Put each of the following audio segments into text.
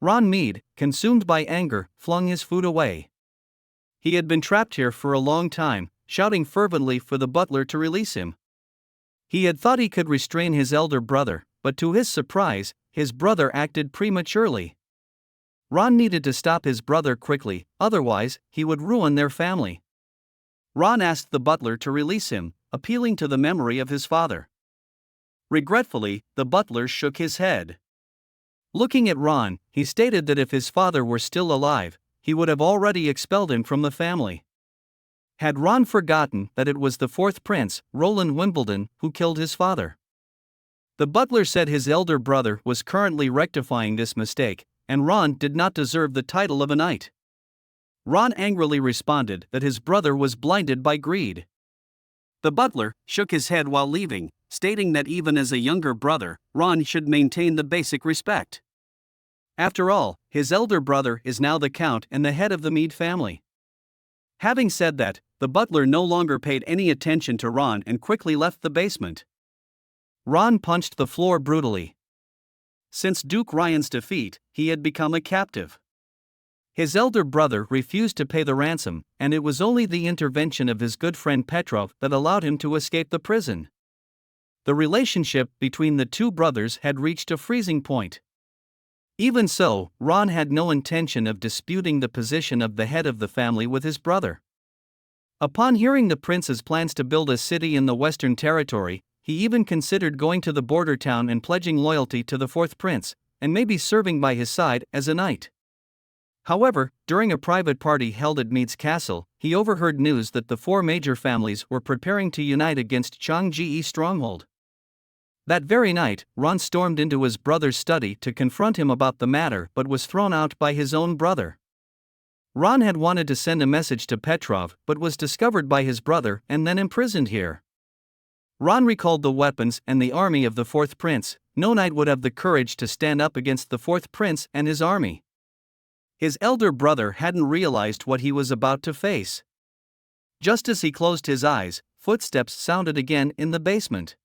Ron Mead, consumed by anger, flung his food away. He had been trapped here for a long time, shouting fervently for the butler to release him. He had thought he could restrain his elder brother, but to his surprise, his brother acted prematurely. Ron needed to stop his brother quickly, otherwise, he would ruin their family. Ron asked the butler to release him, appealing to the memory of his father. Regretfully, the butler shook his head. Looking at Ron, he stated that if his father were still alive, he would have already expelled him from the family. Had Ron forgotten that it was the fourth prince, Roland Wimbledon, who killed his father? The butler said his elder brother was currently rectifying this mistake, and Ron did not deserve the title of a knight. Ron angrily responded that his brother was blinded by greed. The butler shook his head while leaving, stating that even as a younger brother, Ron should maintain the basic respect. After all, his elder brother is now the count and the head of the Mead family. Having said that, the butler no longer paid any attention to Ron and quickly left the basement. Ron punched the floor brutally. Since Duke Ryan's defeat, he had become a captive. His elder brother refused to pay the ransom, and it was only the intervention of his good friend Petrov that allowed him to escape the prison. The relationship between the two brothers had reached a freezing point. Even so, Ron had no intention of disputing the position of the head of the family with his brother. Upon hearing the prince's plans to build a city in the Western Territory, he even considered going to the border town and pledging loyalty to the fourth prince, and maybe serving by his side as a knight. However, during a private party held at Mead's castle, he overheard news that the four major families were preparing to unite against Changji's stronghold. That very night, Ron stormed into his brother's study to confront him about the matter but was thrown out by his own brother. Ron had wanted to send a message to Petrov but was discovered by his brother and then imprisoned here. Ron recalled the weapons and the army of the fourth prince. No knight would have the courage to stand up against the fourth prince and his army. His elder brother hadn't realized what he was about to face. Just as he closed his eyes, footsteps sounded again in the basement.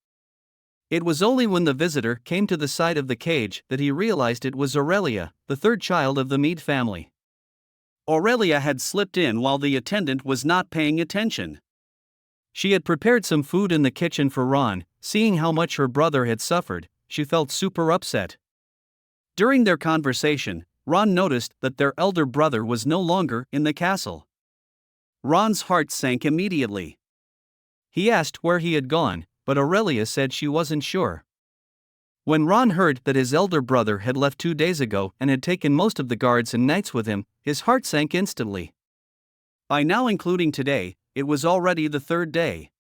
It was only when the visitor came to the side of the cage that he realized it was Aurelia, the third child of the Mead family. Aurelia had slipped in while the attendant was not paying attention. She had prepared some food in the kitchen for Ron. Seeing how much her brother had suffered, she felt super upset. During their conversation, Ron noticed that their elder brother was no longer in the castle. Ron's heart sank immediately. He asked where he had gone, but Aurelia said she wasn't sure. When Ron heard that his elder brother had left 2 days ago and had taken most of the guards and knights with him, his heart sank instantly. By now, including today, it was already the third day.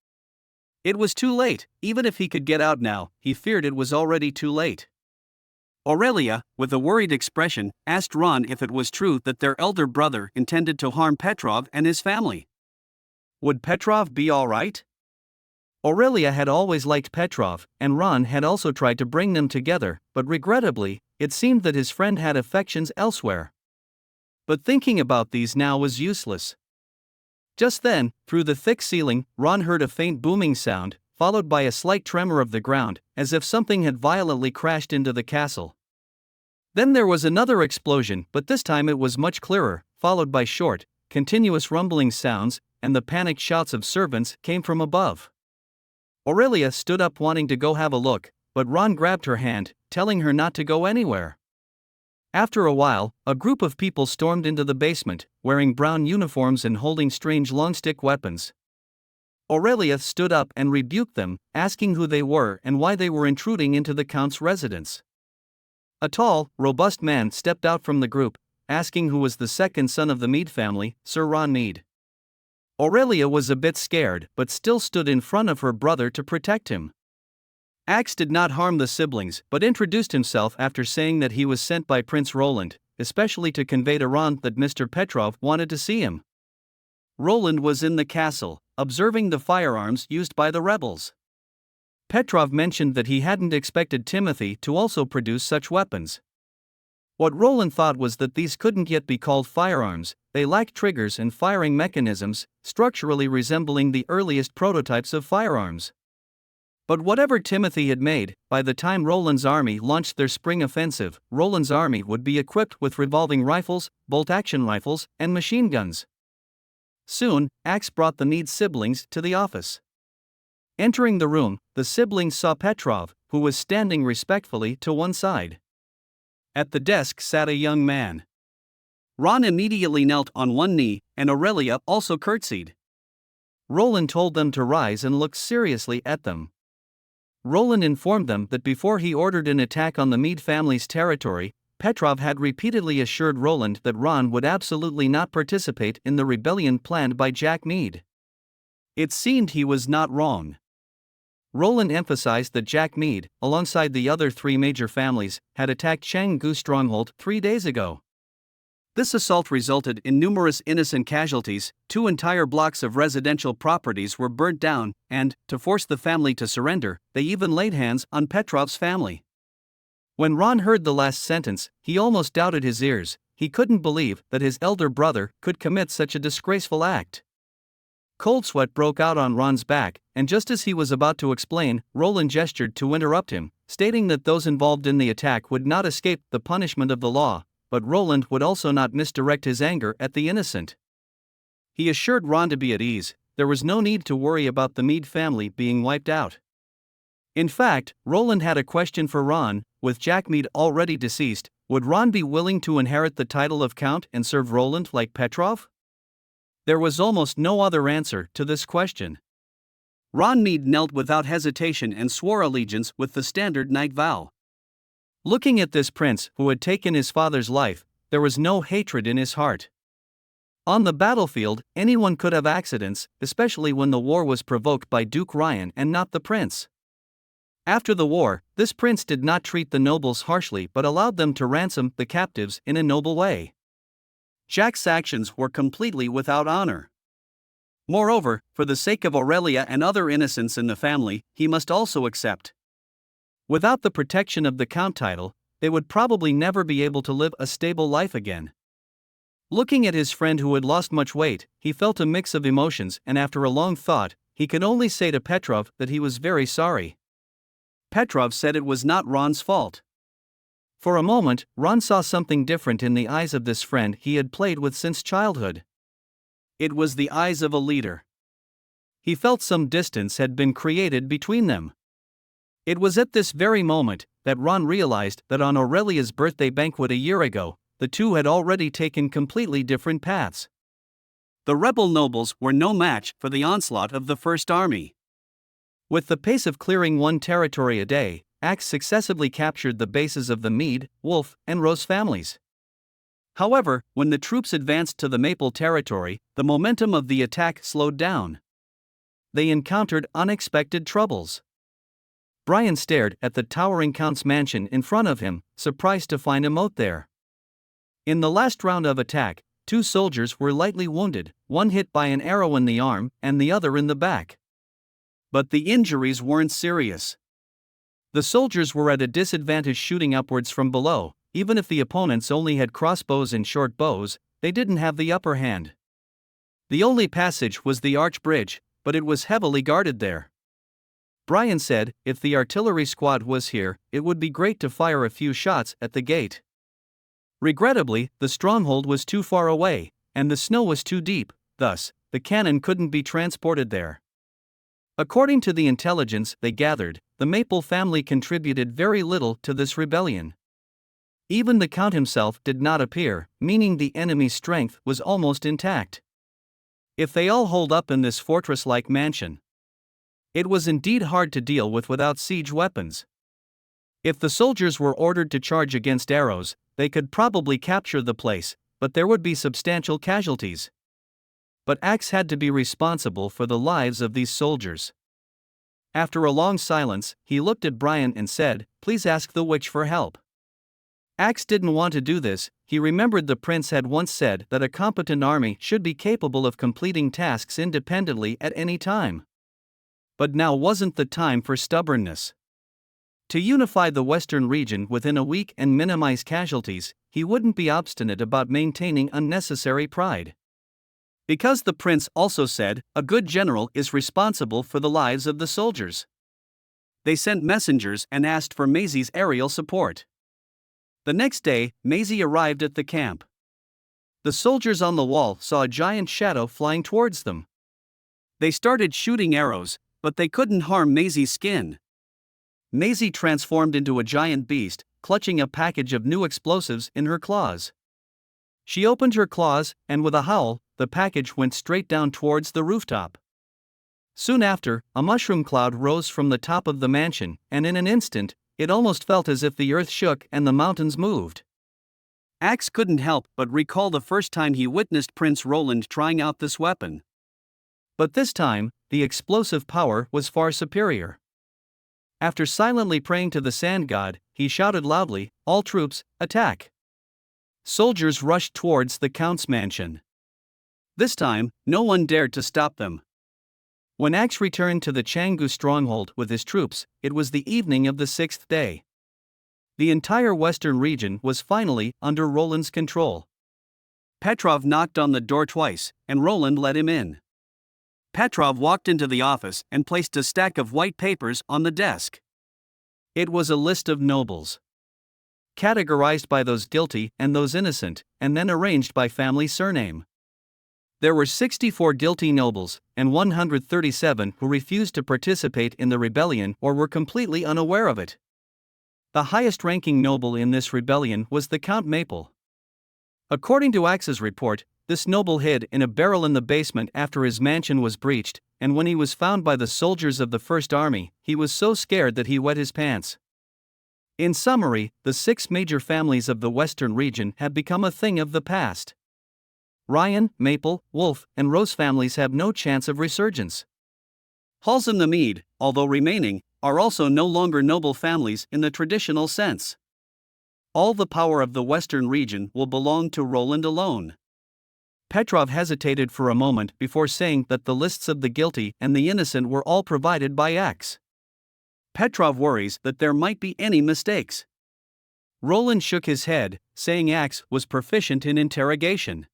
It was too late. Even if he could get out now, he feared it was already too late. Aurelia, with a worried expression, asked Ron if it was true that their elder brother intended to harm Petrov and his family. Would Petrov be all right? Aurelia had always liked Petrov, and Ron had also tried to bring them together, but regrettably, it seemed that his friend had affections elsewhere. But thinking about these now was useless. Just then, through the thick ceiling, Ron heard a faint booming sound, followed by a slight tremor of the ground, as if something had violently crashed into the castle. Then there was another explosion, but this time it was much clearer, followed by short, continuous rumbling sounds, and the panicked shouts of servants came from above. Aurelia stood up wanting to go have a look, but Ron grabbed her hand, telling her not to go anywhere. After a while, a group of people stormed into the basement, wearing brown uniforms and holding strange long-stick weapons. Aurelia stood up and rebuked them, asking who they were and why they were intruding into the Count's residence. A tall, robust man stepped out from the group, asking who was the second son of the Mead family, Sir Ron Mead. Aurelia was a bit scared but still stood in front of her brother to protect him. Axe did not harm the siblings but introduced himself after saying that he was sent by Prince Roland, especially to convey to Ron that Mr. Petrov wanted to see him. Roland was in the castle, observing the firearms used by the rebels. Petrov mentioned that he hadn't expected Timothy to also produce such weapons. What Roland thought was that these couldn't yet be called firearms. They lacked triggers and firing mechanisms, structurally resembling the earliest prototypes of firearms. But whatever Timothy had made, by the time Roland's army launched their spring offensive, Roland's army would be equipped with revolving rifles, bolt-action rifles, and machine guns. Soon, Axe brought the Need siblings to the office. Entering the room, the siblings saw Petrov, who was standing respectfully to one side. At the desk sat a young man. Ron immediately knelt on one knee, and Aurelia also curtsied. Roland told them to rise and look seriously at them. Roland informed them that before he ordered an attack on the Meade family's territory, Petrov had repeatedly assured Roland that Ron would absolutely not participate in the rebellion planned by Jack Meade. It seemed he was not wrong. Roland emphasized that Jack Meade, alongside the other three major families, had attacked Changgu stronghold 3 days ago. This assault resulted in numerous innocent casualties. 2 entire blocks of residential properties were burnt down, and, to force the family to surrender, they even laid hands on Petrov's family. When Ron heard the last sentence, he almost doubted his ears. He couldn't believe that his elder brother could commit such a disgraceful act. Cold sweat broke out on Ron's back, and just as he was about to explain, Roland gestured to interrupt him, stating that those involved in the attack would not escape the punishment of the law, but Roland would also not misdirect his anger at the innocent. He assured Ron to be at ease. There was no need to worry about the Meade family being wiped out. In fact, Roland had a question for Ron. With Jack Meade already deceased, would Ron be willing to inherit the title of Count and serve Roland like Petrov? There was almost no other answer to this question. Ron Meade knelt without hesitation and swore allegiance with the standard knight vow. Looking at this prince who had taken his father's life, there was no hatred in his heart. On the battlefield, anyone could have accidents, especially when the war was provoked by Duke Ryan and not the prince. After the war, this prince did not treat the nobles harshly but allowed them to ransom the captives in a noble way. Jack's actions were completely without honor. Moreover, for the sake of Aurelia and other innocents in the family, he must also accept. Without the protection of the Count title, they would probably never be able to live a stable life again. Looking at his friend who had lost much weight, he felt a mix of emotions, and after a long thought, he could only say to Petrov that he was very sorry. Petrov said it was not Ron's fault. For a moment, Ron saw something different in the eyes of this friend he had played with since childhood. It was the eyes of a leader. He felt some distance had been created between them. It was at this very moment that Ron realized that on Aurelia's birthday banquet a year ago, the two had already taken completely different paths. The rebel nobles were no match for the onslaught of the First Army. With the pace of clearing one territory a day, Axe successively captured the bases of the Meade, Wolf, and Rose families. However, when the troops advanced to the Maple territory, the momentum of the attack slowed down. They encountered unexpected troubles. Brian stared at the towering Count's mansion in front of him, surprised to find a moat there. In the last round of attack, 2 soldiers were lightly wounded, one hit by an arrow in the arm and the other in the back. But the injuries weren't serious. The soldiers were at a disadvantage shooting upwards from below. Even if the opponents only had crossbows and short bows, they didn't have the upper hand. The only passage was the arch bridge, but it was heavily guarded there. Brian said, if the artillery squad was here, it would be great to fire a few shots at the gate. Regrettably, the stronghold was too far away, and the snow was too deep, thus, the cannon couldn't be transported there. According to the intelligence they gathered, the Maple family contributed very little to this rebellion. Even the Count himself did not appear, meaning the enemy's strength was almost intact. If they all holed up in this fortress-like mansion, it was indeed hard to deal with without siege weapons. If the soldiers were ordered to charge against arrows, they could probably capture the place, but there would be substantial casualties. But Axe had to be responsible for the lives of these soldiers. After a long silence, he looked at Brian and said, "Please ask the witch for help." Axe didn't want to do this. He remembered the prince had once said that a competent army should be capable of completing tasks independently at any time. But now wasn't the time for stubbornness. To unify the western region within a week and minimize casualties, he wouldn't be obstinate about maintaining unnecessary pride. Because the prince also said, a good general is responsible for the lives of the soldiers. They sent messengers and asked for Maisie's aerial support. The next day, Maisie arrived at the camp. The soldiers on the wall saw a giant shadow flying towards them. They started shooting arrows, but they couldn't harm Maisie's skin. Maisie transformed into a giant beast, clutching a package of new explosives in her claws. She opened her claws, and with a howl, the package went straight down towards the rooftop. Soon after, a mushroom cloud rose from the top of the mansion, and in an instant, it almost felt as if the earth shook and the mountains moved. Axe couldn't help but recall the first time he witnessed Prince Roland trying out this weapon. But this time, the explosive power was far superior. After silently praying to the sand god, he shouted loudly, "All troops, attack!" Soldiers rushed towards the count's mansion. This time, no one dared to stop them. When Axe returned to the Canggu stronghold with his troops, it was the evening of the 6th day. The entire western region was finally under Roland's control. Petrov knocked on the door twice, and Roland let him in. Petrov walked into the office and placed a stack of white papers on the desk. It was a list of nobles, categorized by those guilty and those innocent, and then arranged by family surname. There were 64 guilty nobles, and 137 who refused to participate in the rebellion or were completely unaware of it. The highest-ranking noble in this rebellion was the Count Maple. According to Axe's report, this noble hid in a barrel in the basement after his mansion was breached, and when he was found by the soldiers of the First Army, he was so scared that he wet his pants. In summary, the 6 major families of the western region have become a thing of the past. Ryan, Maple, Wolf, and Rose families have no chance of resurgence. Halls and the Mead, although remaining, are also no longer noble families in the traditional sense. All the power of the western region will belong to Roland alone. Petrov hesitated for a moment before saying that the lists of the guilty and the innocent were all provided by Axe. Petrov worries that there might be any mistakes. Roland shook his head, saying Axe was proficient in interrogation.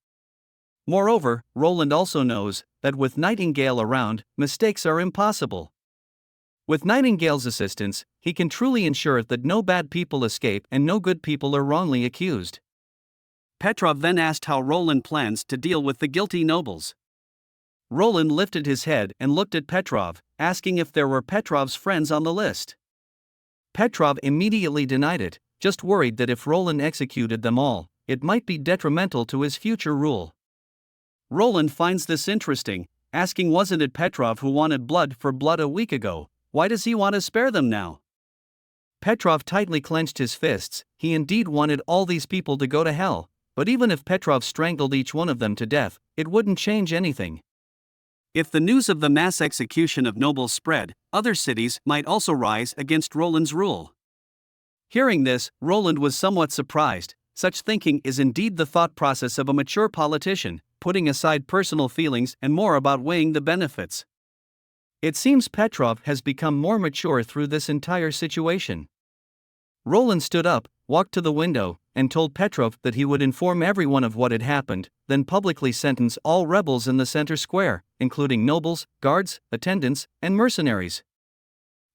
Moreover, Roland also knows that with Nightingale around, mistakes are impossible. With Nightingale's assistance, he can truly ensure that no bad people escape and no good people are wrongly accused. Petrov then asked how Roland plans to deal with the guilty nobles. Roland lifted his head and looked at Petrov, asking if there were Petrov's friends on the list. Petrov immediately denied it, just worried that if Roland executed them all, it might be detrimental to his future rule. Roland finds this interesting, asking wasn't it Petrov who wanted blood for blood a week ago, why does he want to spare them now? Petrov tightly clenched his fists, he indeed wanted all these people to go to hell, but even if Petrov strangled each one of them to death, it wouldn't change anything. If the news of the mass execution of nobles spread, other cities might also rise against Roland's rule. Hearing this, Roland was somewhat surprised. Such thinking is indeed the thought process of a mature politician, putting aside personal feelings and more about weighing the benefits. It seems Petrov has become more mature through this entire situation. Roland stood up, walked to the window, and told Petrov that he would inform everyone of what had happened, then publicly sentence all rebels in the center square, including nobles, guards, attendants, and mercenaries.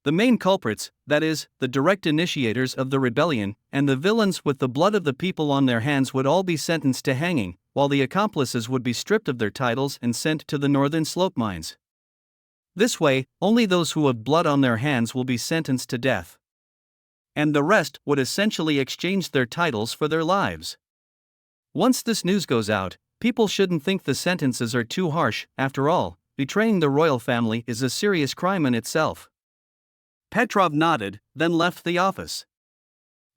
The main culprits, that is, the direct initiators of the rebellion, and the villains with the blood of the people on their hands would all be sentenced to hanging, while the accomplices would be stripped of their titles and sent to the northern slope mines. This way, only those who have blood on their hands will be sentenced to death. And the rest would essentially exchange their titles for their lives. Once this news goes out, people shouldn't think the sentences are too harsh. After all, betraying the royal family is a serious crime in itself. Petrov nodded, then left the office.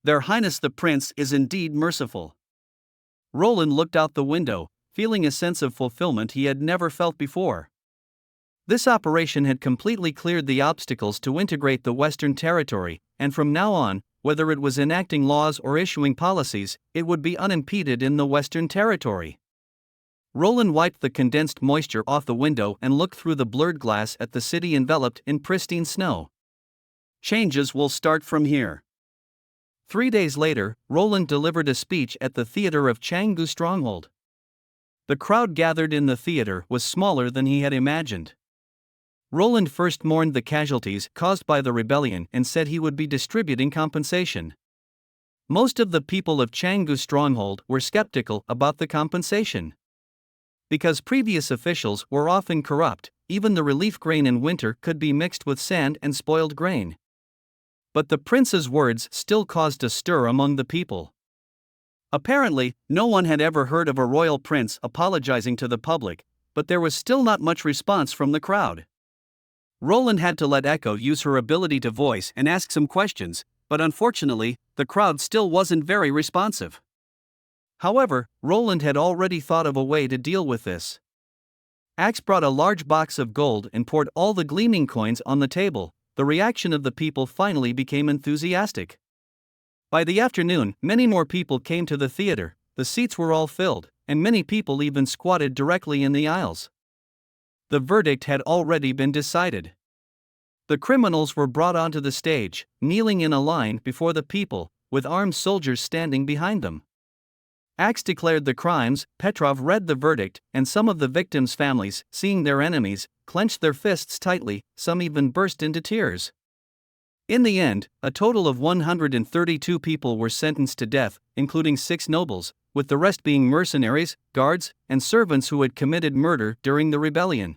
Their Highness the Prince is indeed merciful. Roland looked out the window, feeling a sense of fulfillment he had never felt before. This operation had completely cleared the obstacles to integrate the Western territory, and from now on, whether it was enacting laws or issuing policies, it would be unimpeded in the Western territory. Roland wiped the condensed moisture off the window and looked through the blurred glass at the city enveloped in pristine snow. Changes will start from here. 3 days later, Roland delivered a speech at the theater of Canggu Stronghold. The crowd gathered in the theater was smaller than he had imagined. Roland first mourned the casualties caused by the rebellion and said he would be distributing compensation. Most of the people of Changgu's stronghold were skeptical about the compensation. Because previous officials were often corrupt, even the relief grain in winter could be mixed with sand and spoiled grain. But the prince's words still caused a stir among the people. Apparently, no one had ever heard of a royal prince apologizing to the public, but there was still not much response from the crowd. Roland had to let Echo use her ability to voice and ask some questions, but unfortunately, the crowd still wasn't very responsive. However, Roland had already thought of a way to deal with this. Axe brought a large box of gold and poured all the gleaming coins on the table. The reaction of the people finally became enthusiastic. By the afternoon, many more people came to the theater, the seats were all filled, and many people even squatted directly in the aisles. The verdict had already been decided. The criminals were brought onto the stage, kneeling in a line before the people, with armed soldiers standing behind them. Axe declared the crimes, Petrov read the verdict, and some of the victims' families, seeing their enemies, clenched their fists tightly, some even burst into tears. In the end, a total of 132 people were sentenced to death, including 6 nobles, with the rest being mercenaries, guards, and servants who had committed murder during the rebellion.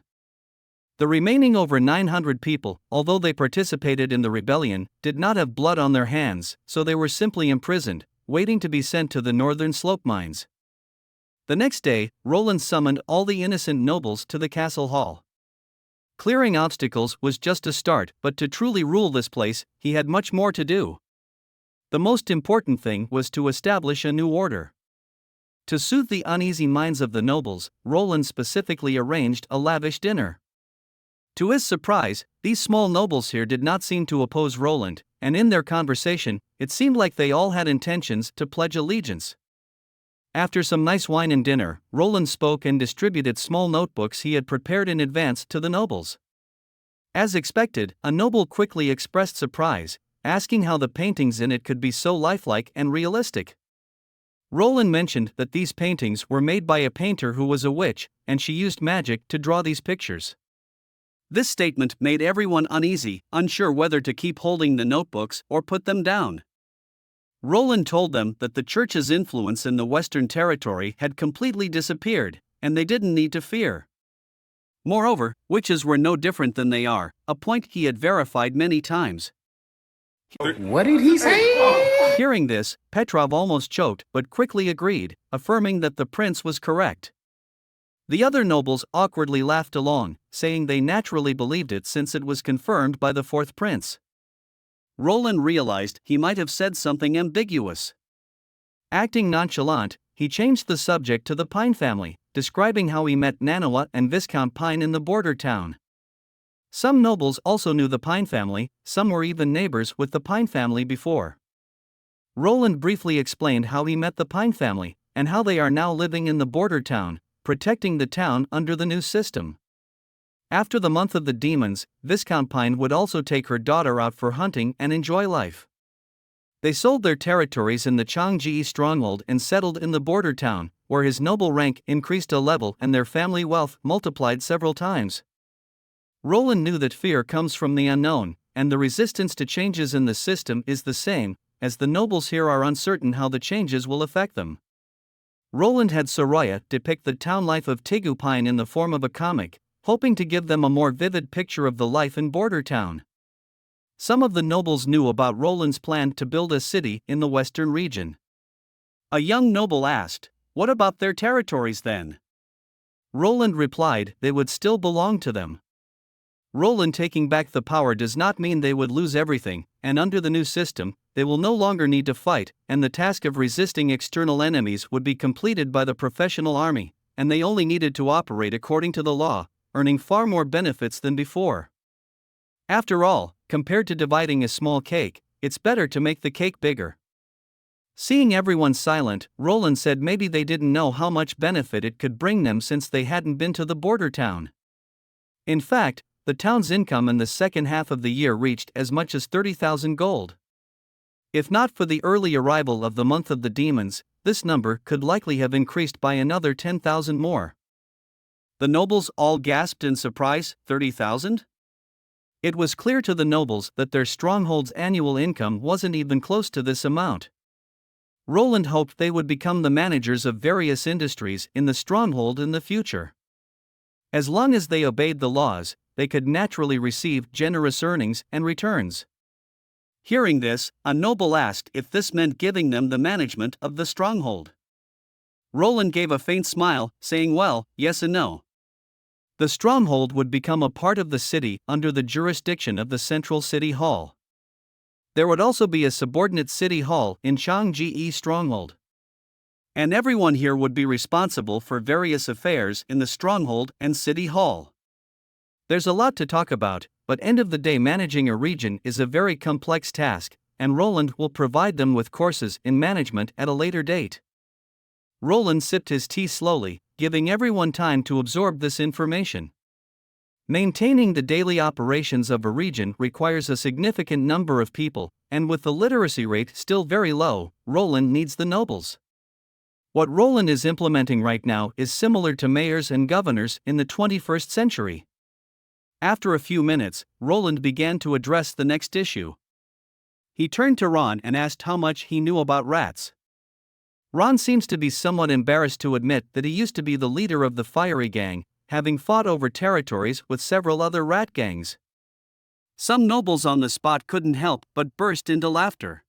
The remaining over 900 people, although they participated in the rebellion, did not have blood on their hands, so they were simply imprisoned, waiting to be sent to the northern slope mines. The next day, Roland summoned all the innocent nobles to the castle hall. Clearing obstacles was just a start, but to truly rule this place, he had much more to do. The most important thing was to establish a new order. To soothe the uneasy minds of the nobles, Roland specifically arranged a lavish dinner. To his surprise, these small nobles here did not seem to oppose Roland, and in their conversation, it seemed like they all had intentions to pledge allegiance. After some nice wine and dinner, Roland spoke and distributed small notebooks he had prepared in advance to the nobles. As expected, a noble quickly expressed surprise, asking how the paintings in it could be so lifelike and realistic. Roland mentioned that these paintings were made by a painter who was a witch, and she used magic to draw these pictures. This statement made everyone uneasy, unsure whether to keep holding the notebooks or put them down. Roland told them that the church's influence in the Western Territory had completely disappeared, and they didn't need to fear. Moreover, witches were no different than they are, a point he had verified many times. What did he say? Hearing this, Petrov almost choked but quickly agreed, affirming that the prince was correct. The other nobles awkwardly laughed along, saying they naturally believed it since it was confirmed by the fourth prince. Roland realized he might have said something ambiguous. Acting nonchalant, he changed the subject to the Pine family, describing how he met Manhwa and Viscount Pine in the border town. Some nobles also knew the Pine family, some were even neighbors with the Pine family before. Roland briefly explained how he met the Pine family, and how they are now living in the border town, protecting the town under the new system. After the month of the demons, Viscount Pine would also take her daughter out for hunting and enjoy life. They sold their territories in the Changji stronghold and settled in the border town, where his noble rank increased a level and their family wealth multiplied several times. Roland knew that fear comes from the unknown, and the resistance to changes in the system is the same, as the nobles here are uncertain how the changes will affect them. Roland had Soraya depict the town life of Tigu Pine in the form of a comic, hoping to give them a more vivid picture of the life in border town. Some of the nobles knew about Roland's plan to build a city in the western region. A young noble asked, "What about their territories then?" Roland replied they would still belong to them. Roland taking back the power does not mean they would lose everything, and under the new system, they will no longer need to fight, and the task of resisting external enemies would be completed by the professional army, and they only needed to operate according to the law, earning far more benefits than before. After all, compared to dividing a small cake, it's better to make the cake bigger. Seeing everyone silent, Roland said maybe they didn't know how much benefit it could bring them since they hadn't been to the border town. In fact, the town's income in the second half of the year reached as much as 30,000 gold. If not for the early arrival of the month of the demons, this number could likely have increased by another 10,000 more. The nobles all gasped in surprise. 30,000? It was clear to the nobles that their stronghold's annual income wasn't even close to this amount. Roland hoped they would become the managers of various industries in the stronghold in the future. As long as they obeyed the laws, they could naturally receive generous earnings and returns. Hearing this, a noble asked if this meant giving them the management of the stronghold. Roland gave a faint smile, saying, well, yes and no. The stronghold would become a part of the city under the jurisdiction of the central city hall. There would also be a subordinate city hall in Changji stronghold. And everyone here would be responsible for various affairs in the stronghold and city hall. There's a lot to talk about, but end of the day managing a region is a very complex task, and Roland will provide them with courses in management at a later date. Roland sipped his tea slowly, giving everyone time to absorb this information. Maintaining the daily operations of a region requires a significant number of people, and with the literacy rate still very low, Roland needs the nobles. What Roland is implementing right now is similar to mayors and governors in the 21st century. After a few minutes, Roland began to address the next issue. He turned to Ron and asked how much he knew about rats. Ron seems to be somewhat embarrassed to admit that he used to be the leader of the fiery gang, having fought over territories with several other rat gangs. Some nobles on the spot couldn't help but burst into laughter.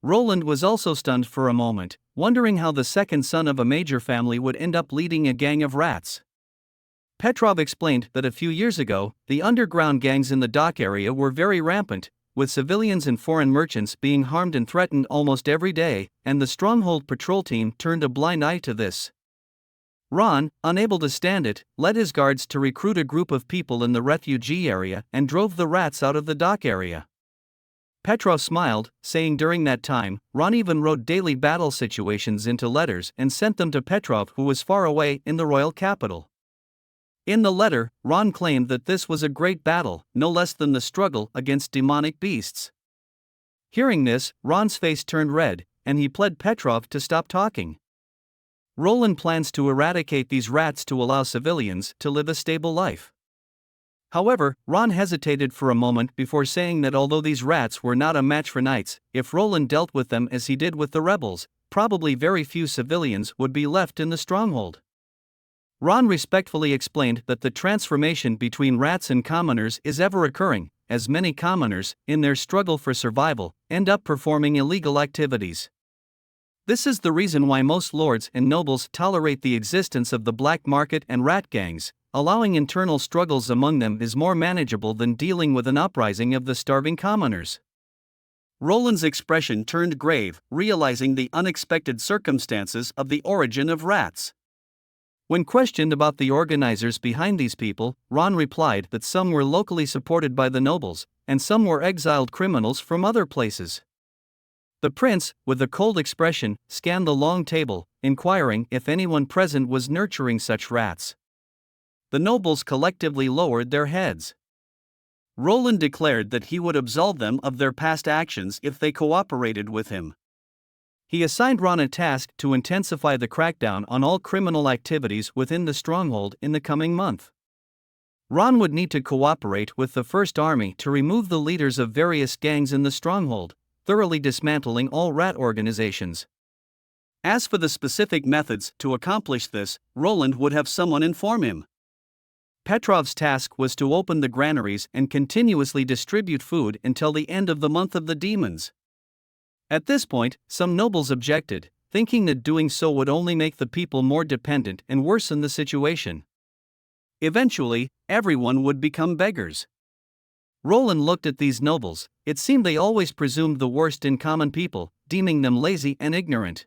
Roland was also stunned for a moment, wondering how the second son of a major family would end up leading a gang of rats. Petrov explained that a few years ago, the underground gangs in the dock area were very rampant, with civilians and foreign merchants being harmed and threatened almost every day, and the stronghold patrol team turned a blind eye to this. Ron, unable to stand it, led his guards to recruit a group of people in the refugee area and drove the rats out of the dock area. Petrov smiled, saying during that time, Ron even wrote daily battle situations into letters and sent them to Petrov, who was far away in the royal capital. In the letter, Ron claimed that this was a great battle, no less than the struggle against demonic beasts. Hearing this, Ron's face turned red, and he pled Petrov to stop talking. Roland plans to eradicate these rats to allow civilians to live a stable life. However, Ron hesitated for a moment before saying that although these rats were not a match for knights, if Roland dealt with them as he did with the rebels, probably very few civilians would be left in the stronghold. Ron respectfully explained that the transformation between rats and commoners is ever occurring, as many commoners, in their struggle for survival, end up performing illegal activities. This is the reason why most lords and nobles tolerate the existence of the black market and rat gangs. Allowing internal struggles among them is more manageable than dealing with an uprising of the starving commoners. Roland's expression turned grave, realizing the unexpected circumstances of the origin of rats. When questioned about the organizers behind these people, Ron replied that some were locally supported by the nobles, and some were exiled criminals from other places. The prince, with a cold expression, scanned the long table, inquiring if anyone present was nurturing such rats. The nobles collectively lowered their heads. Roland declared that he would absolve them of their past actions if they cooperated with him. He assigned Ron a task to intensify the crackdown on all criminal activities within the stronghold in the coming month. Ron would need to cooperate with the First Army to remove the leaders of various gangs in the stronghold, thoroughly dismantling all rat organizations. As for the specific methods to accomplish this, Roland would have someone inform him. Petrov's task was to open the granaries and continuously distribute food until the end of the month of the demons. At this point, some nobles objected, thinking that doing so would only make the people more dependent and worsen the situation. Eventually, everyone would become beggars. Roland looked at these nobles. It seemed they always presumed the worst in common people, deeming them lazy and ignorant.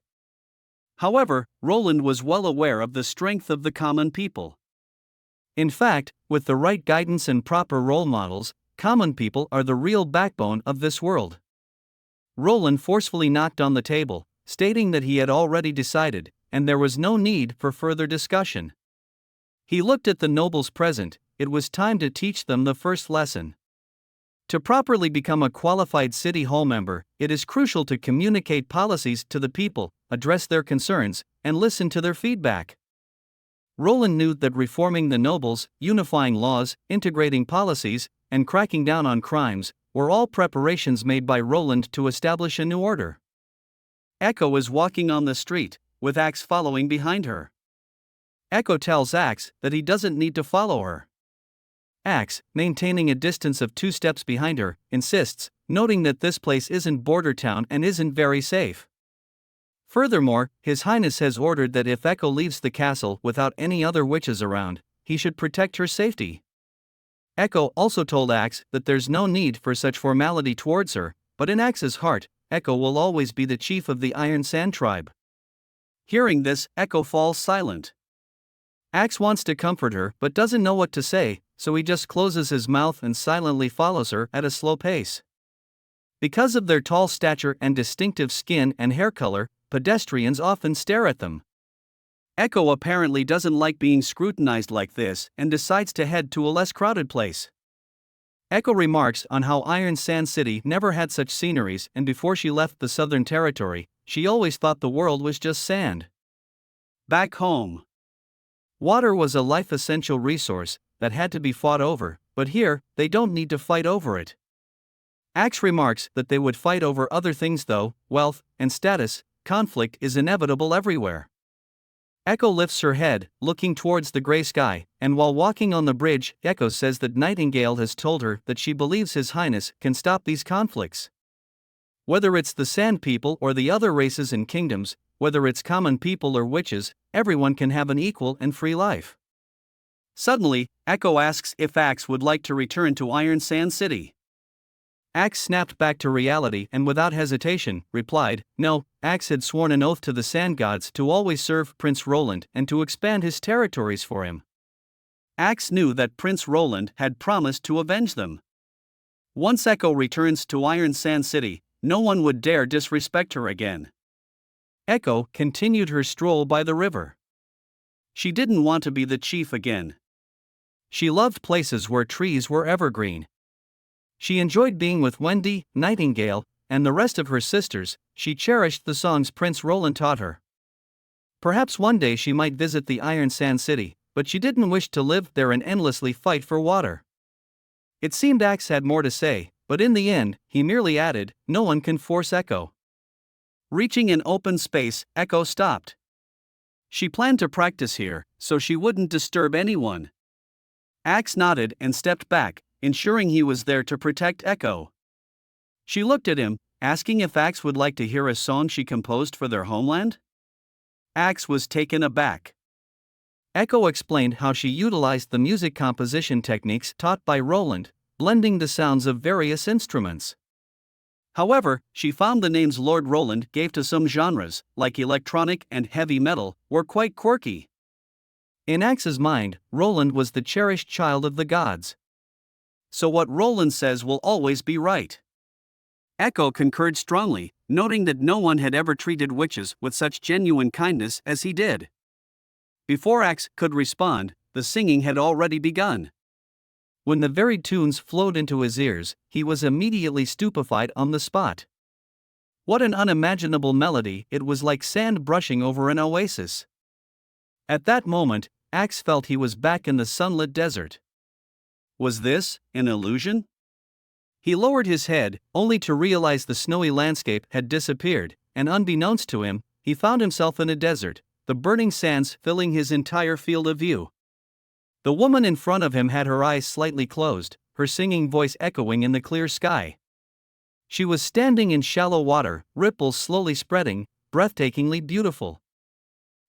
However, Roland was well aware of the strength of the common people. In fact, with the right guidance and proper role models, common people are the real backbone of this world. Roland forcefully knocked on the table, stating that he had already decided, and there was no need for further discussion. He looked at the nobles present. It was time to teach them the first lesson. To properly become a qualified city hall member, it is crucial to communicate policies to the people, address their concerns, and listen to their feedback. Roland knew that reforming the nobles, unifying laws, integrating policies, and cracking down on crimes, were all preparations made by Roland to establish a new order. Echo is walking on the street, with Axe following behind her. Echo tells Axe that he doesn't need to follow her. Axe, maintaining a distance of 2 steps behind her, insists, noting that this place isn't border town and isn't very safe. Furthermore, His Highness has ordered that if Echo leaves the castle without any other witches around, he should protect her safety. Echo also told Axe that there's no need for such formality towards her, but in Axe's heart, Echo will always be the chief of the Iron Sand tribe. Hearing this, Echo falls silent. Axe wants to comfort her but doesn't know what to say, so he just closes his mouth and silently follows her at a slow pace. Because of their tall stature and distinctive skin and hair color, pedestrians often stare at them. Echo apparently doesn't like being scrutinized like this and decides to head to a less crowded place. Echo remarks on how Iron Sand City never had such sceneries, and before she left the Southern Territory, she always thought the world was just sand. Back home, water was a life-essential resource that had to be fought over, but here, they don't need to fight over it. Axe remarks that they would fight over other things though: wealth and status. Conflict is inevitable everywhere. Echo lifts her head, looking towards the gray sky, and while walking on the bridge, Echo says that Nightingale has told her that she believes His Highness can stop these conflicts. Whether it's the Sand People or the other races and kingdoms, whether it's common people or witches, everyone can have an equal and free life. Suddenly, Echo asks if Axe would like to return to Iron Sand City. Axe snapped back to reality and without hesitation, replied, no. Axe had sworn an oath to the Sand Gods to always serve Prince Roland and to expand his territories for him. Axe knew that Prince Roland had promised to avenge them. Once Echo returns to Iron Sand City, no one would dare disrespect her again. Echo continued her stroll by the river. She didn't want to be the chief again. She loved places where trees were evergreen. She enjoyed being with Wendy, Nightingale, and the rest of her sisters. She cherished the songs Prince Roland taught her. Perhaps one day she might visit the Iron Sand City, but she didn't wish to live there and endlessly fight for water. It seemed Axe had more to say, but in the end, he merely added, no one can force Echo. Reaching an open space, Echo stopped. She planned to practice here, so she wouldn't disturb anyone. Axe nodded and stepped back, ensuring he was there to protect Echo. She looked at him, asking if Axe would like to hear a song she composed for their homeland. Axe was taken aback. Echo explained how she utilized the music composition techniques taught by Roland, blending the sounds of various instruments. However, she found the names Lord Roland gave to some genres, like electronic and heavy metal, were quite quirky. In Axe's mind, Roland was the cherished child of the gods. So what Roland says will always be right. Echo concurred strongly, noting that no one had ever treated witches with such genuine kindness as he did. Before Axe could respond, the singing had already begun. When the varied tunes flowed into his ears, he was immediately stupefied on the spot. What an unimaginable melody! It was like sand brushing over an oasis. At that moment, Axe felt he was back in the sunlit desert. Was this an illusion? He lowered his head, only to realize the snowy landscape had disappeared, and unbeknownst to him, he found himself in a desert, the burning sands filling his entire field of view. The woman in front of him had her eyes slightly closed, her singing voice echoing in the clear sky. She was standing in shallow water, ripples slowly spreading, breathtakingly beautiful.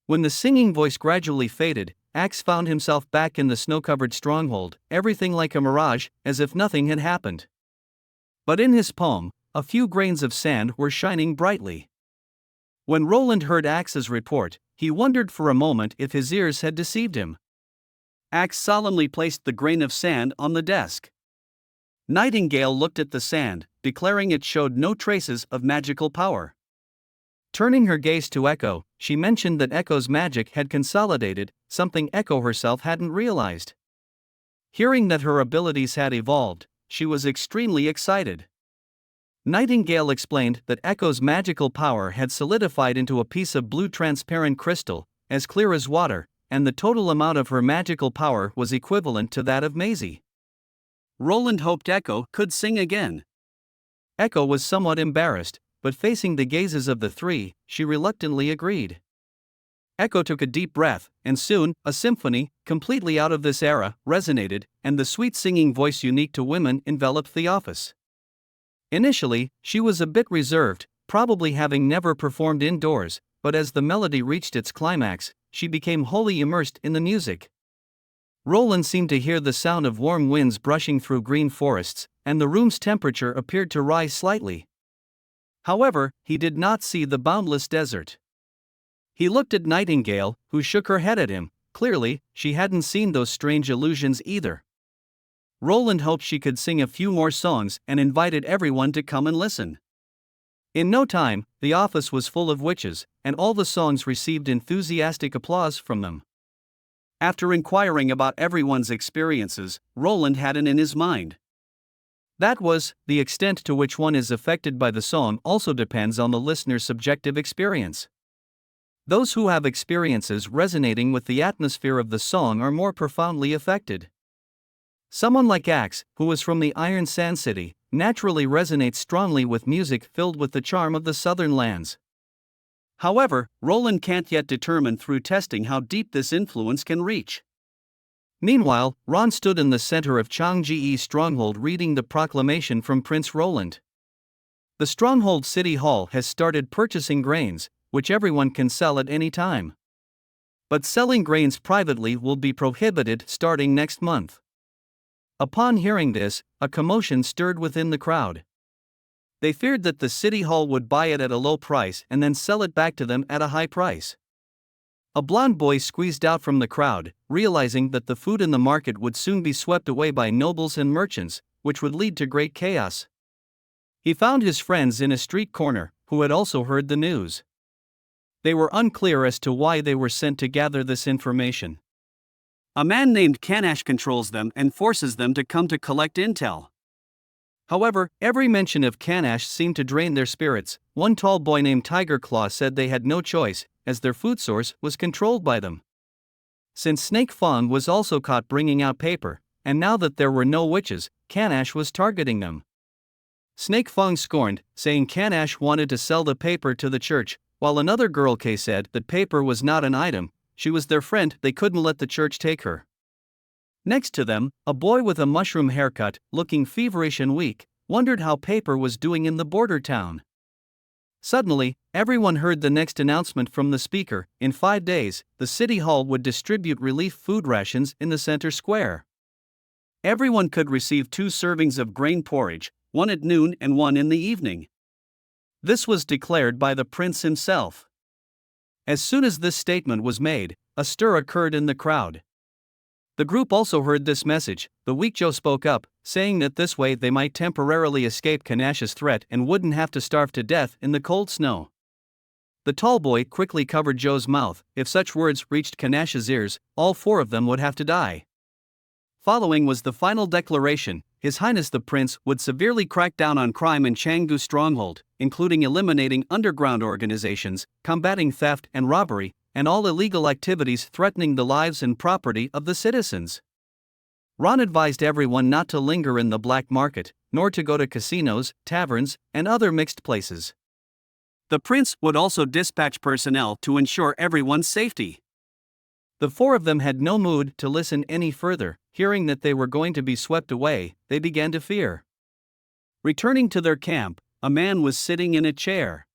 When the singing voice gradually faded, Axe found himself back in the snow-covered stronghold, everything like a mirage, as if nothing had happened. But in his palm, a few grains of sand were shining brightly. When Roland heard Axe's report, he wondered for a moment if his ears had deceived him. Axe solemnly placed the grain of sand on the desk. Nightingale looked at the sand, declaring it showed no traces of magical power. Turning her gaze to Echo, she mentioned that Echo's magic had consolidated, something Echo herself hadn't realized. Hearing that her abilities had evolved, she was extremely excited. Nightingale explained that Echo's magical power had solidified into a piece of blue transparent crystal, as clear as water, and the total amount of her magical power was equivalent to that of Maisie. Roland hoped Echo could sing again. Echo was somewhat embarrassed, but facing the gazes of the three, she reluctantly agreed. Echo took a deep breath, and soon, a symphony, completely out of this era, resonated, and the sweet singing voice unique to women enveloped the office. Initially, she was a bit reserved, probably having never performed indoors, but as the melody reached its climax, she became wholly immersed in the music. Roland seemed to hear the sound of warm winds brushing through green forests, and the room's temperature appeared to rise slightly. However, he did not see the boundless desert. He looked at Nightingale, who shook her head at him. Clearly, she hadn't seen those strange illusions either. Roland hoped she could sing a few more songs and invited everyone to come and listen. In no time, the office was full of witches, and all the songs received enthusiastic applause from them. After inquiring about everyone's experiences, Roland had it in his mind. That was, the extent to which one is affected by the song also depends on the listener's subjective experience. Those who have experiences resonating with the atmosphere of the song are more profoundly affected. Someone like Axe, who is from the Iron Sand City, naturally resonates strongly with music filled with the charm of the southern lands. However, Roland can't yet determine through testing how deep this influence can reach. Meanwhile, Ron stood in the center of Changji's stronghold reading the proclamation from Prince Roland. The stronghold city hall has started purchasing grains, which everyone can sell at any time. But selling grains privately will be prohibited starting next month. Upon hearing this, a commotion stirred within the crowd. They feared that the city hall would buy it at a low price and then sell it back to them at a high price. A blond boy squeezed out from the crowd, realizing that the food in the market would soon be swept away by nobles and merchants, which would lead to great chaos. He found his friends in a street corner, who had also heard the news. They were unclear as to why they were sent to gather this information. A man named Kanash controls them and forces them to come to collect intel. However, every mention of Kanash seemed to drain their spirits. One tall boy named Tiger Claw said they had no choice, as their food source was controlled by them. Since Snake Fong was also caught bringing out paper, and now that there were no witches, Kanash was targeting them. Snake Fong scorned, saying Kanash wanted to sell the paper to the church, while another girl K said that paper was not an item, she was their friend, they couldn't let the church take her. Next to them, a boy with a mushroom haircut, looking feverish and weak, wondered how paper was doing in the border town. Suddenly, everyone heard the next announcement from the speaker. In 5 days, the city hall would distribute relief food rations in the center square. Everyone could receive 2 servings of grain porridge, one at noon and one in the evening. This was declared by the prince himself. As soon as this statement was made, a stir occurred in the crowd. The group also heard this message. The weak Joe spoke up, saying that this way they might temporarily escape Kanash's threat and wouldn't have to starve to death in the cold snow. The tall boy quickly covered Joe's mouth. If such words reached Kanash's ears, all 4 of them would have to die. Following was the final declaration. His Highness the Prince would severely crack down on crime in Chengdu Stronghold, including eliminating underground organizations, combating theft and robbery, and all illegal activities threatening the lives and property of the citizens. Ron advised everyone not to linger in the black market, nor to go to casinos, taverns, and other mixed places. The prince would also dispatch personnel to ensure everyone's safety. The 4 of them had no mood to listen any further. Hearing that they were going to be swept away, they began to fear. Returning to their camp, a man was sitting in a chair.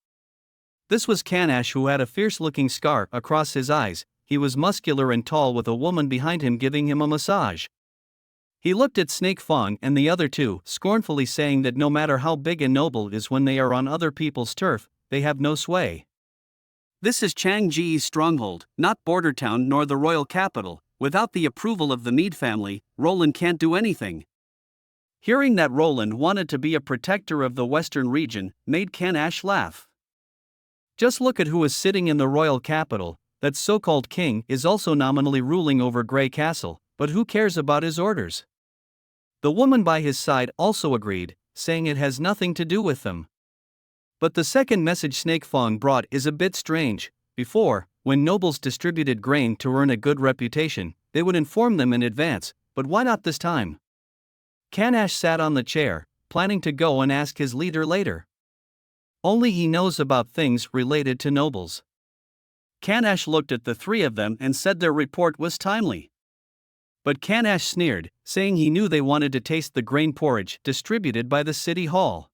This was Kanash, who had a fierce-looking scar across his eyes. He was muscular and tall with a woman behind him giving him a massage. He looked at Snake Fong and the other 2, scornfully saying that no matter how big and noble it is when they are on other people's turf, they have no sway. This is Changji's stronghold, not border town nor the royal capital. Without the approval of the Meade family, Roland can't do anything. Hearing that Roland wanted to be a protector of the western region made Kanash laugh. Just look at who is sitting in the royal capital. That so-called king is also nominally ruling over Grey Castle, but who cares about his orders? The woman by his side also agreed, saying it has nothing to do with them. But the second message Snake Fong brought is a bit strange. Before, when nobles distributed grain to earn a good reputation, they would inform them in advance, but why not this time? Kanash sat on the chair, planning to go and ask his leader later. Only he knows about things related to nobles. Kanash looked at the three of them and said their report was timely. But Kanash sneered, saying he knew they wanted to taste the grain porridge distributed by the city hall.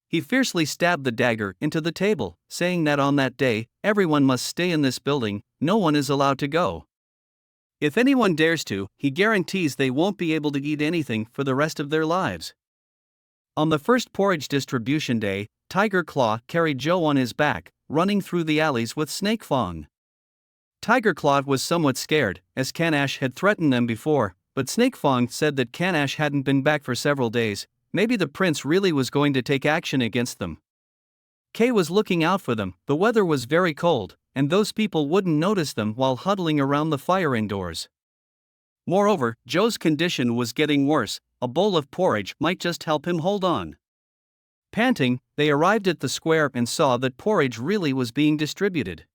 He fiercely stabbed the dagger into the table, saying that on that day, everyone must stay in this building, no one is allowed to go. If anyone dares to, he guarantees they won't be able to eat anything for the rest of their lives. On the first porridge distribution day, Tiger Claw carried Joe on his back, running through the alleys with Snake Fang. Tiger Claw was somewhat scared, as Kanash had threatened them before, but Snake Fang said that Kanash hadn't been back for several days. Maybe the prince really was going to take action against them. Kay was looking out for them. The weather was very cold, and those people wouldn't notice them while huddling around the fire indoors. Moreover, Joe's condition was getting worse. A bowl of porridge might just help him hold on. Panting, they arrived at the square and saw that porridge really was being distributed.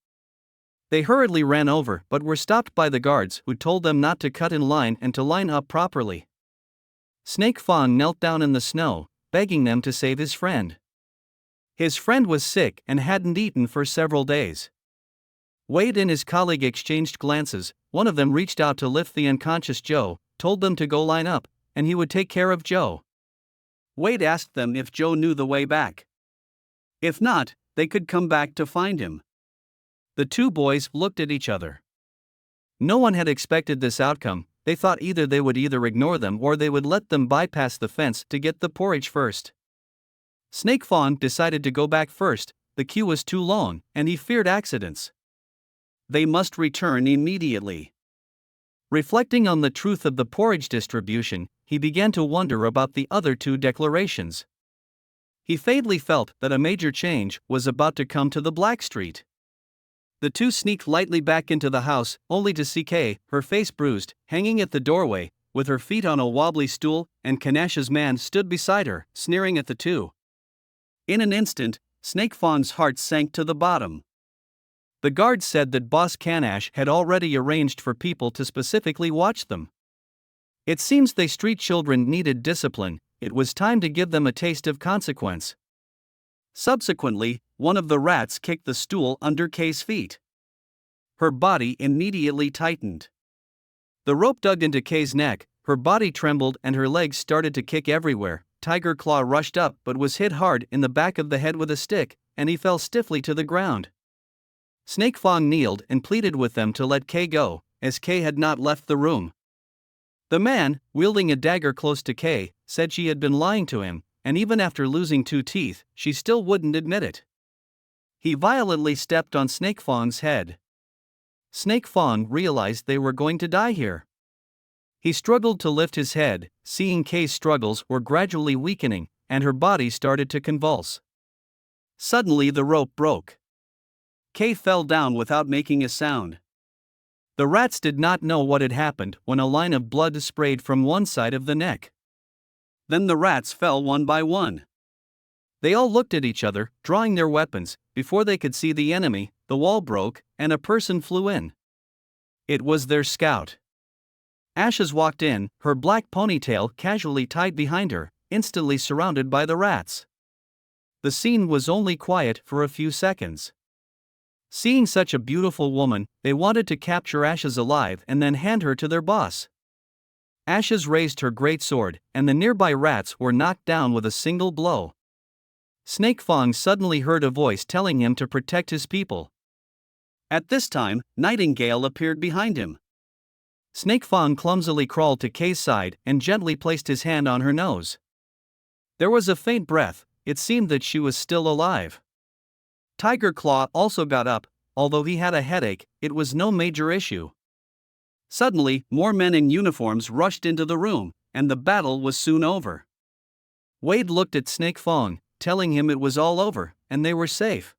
They hurriedly ran over but were stopped by the guards, who told them not to cut in line and to line up properly. Snake Fang knelt down in the snow, begging them to save his friend. His friend was sick and hadn't eaten for several days. Wade and his colleague exchanged glances. One of them reached out to lift the unconscious Joe, told them to go line up, and he would take care of Joe. Wade asked them if Joe knew the way back. If not, they could come back to find him. The two boys looked at each other. No one had expected this outcome. They thought either they would ignore them or they would let them bypass the fence to get the porridge first. Snake Fang decided to go back first. The queue was too long, and he feared accidents. They must return immediately. Reflecting on the truth of the porridge distribution, he began to wonder about the other two declarations. He faintly felt that a major change was about to come to the Black Street. The two sneaked lightly back into the house, only to see Kay, her face bruised, hanging at the doorway, with her feet on a wobbly stool, and Kanash's man stood beside her, sneering at the two. In an instant, Snake Fang's heart sank to the bottom. The guards said that Boss Kanash had already arranged for people to specifically watch them. It seems they street children needed discipline. It was time to give them a taste of consequence. Subsequently, one of the rats kicked the stool under Kay's feet. Her body immediately tightened. The rope dug into Kay's neck, her body trembled and her legs started to kick everywhere. Tiger Claw rushed up but was hit hard in the back of the head with a stick, and he fell stiffly to the ground. Snake Fang kneeled and pleaded with them to let Kay go, as Kay had not left the room. The man, wielding a dagger close to Kay, said she had been lying to him, and even after losing 2 teeth, she still wouldn't admit it. He violently stepped on Snake Fang's head. Snake Fang realized they were going to die here. He struggled to lift his head, seeing Kay's struggles were gradually weakening, and her body started to convulse. Suddenly the rope broke. Kay fell down without making a sound. The rats did not know what had happened when a line of blood sprayed from one side of the neck. Then the rats fell one by one. They all looked at each other, drawing their weapons. Before they could see the enemy, the wall broke, and a person flew in. It was their scout. Ashes walked in, her black ponytail casually tied behind her, instantly surrounded by the rats. The scene was only quiet for a few seconds. Seeing such a beautiful woman, they wanted to capture Ashes alive and then hand her to their boss. Ashes raised her great sword, and the nearby rats were knocked down with a single blow. Snake Fang suddenly heard a voice telling him to protect his people. At this time, Nightingale appeared behind him. Snake Fang clumsily crawled to Kay's side and gently placed his hand on her nose. There was a faint breath. It seemed that she was still alive. Tiger Claw also got up. Although he had a headache, it was no major issue. Suddenly, more men in uniforms rushed into the room, and the battle was soon over. Wade looked at Snake Fang, telling him it was all over, and they were safe.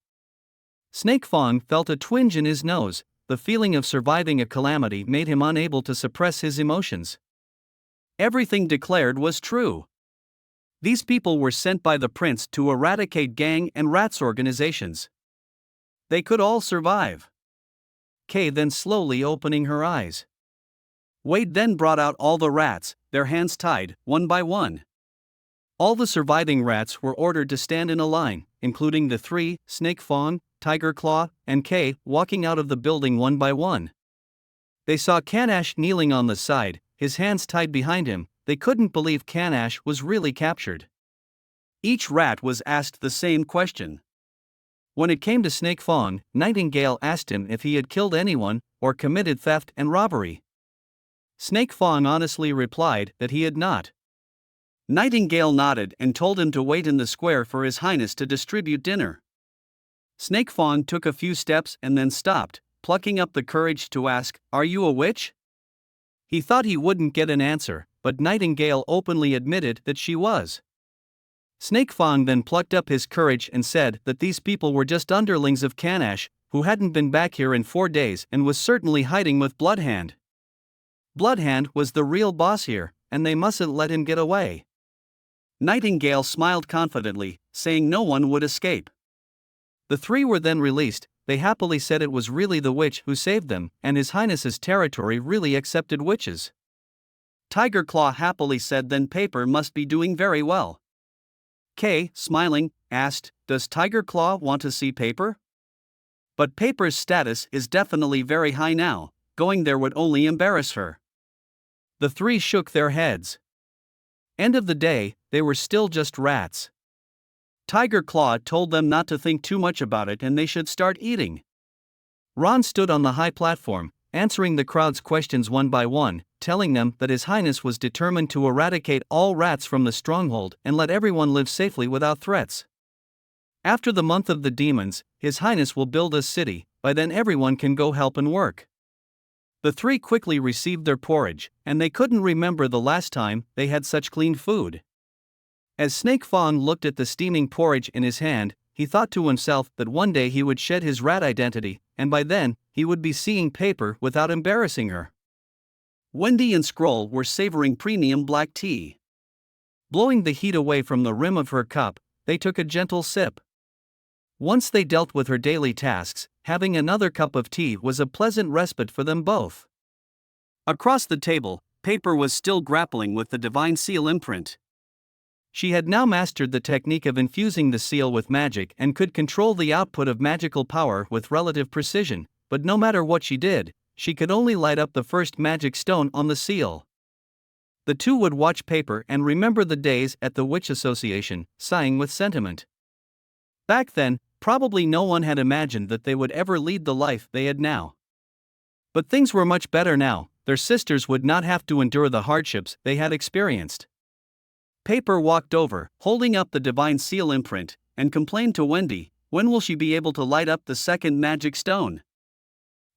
Snake Fang felt a twinge in his nose. The feeling of surviving a calamity made him unable to suppress his emotions. Everything declared was true. These people were sent by the prince to eradicate gang and rats organizations. They could all survive. Kay then slowly opening her eyes. Wade then brought out all the rats, their hands tied, one by one. All the surviving rats were ordered to stand in a line, including the three, Snake Fawn, Tiger Claw, and Kay, walking out of the building one by one. They saw Kanash kneeling on the side, his hands tied behind him. They couldn't believe Kanash was really captured. Each rat was asked the same question. When it came to Snake Fawn, Nightingale asked him if he had killed anyone or committed theft and robbery. Snake Fawn honestly replied that he had not. Nightingale nodded and told him to wait in the square for His Highness to distribute dinner. Snake Fawn took a few steps and then stopped, plucking up the courage to ask, "Are you a witch?" He thought he wouldn't get an answer, but Nightingale openly admitted that she was. Snake Fawn then plucked up his courage and said that these people were just underlings of Kanash, who hadn't been back here in 4 days and was certainly hiding with Bloodhand. Bloodhand was the real boss here, and they mustn't let him get away. Nightingale smiled confidently, saying no one would escape. The three were then released. They happily said it was really the witch who saved them, and His Highness's territory really accepted witches. Tiger Claw happily said then Paper must be doing very well. Kay, smiling, asked, "Does Tiger Claw want to see Paper?" But Paper's status is definitely very high now, going there would only embarrass her. The three shook their heads. End of the day, they were still just rats. Tiger Claw told them not to think too much about it and they should start eating. Ron stood on the high platform, answering the crowd's questions one by one, telling them that His Highness was determined to eradicate all rats from the stronghold and let everyone live safely without threats. After the month of the demons, His Highness will build a city. By then everyone can go help and work. The three quickly received their porridge, and they couldn't remember the last time they had such clean food. As Snake Fawn looked at the steaming porridge in his hand, he thought to himself that one day he would shed his rat identity, and by then, he would be seeing Paper without embarrassing her. Wendy and Scroll were savoring premium black tea. Blowing the heat away from the rim of her cup, they took a gentle sip. Once they dealt with her daily tasks, having another cup of tea was a pleasant respite for them both. Across the table, Paper was still grappling with the divine seal imprint. She had now mastered the technique of infusing the seal with magic and could control the output of magical power with relative precision, but no matter what she did, she could only light up the first magic stone on the seal. The two would watch Paper and remember the days at the Witch Association, sighing with sentiment. Back then, probably no one had imagined that they would ever lead the life they had now. But things were much better now. Their sisters would not have to endure the hardships they had experienced. Paper walked over, holding up the divine seal imprint, and complained to Wendy, "When will she be able to light up the second magic stone?"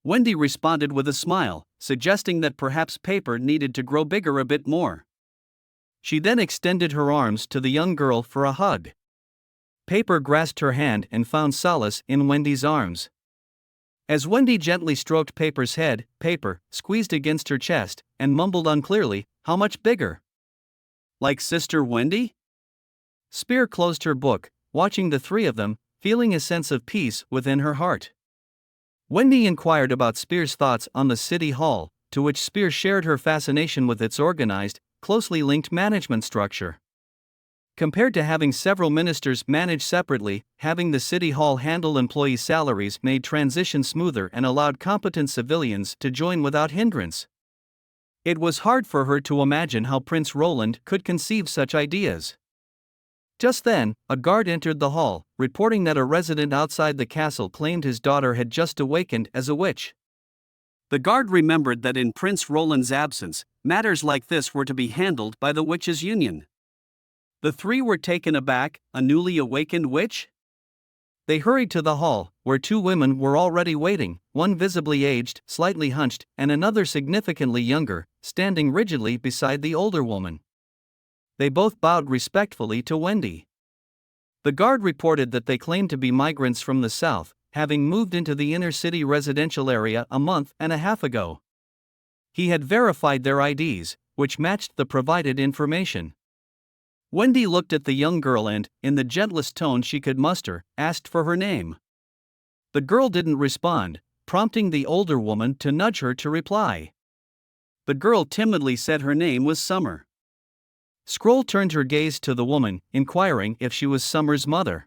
Wendy responded with a smile, suggesting that perhaps Paper needed to grow bigger a bit more. She then extended her arms to the young girl for a hug. Paper grasped her hand and found solace in Wendy's arms. As Wendy gently stroked Paper's head, Paper squeezed against her chest and mumbled unclearly, "How much bigger?" "Like Sister Wendy?" Spear closed her book, watching the three of them, feeling a sense of peace within her heart. Wendy inquired about Spear's thoughts on the city hall, to which Spear shared her fascination with its organized, closely linked management structure. Compared to having several ministers manage separately, having the city hall handle employee salaries made transition smoother and allowed competent civilians to join without hindrance. It was hard for her to imagine how Prince Roland could conceive such ideas. Just then, a guard entered the hall, reporting that a resident outside the castle claimed his daughter had just awakened as a witch. The guard remembered that in Prince Roland's absence, matters like this were to be handled by the Witches' Union. The three were taken aback. A newly awakened witch? They hurried to the hall, where two women were already waiting, one visibly aged, slightly hunched, and another significantly younger, standing rigidly beside the older woman. They both bowed respectfully to Wendy. The guard reported that they claimed to be migrants from the south, having moved into the inner city residential area a month and a half ago. He had verified their IDs, which matched the provided information. Wendy looked at the young girl and, in the gentlest tone she could muster, asked for her name. The girl didn't respond, prompting the older woman to nudge her to reply. The girl timidly said her name was Summer. Scroll turned her gaze to the woman, inquiring if she was Summer's mother.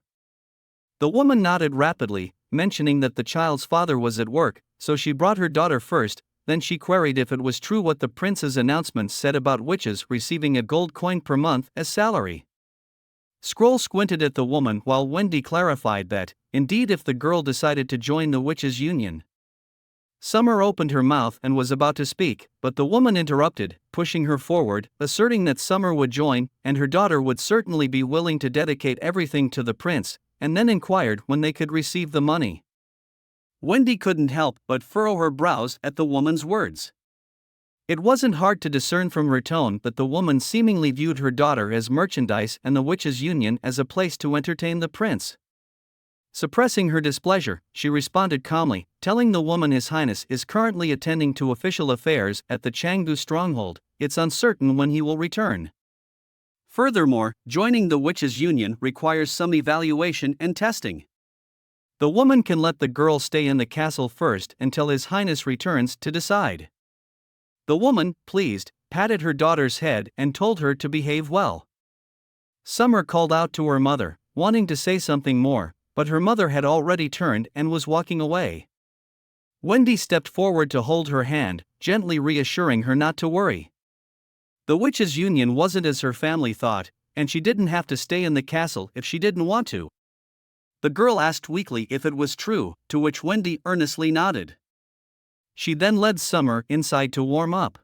The woman nodded rapidly, mentioning that the child's father was at work, so she brought her daughter first. Then she queried if it was true what the prince's announcement said about witches receiving a gold coin per month as salary. Scroll squinted at the woman while Wendy clarified that, indeed, if the girl decided to join the witches' union. Summer opened her mouth and was about to speak, but the woman interrupted, pushing her forward, asserting that Summer would join, and her daughter would certainly be willing to dedicate everything to the prince, and then inquired when they could receive the money. Wendy couldn't help but furrow her brows at the woman's words. It wasn't hard to discern from her tone that the woman seemingly viewed her daughter as merchandise and the witches' union as a place to entertain the prince. Suppressing her displeasure, she responded calmly, telling the woman His Highness is currently attending to official affairs at the Chengdu stronghold. It's uncertain when he will return. Furthermore, joining the witches' union requires some evaluation and testing. The woman can let the girl stay in the castle first until His Highness returns to decide. The woman, pleased, patted her daughter's head and told her to behave well. Summer called out to her mother, wanting to say something more, but her mother had already turned and was walking away. Wendy stepped forward to hold her hand, gently reassuring her not to worry. The witches' union wasn't as her family thought, and she didn't have to stay in the castle if she didn't want to. The girl asked weakly if it was true, to which Wendy earnestly nodded. She then led Summer inside to warm up.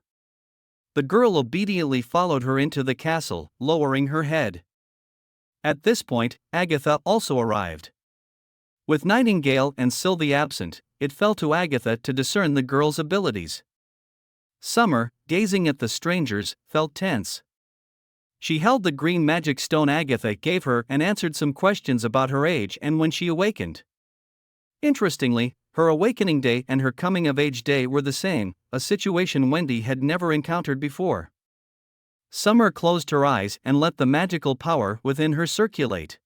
The girl obediently followed her into the castle, lowering her head. At this point, Agatha also arrived. With Nightingale and Sylvie absent, it fell to Agatha to discern the girl's abilities. Summer, gazing at the strangers, felt tense. She held the green magic stone Agatha gave her and answered some questions about her age and when she awakened. Interestingly, her awakening day and her coming-of-age day were the same, a situation Wendy had never encountered before. Summer closed her eyes and let the magical power within her circulate.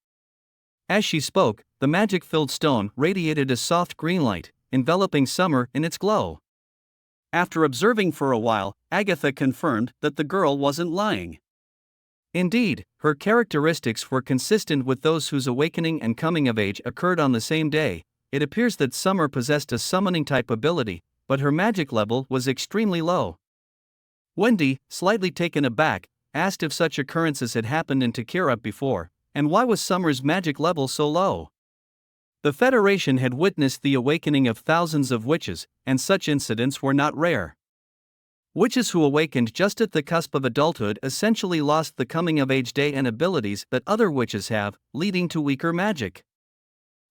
As she spoke, the magic-filled stone radiated a soft green light, enveloping Summer in its glow. After observing for a while, Agatha confirmed that the girl wasn't lying. Indeed, her characteristics were consistent with those whose awakening and coming of age occurred on the same day. It appears that Summer possessed a summoning-type ability, but her magic level was extremely low. Wendy, slightly taken aback, asked if such occurrences had happened in Takira before, and why was Summer's magic level so low? The Federation had witnessed the awakening of thousands of witches, and such incidents were not rare. Witches who awakened just at the cusp of adulthood essentially lost the coming-of-age day and abilities that other witches have, leading to weaker magic.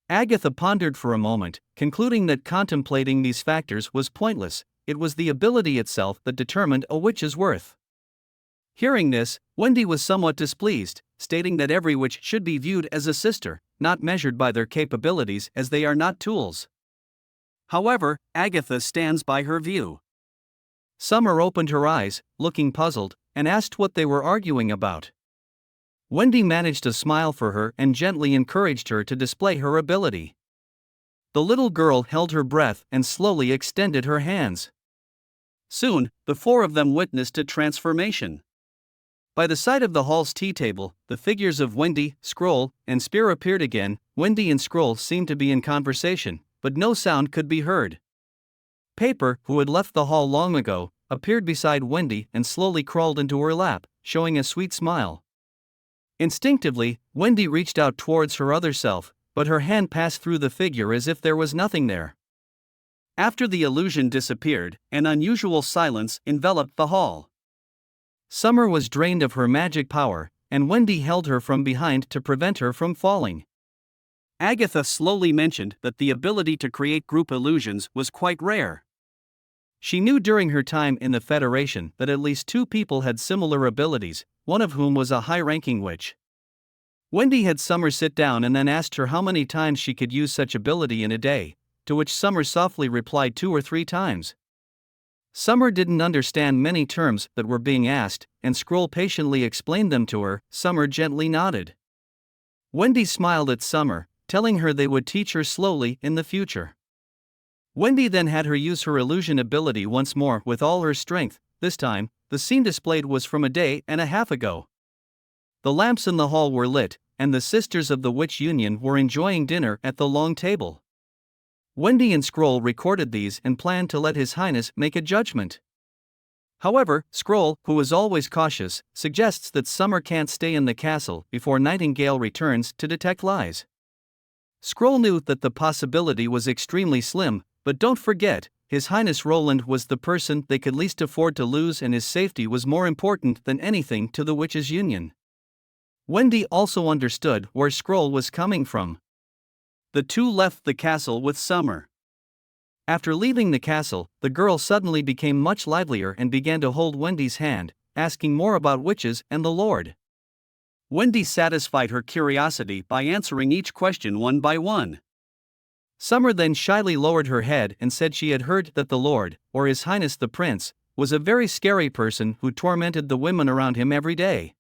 Agatha pondered for a moment, concluding that contemplating these factors was pointless. It was the ability itself that determined a witch's worth. Hearing this, Wendy was somewhat displeased, stating that every witch should be viewed as a sister, not measured by their capabilities, as they are not tools. However, Agatha stands by her view. Summer opened her eyes, looking puzzled, and asked what they were arguing about. Wendy managed a smile for her and gently encouraged her to display her ability. The little girl held her breath and slowly extended her hands. Soon, the four of them witnessed a transformation. By the side of the hall's tea table, the figures of Wendy, Scroll, and Spear appeared again. Wendy and Scroll seemed to be in conversation, but no sound could be heard. Paper, who had left the hall long ago, appeared beside Wendy and slowly crawled into her lap, showing a sweet smile. Instinctively, Wendy reached out towards her other self, but her hand passed through the figure as if there was nothing there. After the illusion disappeared, an unusual silence enveloped the hall. Summer was drained of her magic power, and Wendy held her from behind to prevent her from falling. Agatha slowly mentioned that the ability to create group illusions was quite rare. She knew during her time in the Federation that at least 2 people had similar abilities, one of whom was a high-ranking witch. Wendy had Summer sit down and then asked her how many times she could use such ability in a day, to which Summer softly replied 2 or 3 times. Summer didn't understand many terms that were being asked, and Scroll patiently explained them to her. Summer gently nodded. Wendy smiled at Summer, telling her they would teach her slowly in the future. Wendy then had her use her illusion ability once more with all her strength, this time, the scene displayed was from a day and a half ago. The lamps in the hall were lit, and the sisters of the Witch Union were enjoying dinner at the long table. Wendy and Scroll recorded these and planned to let His Highness make a judgment. However, Scroll, who is always cautious, suggests that Summer can't stay in the castle before Nightingale returns to detect lies. Scroll knew that the possibility was extremely slim, but don't forget, His Highness Roland was the person they could least afford to lose, and his safety was more important than anything to the Witches' Union. Wendy also understood where Scroll was coming from. The two left the castle with Summer. After leaving the castle, the girl suddenly became much livelier and began to hold Wendy's hand, asking more about witches and the Lord. Wendy satisfied her curiosity by answering each question one by one. Summer then shyly lowered her head and said she had heard that the Lord, or His Highness the Prince, was a very scary person who tormented the women around him every day.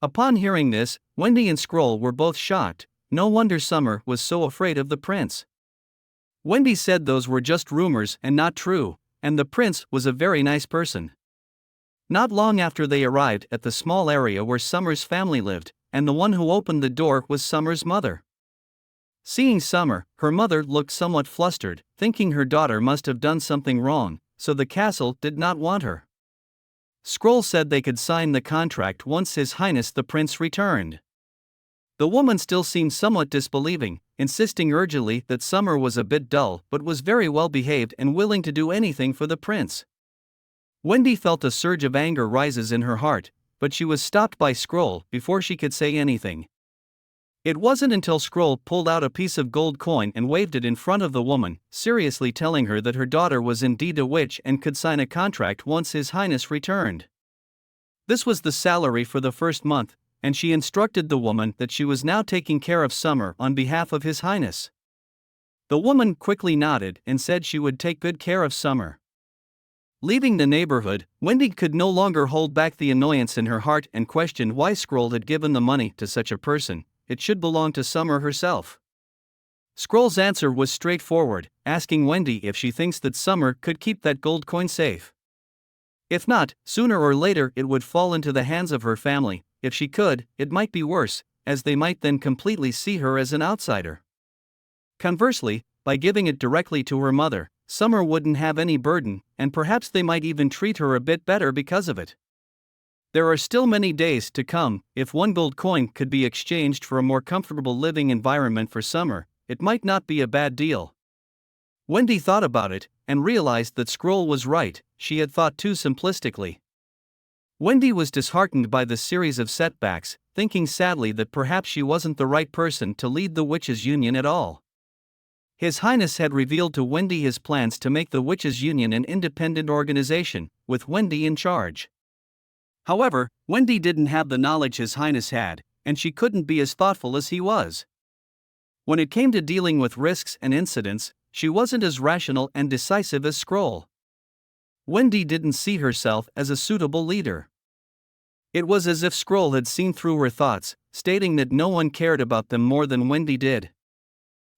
Upon hearing this, Wendy and Scroll were both shocked. No wonder Summer was so afraid of the prince. Wendy said those were just rumors and not true, and the prince was a very nice person. Not long after they arrived at the small area where Summer's family lived, and the one who opened the door was Summer's mother. Seeing Summer, her mother looked somewhat flustered, thinking her daughter must have done something wrong, so the castle did not want her. Scroll said they could sign the contract once His Highness the Prince returned. The woman still seemed somewhat disbelieving, insisting urgently that Summer was a bit dull but was very well behaved and willing to do anything for the prince. Wendy felt a surge of anger rises in her heart, but she was stopped by Scroll before she could say anything. It wasn't until Scroll pulled out a piece of gold coin and waved it in front of the woman, seriously telling her that her daughter was indeed a witch and could sign a contract once His Highness returned. This was the salary for the first month, and she instructed the woman that she was now taking care of Summer on behalf of His Highness. The woman quickly nodded and said she would take good care of Summer. Leaving the neighborhood, Wendy could no longer hold back the annoyance in her heart and questioned why Scroll had given the money to such a person. It should belong to Summer herself. Scroll's answer was straightforward, asking Wendy if she thinks that Summer could keep that gold coin safe. If not, sooner or later it would fall into the hands of her family. If she could, it might be worse, as they might then completely see her as an outsider. Conversely, by giving it directly to her mother, Summer wouldn't have any burden, and perhaps they might even treat her a bit better because of it. There are still many days to come. If one gold coin could be exchanged for a more comfortable living environment for Summer, it might not be a bad deal. Wendy thought about it, and realized that Scroll was right. She had thought too simplistically. Wendy was disheartened by the series of setbacks, thinking sadly that perhaps she wasn't the right person to lead the Witches' Union at all. His Highness had revealed to Wendy his plans to make the Witches' Union an independent organization, with Wendy in charge. However, Wendy didn't have the knowledge His Highness had, and she couldn't be as thoughtful as he was. When it came to dealing with risks and incidents, she wasn't as rational and decisive as Scroll. Wendy didn't see herself as a suitable leader. It was as if Scroll had seen through her thoughts, stating that no one cared about them more than Wendy did.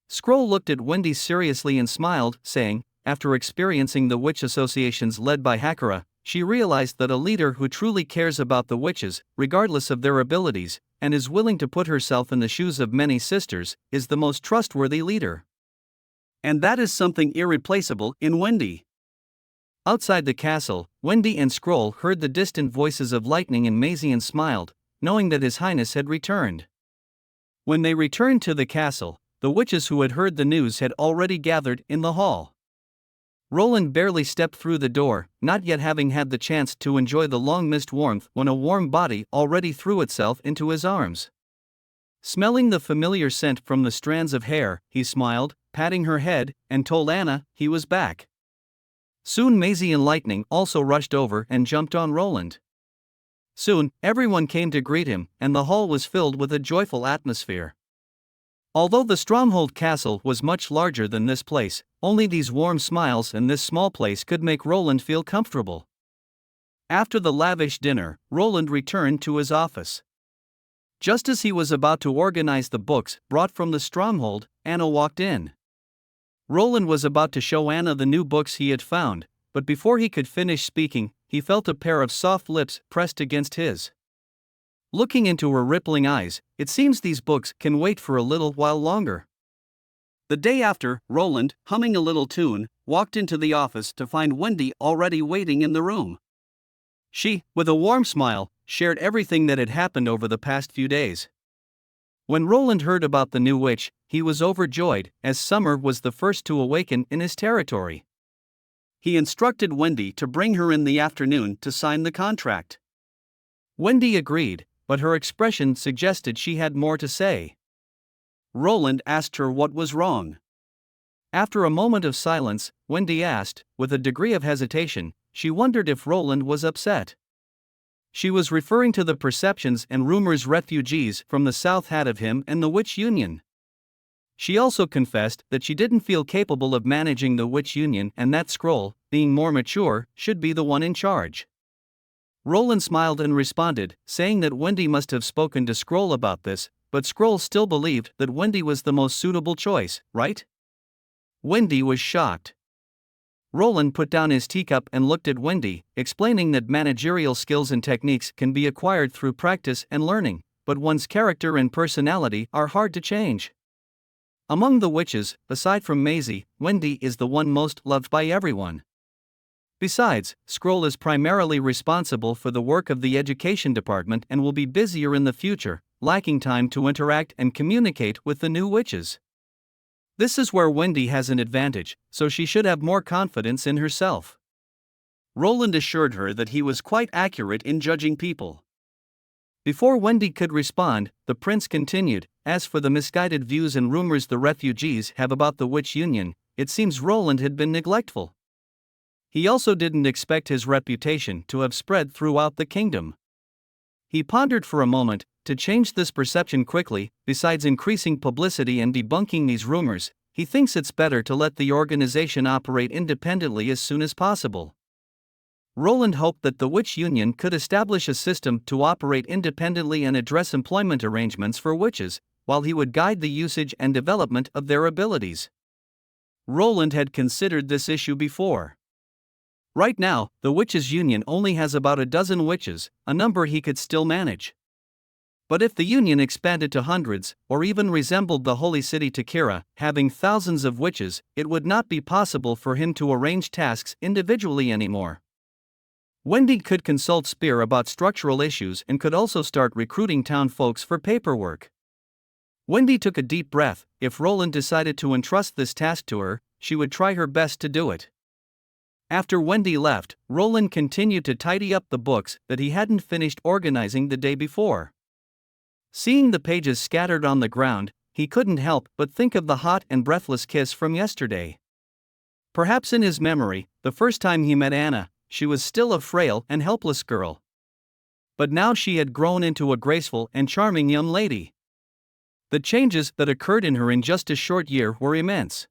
Scroll looked at Wendy seriously and smiled, saying, after experiencing the witch associations led by Hakura, she realized that a leader who truly cares about the witches, regardless of their abilities, and is willing to put herself in the shoes of many sisters, is the most trustworthy leader. And that is something irreplaceable in Wendy. Outside the castle, Wendy and Scroll heard the distant voices of Lightning and Maisie and smiled, knowing that His Highness had returned. When they returned to the castle, the witches who had heard the news had already gathered in the hall. Roland barely stepped through the door, not yet having had the chance to enjoy the long-missed warmth when a warm body already threw itself into his arms. Smelling the familiar scent from the strands of hair, he smiled, patting her head, and told Anna he was back. Soon Maisie and Lightning also rushed over and jumped on Roland. Soon, everyone came to greet him, and the hall was filled with a joyful atmosphere. Although the Stronghold Castle was much larger than this place, only these warm smiles and this small place could make Roland feel comfortable. After the lavish dinner, Roland returned to his office. Just as he was about to organize the books brought from the Stronghold, Anna walked in. Roland was about to show Anna the new books he had found, but before he could finish speaking, he felt a pair of soft lips pressed against his. Looking into her rippling eyes, it seems these books can wait for a little while longer. The day after, Roland, humming a little tune, walked into the office to find Wendy already waiting in the room. She, with a warm smile, shared everything that had happened over the past few days. When Roland heard about the new witch, he was overjoyed, as summer was the first to awaken in his territory. He instructed Wendy to bring her in the afternoon to sign the contract. Wendy agreed, but her expression suggested she had more to say. Roland asked her what was wrong. After a moment of silence, Wendy asked, with a degree of hesitation, she wondered if Roland was upset. She was referring to the perceptions and rumors refugees from the South had of him and the Witch Union. She also confessed that she didn't feel capable of managing the Witch Union and that Scroll, being more mature, should be the one in charge. Roland smiled and responded, saying that Wendy must have spoken to Scroll about this, but Scroll still believed that Wendy was the most suitable choice, right? Wendy was shocked. Roland put down his teacup and looked at Wendy, explaining that managerial skills and techniques can be acquired through practice and learning, but one's character and personality are hard to change. Among the witches, aside from Maisie, Wendy is the one most loved by everyone. Besides, Scroll is primarily responsible for the work of the education department and will be busier in the future, lacking time to interact and communicate with the new witches. This is where Wendy has an advantage, so she should have more confidence in herself. Roland assured her that he was quite accurate in judging people. Before Wendy could respond, the prince continued, as for the misguided views and rumors the refugees have about the Witch Union, it seems Roland had been neglectful. He also didn't expect his reputation to have spread throughout the kingdom. He pondered for a moment. To change this perception quickly, besides increasing publicity and debunking these rumors, he thinks it's better to let the organization operate independently as soon as possible. Roland hoped that the Witch Union could establish a system to operate independently and address employment arrangements for witches, while he would guide the usage and development of their abilities. Roland had considered this issue before. Right now, the Witches' Union only has about a dozen witches, a number he could still manage. But if the union expanded to hundreds, or even resembled the holy city Takira, having thousands of witches, it would not be possible for him to arrange tasks individually anymore. Wendy could consult Spear about structural issues and could also start recruiting town folks for paperwork. Wendy took a deep breath. If Roland decided to entrust this task to her, she would try her best to do it. After Wendy left, Roland continued to tidy up the books that he hadn't finished organizing the day before. Seeing the pages scattered on the ground, he couldn't help but think of the hot and breathless kiss from yesterday. Perhaps in his memory, the first time he met Anna, she was still a frail and helpless girl. But now she had grown into a graceful and charming young lady. The changes that occurred in her in just a short year were immense.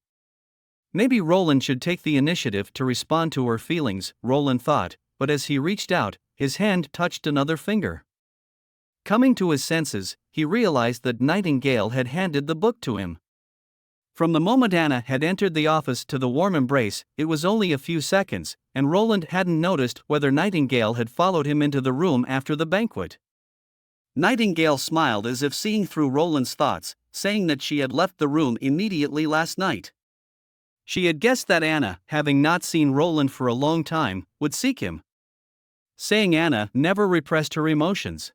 Maybe Roland should take the initiative to respond to her feelings, Roland thought, but as he reached out, his hand touched another finger. Coming to his senses, he realized that Nightingale had handed the book to him. From the moment Anna had entered the office to the warm embrace, it was only a few seconds, and Roland hadn't noticed whether Nightingale had followed him into the room after the banquet. Nightingale smiled as if seeing through Roland's thoughts, saying that she had left the room immediately last night. She had guessed that Anna, having not seen Roland for a long time, would seek him. Saying Anna never repressed her emotions.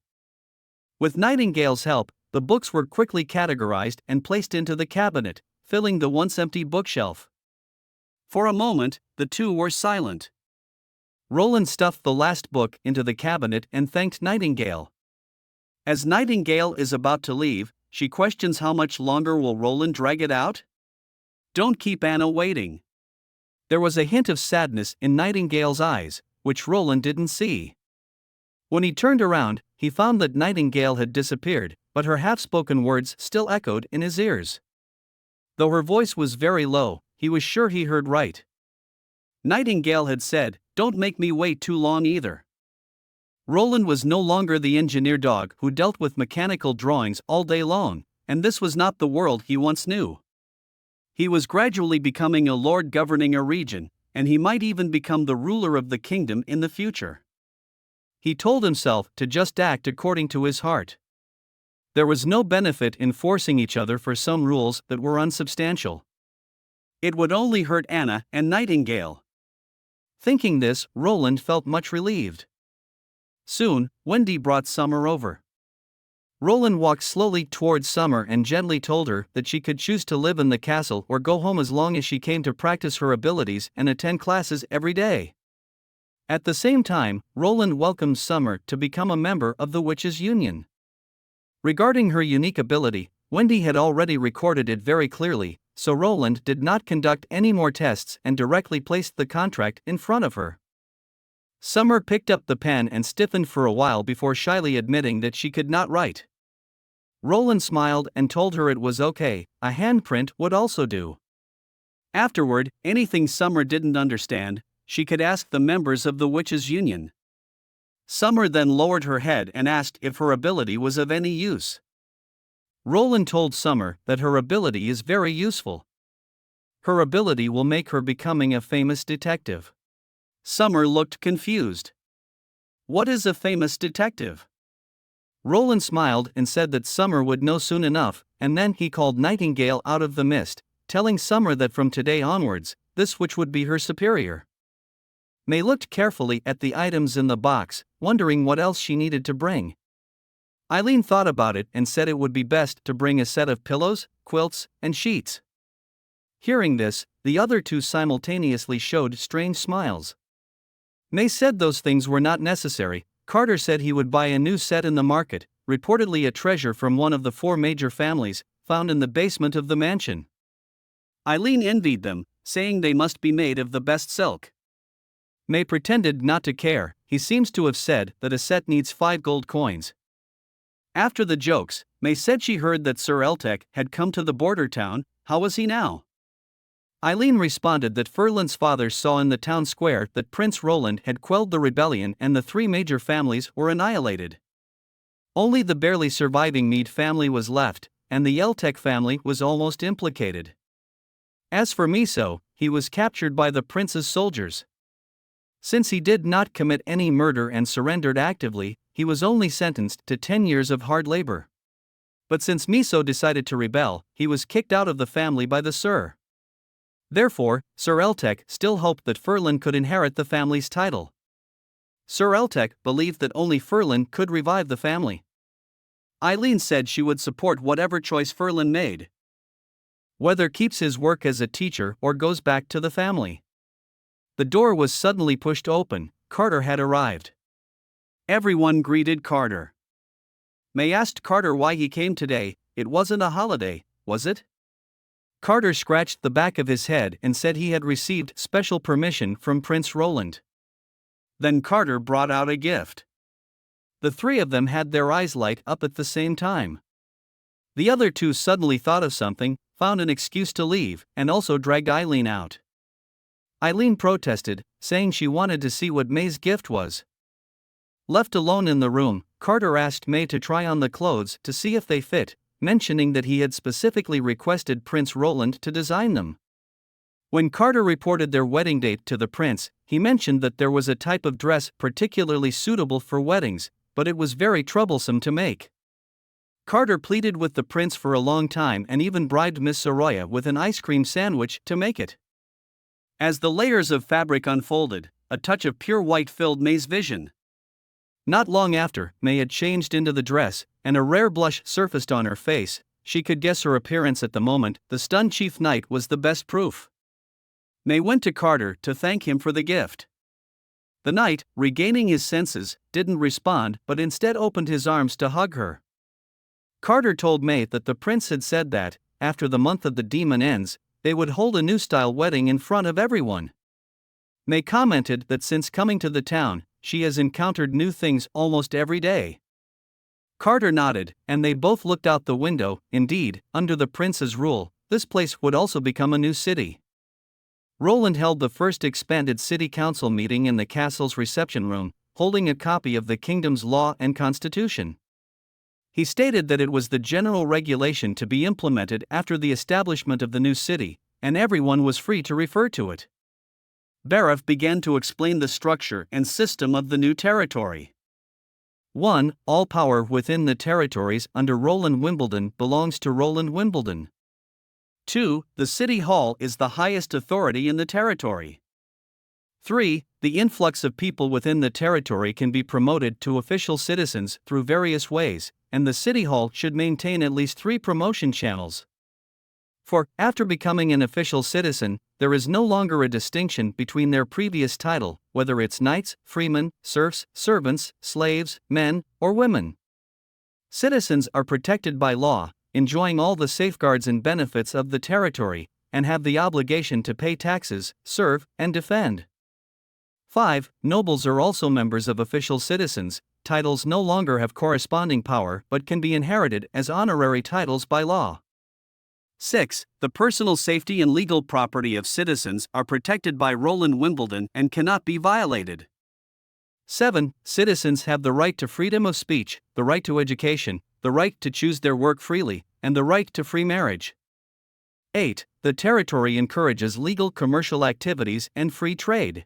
With Nightingale's help, the books were quickly categorized and placed into the cabinet, filling the once empty bookshelf. For a moment, the two were silent. Roland stuffed the last book into the cabinet and thanked Nightingale. As Nightingale is about to leave, she questions how much longer will Roland drag it out? Don't keep Anna waiting. There was a hint of sadness in Nightingale's eyes, which Roland didn't see. When he turned around, he found that Nightingale had disappeared, but her half-spoken words still echoed in his ears. Though her voice was very low, he was sure he heard right. Nightingale had said, "Don't make me wait too long either." Roland was no longer the engineer dog who dealt with mechanical drawings all day long, and this was not the world he once knew. He was gradually becoming a lord governing a region, and he might even become the ruler of the kingdom in the future. He told himself to just act according to his heart. There was no benefit in forcing each other for some rules that were unsubstantial. It would only hurt Anna and Nightingale. Thinking this, Roland felt much relieved. Soon, Wendy brought Summer over. Roland walked slowly towards Summer and gently told her that she could choose to live in the castle or go home as long as she came to practice her abilities and attend classes every day. At the same time, Roland welcomed Summer to become a member of the Witches' Union. Regarding her unique ability, Wendy had already recorded it very clearly, so Roland did not conduct any more tests and directly placed the contract in front of her. Summer picked up the pen and stiffened for a while before shyly admitting that she could not write. Roland smiled and told her it was okay, a handprint would also do. Afterward, anything Summer didn't understand, she could ask the members of the Witches' Union. Summer then lowered her head and asked if her ability was of any use. Roland told Summer that her ability is very useful. Her ability will make her becoming a famous detective. Summer looked confused. What is a famous detective? Roland smiled and said that Summer would know soon enough, and then he called Nightingale out of the mist, telling Summer that from today onwards, this witch would be her superior. May looked carefully at the items in the box, wondering what else she needed to bring. Eileen thought about it and said it would be best to bring a set of pillows, quilts, and sheets. Hearing this, the other two simultaneously showed strange smiles. May said those things were not necessary. Carter said he would buy a new set in the market, reportedly a treasure from one of the 4 major families, found in the basement of the mansion. Eileen envied them, saying they must be made of the best silk. May pretended not to care. He seems to have said that a set needs 5 gold coins. After the jokes, May said she heard that Sir Eltec had come to the border town. How was he now? Eileen responded that Furlan's father saw in the town square that Prince Roland had quelled the rebellion and the 3 major families were annihilated. Only the barely surviving Meade family was left, and the Eltec family was almost implicated. As for Miso, he was captured by the prince's soldiers. Since he did not commit any murder and surrendered actively, he was only sentenced to 10 years of hard labor. But since Miso decided to rebel, he was kicked out of the family by the Sir. Therefore, Sir Eltec still hoped that Furlan could inherit the family's title. Sir Eltec believed that only Furlan could revive the family. Eileen said she would support whatever choice Furlan made. Whether keeps his work as a teacher or goes back to the family. The door was suddenly pushed open. Carter had arrived. Everyone greeted Carter. May asked Carter why he came today. It wasn't a holiday, was it? Carter scratched the back of his head and said he had received special permission from Prince Roland. Then Carter brought out a gift. The 3 of them had their eyes light up at the same time. The other 2 suddenly thought of something, found an excuse to leave, and also dragged Eileen out. Eileen protested, saying she wanted to see what May's gift was. Left alone in the room, Carter asked May to try on the clothes to see if they fit, mentioning that he had specifically requested Prince Roland to design them. When Carter reported their wedding date to the prince, he mentioned that there was a type of dress particularly suitable for weddings, but it was very troublesome to make. Carter pleaded with the prince for a long time and even bribed Miss Soroya with an ice cream sandwich to make it. As the layers of fabric unfolded, a touch of pure white filled May's vision. Not long after, May had changed into the dress, and a rare blush surfaced on her face. She could guess her appearance at the moment. The stunned chief knight was the best proof. May went to Carter to thank him for the gift. The knight, regaining his senses, didn't respond but instead opened his arms to hug her. Carter told May that the prince had said that, after the month of the demon ends, they would hold a new-style wedding in front of everyone. May commented that since coming to the town, she has encountered new things almost every day. Carter nodded, and they both looked out the window. Indeed, under the prince's rule, this place would also become a new city. Roland held the first expanded city council meeting in the castle's reception room, holding a copy of the kingdom's law and constitution. He stated that it was the general regulation to be implemented after the establishment of the new city, and everyone was free to refer to it. Barav began to explain the structure and system of the new territory. 1. All power within the territories under Roland Wimbledon belongs to Roland Wimbledon. 2. The city hall is the highest authority in the territory. 3. The influx of people within the territory can be promoted to official citizens through various ways, and the city hall should maintain at least 3 promotion channels. 4. After becoming an official citizen, there is no longer a distinction between their previous title, whether it's knights, freemen, serfs, servants, slaves, men, or women. Citizens are protected by law, enjoying all the safeguards and benefits of the territory, and have the obligation to pay taxes, serve, and defend. 5. Nobles are also members of official citizens. Titles no longer have corresponding power but can be inherited as honorary titles by law. 6. The personal safety and legal property of citizens are protected by Roland Wimbledon and cannot be violated. 7. Citizens have the right to freedom of speech, the right to education, the right to choose their work freely, and the right to free marriage. 8. The territory encourages legal commercial activities and free trade.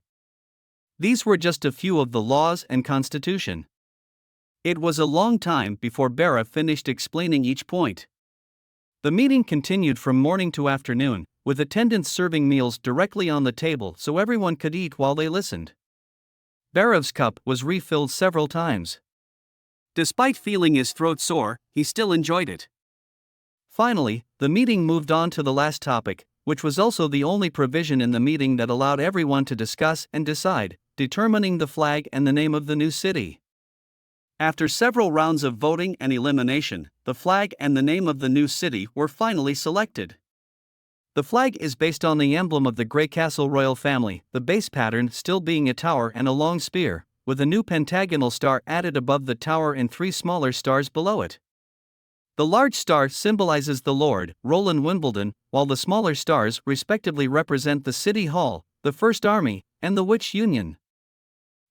These were just a few of the laws and constitution. It was a long time before Barav finished explaining each point. The meeting continued from morning to afternoon, with attendants serving meals directly on the table so everyone could eat while they listened. Barav's cup was refilled several times. Despite feeling his throat sore, he still enjoyed it. Finally, the meeting moved on to the last topic, which was also the only provision in the meeting that allowed everyone to discuss and decide, determining the flag and the name of the new city. After several rounds of voting and elimination, the flag and the name of the new city were finally selected. The flag is based on the emblem of the Grey Castle royal family, the base pattern still being a tower and a long spear, with a new pentagonal star added above the tower and 3 smaller stars below it. The large star symbolizes the Lord, Roland Wimbledon, while the smaller stars respectively represent the City Hall, the First Army, and the Witch Union.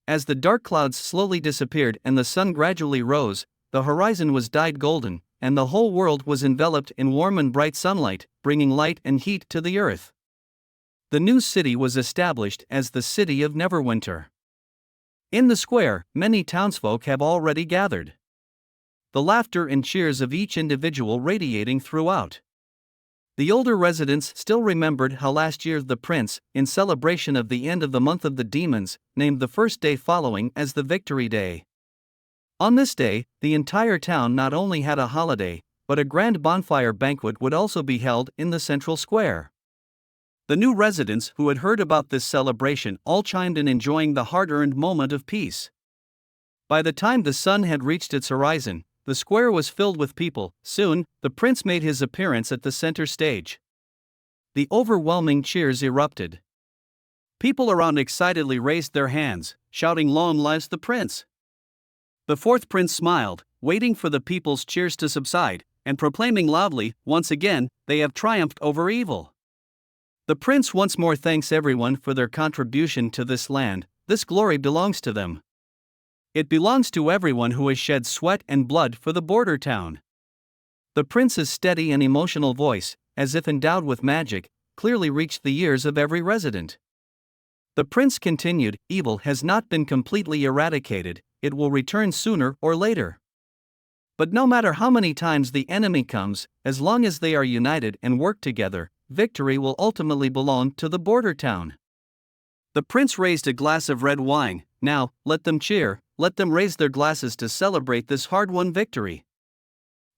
As the dark clouds slowly disappeared and the sun gradually rose, the horizon was dyed golden, and the whole world was enveloped in warm and bright sunlight, bringing light and heat to the earth. The new city was established as the City of Neverwinter. In the square, many townsfolk have already gathered. The laughter and cheers of each individual radiating throughout. The older residents still remembered how last year the prince, in celebration of the end of the month of the demons, named the first day following as the Victory Day. On this day, the entire town not only had a holiday, but a grand bonfire banquet would also be held in the central square. The new residents who had heard about this celebration all chimed in, enjoying the hard-earned moment of peace. By the time the sun had reached its horizon, the square was filled with people. Soon, the prince made his appearance at the center stage. The overwhelming cheers erupted. People around excitedly raised their hands, shouting, "Long lives the prince!" The fourth prince smiled, waiting for the people's cheers to subside, and proclaiming loudly, "Once again, they have triumphed over evil." The prince once more thanks everyone for their contribution to this land. This glory belongs to them. It belongs to everyone who has shed sweat and blood for the border town. The prince's steady and emotional voice, as if endowed with magic, clearly reached the ears of every resident. The prince continued, "Evil has not been completely eradicated, it will return sooner or later. But no matter how many times the enemy comes, as long as they are united and work together, victory will ultimately belong to the border town." The prince raised a glass of red wine. "Now, let them cheer, let them raise their glasses to celebrate this hard-won victory."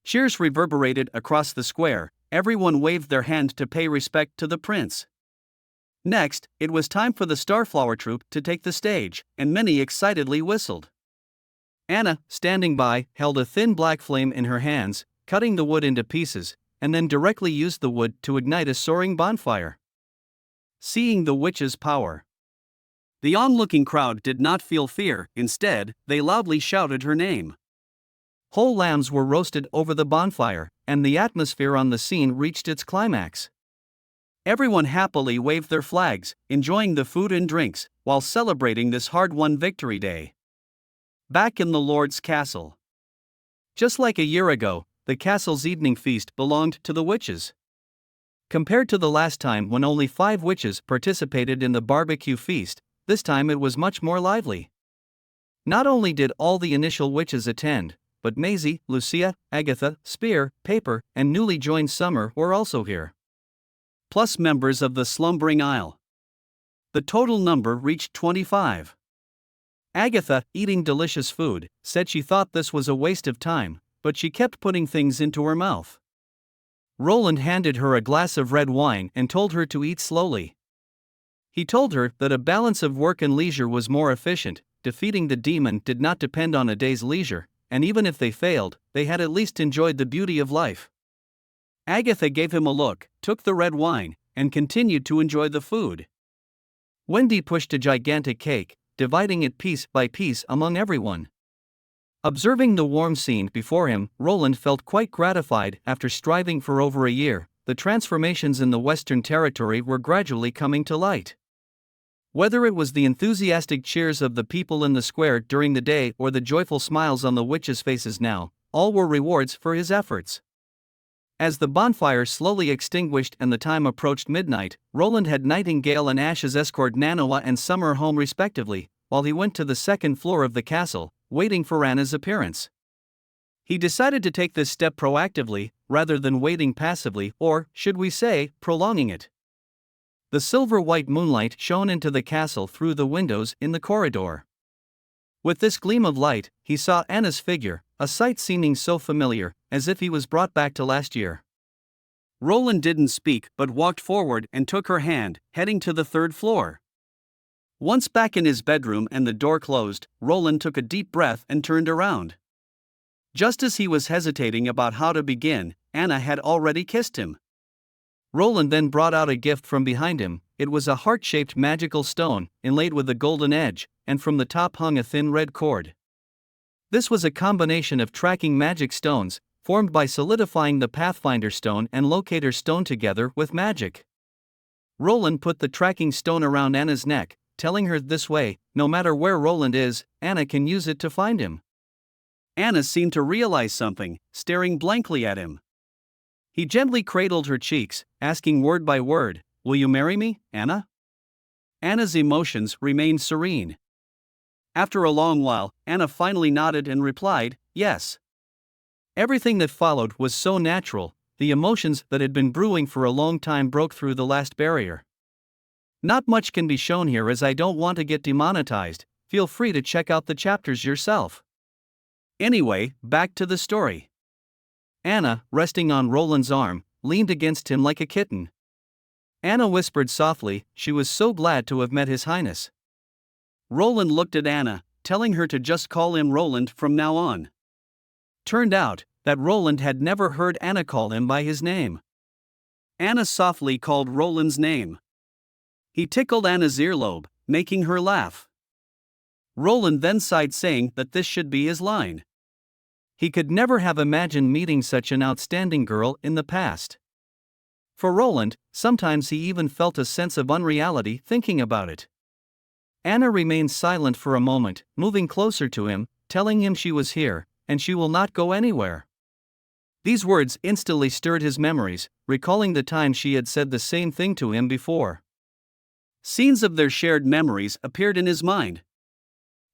Cheers reverberated across the square, everyone waved their hand to pay respect to the prince. Next, it was time for the Starflower Troupe to take the stage, and many excitedly whistled. Anna, standing by, held a thin black flame in her hands, cutting the wood into pieces, and then directly used the wood to ignite a soaring bonfire. Seeing the witch's power, the onlooking crowd did not feel fear, instead, they loudly shouted her name. Whole lambs were roasted over the bonfire, and the atmosphere on the scene reached its climax. Everyone happily waved their flags, enjoying the food and drinks, while celebrating this hard-won victory day. Back in the Lord's castle. Just like a year ago, the castle's evening feast belonged to the witches. Compared to the last time when only 5 witches participated in the barbecue feast, this time it was much more lively. Not only did all the initial witches attend, but Maisie, Lucia, Agatha, Spear, Paper, and newly joined Summer were also here. Plus members of the Slumbering Isle. The total number reached 25. Agatha, eating delicious food, said she thought this was a waste of time, but she kept putting things into her mouth. Roland handed her a glass of red wine and told her to eat slowly. He told her that a balance of work and leisure was more efficient. Defeating the demon did not depend on a day's leisure, and even if they failed, they had at least enjoyed the beauty of life. Agatha gave him a look, took the red wine, and continued to enjoy the food. Wendy pushed a gigantic cake, dividing it piece by piece among everyone. Observing the warm scene before him, Roland felt quite gratified. After striving for over a year, the transformations in the Western Territory were gradually coming to light. Whether it was the enthusiastic cheers of the people in the square during the day or the joyful smiles on the witches' faces now, all were rewards for his efforts. As the bonfire slowly extinguished and the time approached midnight, Roland had Nightingale and Ash's escort Manhwa and Summer home respectively, while he went to the second floor of the castle, waiting for Anna's appearance. He decided to take this step proactively, rather than waiting passively or, should we say, prolonging it. The silver-white moonlight shone into the castle through the windows in the corridor. With this gleam of light, he saw Anna's figure, a sight seeming so familiar, as if he was brought back to last year. Roland didn't speak but walked forward and took her hand, heading to the 3rd floor. Once back in his bedroom and the door closed, Roland took a deep breath and turned around. Just as he was hesitating about how to begin, Anna had already kissed him. Roland then brought out a gift from behind him. It was a heart-shaped magical stone, inlaid with a golden edge, and from the top hung a thin red cord. This was a combination of tracking magic stones, formed by solidifying the Pathfinder stone and Locator stone together with magic. Roland put the tracking stone around Anna's neck, telling her this way, no matter where Roland is, Anna can use it to find him. Anna seemed to realize something, staring blankly at him. He gently cradled her cheeks, asking word by word, "Will you marry me, Anna?" Anna's emotions remained serene. After a long while, Anna finally nodded and replied, "Yes." Everything that followed was so natural, the emotions that had been brewing for a long time broke through the last barrier. Not much can be shown here as I don't want to get demonetized. Feel free to check out the chapters yourself. Anyway, back to the story. Anna, resting on Roland's arm, leaned against him like a kitten. Anna whispered softly, she was so glad to have met His Highness. Roland looked at Anna, telling her to just call him Roland from now on. Turned out that Roland had never heard Anna call him by his name. Anna softly called Roland's name. He tickled Anna's earlobe, making her laugh. Roland then sighed, saying that this should be his line. He could never have imagined meeting such an outstanding girl in the past. For Roland, sometimes he even felt a sense of unreality thinking about it. Anna remained silent for a moment, moving closer to him, telling him she was here, and she will not go anywhere. These words instantly stirred his memories, recalling the time she had said the same thing to him before. Scenes of their shared memories appeared in his mind.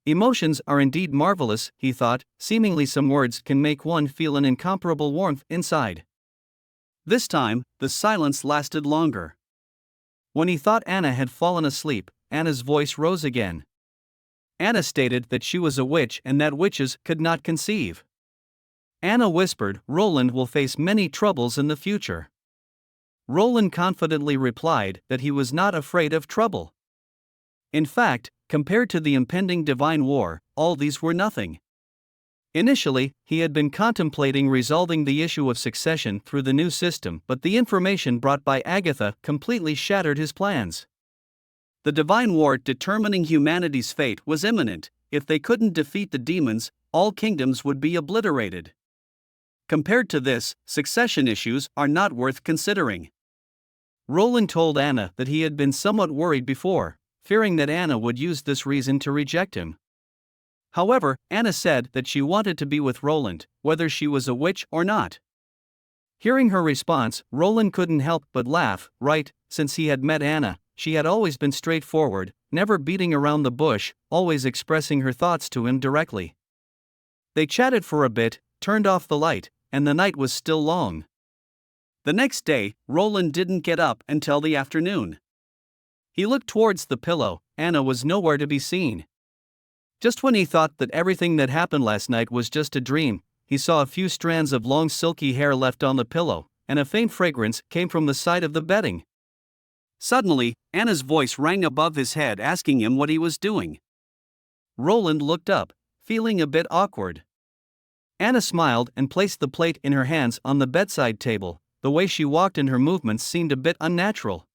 Emotions are indeed marvelous, he thought, seemingly some words can make one feel an incomparable warmth inside. This time, the silence lasted longer. When he thought Anna had fallen asleep, Anna's voice rose again. Anna stated that she was a witch and that witches could not conceive. Anna whispered, Roland will face many troubles in the future. Roland confidently replied that he was not afraid of trouble. In fact, compared to the impending divine war, all these were nothing. Initially, he had been contemplating resolving the issue of succession through the new system, but the information brought by Agatha completely shattered his plans. The divine war determining humanity's fate was imminent. If they couldn't defeat the demons, all kingdoms would be obliterated. Compared to this, succession issues are not worth considering. Roland told Anna that he had been somewhat worried before, fearing that Anna would use this reason to reject him. However, Anna said that she wanted to be with Roland, whether she was a witch or not. Hearing her response, Roland couldn't help but laugh. Right, since he had met Anna, she had always been straightforward, never beating around the bush, always expressing her thoughts to him directly. They chatted for a bit, turned off the light, and the night was still long. The next day, Roland didn't get up until the afternoon. He looked towards the pillow. Anna was nowhere to be seen. Just when he thought that everything that happened last night was just a dream, he saw a few strands of long silky hair left on the pillow, and a faint fragrance came from the side of the bedding. Suddenly, Anna's voice rang above his head asking him what he was doing. Roland looked up, feeling a bit awkward. Anna smiled and placed the plate in her hands on the bedside table. The way she walked and her movements seemed a bit unnatural.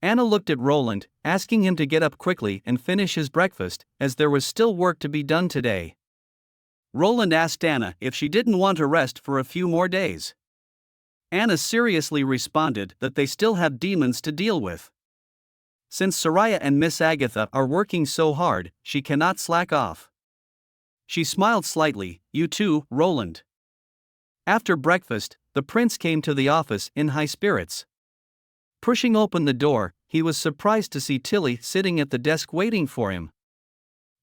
Anna looked at Roland, asking him to get up quickly and finish his breakfast, as there was still work to be done today. Roland asked Anna if she didn't want to rest for a few more days. Anna seriously responded that they still have demons to deal with. Since Soraya and Miss Agatha are working so hard, she cannot slack off. She smiled slightly. You too, Roland. After breakfast, the prince came to the office in high spirits. Pushing open the door, he was surprised to see Tilly sitting at the desk waiting for him.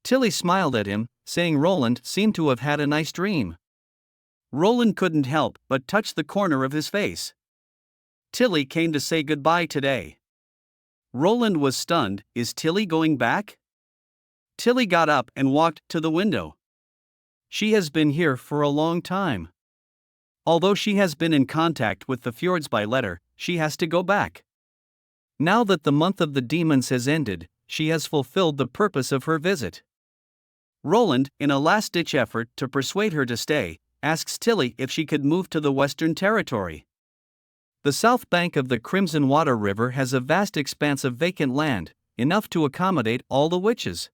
Tilly smiled at him, saying Roland seemed to have had a nice dream. Roland couldn't help but touch the corner of his face. Tilly came to say goodbye today. Roland was stunned. Is Tilly going back? Tilly got up and walked to the window. She has been here for a long time. Although she has been in contact with the fjords by letter, she has to go back. Now that the month of the demons has ended, she has fulfilled the purpose of her visit. Roland, in a last-ditch effort to persuade her to stay, asks Tilly if she could move to the Western Territory. The south bank of the Crimson Water River has a vast expanse of vacant land, enough to accommodate all the witches.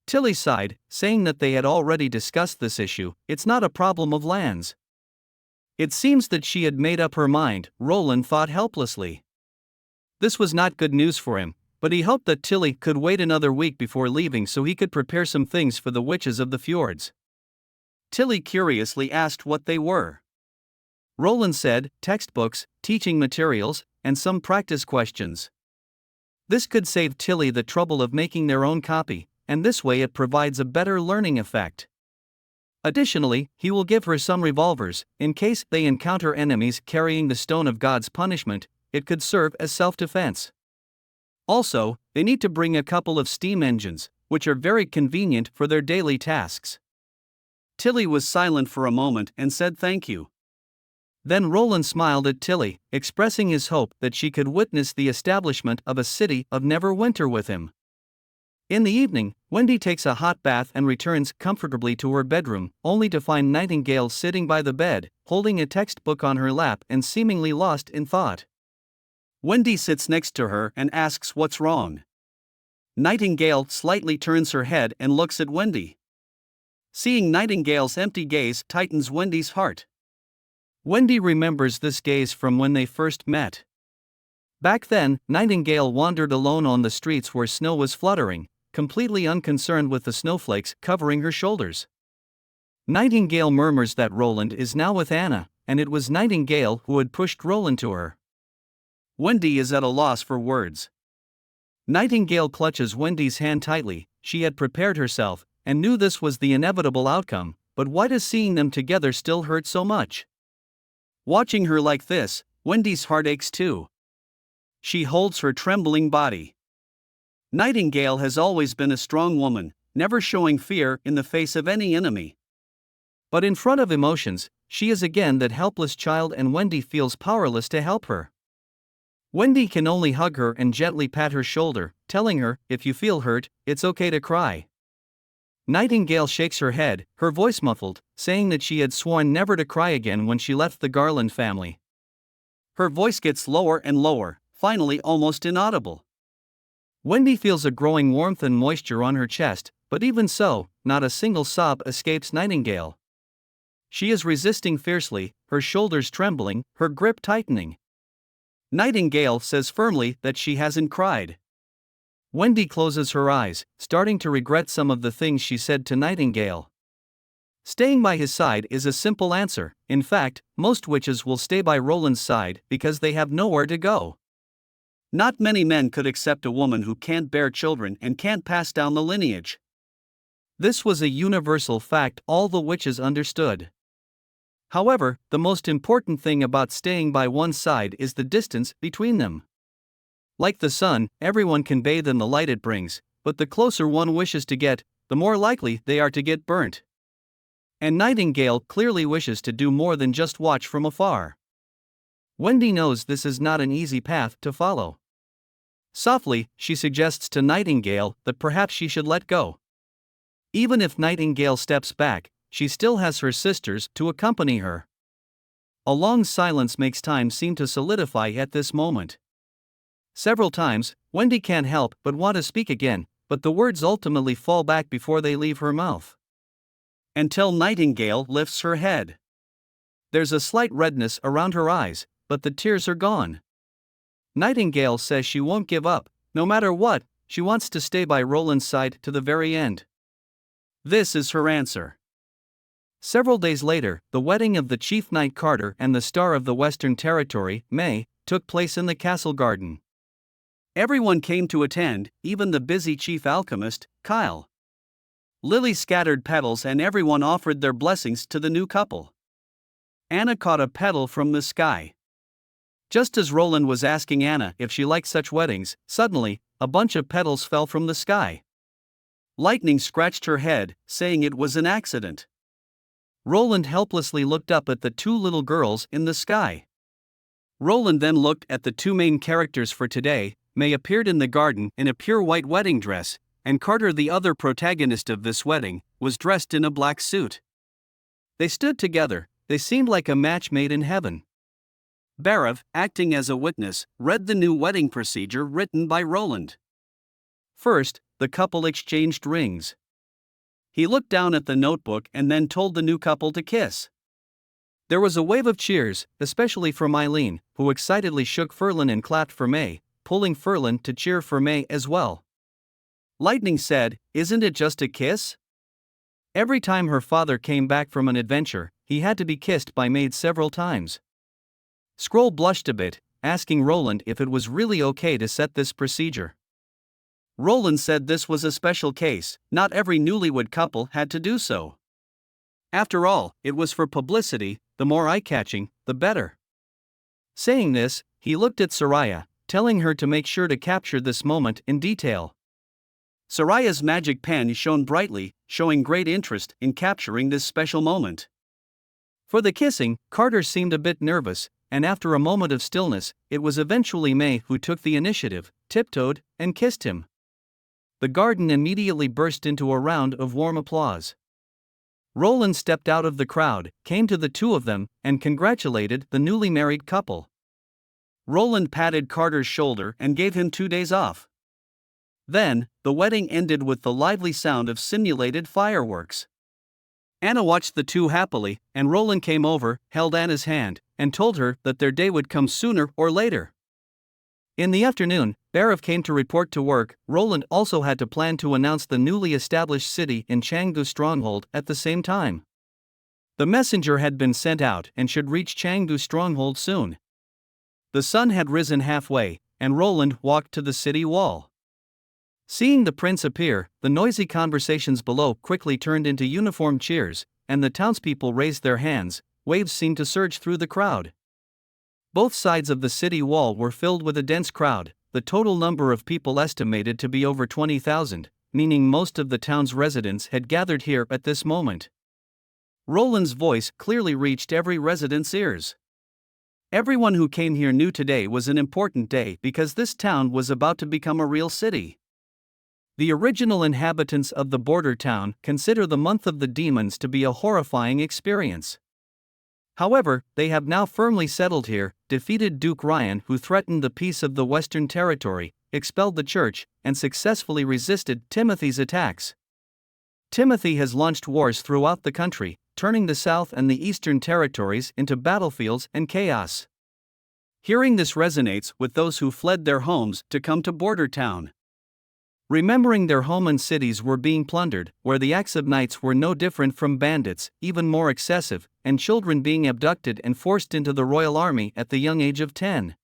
Tilly sighed, saying that they had already discussed this issue. It's not a problem of lands. It seems that she had made up her mind, Roland thought helplessly. This was not good news for him, but he hoped that Tilly could wait another week before leaving so he could prepare some things for the witches of the fjords. Tilly curiously asked what they were. Roland said, textbooks, teaching materials, and some practice questions. This could save Tilly the trouble of making their own copy, and this way it provides a better learning effect. Additionally, he will give her some revolvers, in case they encounter enemies carrying the Stone of God's punishment. It could serve as self-defense. Also, they need to bring a couple of steam engines, which are very convenient for their daily tasks. Tilly was silent for a moment and said thank you. Then Roland smiled at Tilly, expressing his hope that she could witness the establishment of a city of Neverwinter with him. In the evening, Wendy takes a hot bath and returns comfortably to her bedroom, only to find Nightingale sitting by the bed, holding a textbook on her lap and seemingly lost in thought. Wendy sits next to her and asks what's wrong. Nightingale slightly turns her head and looks at Wendy. Seeing Nightingale's empty gaze tightens Wendy's heart. Wendy remembers this gaze from when they first met. Back then, Nightingale wandered alone on the streets where snow was fluttering, completely unconcerned with the snowflakes covering her shoulders. Nightingale murmurs that Roland is now with Anna, and it was Nightingale who had pushed Roland to her. Wendy is at a loss for words. Nightingale clutches Wendy's hand tightly. She had prepared herself, and knew this was the inevitable outcome, but why does seeing them together still hurt so much? Watching her like this, Wendy's heart aches too. She holds her trembling body. Nightingale has always been a strong woman, never showing fear in the face of any enemy. But in front of emotions, she is again that helpless child, and Wendy feels powerless to help her. Wendy can only hug her and gently pat her shoulder, telling her, if you feel hurt, it's okay to cry. Nightingale shakes her head, her voice muffled, saying that she had sworn never to cry again when she left the Garland family. Her voice gets lower and lower, finally almost inaudible. Wendy feels a growing warmth and moisture on her chest, but even so, not a single sob escapes Nightingale. She is resisting fiercely, her shoulders trembling, her grip tightening. Nightingale says firmly that she hasn't cried. Wendy closes her eyes, starting to regret some of the things she said to Nightingale. Staying by his side is a simple answer. In fact, most witches will stay by Roland's side because they have nowhere to go. Not many men could accept a woman who can't bear children and can't pass down the lineage. This was a universal fact all the witches understood. However, the most important thing about staying by one side is the distance between them. Like the sun, everyone can bathe in the light it brings, but the closer one wishes to get, the more likely they are to get burnt. And Nightingale clearly wishes to do more than just watch from afar. Wendy knows this is not an easy path to follow. Softly, she suggests to Nightingale that perhaps she should let go. Even if Nightingale steps back, she still has her sisters to accompany her. A long silence makes time seem to solidify at this moment. Several times, Wendy can't help but want to speak again, but the words ultimately fall back before they leave her mouth. Until Nightingale lifts her head. There's a slight redness around her eyes, but the tears are gone. Nightingale says she won't give up, no matter what, she wants to stay by Roland's side to the very end. This is her answer. Several days later, the wedding of the Chief Knight Carter and the Star of the Western Territory, May, took place in the castle garden. Everyone came to attend, even the busy chief alchemist, Kyle. Lily scattered petals and everyone offered their blessings to the new couple. Anna caught a petal from the sky. Just as Roland was asking Anna if she liked such weddings, suddenly, a bunch of petals fell from the sky. Lightning scratched her head, saying it was an accident. Roland helplessly looked up at the two little girls in the sky. Roland then looked at the two main characters for today. May appeared in the garden in a pure white wedding dress, and Carter, the other protagonist of this wedding, was dressed in a black suit. They stood together, they seemed like a match made in heaven. Barav, acting as a witness, read the new wedding procedure written by Roland. First, the couple exchanged rings. He looked down at the notebook and then told the new couple to kiss. There was a wave of cheers, especially from Eileen, who excitedly shook Ferlin and clapped for May, pulling Ferlin to cheer for May as well. Lightning said, "Isn't it just a kiss?" Every time her father came back from an adventure, he had to be kissed by Maid several times. Scroll blushed a bit, asking Roland if it was really okay to set this procedure. Roland said this was a special case, not every newlywed couple had to do so. After all, it was for publicity, the more eye-catching, the better. Saying this, he looked at Soraya, telling her to make sure to capture this moment in detail. Soraya's magic pen shone brightly, showing great interest in capturing this special moment. For the kissing, Carter seemed a bit nervous, and after a moment of stillness, it was eventually May who took the initiative, tiptoed, and kissed him. The garden immediately burst into a round of warm applause. Roland stepped out of the crowd, came to the two of them, and congratulated the newly married couple. Roland patted Carter's shoulder and gave him 2 days off. Then, the wedding ended with the lively sound of simulated fireworks. Anna watched the two happily, and Roland came over, held Anna's hand, and told her that their day would come sooner or later. In the afternoon, Barav came to report to work. Roland also had to plan to announce the newly established city in Chengdu Stronghold at the same time. The messenger had been sent out and should reach Chengdu Stronghold soon. The sun had risen halfway, and Roland walked to the city wall. Seeing the prince appear, the noisy conversations below quickly turned into uniform cheers, and the townspeople raised their hands. Waves seemed to surge through the crowd. Both sides of the city wall were filled with a dense crowd, the total number of people estimated to be over 20,000, meaning most of the town's residents had gathered here at this moment. Roland's voice clearly reached every resident's ears. Everyone who came here knew today was an important day because this town was about to become a real city. The original inhabitants of the border town consider the month of the demons to be a horrifying experience. However, they have now firmly settled here, defeated Duke Ryan, who threatened the peace of the Western Territory, expelled the church, and successfully resisted Timothy's attacks. Timothy has launched wars throughout the country, turning the South and the Eastern Territories into battlefields and chaos. Hearing this resonates with those who fled their homes to come to Border Town. Remembering their home and cities were being plundered, where the acts of knights were no different from bandits, even more excessive, and children being abducted and forced into the royal army at the young age of 10.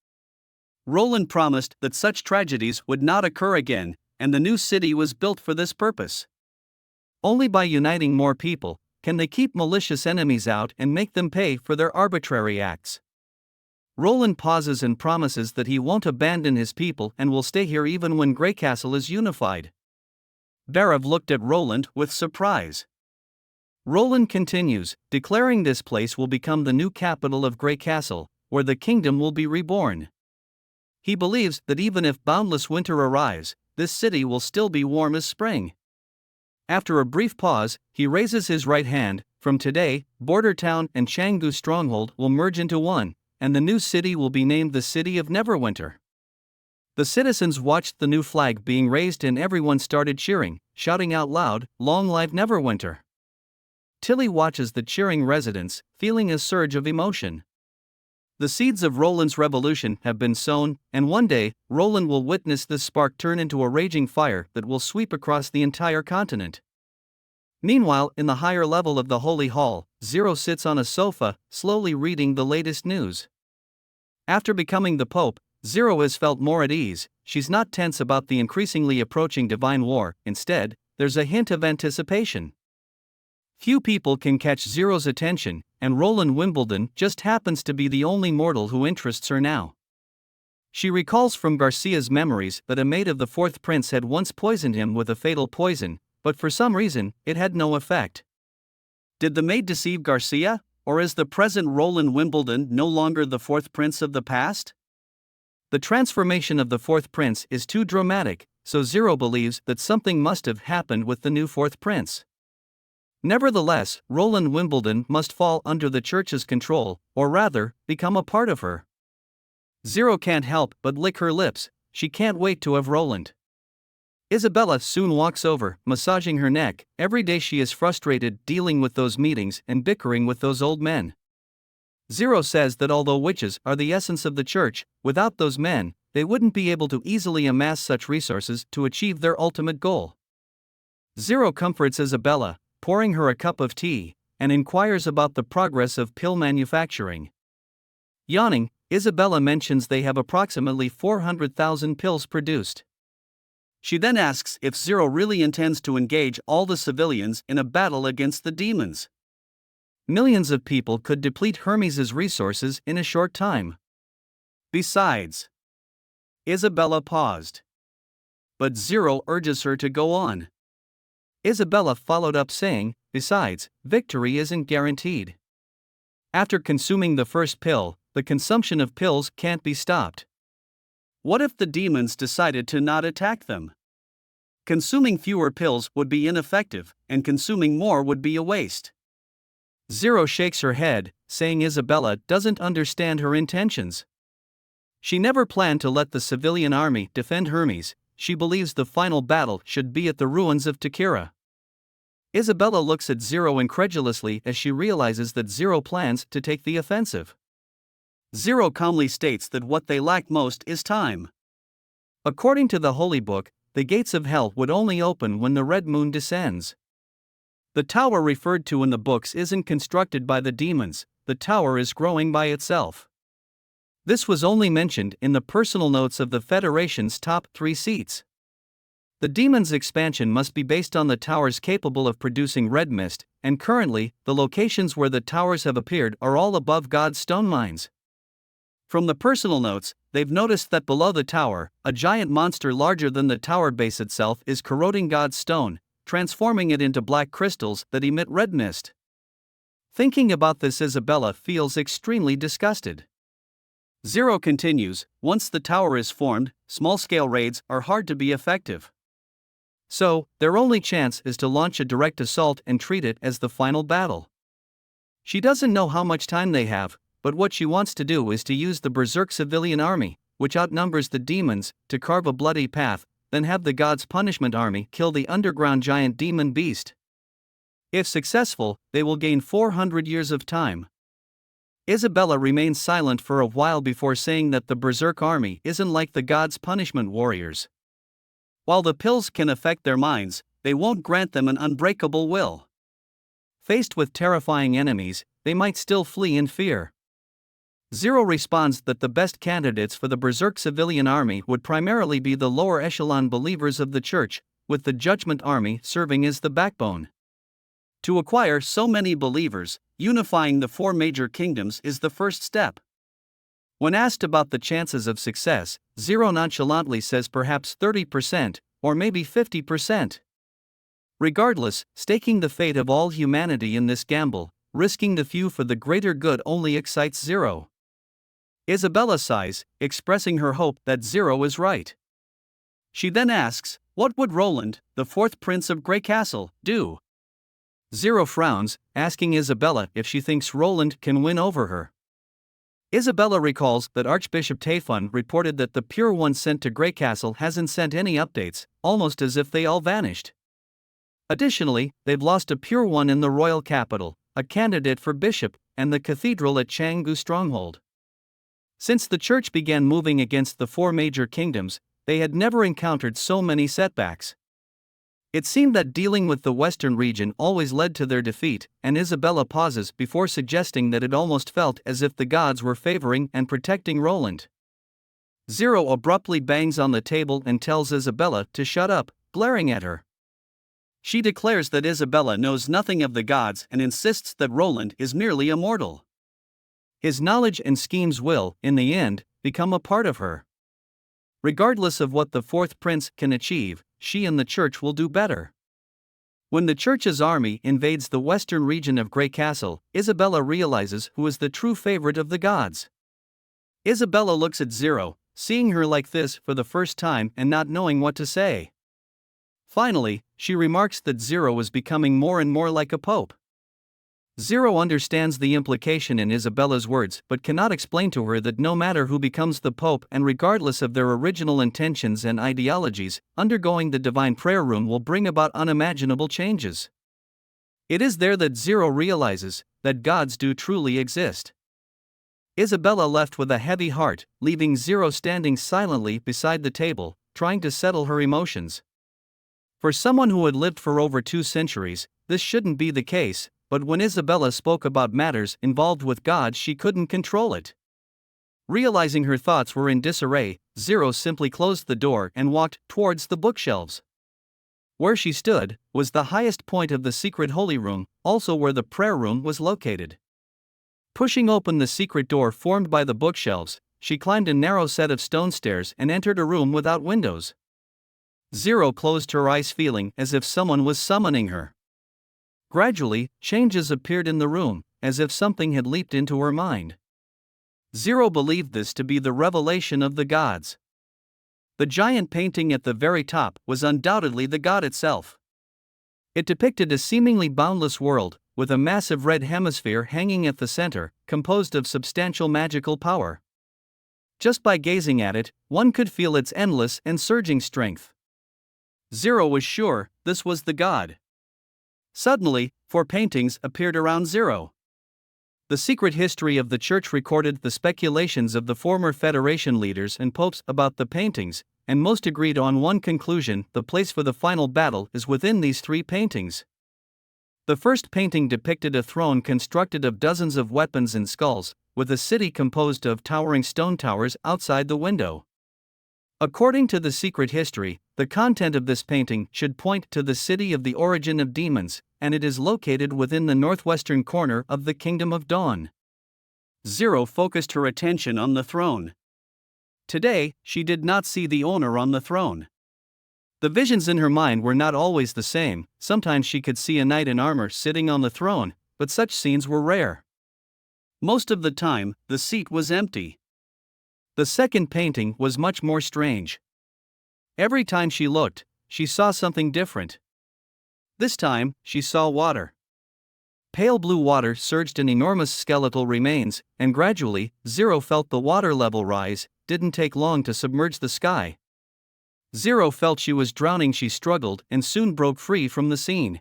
Roland promised that such tragedies would not occur again, and the new city was built for this purpose. Only by uniting more people can they keep malicious enemies out and make them pay for their arbitrary acts. Roland pauses and promises that he won't abandon his people and will stay here even when Grey Castle is unified. Barav looked at Roland with surprise. Roland continues, declaring this place will become the new capital of Grey Castle, where the kingdom will be reborn. He believes that even if boundless winter arrives, this city will still be warm as spring. After a brief pause, he raises his right hand. From today, Border Town and Changgu Stronghold will merge into one, and the new city will be named the City of Neverwinter. The citizens watched the new flag being raised and everyone started cheering, shouting out loud, "Long live Neverwinter!" Tilly watches the cheering residents, feeling a surge of emotion. The seeds of Roland's revolution have been sown, and one day, Roland will witness this spark turn into a raging fire that will sweep across the entire continent. Meanwhile, in the higher level of the Holy Hall, Zero sits on a sofa, slowly reading the latest news. After becoming the Pope, Zero has felt more at ease. She's not tense about the increasingly approaching divine war, instead, there's a hint of anticipation. Few people can catch Zero's attention, and Roland Wimbledon just happens to be the only mortal who interests her now. She recalls from Garcia's memories that a mate of the fourth prince had once poisoned him with a fatal poison, but for some reason, it had no effect. Did the maid deceive Garcia, or is the present Roland Wimbledon no longer the fourth prince of the past? The transformation of the fourth prince is too dramatic, so Zero believes that something must have happened with the new fourth prince. Nevertheless, Roland Wimbledon must fall under the church's control, or rather, become a part of her. Zero can't help but lick her lips. She can't wait to have Roland. Isabella soon walks over, massaging her neck. Every day she is frustrated dealing with those meetings and bickering with those old men. Zero says that although witches are the essence of the church, without those men, they wouldn't be able to easily amass such resources to achieve their ultimate goal. Zero comforts Isabella, pouring her a cup of tea, and inquires about the progress of pill manufacturing. Yawning, Isabella mentions they have approximately 400,000 pills produced. She then asks if Zero really intends to engage all the civilians in a battle against the demons. Millions of people could deplete Hermes' resources in a short time. Besides, Isabella paused. But Zero urges her to go on. Isabella followed up saying, besides, victory isn't guaranteed. After consuming the first pill, the consumption of pills can't be stopped. What if the demons decided to not attack them? Consuming fewer pills would be ineffective, and consuming more would be a waste. Zero shakes her head, saying Isabella doesn't understand her intentions. She never planned to let the civilian army defend Hermes. She believes the final battle should be at the ruins of Takira. Isabella looks at Zero incredulously as she realizes that Zero plans to take the offensive. Zero calmly states that what they lack most is time. According to the Holy Book, the gates of hell would only open when the red moon descends. The tower referred to in the books isn't constructed by the demons, the tower is growing by itself. This was only mentioned in the personal notes of the Federation's top 3 seats. The demon's expansion must be based on the towers capable of producing red mist, and currently, the locations where the towers have appeared are all above God's stone mines. From the personal notes, they've noticed that below the tower, a giant monster larger than the tower base itself is corroding God's stone, transforming it into black crystals that emit red mist. Thinking about this, Isabella feels extremely disgusted. Zero continues, once the tower is formed, small-scale raids are hard to be effective. So, their only chance is to launch a direct assault and treat it as the final battle. She doesn't know how much time they have, but what she wants to do is to use the berserk civilian army, which outnumbers the demons, to carve a bloody path, then have the God's punishment army kill the underground giant demon beast. If successful, they will gain 400 years of time. Isabella remains silent for a while before saying that the berserk army isn't like the God's punishment warriors. While the pills can affect their minds, they won't grant them an unbreakable will. Faced with terrifying enemies, they might still flee in fear. Zero responds that the best candidates for the berserk civilian army would primarily be the lower echelon believers of the church, with the judgment army serving as the backbone. To acquire so many believers, unifying the four major kingdoms is the first step. When asked about the chances of success, Zero nonchalantly says perhaps 30%, or maybe 50%. Regardless, staking the fate of all humanity in this gamble, risking the few for the greater good only excites Zero. Isabella sighs, expressing her hope that Zero is right. She then asks, what would Roland, the fourth prince of Grey Castle, do? Zero frowns, asking Isabella if she thinks Roland can win over her. Isabella recalls that Archbishop Tayfun reported that the Pure One sent to Grey Castle hasn't sent any updates, almost as if they all vanished. Additionally, they've lost a Pure One in the royal capital, a candidate for bishop, and the cathedral at Changgu Stronghold. Since the church began moving against the four major kingdoms, they had never encountered so many setbacks. It seemed that dealing with the western region always led to their defeat, and Isabella pauses before suggesting that it almost felt as if the gods were favoring and protecting Roland. Zero abruptly bangs on the table and tells Isabella to shut up, glaring at her. She declares that Isabella knows nothing of the gods and insists that Roland is merely a mortal. His knowledge and schemes will, in the end, become a part of her. Regardless of what the fourth prince can achieve, she and the church will do better. When the church's army invades the western region of Grey Castle, Isabella realizes who is the true favorite of the gods. Isabella looks at Zero, seeing her like this for the first time and not knowing what to say. Finally, she remarks that Zero is becoming more and more like a pope. Zero understands the implication in Isabella's words but cannot explain to her that no matter who becomes the pope and regardless of their original intentions and ideologies, undergoing the divine prayer room will bring about unimaginable changes. It is there that Zero realizes that gods do truly exist. Isabella left with a heavy heart, leaving Zero standing silently beside the table, trying to settle her emotions. For someone who had lived for over 2 centuries, this shouldn't be the case. But when Isabella spoke about matters involved with God, she couldn't control it. Realizing her thoughts were in disarray, Zero simply closed the door and walked towards the bookshelves. Where she stood was the highest point of the secret holy room, also where the prayer room was located. Pushing open the secret door formed by the bookshelves, she climbed a narrow set of stone stairs and entered a room without windows. Zero closed her eyes, feeling as if someone was summoning her. Gradually, changes appeared in the room, as if something had leaped into her mind. Zero believed this to be the revelation of the gods. The giant painting at the very top was undoubtedly the god itself. It depicted a seemingly boundless world, with a massive red hemisphere hanging at the center, composed of substantial magical power. Just by gazing at it, one could feel its endless and surging strength. Zero was sure this was the god. Suddenly, 4 paintings appeared around Zero. The secret history of the church recorded the speculations of the former Federation leaders and popes about the paintings, and most agreed on one conclusion: the place for the final battle is within these 3 paintings. The first painting depicted a throne constructed of dozens of weapons and skulls, with a city composed of towering stone towers outside the window. According to the secret history, the content of this painting should point to the city of the origin of demons, and it is located within the northwestern corner of the Kingdom of Dawn. Zero focused her attention on the throne. Today, she did not see the owner on the throne. The visions in her mind were not always the same. Sometimes she could see a knight in armor sitting on the throne, but such scenes were rare. Most of the time, the seat was empty. The second painting was much more strange. Every time she looked, she saw something different. This time, she saw water. Pale blue water surged in enormous skeletal remains, and gradually, Zero felt the water level rise. Didn't take long to submerge the sky. Zero felt she was drowning. She struggled and soon broke free from the scene.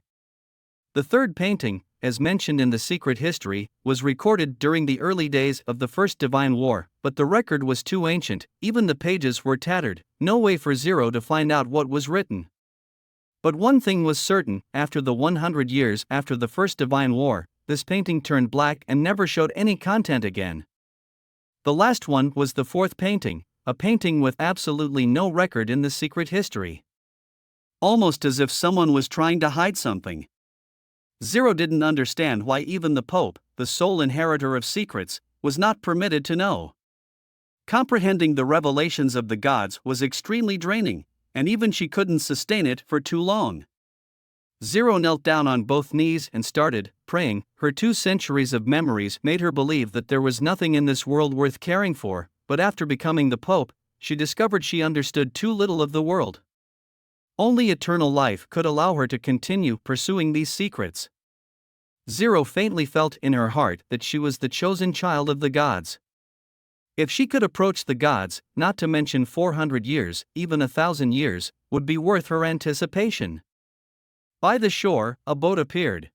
The third painting, as mentioned in the secret history, was recorded during the early days of the First Divine War, but the record was too ancient, even the pages were tattered, no way for Zero to find out what was written. But one thing was certain: after the 100 years after the First Divine War, this painting turned black and never showed any content again. The last one was the fourth painting, a painting with absolutely no record in the secret history. Almost as if someone was trying to hide something. Zero didn't understand why even the Pope, the sole inheritor of secrets, was not permitted to know. Comprehending the revelations of the gods was extremely draining, and even she couldn't sustain it for too long. Zero knelt down on both knees and started praying. Her 2 centuries of memories made her believe that there was nothing in this world worth caring for, but after becoming the Pope, she discovered she understood too little of the world. Only eternal life could allow her to continue pursuing these secrets. Zero faintly felt in her heart that she was the chosen child of the gods. If she could approach the gods, not to mention 400 years, even 1,000 years, would be worth her anticipation. By the shore, a boat appeared.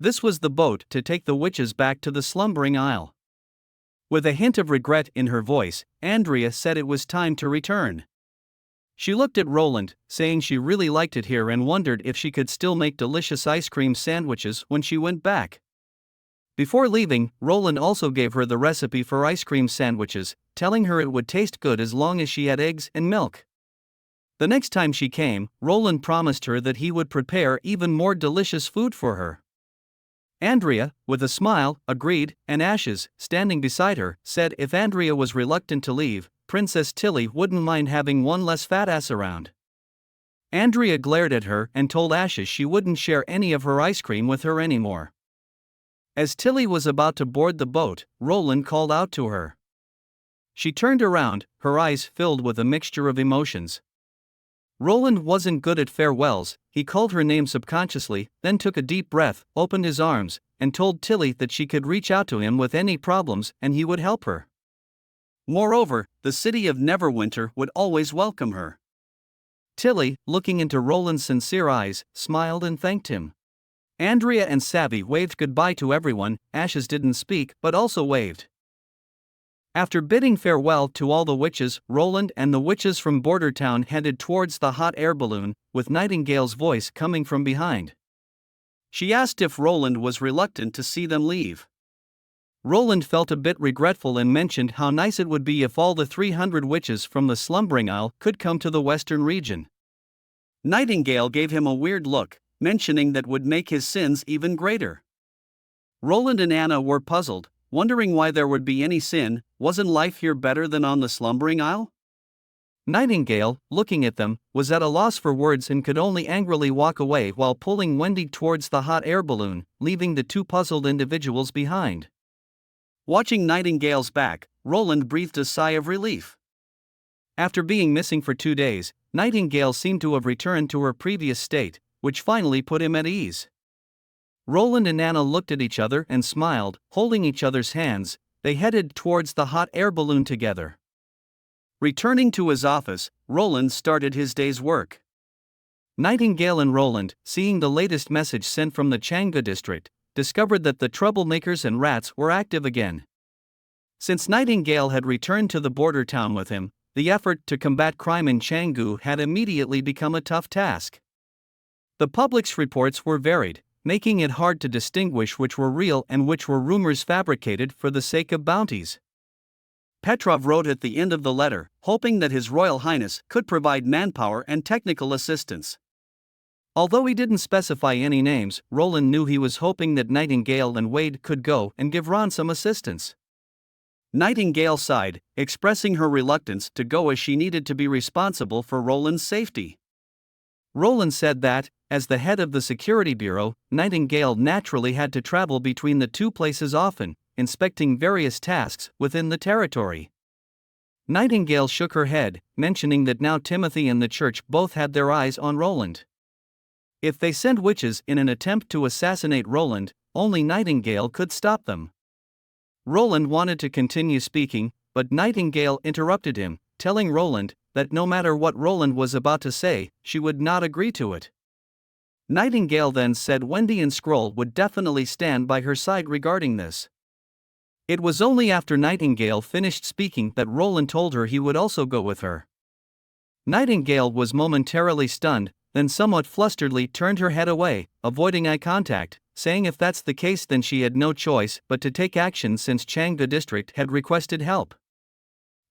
This was the boat to take the witches back to the slumbering isle. With a hint of regret in her voice, Andrea said it was time to return. She looked at Roland, saying she really liked it here and wondered if she could still make delicious ice cream sandwiches when she went back. Before leaving, Roland also gave her the recipe for ice cream sandwiches, telling her it would taste good as long as she had eggs and milk. The next time she came, Roland promised her that he would prepare even more delicious food for her. Andrea, with a smile, agreed, and Ashes, standing beside her, said if Andrea was reluctant to leave, Princess Tilly wouldn't mind having one less fat ass around. Andrea glared at her and told Ashes she wouldn't share any of her ice cream with her anymore. As Tilly was about to board the boat, Roland called out to her. She turned around, her eyes filled with a mixture of emotions. Roland wasn't good at farewells. He called her name subconsciously, then took a deep breath, opened his arms, and told Tilly that she could reach out to him with any problems and he would help her. Moreover, the city of Neverwinter would always welcome her. Tilly, looking into Roland's sincere eyes, smiled and thanked him. Andrea and Savvy waved goodbye to everyone. Ashes didn't speak but also waved. After bidding farewell to all the witches, Roland and the witches from Border Town headed towards the hot air balloon, with Nightingale's voice coming from behind. She asked if Roland was reluctant to see them leave. Roland felt a bit regretful and mentioned how nice it would be if all the 300 witches from the Slumbering Isle could come to the western region. Nightingale gave him a weird look, mentioning that would make his sins even greater. Roland and Anna were puzzled, wondering why there would be any sin. Wasn't life here better than on the Slumbering Isle? Nightingale, looking at them, was at a loss for words and could only angrily walk away while pulling Wendy towards the hot air balloon, leaving the 2 puzzled individuals behind. Watching Nightingale's back, Roland breathed a sigh of relief. After being missing for 2 days, Nightingale seemed to have returned to her previous state, which finally put him at ease. Roland and Anna looked at each other and smiled, holding each other's hands. They headed towards the hot air balloon together. Returning to his office, Roland started his day's work. Nightingale and Roland, seeing the latest message sent from the Changga district, discovered that the troublemakers and rats were active again. Since Nightingale had returned to the border town with him, the effort to combat crime in Canggu had immediately become a tough task. The public's reports were varied, making it hard to distinguish which were real and which were rumors fabricated for the sake of bounties. Petrov wrote at the end of the letter, hoping that His Royal Highness could provide manpower and technical assistance. Although he didn't specify any names, Roland knew he was hoping that Nightingale and Wade could go and give Ron some assistance. Nightingale sighed, expressing her reluctance to go as she needed to be responsible for Roland's safety. Roland said that, as the head of the security bureau, Nightingale naturally had to travel between the 2 places often, inspecting various tasks within the territory. Nightingale shook her head, mentioning that now Timothy and the church both had their eyes on Roland. If they sent witches in an attempt to assassinate Roland, only Nightingale could stop them. Roland wanted to continue speaking, but Nightingale interrupted him, telling Roland that no matter what Roland was about to say, she would not agree to it. Nightingale then said Wendy and Scroll would definitely stand by her side regarding this. It was only after Nightingale finished speaking that Roland told her he would also go with her. Nightingale was momentarily stunned, then somewhat flusteredly turned her head away, avoiding eye contact, saying if that's the case then she had no choice but to take action since Changga district had requested help.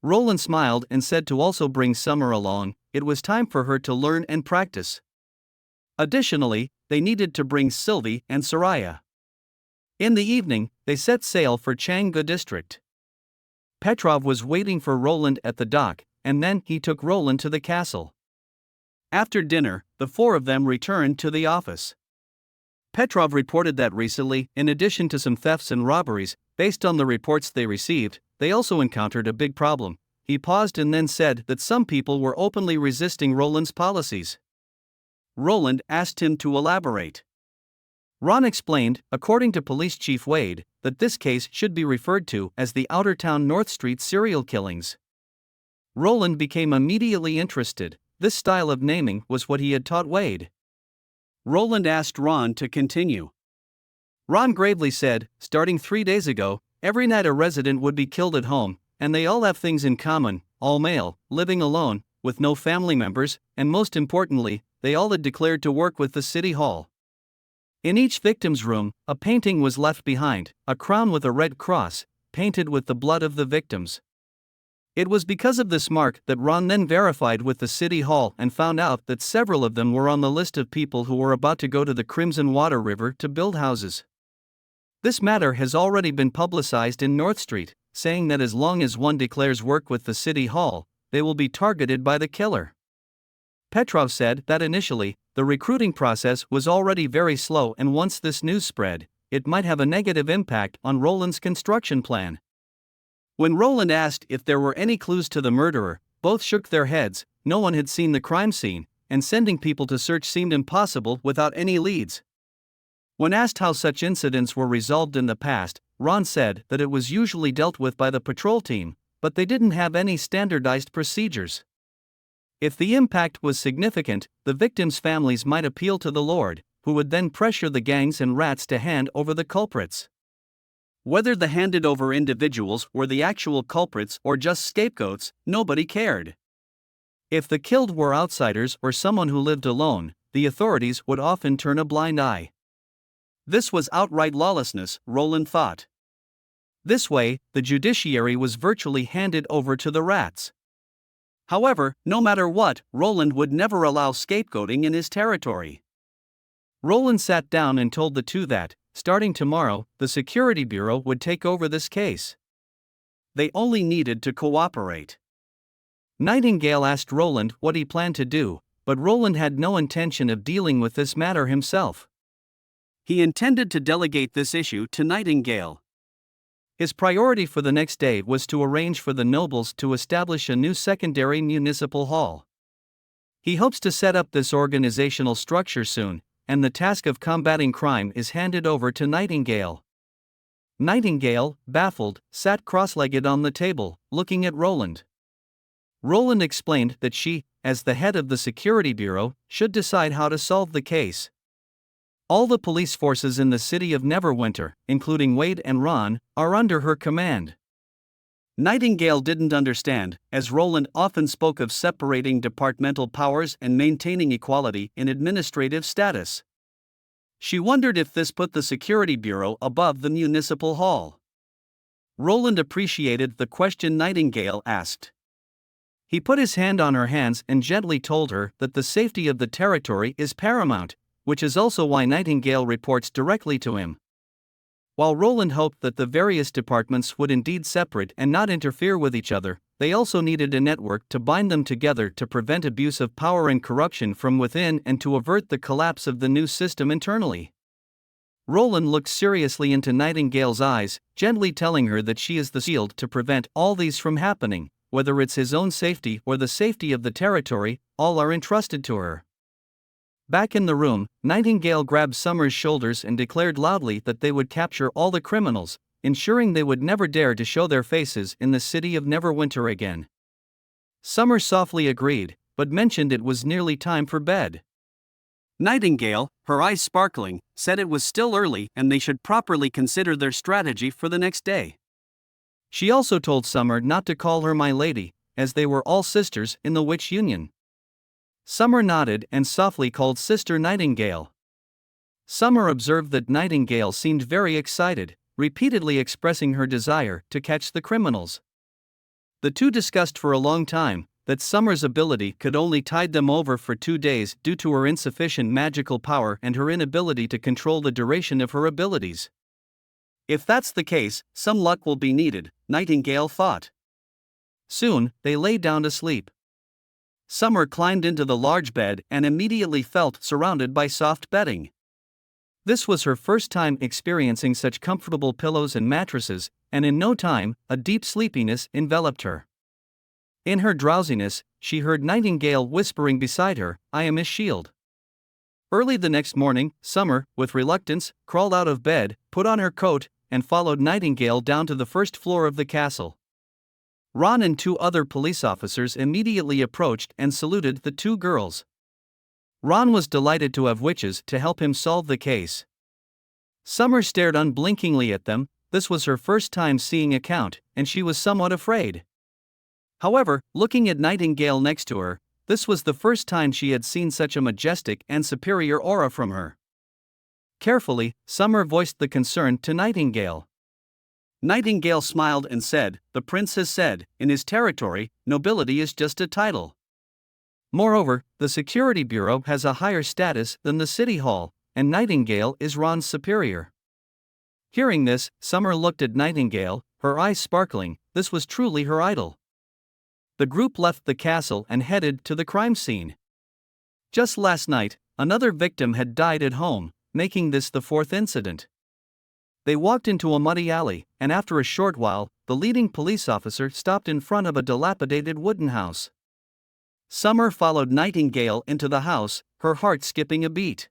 Roland smiled and said to also bring Summer along. It was time for her to learn and practice. Additionally, they needed to bring Sylvie and Soraya. In the evening, they set sail for Changga district. Petrov was waiting for Roland at the dock, and then he took Roland to the castle. After dinner, the four of them returned to the office. Petrov reported that recently, in addition to some thefts and robberies, based on the reports they received, they also encountered a big problem. He paused and then said that some people were openly resisting Roland's policies. Roland asked him to elaborate. Ron explained, according to Police Chief Wade, that this case should be referred to as the Outer Town North Street serial killings. Roland became immediately interested. This style of naming was what he had taught Wade. Roland asked Ron to continue. Ron gravely said, starting 3 days ago, every night a resident would be killed at home, and they all have things in common, all male, living alone, with no family members, and most importantly, they all had declared to work with the city hall. In each victim's room, a painting was left behind, a crown with a red cross, painted with the blood of the victims. It was because of this mark that Ron then verified with the city hall and found out that several of them were on the list of people who were about to go to the Crimson Water River to build houses. This matter has already been publicized in North Street, saying that as long as one declares work with the city hall, they will be targeted by the killer. Petrov said that initially, the recruiting process was already very slow, and once this news spread, it might have a negative impact on Roland's construction plan. When Roland asked if there were any clues to the murderer, both shook their heads. No one had seen the crime scene, and sending people to search seemed impossible without any leads. When asked how such incidents were resolved in the past, Ron said that it was usually dealt with by the patrol team, but they didn't have any standardized procedures. If the impact was significant, the victims' families might appeal to the Lord, who would then pressure the gangs and rats to hand over the culprits. Whether the handed over individuals were the actual culprits or just scapegoats, nobody cared. If the killed were outsiders or someone who lived alone, the authorities would often turn a blind eye. This was outright lawlessness, Roland thought. This way, the judiciary was virtually handed over to the rats. However, no matter what, Roland would never allow scapegoating in his territory. Roland sat down and told the two that, starting tomorrow, the Security Bureau would take over this case. They only needed to cooperate. Nightingale asked Roland what he planned to do, but Roland had no intention of dealing with this matter himself. He intended to delegate this issue to Nightingale. His priority for the next day was to arrange for the nobles to establish a new secondary municipal hall. He hopes to set up this organizational structure soon, and the task of combating crime is handed over to Nightingale. Nightingale, baffled, sat cross-legged on the table, looking at Roland. Roland explained that she, as the head of the Security Bureau, should decide how to solve the case. All the police forces in the city of Neverwinter, including Wade and Ron, are under her command. Nightingale didn't understand, as Roland often spoke of separating departmental powers and maintaining equality in administrative status. She wondered if this put the Security Bureau above the municipal hall. Roland appreciated the question Nightingale asked. He put his hand on her hands and gently told her that the safety of the territory is paramount, which is also why Nightingale reports directly to him. While Roland hoped that the various departments would indeed separate and not interfere with each other, they also needed a network to bind them together to prevent abuse of power and corruption from within and to avert the collapse of the new system internally. Roland looked seriously into Nightingale's eyes, gently telling her that she is the shield to prevent all these from happening, whether it's his own safety or the safety of the territory, all are entrusted to her. Back in the room, Nightingale grabbed Summer's shoulders and declared loudly that they would capture all the criminals, ensuring they would never dare to show their faces in the city of Neverwinter again. Summer softly agreed, but mentioned it was nearly time for bed. Nightingale, her eyes sparkling, said it was still early and they should properly consider their strategy for the next day. She also told Summer not to call her my lady, as they were all sisters in the witch union. Summer nodded and softly called Sister Nightingale. Summer observed that Nightingale seemed very excited, repeatedly expressing her desire to catch the criminals. The two discussed for a long time that Summer's ability could only tide them over for 2 days due to her insufficient magical power and her inability to control the duration of her abilities. If that's the case, some luck will be needed, Nightingale thought. Soon, they lay down to sleep. Summer climbed into the large bed and immediately felt surrounded by soft bedding. This was her first time experiencing such comfortable pillows and mattresses, and in no time, a deep sleepiness enveloped her. In her drowsiness, she heard Nightingale whispering beside her, "I am his shield." Early the next morning, Summer, with reluctance, crawled out of bed, put on her coat, and followed Nightingale down to the first floor of the castle. Ron and 2 other police officers immediately approached and saluted the 2 girls. Ron was delighted to have witches to help him solve the case. Summer stared unblinkingly at them. This was her first time seeing a count, and she was somewhat afraid. However, looking at Nightingale next to her, this was the first time she had seen such a majestic and superior aura from her. Carefully, Summer voiced the concern to Nightingale. Nightingale smiled and said, "The prince has said, in his territory, nobility is just a title. Moreover, the security bureau has a higher status than the city hall, and Nightingale is Ron's superior." Hearing this, Summer looked at Nightingale, her eyes sparkling. This was truly her idol. The group left the castle and headed to the crime scene. Just last night, another victim had died at home, making this the 4th incident. They walked into a muddy alley, and after a short while, the leading police officer stopped in front of a dilapidated wooden house. Summer followed Nightingale into the house, her heart skipping a beat.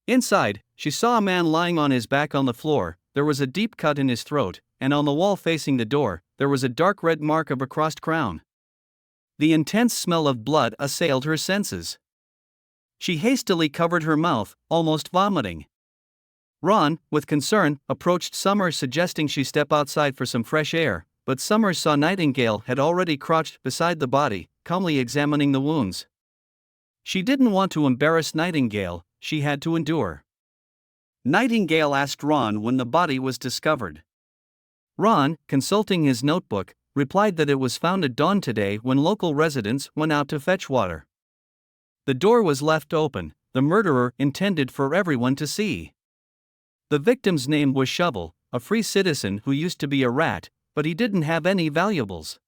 Inside, she saw a man lying on his back on the floor. There was a deep cut in his throat, and on the wall facing the door, there was a dark red mark of a crossed crown. The intense smell of blood assailed her senses. She hastily covered her mouth, almost vomiting. Ron, with concern, approached Summer suggesting she step outside for some fresh air, but Summer saw Nightingale had already crouched beside the body, calmly examining the wounds. She didn't want to embarrass Nightingale, she had to endure. Nightingale asked Ron when the body was discovered. Ron, consulting his notebook, replied that it was found at dawn today when local residents went out to fetch water. The door was left open, the murderer intended for everyone to see. The victim's name was Shovel, a free citizen who used to be a rat, but he didn't have any valuables.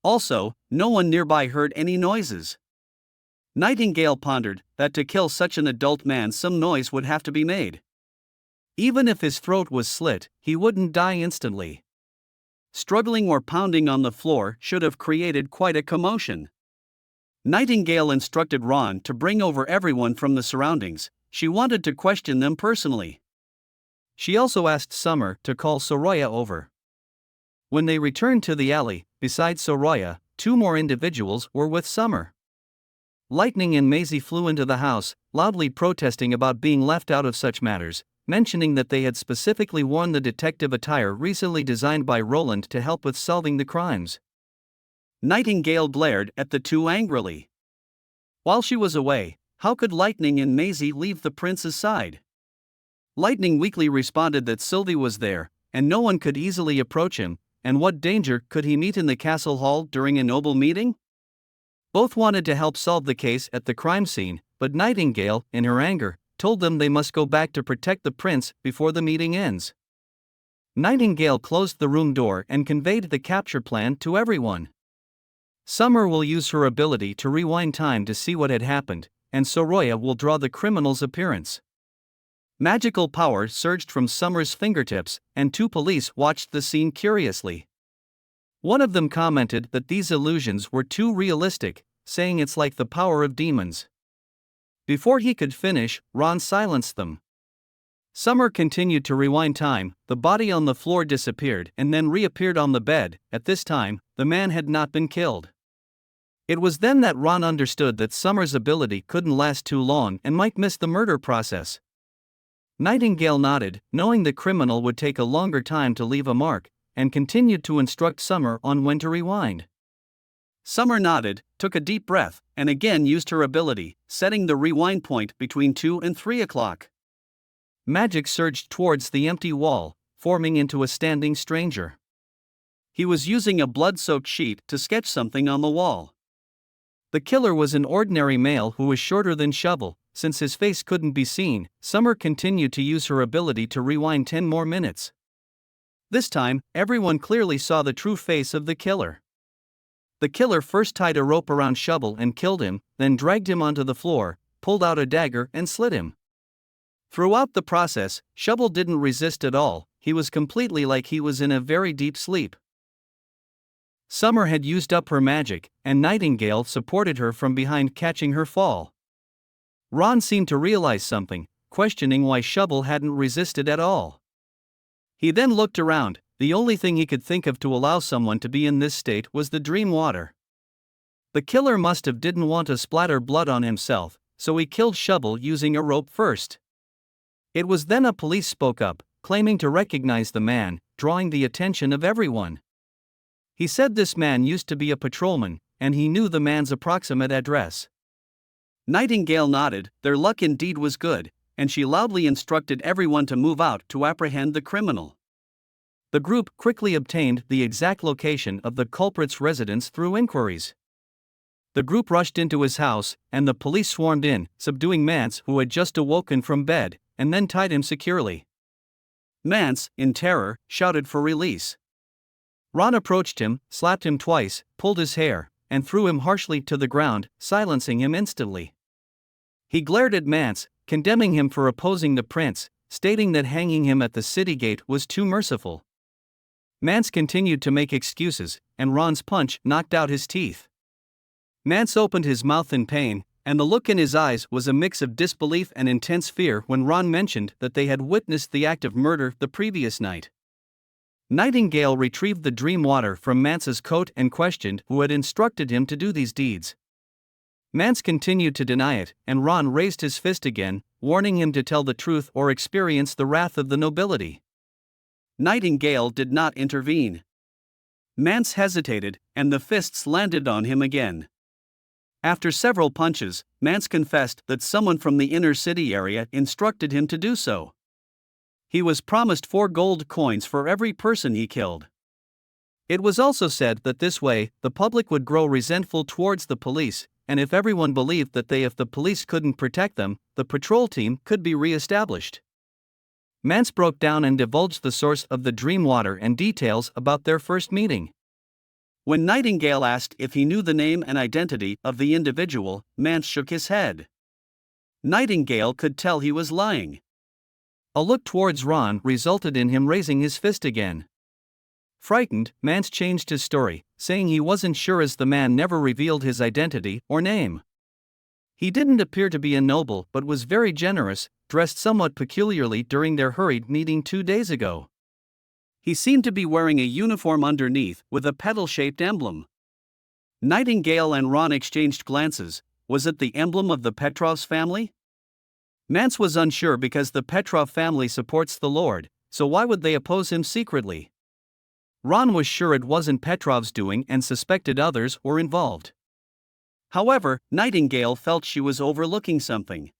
Also, no one nearby heard any noises. Nightingale pondered that to kill such an adult man some noise would have to be made. Even if his throat was slit, he wouldn't die instantly. Struggling or pounding on the floor should have created quite a commotion. Nightingale instructed Ron to bring over everyone from the surroundings. She wanted to question them personally. She also asked Summer to call Soraya over. When they returned to the alley, besides Soraya, 2 more individuals were with Summer. Lightning and Maisie flew into the house, loudly protesting about being left out of such matters, mentioning that they had specifically worn the detective attire recently designed by Roland to help with solving the crimes. Nightingale glared at the 2 angrily. While she was away, how could Lightning and Maisie leave the prince's side? Lightning weakly responded that Sylvie was there, and no one could easily approach him, and what danger could he meet in the castle hall during a noble meeting? Both wanted to help solve the case at the crime scene, but Nightingale, in her anger, told them they must go back to protect the prince before the meeting ends. Nightingale closed the room door and conveyed the capture plan to everyone. Summer will use her ability to rewind time to see what had happened, and Soraya will draw the criminal's appearance. Magical power surged from Summer's fingertips, and 2 police watched the scene curiously. One of them commented that these illusions were too realistic, saying it's like the power of demons. Before he could finish, Ron silenced them. Summer continued to rewind time. The body on the floor disappeared and then reappeared on the bed. At this time, the man had not been killed. It was then that Ron understood that Summer's ability couldn't last too long and might miss the murder process. Nightingale nodded, knowing the criminal would take a longer time to leave a mark, and continued to instruct Summer on when to rewind. Summer nodded, took a deep breath, and again used her ability, setting the rewind point between 2 and 3 o'clock. Magic surged towards the empty wall, forming into a standing stranger. He was using a blood-soaked sheet to sketch something on the wall. The killer was an ordinary male who was shorter than Shovel. Since his face couldn't be seen, Summer continued to use her ability to rewind 10 more minutes. This time, everyone clearly saw the true face of the killer. The killer first tied a rope around Shovel and killed him, then dragged him onto the floor, pulled out a dagger and slit him. Throughout the process, Shovel didn't resist at all. He was completely like he was in a very deep sleep. Summer had used up her magic, and Nightingale supported her from behind, catching her fall. Ron seemed to realize something, questioning why Shovel hadn't resisted at all. He then looked around. The only thing he could think of to allow someone to be in this state was the dream water. The killer must have didn't want to splatter blood on himself, so he killed Shovel using a rope first. It was then a police spoke up, claiming to recognize the man, drawing the attention of everyone. He said this man used to be a patrolman, and he knew the man's approximate address. Nightingale nodded. Their luck indeed was good, and she loudly instructed everyone to move out to apprehend the criminal. The group quickly obtained the exact location of the culprit's residence through inquiries. The group rushed into his house, and the police swarmed in, subduing Mance, who had just awoken from bed, and then tied him securely. Mance, in terror, shouted for release. Ron approached him, slapped him twice, pulled his hair, and threw him harshly to the ground, silencing him instantly. He glared at Mance, condemning him for opposing the prince, stating that hanging him at the city gate was too merciful. Mance continued to make excuses, and Ron's punch knocked out his teeth. Mance opened his mouth in pain, and the look in his eyes was a mix of disbelief and intense fear when Ron mentioned that they had witnessed the act of murder the previous night. Nightingale retrieved the dream water from Mance's coat and questioned who had instructed him to do these deeds. Mance continued to deny it, and Ron raised his fist again, warning him to tell the truth or experience the wrath of the nobility. Nightingale did not intervene. Mance hesitated, and the fists landed on him again. After several punches, Mance confessed that someone from the inner city area instructed him to do so. He was promised 4 gold coins for every person he killed. It was also said that this way, the public would grow resentful towards the police, and if everyone believed that if the police couldn't protect them, the patrol team could be re-established. Mance broke down and divulged the source of the dream water and details about their first meeting. When Nightingale asked if he knew the name and identity of the individual, Mance shook his head. Nightingale could tell he was lying. A look towards Ron resulted in him raising his fist again. Frightened, Mance changed his story, saying he wasn't sure as the man never revealed his identity or name. He didn't appear to be a noble but was very generous, dressed somewhat peculiarly during their hurried meeting 2 days ago. He seemed to be wearing a uniform underneath with a petal-shaped emblem. Nightingale and Ron exchanged glances. Was it the emblem of the Petrovs family? Mance was unsure because the Petrov family supports the Lord, so why would they oppose him secretly? Ron was sure it wasn't Petrov's doing and suspected others were involved. However, Nightingale felt she was overlooking something.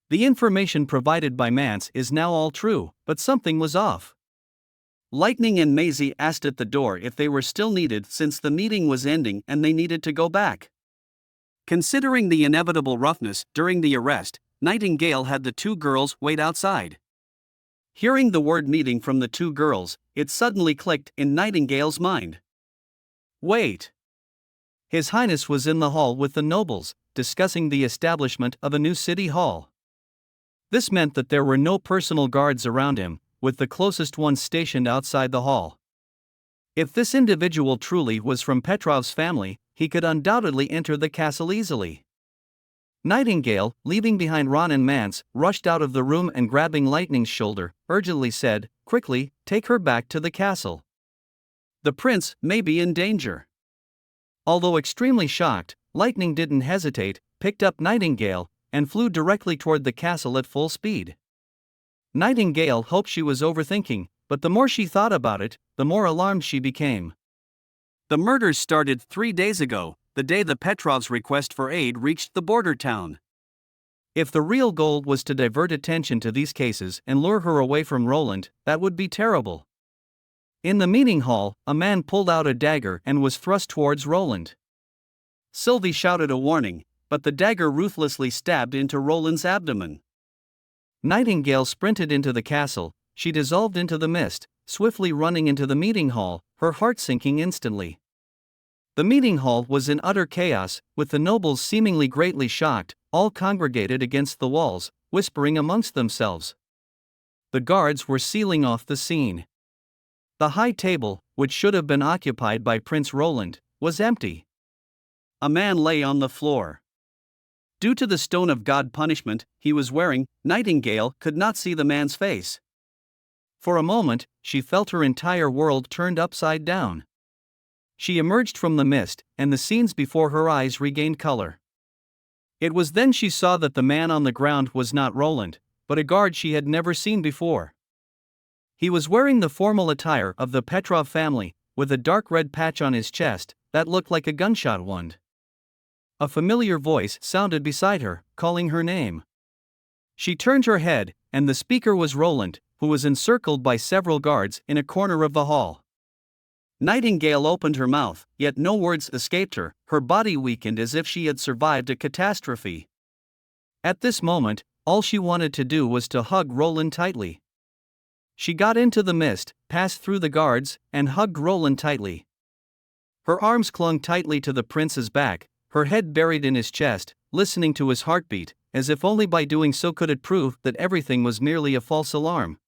The information provided by Mance is now all true, but something was off. Lightning and Maisie asked at the door if they were still needed since the meeting was ending and they needed to go back. Considering the inevitable roughness during the arrest, Nightingale had the 2 girls wait outside. Hearing the word meeting from the 2 girls, it suddenly clicked in Nightingale's mind. Wait. His Highness was in the hall with the nobles, discussing the establishment of a new city hall. This meant that there were no personal guards around him, with the closest ones stationed outside the hall. If this individual truly was from Petrov's family, he could undoubtedly enter the castle easily. Nightingale, leaving behind Ron and Mance, rushed out of the room and grabbing Lightning's shoulder, urgently said, "Quickly, take her back to the castle. The prince may be in danger." Although extremely shocked, Lightning didn't hesitate, picked up Nightingale, and flew directly toward the castle at full speed. Nightingale hoped she was overthinking, but the more she thought about it, the more alarmed she became. The murders started 3 days ago, the day the Petrovs' request for aid reached the border town. If the real goal was to divert attention to these cases and lure her away from Roland, that would be terrible. In the meeting hall, a man pulled out a dagger and was thrust towards Roland. Sylvie shouted a warning, but the dagger ruthlessly stabbed into Roland's abdomen. Nightingale sprinted into the castle. She dissolved into the mist, swiftly running into the meeting hall, her heart sinking instantly. The meeting hall was in utter chaos, with the nobles seemingly greatly shocked, all congregated against the walls, whispering amongst themselves. The guards were sealing off the scene. The high table, which should have been occupied by Prince Roland, was empty. A man lay on the floor. Due to the stone of God punishment he was wearing, Nightingale could not see the man's face. For a moment, she felt her entire world turned upside down. She emerged from the mist, and the scenes before her eyes regained color. It was then she saw that the man on the ground was not Roland, but a guard she had never seen before. He was wearing the formal attire of the Petrov family, with a dark red patch on his chest that looked like a gunshot wound. A familiar voice sounded beside her, calling her name. She turned her head, and the speaker was Roland, who was encircled by several guards in a corner of the hall. Nightingale opened her mouth, yet no words escaped her, her body weakened as if she had survived a catastrophe. At this moment, all she wanted to do was to hug Roland tightly. She got into the mist, passed through the guards, and hugged Roland tightly. Her arms clung tightly to the prince's back, her head buried in his chest, listening to his heartbeat, as if only by doing so could it prove that everything was merely a false alarm.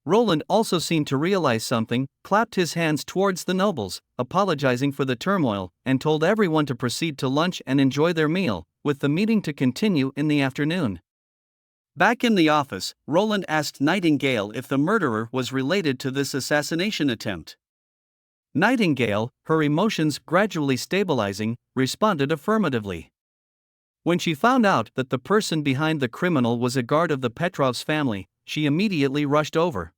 Roland also seemed to realize something, clapped his hands towards the nobles, apologizing for the turmoil, and told everyone to proceed to lunch and enjoy their meal, with the meeting to continue in the afternoon. Back in the office, Roland asked Nightingale if the murderer was related to this assassination attempt. Nightingale, her emotions gradually stabilizing, responded affirmatively. When she found out that the person behind the criminal was a guard of the Petrovs family, she immediately rushed over.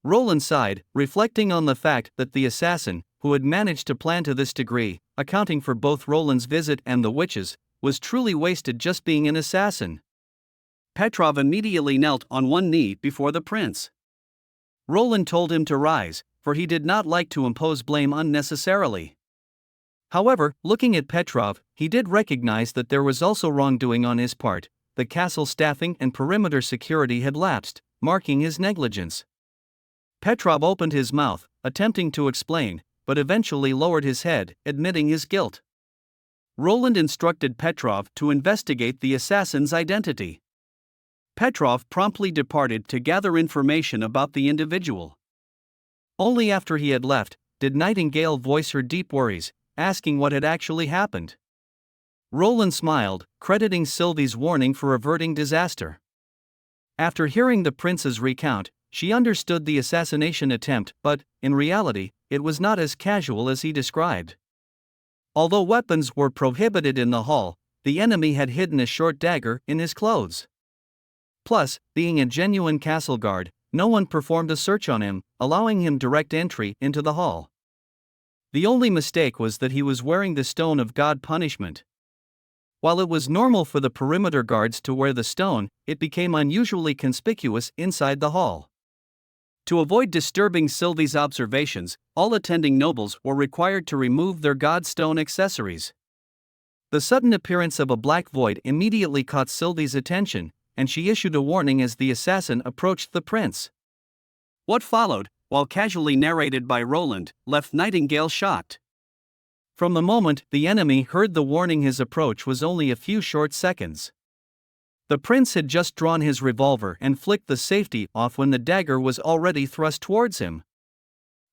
Roland sighed, reflecting on the fact that the assassin, who had managed to plan to this degree, accounting for both Roland's visit and the witches, was truly wasted just being an assassin. Petrov immediately knelt on one knee before the prince. Roland told him to rise, for he did not like to impose blame unnecessarily. However, looking at Petrov, he did recognize that there was also wrongdoing on his part. The castle staffing and perimeter security had lapsed, marking his negligence. Petrov opened his mouth, attempting to explain, but eventually lowered his head, admitting his guilt. Roland instructed Petrov to investigate the assassin's identity. Petrov promptly departed to gather information about the individual. Only after he had left, did Nightingale voice her deep worries, asking what had actually happened. Roland smiled, crediting Sylvie's warning for averting disaster. After hearing the prince's recount, she understood the assassination attempt, but, in reality, it was not as casual as he described. Although weapons were prohibited in the hall, the enemy had hidden a short dagger in his clothes. Plus, being a genuine castle guard, no one performed a search on him, allowing him direct entry into the hall. The only mistake was that he was wearing the stone of God punishment. While it was normal for the perimeter guards to wear the stone, it became unusually conspicuous inside the hall. To avoid disturbing Sylvie's observations, all attending nobles were required to remove their god stone accessories. The sudden appearance of a black void immediately caught Sylvie's attention, and she issued a warning as the assassin approached the prince. What followed, while casually narrated by Roland, left Nightingale shocked. From the moment the enemy heard the warning, his approach was only a few short seconds. The prince had just drawn his revolver and flicked the safety off when the dagger was already thrust towards him.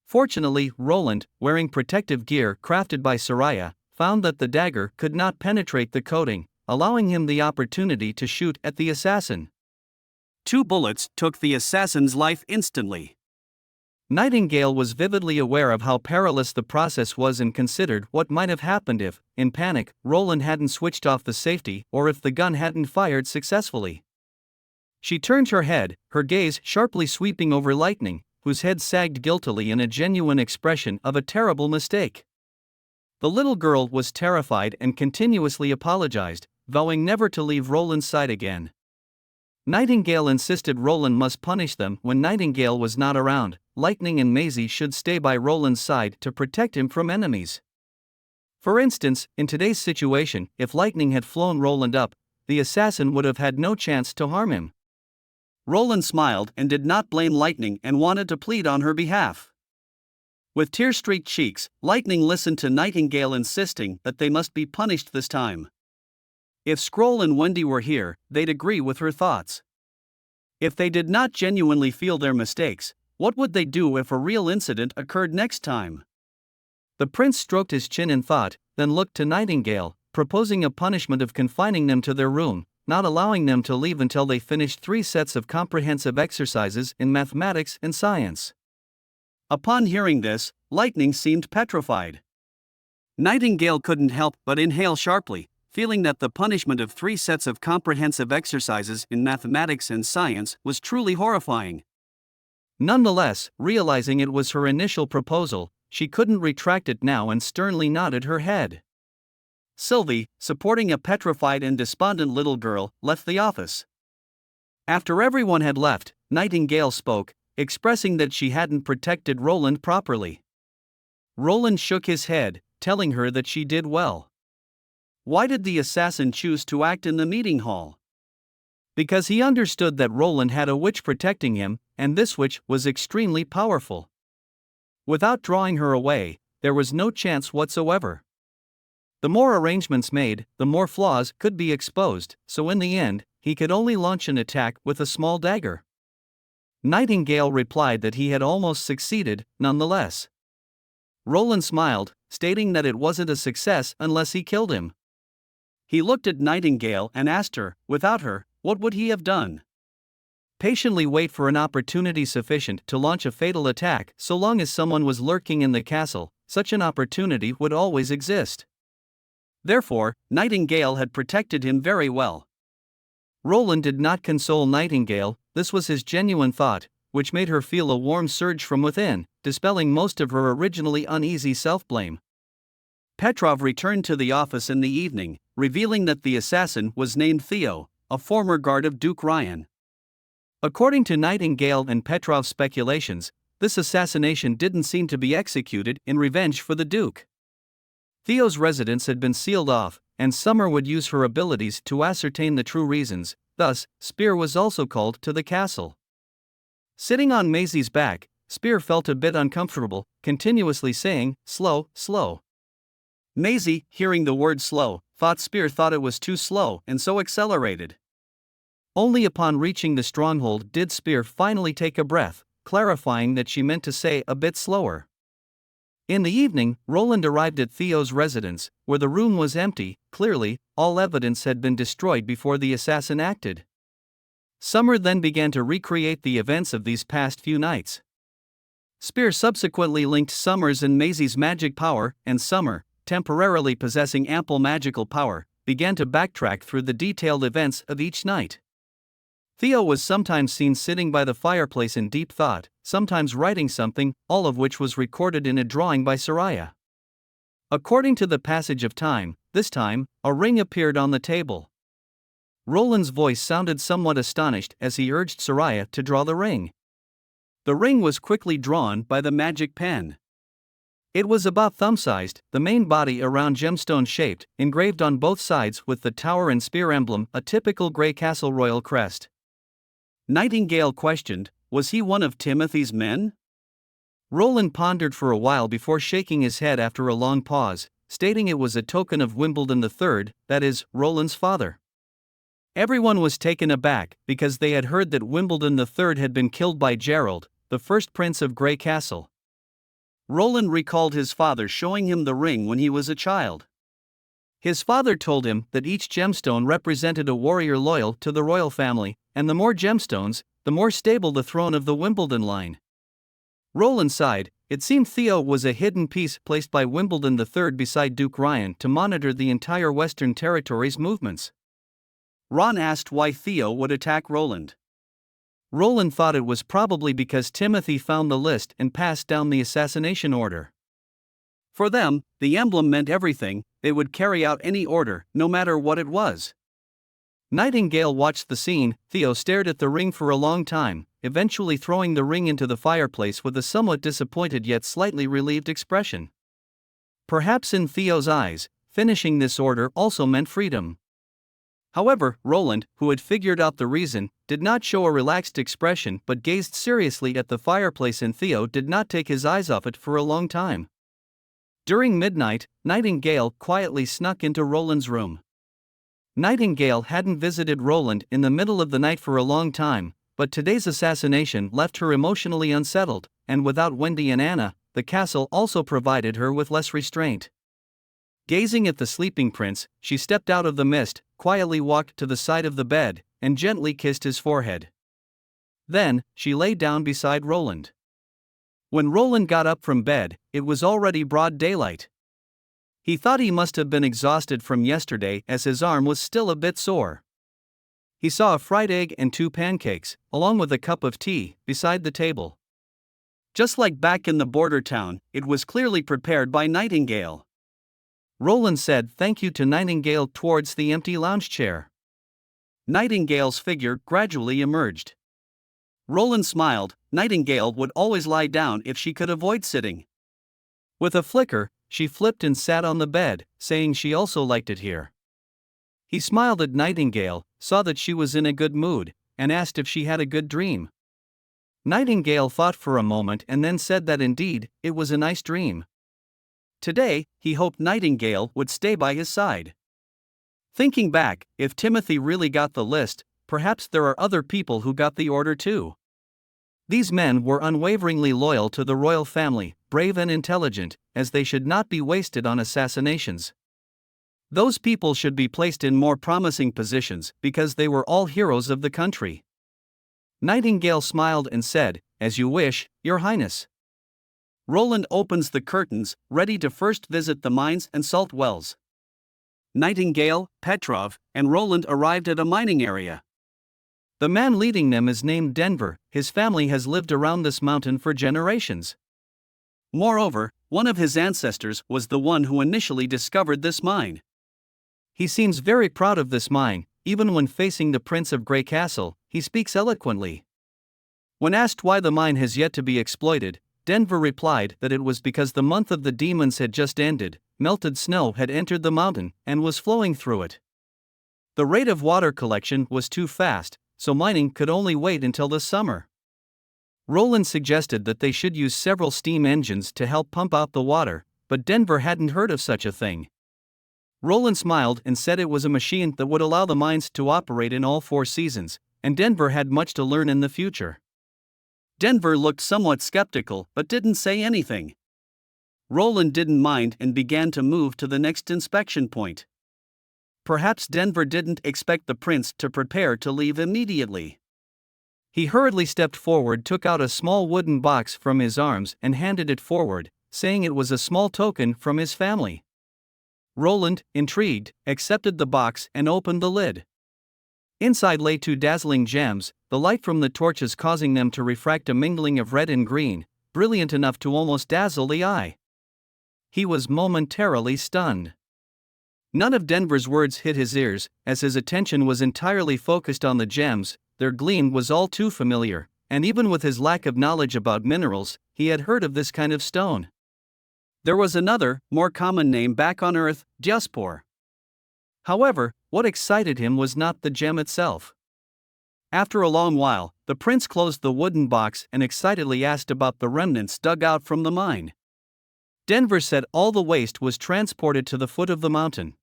Fortunately, Roland, wearing protective gear crafted by Soraya, found that the dagger could not penetrate the coating, allowing him the opportunity to shoot at the assassin. 2 bullets took the assassin's life instantly. Nightingale was vividly aware of how perilous the process was and considered what might have happened if, in panic, Roland hadn't switched off the safety or if the gun hadn't fired successfully. She turned her head, her gaze sharply sweeping over Lightning, whose head sagged guiltily in a genuine expression of a terrible mistake. The little girl was terrified and continuously apologized, vowing never to leave Roland's side again. Nightingale insisted Roland must punish them when Nightingale was not around. Lightning and Maisie should stay by Roland's side to protect him from enemies. For instance, in today's situation, if Lightning had flown Roland up, the assassin would have had no chance to harm him. Roland smiled and did not blame Lightning and wanted to plead on her behalf. With tear-streaked cheeks, Lightning listened to Nightingale insisting that they must be punished this time. If Scroll and Wendy were here, they'd agree with her thoughts. If they did not genuinely feel their mistakes, what would they do if a real incident occurred next time? The prince stroked his chin in thought, then looked to Nightingale, proposing a punishment of confining them to their room, not allowing them to leave until they finished 3 sets of comprehensive exercises in mathematics and science. Upon hearing this, Lightning seemed petrified. Nightingale couldn't help but inhale sharply, feeling that the punishment of 3 sets of comprehensive exercises in mathematics and science was truly horrifying. Nonetheless, realizing it was her initial proposal, she couldn't retract it now and sternly nodded her head. Sylvie, supporting a petrified and despondent little girl, left the office. After everyone had left, Nightingale spoke, expressing that she hadn't protected Roland properly. Roland shook his head, telling her that she did well. Why did the assassin choose to act in the meeting hall? Because he understood that Roland had a witch protecting him, and this witch was extremely powerful. Without drawing her away, there was no chance whatsoever. The more arrangements made, the more flaws could be exposed, so in the end, he could only launch an attack with a small dagger. Nightingale replied that he had almost succeeded, nonetheless. Roland smiled, stating that it wasn't a success unless he killed him. He looked at Nightingale and asked her, without her, what would he have done? Patiently wait for an opportunity sufficient to launch a fatal attack. So long as someone was lurking in the castle, such an opportunity would always exist. Therefore, Nightingale had protected him very well. Roland did not console Nightingale, this was his genuine thought, which made her feel a warm surge from within, dispelling most of her originally uneasy self-blame. Petrov returned to the office in the evening, revealing that the assassin was named Theo, a former guard of Duke Ryan. According to Nightingale and Petrov's speculations, this assassination didn't seem to be executed in revenge for the Duke. Theo's residence had been sealed off, and Summer would use her abilities to ascertain the true reasons, thus, Spear was also called to the castle. Sitting on Maisie's back, Spear felt a bit uncomfortable, continuously saying, "Slow, slow." Maisie, hearing the word slow, Spear thought it was too slow and so accelerated. Only upon reaching the stronghold did Spear finally take a breath, clarifying that she meant to say a bit slower. In the evening, Roland arrived at Theo's residence, where the room was empty. Clearly, all evidence had been destroyed before the assassin acted. Summer then began to recreate the events of these past few nights. Spear subsequently linked Summer's and Maisie's magic power, and Summer, temporarily possessing ample magical power, began to backtrack through the detailed events of each night. Theo was sometimes seen sitting by the fireplace in deep thought, sometimes writing something, all of which was recorded in a drawing by Soraya. According to the passage of time, this time, a ring appeared on the table. Roland's voice sounded somewhat astonished as he urged Soraya to draw the ring. The ring was quickly drawn by the magic pen. It was about thumb-sized, the main body around gemstone-shaped, engraved on both sides with the tower and spear emblem, a typical Grey Castle royal crest. Nightingale questioned, was he one of Timothy's men? Roland pondered for a while before shaking his head after a long pause, stating it was a token of Wimbledon III, that is, Roland's father. Everyone was taken aback, because they had heard that Wimbledon III had been killed by Gerald, the first prince of Grey Castle. Roland recalled his father showing him the ring when he was a child. His father told him that each gemstone represented a warrior loyal to the royal family, and the more gemstones, the more stable the throne of the Wimbledon line. Roland sighed. It seemed Theo was a hidden piece placed by Wimbledon III beside Duke Ryan to monitor the entire Western Territory's movements. Ron asked why Theo would attack Roland. Roland thought it was probably because Timothy found the list and passed down the assassination order. For them, the emblem meant everything. They would carry out any order, no matter what it was. Nightingale watched the scene. Theo stared at the ring for a long time, eventually throwing the ring into the fireplace with a somewhat disappointed yet slightly relieved expression. Perhaps in Theo's eyes, finishing this order also meant freedom. However, Roland, who had figured out the reason, did not show a relaxed expression but gazed seriously at the fireplace, and Theo did not take his eyes off it for a long time. During midnight, Nightingale quietly snuck into Roland's room. Nightingale hadn't visited Roland in the middle of the night for a long time, but today's assassination left her emotionally unsettled, and without Wendy and Anna, the castle also provided her with less restraint. Gazing at the sleeping prince, she stepped out of the mist, quietly walked to the side of the bed, and gently kissed his forehead. Then, she lay down beside Roland. When Roland got up from bed, it was already broad daylight. He thought he must have been exhausted from yesterday as his arm was still a bit sore. He saw a fried egg and 2 pancakes, along with a cup of tea, beside the table. Just like back in the border town, it was clearly prepared by Nightingale. Roland said thank you to Nightingale towards the empty lounge chair. Nightingale's figure gradually emerged. Roland smiled. Nightingale would always lie down if she could avoid sitting. With a flicker, she flipped and sat on the bed, saying she also liked it here. He smiled at Nightingale, saw that she was in a good mood, and asked if she had a good dream. Nightingale thought for a moment and then said that indeed, it was a nice dream. Today, he hoped Nightingale would stay by his side. Thinking back, if Timothy really got the list, perhaps there are other people who got the order too. These men were unwaveringly loyal to the royal family, brave and intelligent, as they should not be wasted on assassinations. Those people should be placed in more promising positions because they were all heroes of the country. Nightingale smiled and said, "As you wish, Your Highness." Roland opens the curtains, ready to first visit the mines and salt wells. Nightingale, Petrov, and Roland arrived at a mining area. The man leading them is named Denver. His family has lived around this mountain for generations. Moreover, one of his ancestors was the one who initially discovered this mine. He seems very proud of this mine. Even when facing the Prince of Grey Castle, he speaks eloquently. When asked why the mine has yet to be exploited, Denver replied that it was because the month of the demons had just ended, melted snow had entered the mountain, and was flowing through it. The rate of water collection was too fast, so mining could only wait until the summer. Roland suggested that they should use several steam engines to help pump out the water, but Denver hadn't heard of such a thing. Roland smiled and said it was a machine that would allow the mines to operate in all 4 seasons, and Denver had much to learn in the future. Denver looked somewhat skeptical but didn't say anything. Roland didn't mind and began to move to the next inspection point. Perhaps Denver didn't expect the prince to prepare to leave immediately. He hurriedly stepped forward, took out a small wooden box from his arms and handed it forward, saying it was a small token from his family. Roland, intrigued, accepted the box and opened the lid. Inside lay 2 dazzling gems, the light from the torches causing them to refract a mingling of red and green, brilliant enough to almost dazzle the eye. He was momentarily stunned. None of Denver's words hit his ears, as his attention was entirely focused on the gems. Their gleam was all too familiar, and even with his lack of knowledge about minerals, he had heard of this kind of stone. There was another, more common name back on Earth, Diaspor. However, what excited him was not the gem itself. After a long while, the prince closed the wooden box and excitedly asked about the remnants dug out from the mine. Denver said all the waste was transported to the foot of the mountain.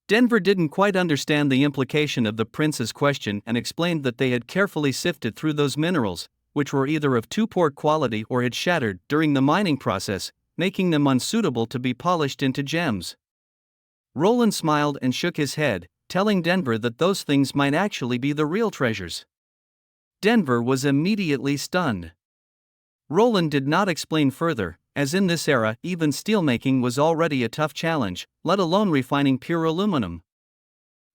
Denver didn't quite understand the implication of the prince's question and explained that they had carefully sifted through those minerals, which were either of too poor quality or had shattered during the mining process, making them unsuitable to be polished into gems. Roland smiled and shook his head, telling Denver that those things might actually be the real treasures. Denver was immediately stunned. Roland did not explain further, as in this era even steelmaking was already a tough challenge, let alone refining pure aluminum.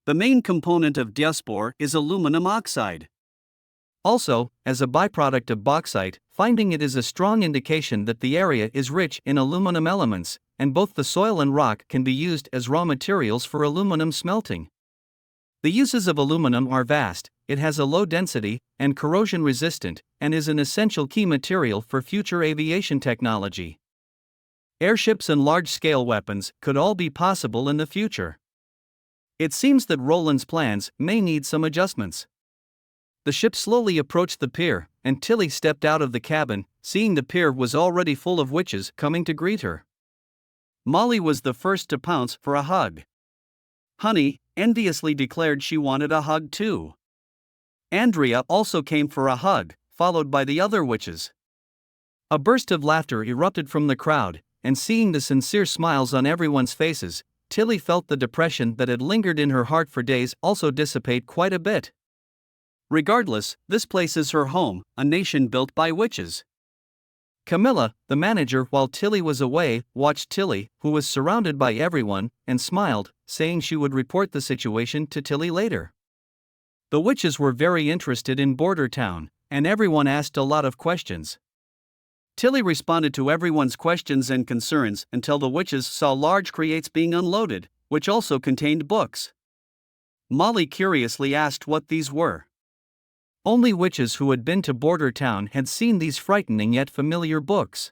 The main component of diaspore is aluminum oxide. Also, as a byproduct of bauxite, finding it is a strong indication that the area is rich in aluminum elements, and both the soil and rock can be used as raw materials for aluminum smelting. The uses of aluminum are vast. It has a low density, and corrosion resistant, and is an essential key material for future aviation technology. Airships and large-scale weapons could all be possible in the future. It seems that Roland's plans may need some adjustments. The ship slowly approached the pier, and Tilly stepped out of the cabin, seeing the pier was already full of witches coming to greet her. Molly was the first to pounce for a hug. Honey enviously declared she wanted a hug too. Andrea also came for a hug, followed by the other witches. A burst of laughter erupted from the crowd, and seeing the sincere smiles on everyone's faces, Tilly felt the depression that had lingered in her heart for days also dissipate quite a bit. Regardless, this place is her home, a nation built by witches. Camilla, the manager, while Tilly was away, watched Tilly, who was surrounded by everyone, and smiled, saying she would report the situation to Tilly later. The witches were very interested in Border Town, and everyone asked a lot of questions. Tilly responded to everyone's questions and concerns until the witches saw large crates being unloaded, which also contained books. Molly curiously asked what these were. Only witches who had been to Border Town had seen these frightening yet familiar books.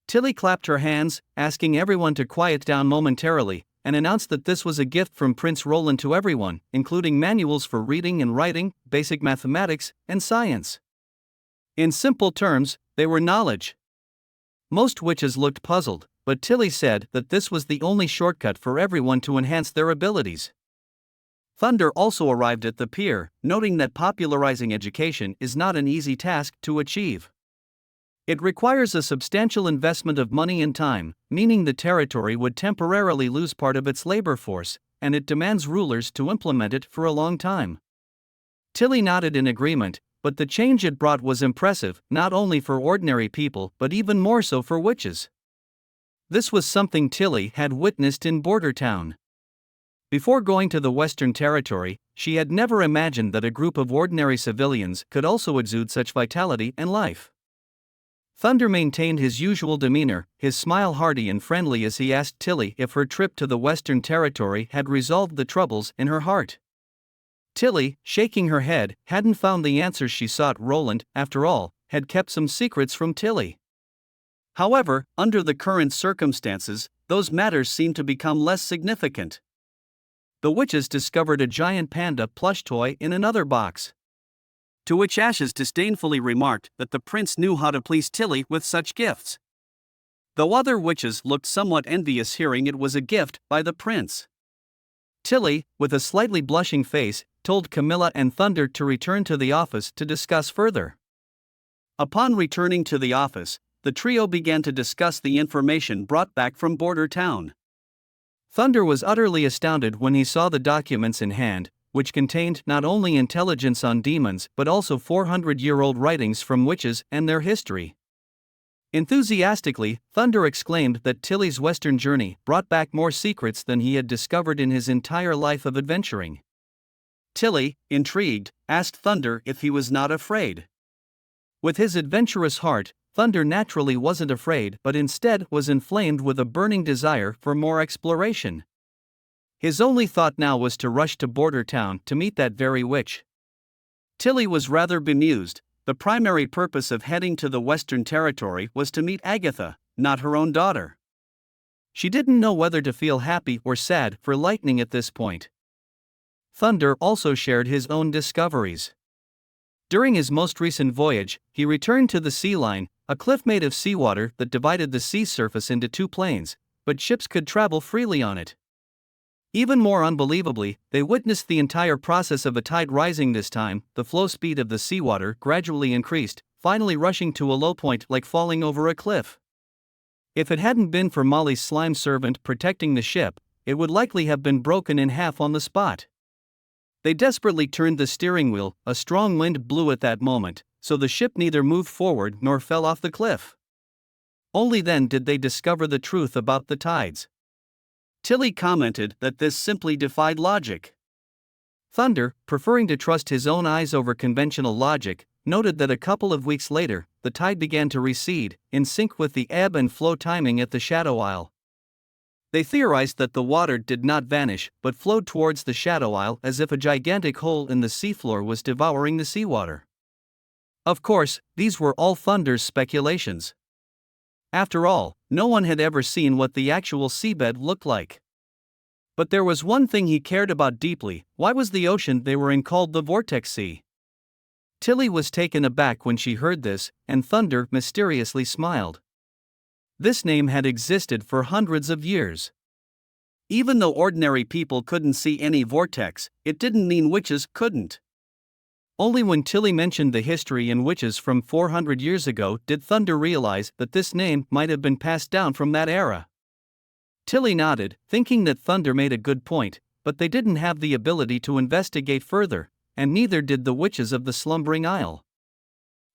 Tilly clapped her hands, asking everyone to quiet down momentarily, and announced that this was a gift from Prince Roland to everyone, including manuals for reading and writing, basic mathematics, and science. In simple terms, they were knowledge. Most witches looked puzzled, but Tilly said that this was the only shortcut for everyone to enhance their abilities. Thunder also arrived at the pier, noting that popularizing education is not an easy task to achieve. It requires a substantial investment of money and time, meaning the territory would temporarily lose part of its labor force, and it demands rulers to implement it for a long time. Tilly nodded in agreement, but the change it brought was impressive, not only for ordinary people but even more so for witches. This was something Tilly had witnessed in Border Town. Before going to the Western Territory, she had never imagined that a group of ordinary civilians could also exude such vitality and life. Thunder maintained his usual demeanor, his smile hearty and friendly as he asked Tilly if her trip to the Western Territory had resolved the troubles in her heart. Tilly, shaking her head, hadn't found the answers she sought. Roland, after all, had kept some secrets from Tilly. However, under the current circumstances, those matters seemed to become less significant. The witches discovered a giant panda plush toy in another box. To which Ashes disdainfully remarked that the prince knew how to please Tilly with such gifts. Though other witches looked somewhat envious hearing it was a gift by the prince. Tilly, with a slightly blushing face, told Camilla and Thunder to return to the office to discuss further. Upon returning to the office, the trio began to discuss the information brought back from Border Town. Thunder was utterly astounded when he saw the documents in hand, which contained not only intelligence on demons but also 400-year-old writings from witches and their history. Enthusiastically, Thunder exclaimed that Tilly's western journey brought back more secrets than he had discovered in his entire life of adventuring. Tilly, intrigued, asked Thunder if he was not afraid. With his adventurous heart, Thunder naturally wasn't afraid but instead was inflamed with a burning desire for more exploration. His only thought now was to rush to Border Town to meet that very witch. Tilly was rather bemused. The primary purpose of heading to the Western Territory was to meet Agatha, not her own daughter. She didn't know whether to feel happy or sad for Lightning at this point. Thunder also shared his own discoveries. During his most recent voyage, he returned to the sea line, a cliff made of seawater that divided the sea surface into two planes, but ships could travel freely on it. Even more unbelievably, they witnessed the entire process of a tide rising. This time, the flow speed of the seawater gradually increased, finally rushing to a low point like falling over a cliff. If it hadn't been for Molly's slime servant protecting the ship, it would likely have been broken in half on the spot. They desperately turned the steering wheel. A strong wind blew at that moment, so the ship neither moved forward nor fell off the cliff. Only then did they discover the truth about the tides. Tilly commented that this simply defied logic. Thunder, preferring to trust his own eyes over conventional logic, noted that a couple of weeks later, the tide began to recede, in sync with the ebb and flow timing at the Shadow Isle. They theorized that the water did not vanish but flowed towards the Shadow Isle as if a gigantic hole in the seafloor was devouring the seawater. Of course, these were all Thunder's speculations. After all, no one had ever seen what the actual seabed looked like. But there was one thing he cared about deeply: why was the ocean they were in called the Vortex Sea? Tilly was taken aback when she heard this, and Thunder mysteriously smiled. This name had existed for hundreds of years. Even though ordinary people couldn't see any vortex, it didn't mean witches couldn't. Only when Tilly mentioned the history in witches from 400 years ago did Thunder realize that this name might have been passed down from that era. Tilly nodded, thinking that Thunder made a good point, but they didn't have the ability to investigate further, and neither did the witches of the Slumbering Isle.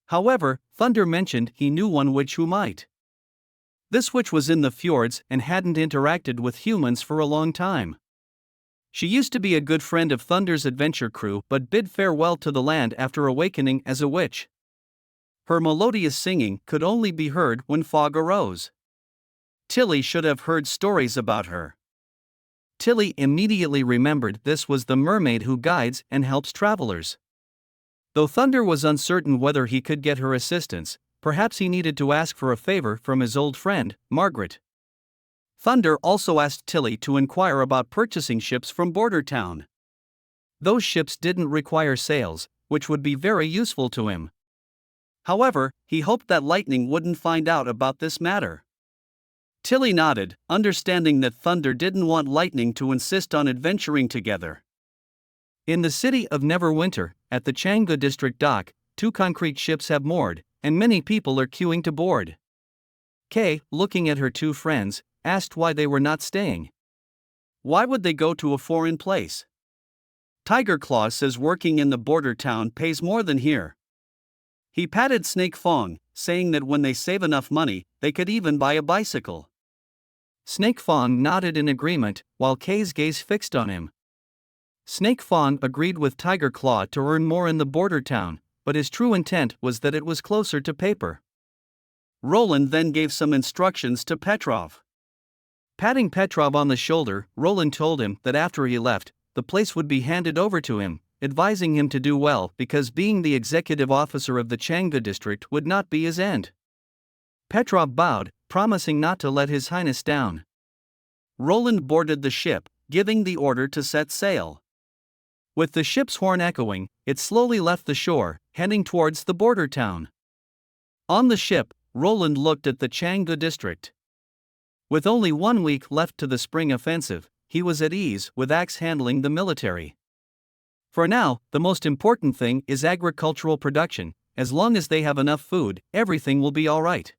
However, Thunder mentioned he knew one witch who might. This witch was in the fjords and hadn't interacted with humans for a long time. She used to be a good friend of Thunder's adventure crew but bid farewell to the land after awakening as a witch. Her melodious singing could only be heard when fog arose. Tilly should have heard stories about her. Tilly immediately remembered this was the mermaid who guides and helps travelers. Though Thunder was uncertain whether he could get her assistance, perhaps he needed to ask for a favor from his old friend, Margaret. Thunder also asked Tilly to inquire about purchasing ships from Border Town. Those ships didn't require sails, which would be very useful to him. However, he hoped that Lightning wouldn't find out about this matter. Tilly nodded, understanding that Thunder didn't want Lightning to insist on adventuring together. In the city of Neverwinter, at the Changga District dock, 2 concrete ships have moored, and many people are queuing to board. Kay, looking at her 2 friends, asked why they were not staying. Why would they go to a foreign place? Tiger Claw says working in the border town pays more than here. He patted Snake Fong, saying that when they save enough money, they could even buy a bicycle. Snake Fong nodded in agreement, while Kay's gaze fixed on him. Snake Fong agreed with Tiger Claw to earn more in the border town, but his true intent was that it was closer to paper. Roland then gave some instructions to Petrov. Patting Petrov on the shoulder, Roland told him that after he left, the place would be handed over to him, advising him to do well because being the executive officer of the Changga district would not be his end. Petrov bowed, promising not to let His Highness down. Roland boarded the ship, giving the order to set sail. With the ship's horn echoing, it slowly left the shore, heading towards the border town. On the ship, Roland looked at the Changga district. With only 1 week left to the spring offensive, he was at ease with Axe handling the military. For now, the most important thing is agricultural production. As long as they have enough food, everything will be alright.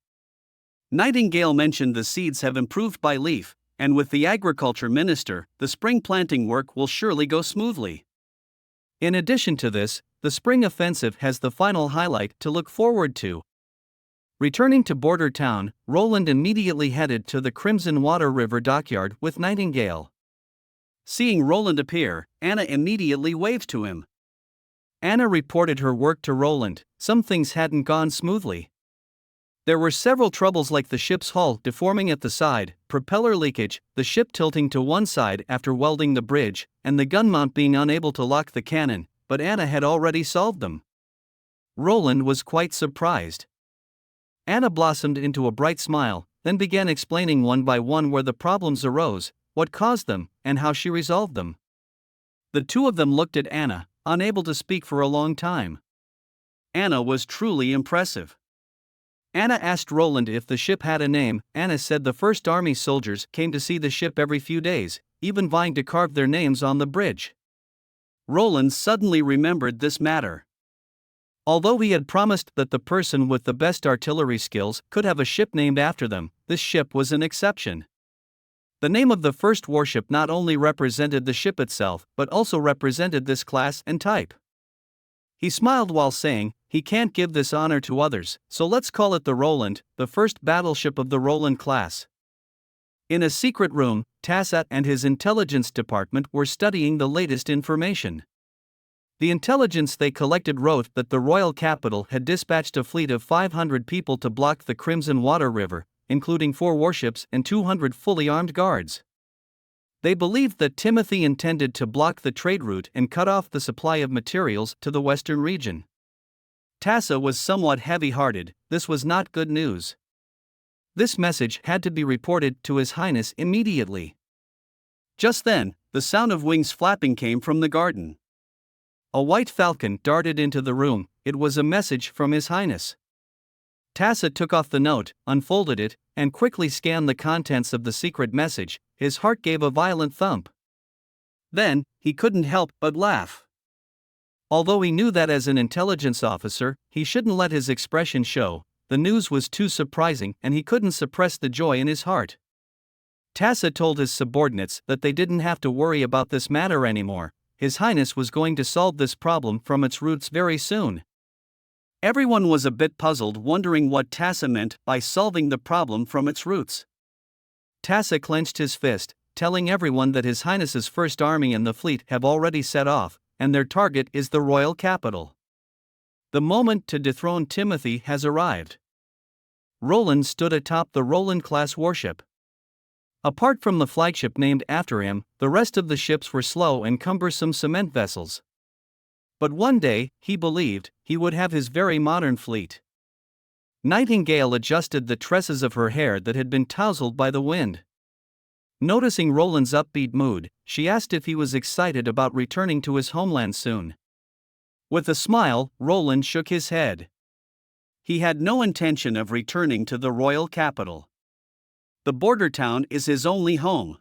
Nightingale mentioned the seeds have improved by Leaf, and with the agriculture minister, the spring planting work will surely go smoothly. In addition to this, the spring offensive has the final highlight to look forward to. Returning to Border Town, Roland immediately headed to the Crimson Water River dockyard with Nightingale. Seeing Roland appear, Anna immediately waved to him. Anna reported her work to Roland. Some things hadn't gone smoothly. There were several troubles like the ship's hull deforming at the side, propeller leakage, the ship tilting to one side after welding the bridge, and the gun mount being unable to lock the cannon, but Anna had already solved them. Roland was quite surprised. Anna blossomed into a bright smile, then began explaining one by one where the problems arose, what caused them, and how she resolved them. The 2 of them looked at Anna, unable to speak for a long time. Anna was truly impressive. Anna asked Roland if the ship had a name. Anna said the First Army soldiers came to see the ship every few days, even vying to carve their names on the bridge. Roland suddenly remembered this matter. Although he had promised that the person with the best artillery skills could have a ship named after them, this ship was an exception. The name of the first warship not only represented the ship itself but also represented this class and type. He smiled while saying, he can't give this honor to others, so let's call it the Roland, the first battleship of the Roland class. In a secret room, Tassa and his intelligence department were studying the latest information. The intelligence they collected wrote that the royal capital had dispatched a fleet of 500 people to block the Crimson Water River, including 4 warships and 200 fully armed guards. They believed that Timothy intended to block the trade route and cut off the supply of materials to the western region. Tassa was somewhat heavy-hearted. This was not good news. This message had to be reported to His Highness immediately. Just then, the sound of wings flapping came from the garden. A white falcon darted into the room. It was a message from His Highness. Tassa took off the note, unfolded it, and quickly scanned the contents of the secret message. His heart gave a violent thump. Then, he couldn't help but laugh. Although he knew that as an intelligence officer, he shouldn't let his expression show, the news was too surprising and he couldn't suppress the joy in his heart. Tassa told his subordinates that they didn't have to worry about this matter anymore. His Highness was going to solve this problem from its roots very soon. Everyone was a bit puzzled, wondering what Tassa meant by solving the problem from its roots. Tassa clenched his fist, telling everyone that His Highness's First Army and the fleet have already set off, and their target is the royal capital. The moment to dethrone Timothy has arrived. Roland stood atop the Roland-class warship. Apart from the flagship named after him, the rest of the ships were slow and cumbersome cement vessels. But one day, he believed, he would have his very modern fleet. Nightingale adjusted the tresses of her hair that had been tousled by the wind. Noticing Roland's upbeat mood, she asked if he was excited about returning to his homeland soon. With a smile, Roland shook his head. He had no intention of returning to the royal capital. The border town is his only home.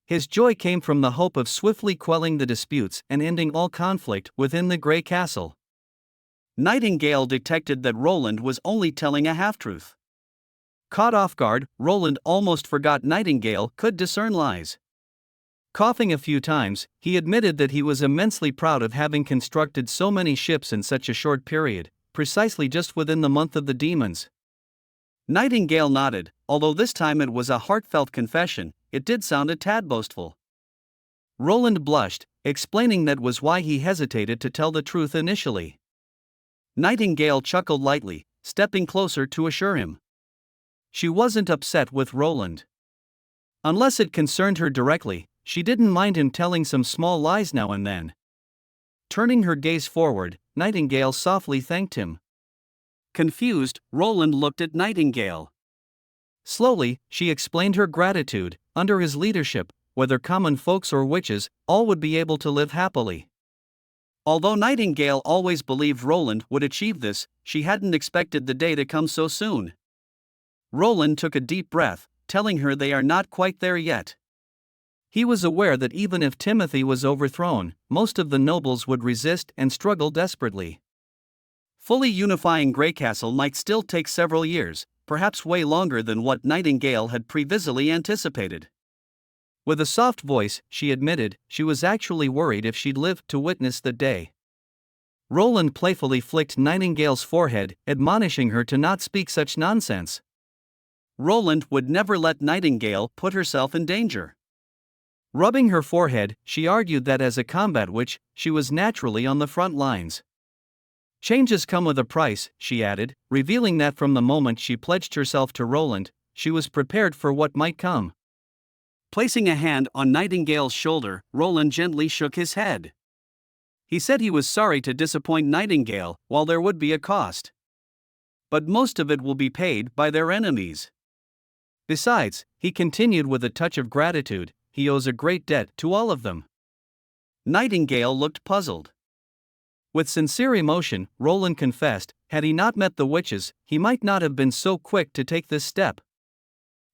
His joy came from the hope of swiftly quelling the disputes and ending all conflict within the Grey Castle. Nightingale detected that Roland was only telling a half-truth. Caught off guard, Roland almost forgot Nightingale could discern lies. Coughing a few times, he admitted that he was immensely proud of having constructed so many ships in such a short period, precisely just within the month of the demons. Nightingale nodded. Although this time it was a heartfelt confession, it did sound a tad boastful. Roland blushed, explaining that was why he hesitated to tell the truth initially. Nightingale chuckled lightly, stepping closer to assure him. She wasn't upset with Roland. Unless it concerned her directly, she didn't mind him telling some small lies now and then. Turning her gaze forward, Nightingale softly thanked him. Confused, Roland looked at Nightingale. Slowly, she explained her gratitude. Under his leadership, whether common folks or witches, all would be able to live happily. Although Nightingale always believed Roland would achieve this, she hadn't expected the day to come so soon. Roland took a deep breath, telling her they are not quite there yet. He was aware that even if Timothy was overthrown, most of the nobles would resist and struggle desperately. Fully unifying Greycastle might still take several years, perhaps way longer than what Nightingale had previously anticipated. With a soft voice, she admitted she was actually worried if she'd live to witness the day. Roland playfully flicked Nightingale's forehead, admonishing her to not speak such nonsense. Roland would never let Nightingale put herself in danger. Rubbing her forehead, she argued that as a combat witch, she was naturally on the front lines. Changes come with a price, she added, revealing that from the moment she pledged herself to Roland, she was prepared for what might come. Placing a hand on Nightingale's shoulder, Roland gently shook his head. He said he was sorry to disappoint Nightingale, while there would be a cost. But most of it will be paid by their enemies. Besides, he continued with a touch of gratitude, he owes a great debt to all of them. Nightingale looked puzzled. With sincere emotion, Roland confessed, had he not met the witches, he might not have been so quick to take this step.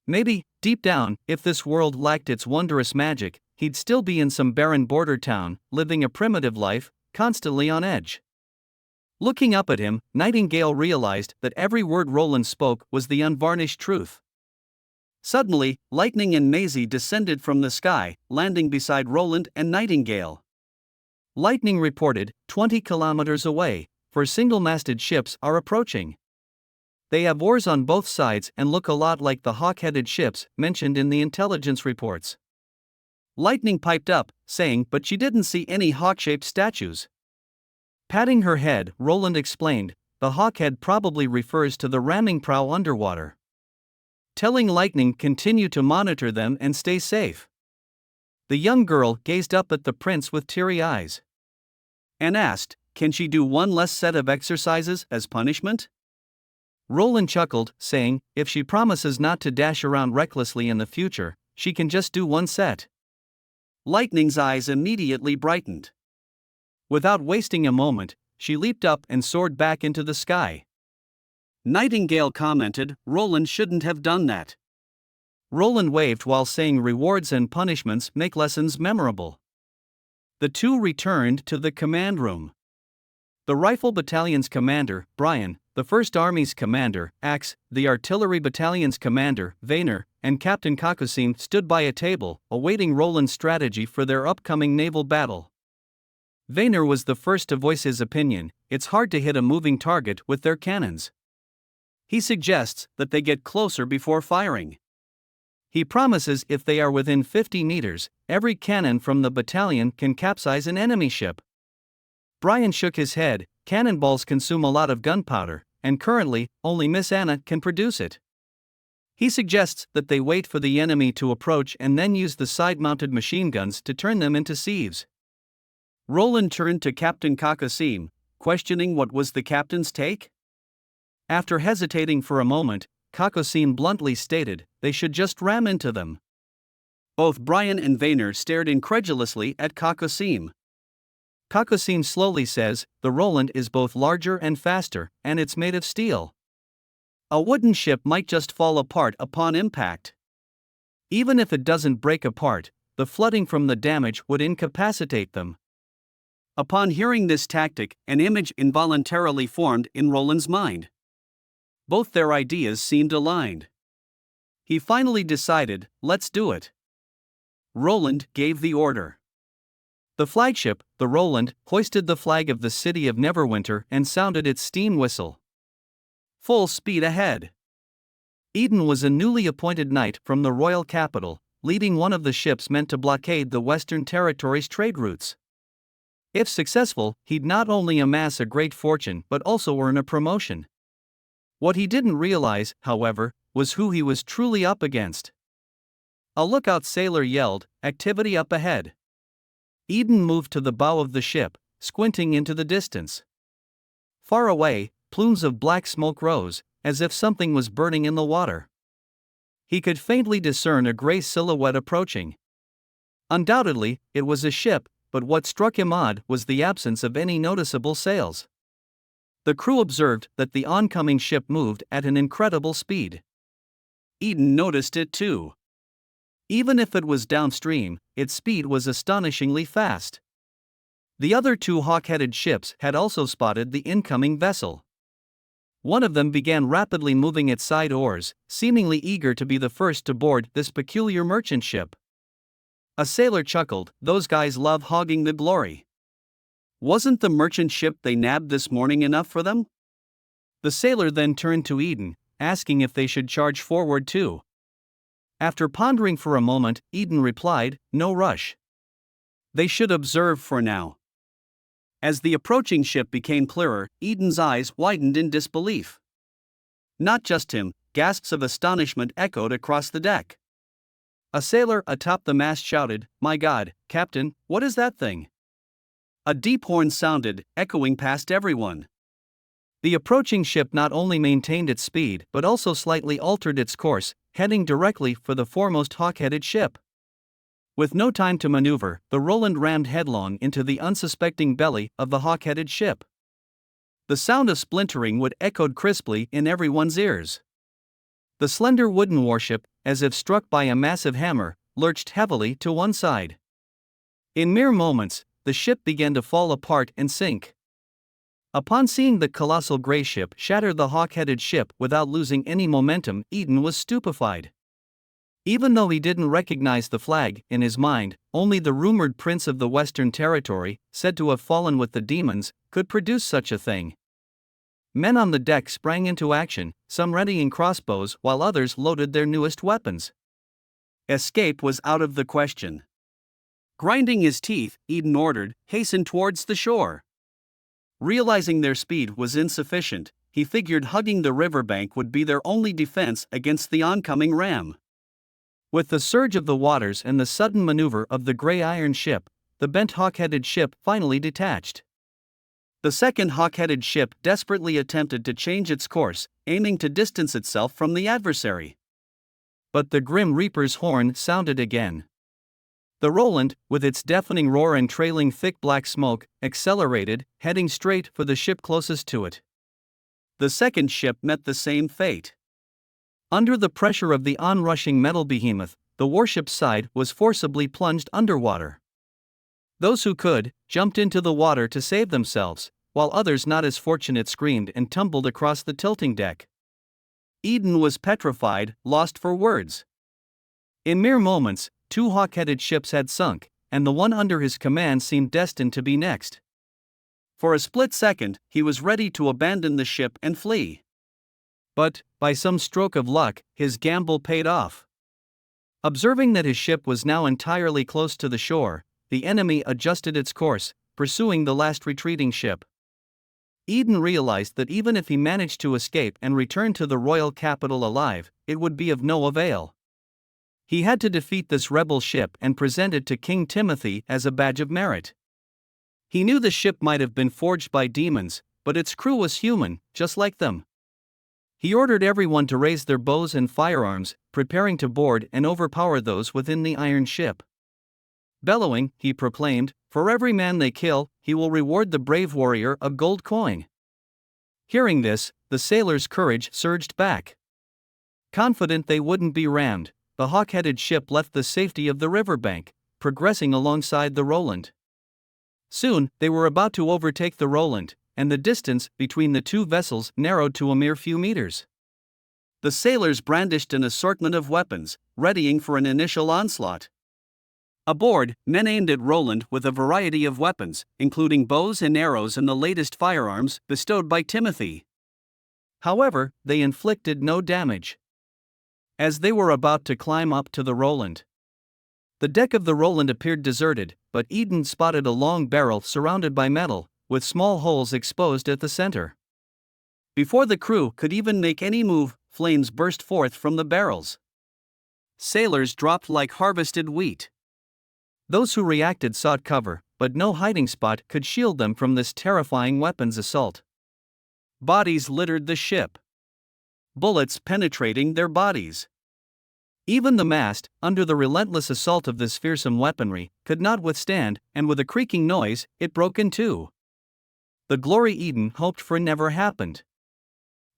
Maybe, deep down, if this world lacked its wondrous magic, he'd still be in some barren border town, living a primitive life, constantly on edge. Looking up at him, Nightingale realized that every word Roland spoke was the unvarnished truth. Suddenly, lightning and Maisie descended from the sky, landing beside Roland and Nightingale. Lightning reported, 20 kilometers away, for single-masted ships are approaching. They have oars on both sides and look a lot like the hawk-headed ships mentioned in the intelligence reports. Lightning piped up, saying but she didn't see any hawk-shaped statues. Patting her head, Roland explained, the hawk-head probably refers to the ramming prow underwater. Telling Lightning continue to monitor them and stay safe. The young girl gazed up at the prince with teary eyes. And asked, can she do one less set of exercises as punishment? Roland chuckled, saying, if she promises not to dash around recklessly in the future, she can just do one set. Lightning's eyes immediately brightened. Without wasting a moment, she leaped up and soared back into the sky. Nightingale commented, Roland shouldn't have done that. Roland waved while saying rewards and punishments make lessons memorable. The two returned to the command room. The Rifle Battalion's commander, Brian, the 1st Army's commander, Axe, the Artillery Battalion's commander, Vainer, and Captain Kakusin stood by a table, awaiting Roland's strategy for their upcoming naval battle. Vainer was the first to voice his opinion. It's hard to hit a moving target with their cannons. He suggests that they get closer before firing. He promises if they are within 50 meters, every cannon from the battalion can capsize an enemy ship. Brian shook his head. Cannonballs consume a lot of gunpowder, and currently, only Miss Anna can produce it. He suggests that they wait for the enemy to approach and then use the side-mounted machine guns to turn them into sieves. Roland turned to Captain Kakusim, questioning what was the captain's take. After hesitating for a moment, Kakusim bluntly stated they should just ram into them. Both Brian and Vainer stared incredulously at Kakusim. Kakusim slowly says, the Roland is both larger and faster, and it's made of steel. A wooden ship might just fall apart upon impact. Even if it doesn't break apart, the flooding from the damage would incapacitate them. Upon hearing this tactic, an image involuntarily formed in Roland's mind. Both their ideas seemed aligned. He finally decided, let's do it. Roland gave the order. The flagship, the Roland, hoisted the flag of the city of Neverwinter and sounded its steam whistle. Full speed ahead. Eden was a newly appointed knight from the royal capital, leading one of the ships meant to blockade the Western Territory's trade routes. If successful, he'd not only amass a great fortune but also earn a promotion. What he didn't realize, however, was who he was truly up against. A lookout sailor yelled, activity up ahead. Eden moved to the bow of the ship, squinting into the distance. Far away, plumes of black smoke rose, as if something was burning in the water. He could faintly discern a gray silhouette approaching. Undoubtedly, it was a ship, but what struck him odd was the absence of any noticeable sails. The crew observed that the oncoming ship moved at an incredible speed. Eden noticed it too. Even if it was downstream, its speed was astonishingly fast. The other two hawk-headed ships had also spotted the incoming vessel. One of them began rapidly moving its side oars, seemingly eager to be the first to board this peculiar merchant ship. A sailor chuckled, those guys love hogging the glory. Wasn't the merchant ship they nabbed this morning enough for them? The sailor then turned to Eden, asking if they should charge forward too. After pondering for a moment, Eden replied, no rush. They should observe for now. As the approaching ship became clearer, Eden's eyes widened in disbelief. Not just him, gasps of astonishment echoed across the deck. A sailor atop the mast shouted, my God, Captain, what is that thing? A deep horn sounded, echoing past everyone. The approaching ship not only maintained its speed but also slightly altered its course, heading directly for the foremost hawk-headed ship. With no time to maneuver, the Roland rammed headlong into the unsuspecting belly of the hawk-headed ship. The sound of splintering wood echoed crisply in everyone's ears. The slender wooden warship, as if struck by a massive hammer, lurched heavily to one side. In mere moments, the ship began to fall apart and sink. Upon seeing the colossal gray ship shatter the hawk-headed ship without losing any momentum, Eden was stupefied. Even though he didn't recognize the flag, in his mind, only the rumored prince of the Western Territory, said to have fallen with the demons, could produce such a thing. Men on the deck sprang into action, some readying crossbows while others loaded their newest weapons. Escape was out of the question. Grinding his teeth, Eden ordered, "Hasten towards the shore." Realizing their speed was insufficient, he figured hugging the riverbank would be their only defense against the oncoming ram. With the surge of the waters and the sudden maneuver of the gray iron ship, the bent hawk-headed ship finally detached. The second hawk-headed ship desperately attempted to change its course, aiming to distance itself from the adversary. But the Grim Reaper's horn sounded again. The Roland, with its deafening roar and trailing thick black smoke, accelerated, heading straight for the ship closest to it. The second ship met the same fate. Under the pressure of the onrushing metal behemoth, the warship's side was forcibly plunged underwater. Those who could, jumped into the water to save themselves, while others not as fortunate screamed and tumbled across the tilting deck. Eden was petrified, lost for words. In mere moments, 2 hawk-headed ships had sunk, and the one under his command seemed destined to be next. For a split second, he was ready to abandon the ship and flee. But, by some stroke of luck, his gamble paid off. Observing that his ship was now entirely close to the shore, the enemy adjusted its course, pursuing the last retreating ship. Eden realized that even if he managed to escape and return to the royal capital alive, it would be of no avail. He had to defeat this rebel ship and present it to King Timothy as a badge of merit. He knew the ship might have been forged by demons, but its crew was human, just like them. He ordered everyone to raise their bows and firearms, preparing to board and overpower those within the iron ship. Bellowing, he proclaimed, "For every man they kill, he will reward the brave warrior a gold coin." Hearing this, the sailors' courage surged back. Confident they wouldn't be rammed, the hawk-headed ship left the safety of the riverbank, progressing alongside the Roland. Soon, they were about to overtake the Roland, and the distance between the two vessels narrowed to a mere few meters. The sailors brandished an assortment of weapons, readying for an initial onslaught. Aboard, men aimed at Roland with a variety of weapons, including bows and arrows and the latest firearms bestowed by Timothy. However, they inflicted no damage. As they were about to climb up to the Roland, the deck of the Roland appeared deserted, but Eden spotted a long barrel surrounded by metal, with small holes exposed at the center. Before the crew could even make any move, flames burst forth from the barrels. Sailors dropped like harvested wheat. Those who reacted sought cover, but no hiding spot could shield them from this terrifying weapons assault. Bodies littered the ship, bullets penetrating their bodies. Even the mast, under the relentless assault of this fearsome weaponry, could not withstand, and with a creaking noise, it broke in two. The glory Eden hoped for never happened.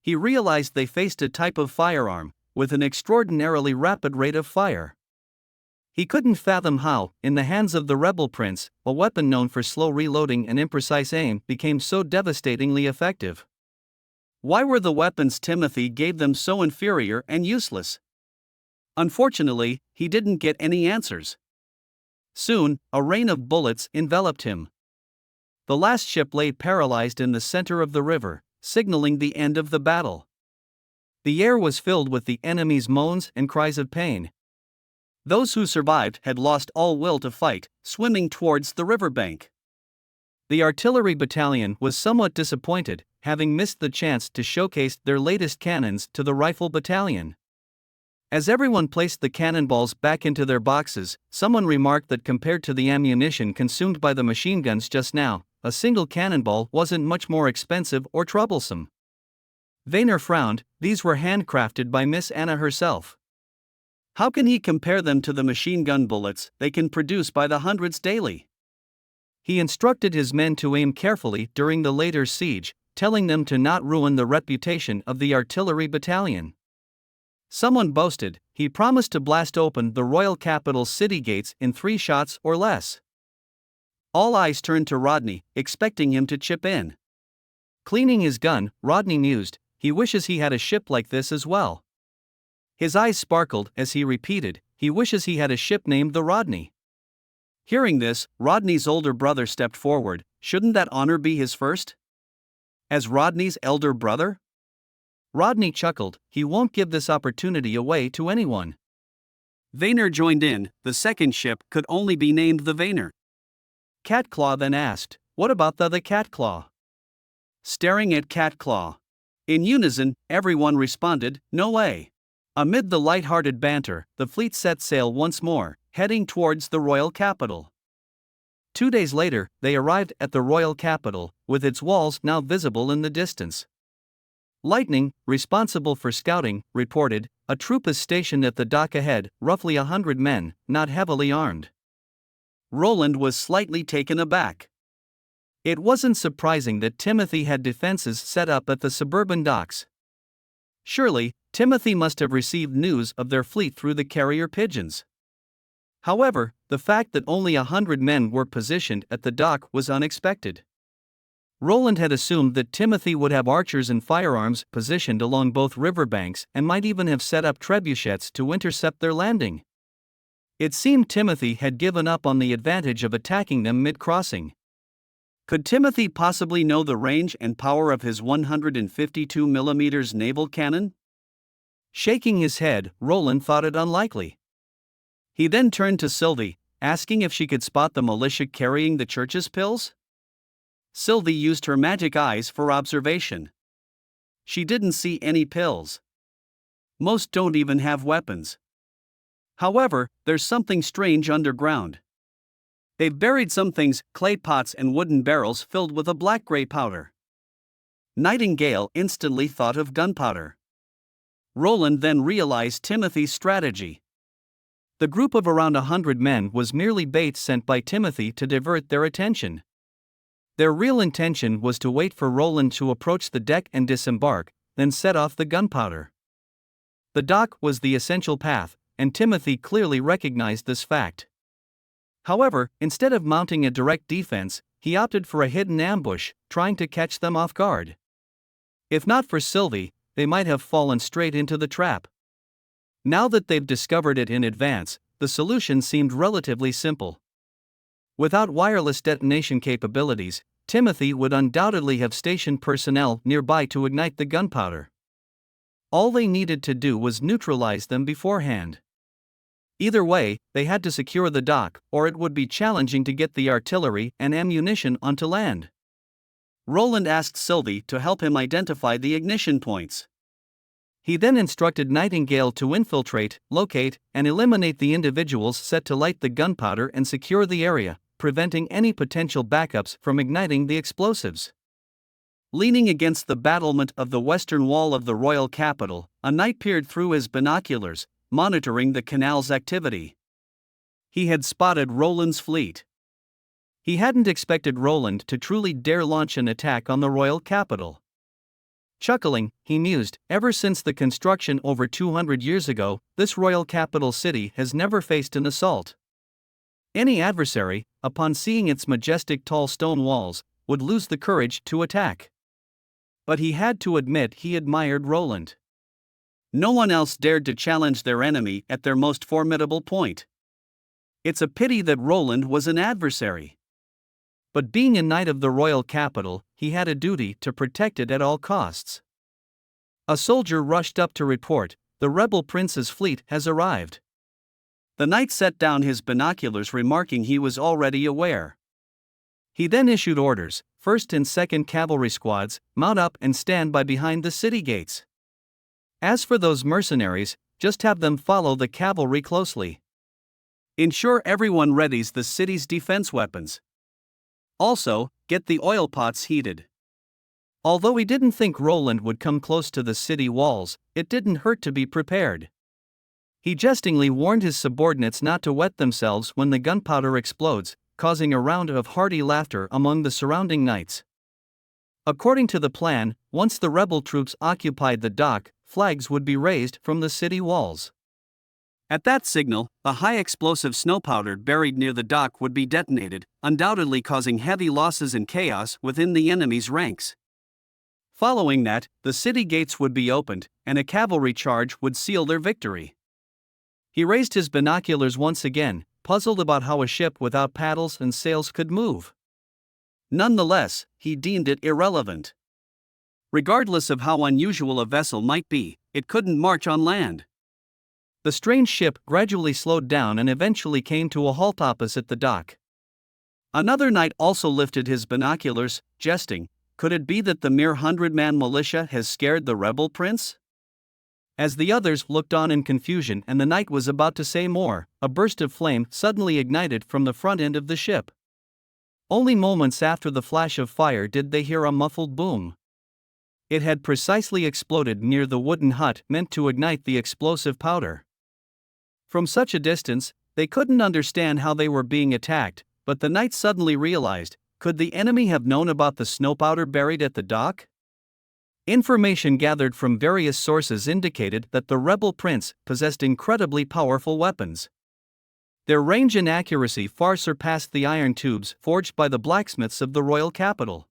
He realized they faced a type of firearm, with an extraordinarily rapid rate of fire. He couldn't fathom how, in the hands of the rebel prince, a weapon known for slow reloading and imprecise aim became so devastatingly effective. Why were the weapons Timothy gave them so inferior and useless? Unfortunately, he didn't get any answers. Soon, a rain of bullets enveloped him. The last ship lay paralyzed in the center of the river, signaling the end of the battle. The air was filled with the enemy's moans and cries of pain. Those who survived had lost all will to fight, swimming towards the riverbank. The artillery battalion was somewhat disappointed, having missed the chance to showcase their latest cannons to the rifle battalion. As everyone placed the cannonballs back into their boxes, someone remarked that compared to the ammunition consumed by the machine guns just now, a single cannonball wasn't much more expensive or troublesome. Vayner frowned. These were handcrafted by Miss Anna herself. How can he compare them to the machine gun bullets they can produce by the hundreds daily? He instructed his men to aim carefully during the later siege, telling them to not ruin the reputation of the artillery battalion. Someone boasted, he promised to blast open the royal capital's city gates in 3 shots or less. All eyes turned to Rodney, expecting him to chip in. Cleaning his gun, Rodney mused, he wishes he had a ship like this as well. His eyes sparkled as he repeated, he wishes he had a ship named the Rodney. Hearing this, Rodney's older brother stepped forward. Shouldn't that honor be his first? As Rodney's elder brother? Rodney chuckled. He won't give this opportunity away to anyone. Vayner joined in. The second ship could only be named the Vayner. Catclaw then asked, "What about the Catclaw?" Staring at Catclaw. In unison, everyone responded, "No way." Amid the light-hearted banter, the fleet set sail once more, heading towards the royal capital. 2 days later, they arrived at the royal capital, with its walls now visible in the distance. Lightning, responsible for scouting, reported, "A troop is stationed at the dock ahead, roughly 100 men, not heavily armed." Roland was slightly taken aback. It wasn't surprising that Timothy had defenses set up at the suburban docks. Surely, Timothy must have received news of their fleet through the carrier pigeons. However, the fact that only 100 men were positioned at the dock was unexpected. Roland had assumed that Timothy would have archers and firearms positioned along both riverbanks and might even have set up trebuchets to intercept their landing. It seemed Timothy had given up on the advantage of attacking them mid-crossing. Could Timothy possibly know the range and power of his 152mm naval cannon? Shaking his head, Roland thought it unlikely. He then turned to Sylvie, asking if she could spot the militia carrying the church's pills. Sylvie used her magic eyes for observation. She didn't see any pills. Most don't even have weapons. However, there's something strange underground. They've buried some things, clay pots and wooden barrels filled with a black-gray powder. Nightingale instantly thought of gunpowder. Roland then realized Timothy's strategy. The group of around 100 men was merely bait sent by Timothy to divert their attention. Their real intention was to wait for Roland to approach the deck and disembark, then set off the gunpowder. The dock was the essential path, and Timothy clearly recognized this fact. However, instead of mounting a direct defense, he opted for a hidden ambush, trying to catch them off guard. If not for Sylvie, they might have fallen straight into the trap. Now that they've discovered it in advance, the solution seemed relatively simple. Without wireless detonation capabilities, Timothy would undoubtedly have stationed personnel nearby to ignite the gunpowder. All they needed to do was neutralize them beforehand. Either way, they had to secure the dock, or it would be challenging to get the artillery and ammunition onto land. Roland asked Sylvie to help him identify the ignition points. He then instructed Nightingale to infiltrate, locate, and eliminate the individuals set to light the gunpowder and secure the area, preventing any potential backups from igniting the explosives. Leaning against the battlement of the western wall of the royal capital, a knight peered through his binoculars, monitoring the canal's activity. He had spotted Roland's fleet. He hadn't expected Roland to truly dare launch an attack on the royal capital. Chuckling, he mused, ever since the construction over 200 years ago, this royal capital city has never faced an assault. Any adversary, upon seeing its majestic tall stone walls, would lose the courage to attack. But he had to admit he admired Roland. No one else dared to challenge their enemy at their most formidable point. It's a pity that Roland was an adversary. But being a knight of the royal capital, he had a duty to protect it at all costs. A soldier rushed up to report, "The rebel prince's fleet has arrived." The knight set down his binoculars, remarking he was already aware. He then issued orders, 1st and 2nd cavalry squads, mount up and stand by behind the city gates. As for those mercenaries, just have them follow the cavalry closely. Ensure everyone readies the city's defense weapons. Also, get the oil pots heated. Although he didn't think Roland would come close to the city walls, it didn't hurt to be prepared. He jestingly warned his subordinates not to wet themselves when the gunpowder explodes, causing a round of hearty laughter among the surrounding knights. According to the plan, once the rebel troops occupied the dock, flags would be raised from the city walls. At that signal, a high explosive snow powder buried near the dock would be detonated, undoubtedly causing heavy losses and chaos within the enemy's ranks. Following that, the city gates would be opened, and a cavalry charge would seal their victory. He raised his binoculars once again, puzzled about how a ship without paddles and sails could move. Nonetheless, he deemed it irrelevant. Regardless of how unusual a vessel might be, it couldn't march on land. The strange ship gradually slowed down and eventually came to a halt opposite the dock. Another knight also lifted his binoculars, jesting, "Could it be that the mere 100-man militia has scared the rebel prince?" As the others looked on in confusion and the knight was about to say more, a burst of flame suddenly ignited from the front end of the ship. Only moments after the flash of fire did they hear a muffled boom. It had precisely exploded near the wooden hut meant to ignite the explosive powder. From such a distance, they couldn't understand how they were being attacked, but the knight suddenly realized, could the enemy have known about the snow powder buried at the dock? Information gathered from various sources indicated that the rebel prince possessed incredibly powerful weapons. Their range and accuracy far surpassed the iron tubes forged by the blacksmiths of the royal capital.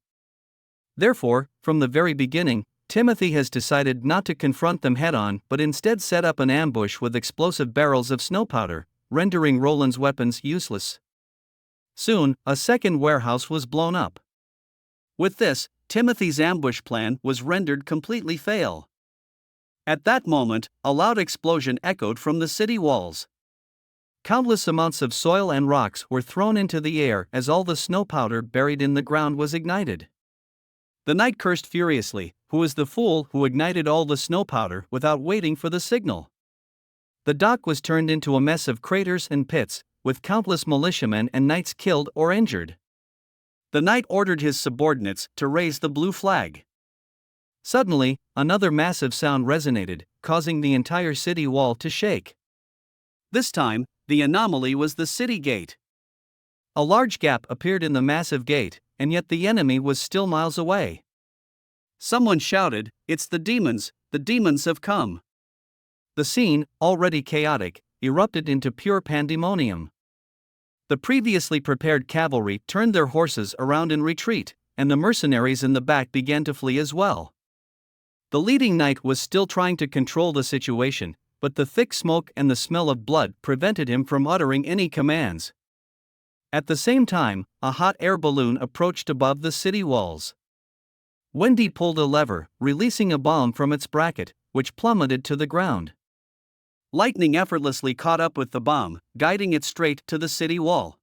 Therefore, from the very beginning, Timothy has decided not to confront them head-on but instead set up an ambush with explosive barrels of snow powder, rendering Roland's weapons useless. Soon, a second warehouse was blown up. With this, Timothy's ambush plan was rendered completely fail. At that moment, a loud explosion echoed from the city walls. Countless amounts of soil and rocks were thrown into the air as all the snow powder buried in the ground was ignited. The knight cursed furiously, "Who is the fool who ignited all the snow powder without waiting for the signal?" The dock was turned into a mess of craters and pits, with countless militiamen and knights killed or injured. The knight ordered his subordinates to raise the blue flag. Suddenly, another massive sound resonated, causing the entire city wall to shake. This time, the anomaly was the city gate. A large gap appeared in the massive gate, and yet the enemy was still miles away. Someone shouted, "It's the demons have come." The scene, already chaotic, erupted into pure pandemonium. The previously prepared cavalry turned their horses around in retreat, and the mercenaries in the back began to flee as well. The leading knight was still trying to control the situation, but the thick smoke and the smell of blood prevented him from uttering any commands. At the same time, a hot air balloon approached above the city walls. Wendy pulled a lever, releasing a bomb from its bracket, which plummeted to the ground. Lightning effortlessly caught up with the bomb, guiding it straight to the city wall.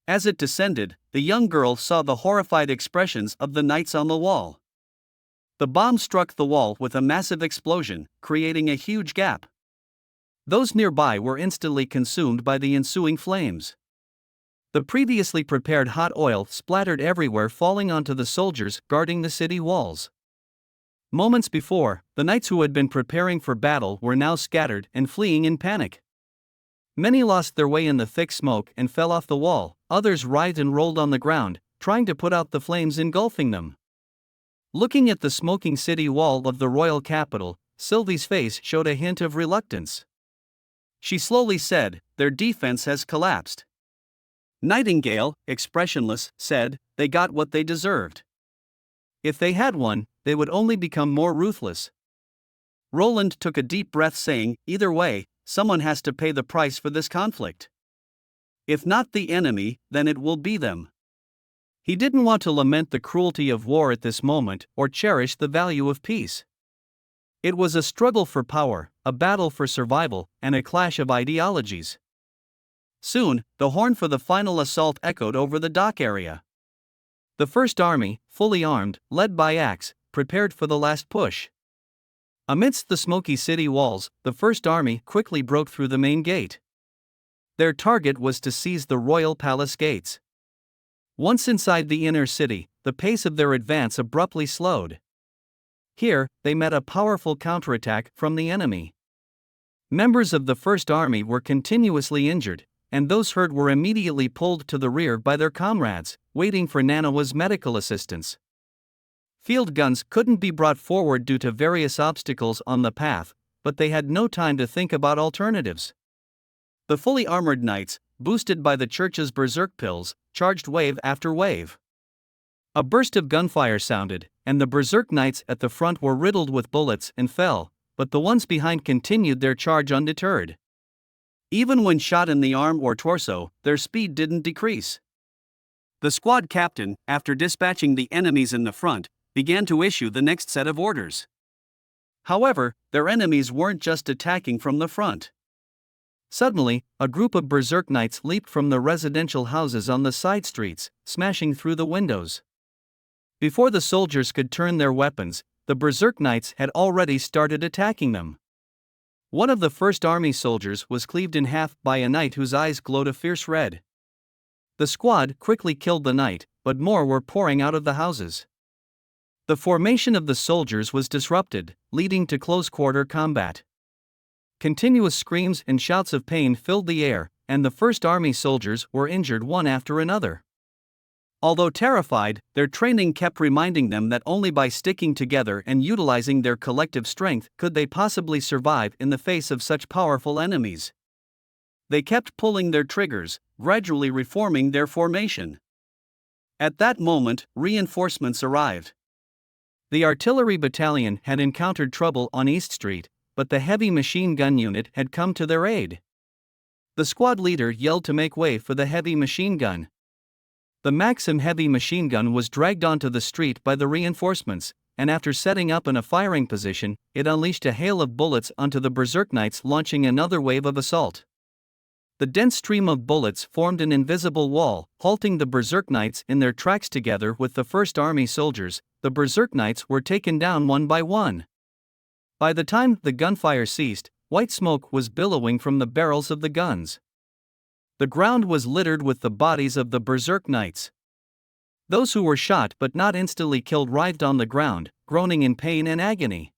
As it descended, the young girl saw the horrified expressions of the knights on the wall. The bomb struck the wall with a massive explosion, creating a huge gap. Those nearby were instantly consumed by the ensuing flames. The previously prepared hot oil splattered everywhere, falling onto the soldiers guarding the city walls. Moments before, the knights who had been preparing for battle were now scattered and fleeing in panic. Many lost their way in the thick smoke and fell off the wall, others writhed and rolled on the ground, trying to put out the flames engulfing them. Looking at the smoking city wall of the royal capital, Sylvie's face showed a hint of reluctance. She slowly said, "Their defense has collapsed." Nightingale, expressionless, said, "They got what they deserved. If they had won, they would only become more ruthless." Roland took a deep breath, saying, "Either way, someone has to pay the price for this conflict. If not the enemy, then it will be them." He didn't want to lament the cruelty of war at this moment or cherish the value of peace. It was a struggle for power, a battle for survival, and a clash of ideologies. Soon, the horn for the final assault echoed over the dock area. The First Army, fully armed, led by axe, prepared for the last push. Amidst the smoky city walls, the First Army quickly broke through the main gate. Their target was to seize the royal palace gates. Once inside the inner city, the pace of their advance abruptly slowed. Here, they met a powerful counterattack from the enemy. Members of the First Army were continuously injured, and those hurt were immediately pulled to the rear by their comrades, waiting for Nanawa's medical assistance. Field guns couldn't be brought forward due to various obstacles on the path, but they had no time to think about alternatives. The fully armored knights, boosted by the church's berserk pills, charged wave after wave. A burst of gunfire sounded, and the berserk knights at the front were riddled with bullets and fell, but the ones behind continued their charge undeterred. Even when shot in the arm or torso, their speed didn't decrease. The squad captain, after dispatching the enemies in the front, began to issue the next set of orders. However, their enemies weren't just attacking from the front. Suddenly, a group of berserk knights leaped from the residential houses on the side streets, smashing through the windows. Before the soldiers could turn their weapons, the berserk knights had already started attacking them. One of the first army soldiers was cleaved in half by a knight whose eyes glowed a fierce red. The squad quickly killed the knight, but more were pouring out of the houses. The formation of the soldiers was disrupted, leading to close-quarter combat. Continuous screams and shouts of pain filled the air, and the first army soldiers were injured one after another. Although terrified, their training kept reminding them that only by sticking together and utilizing their collective strength could they possibly survive in the face of such powerful enemies. They kept pulling their triggers, gradually reforming their formation. At that moment, reinforcements arrived. The artillery battalion had encountered trouble on East Street, but the heavy machine gun unit had come to their aid. The squad leader yelled to make way for the heavy machine gun. The Maxim heavy machine gun was dragged onto the street by the reinforcements, and after setting up in a firing position, it unleashed a hail of bullets onto the berserk knights, launching another wave of assault. The dense stream of bullets formed an invisible wall, halting the berserk knights in their tracks. Together with the first army soldiers, the berserk knights were taken down one by one. By the time the gunfire ceased, white smoke was billowing from the barrels of the guns. The ground was littered with the bodies of the berserk knights. Those who were shot but not instantly killed writhed on the ground, groaning in pain and agony.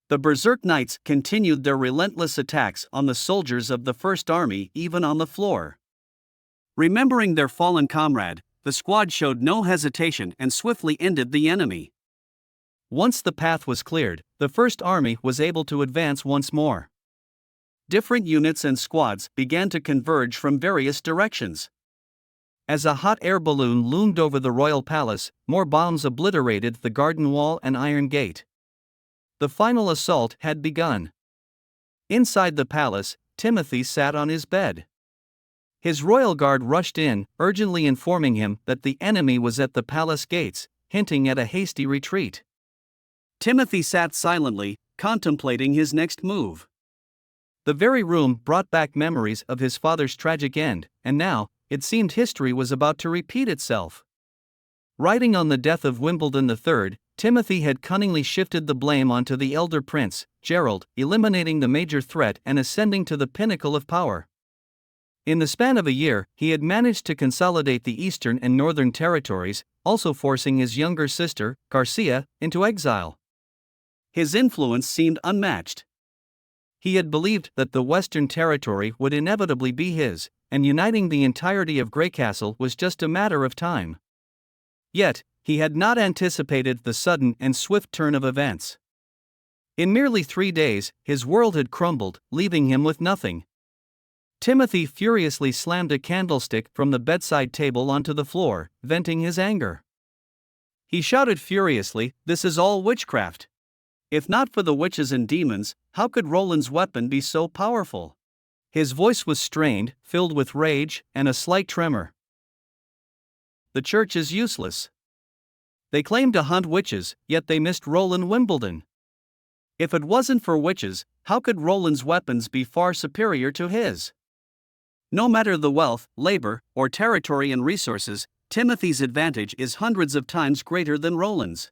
The berserk knights continued their relentless attacks on the soldiers of the First Army, even on the floor. Remembering their fallen comrade, the squad showed no hesitation and swiftly ended the enemy. Once the path was cleared, the First Army was able to advance once more. Different units and squads began to converge from various directions. As a hot air balloon loomed over the royal palace, more bombs obliterated the garden wall and iron gate. The final assault had begun. Inside the palace, Timothy sat on his bed. His royal guard rushed in, urgently informing him that the enemy was at the palace gates, hinting at a hasty retreat. Timothy sat silently, contemplating his next move. The very room brought back memories of his father's tragic end, and now, it seemed history was about to repeat itself. Writing on the death of Wimbledon III, Timothy had cunningly shifted the blame onto the elder prince, Gerald, eliminating the major threat and ascending to the pinnacle of power. In the span of a year, he had managed to consolidate the eastern and northern territories, also forcing his younger sister, Garcia, into exile. His influence seemed unmatched. He had believed that the Western Territory would inevitably be his, and uniting the entirety of Greycastle was just a matter of time. Yet, he had not anticipated the sudden and swift turn of events. In merely 3 days, his world had crumbled, leaving him with nothing. Timothy furiously slammed a candlestick from the bedside table onto the floor, venting his anger. He shouted furiously, "This is all witchcraft! If not for the witches and demons, how could Roland's weapon be so powerful?" His voice was strained, filled with rage, and a slight tremor. The church is useless. They claim to hunt witches, yet they missed Roland Wimbledon. If it wasn't for witches, how could Roland's weapons be far superior to his? No matter the wealth, labor, or territory and resources, Timothy's advantage is hundreds of times greater than Roland's.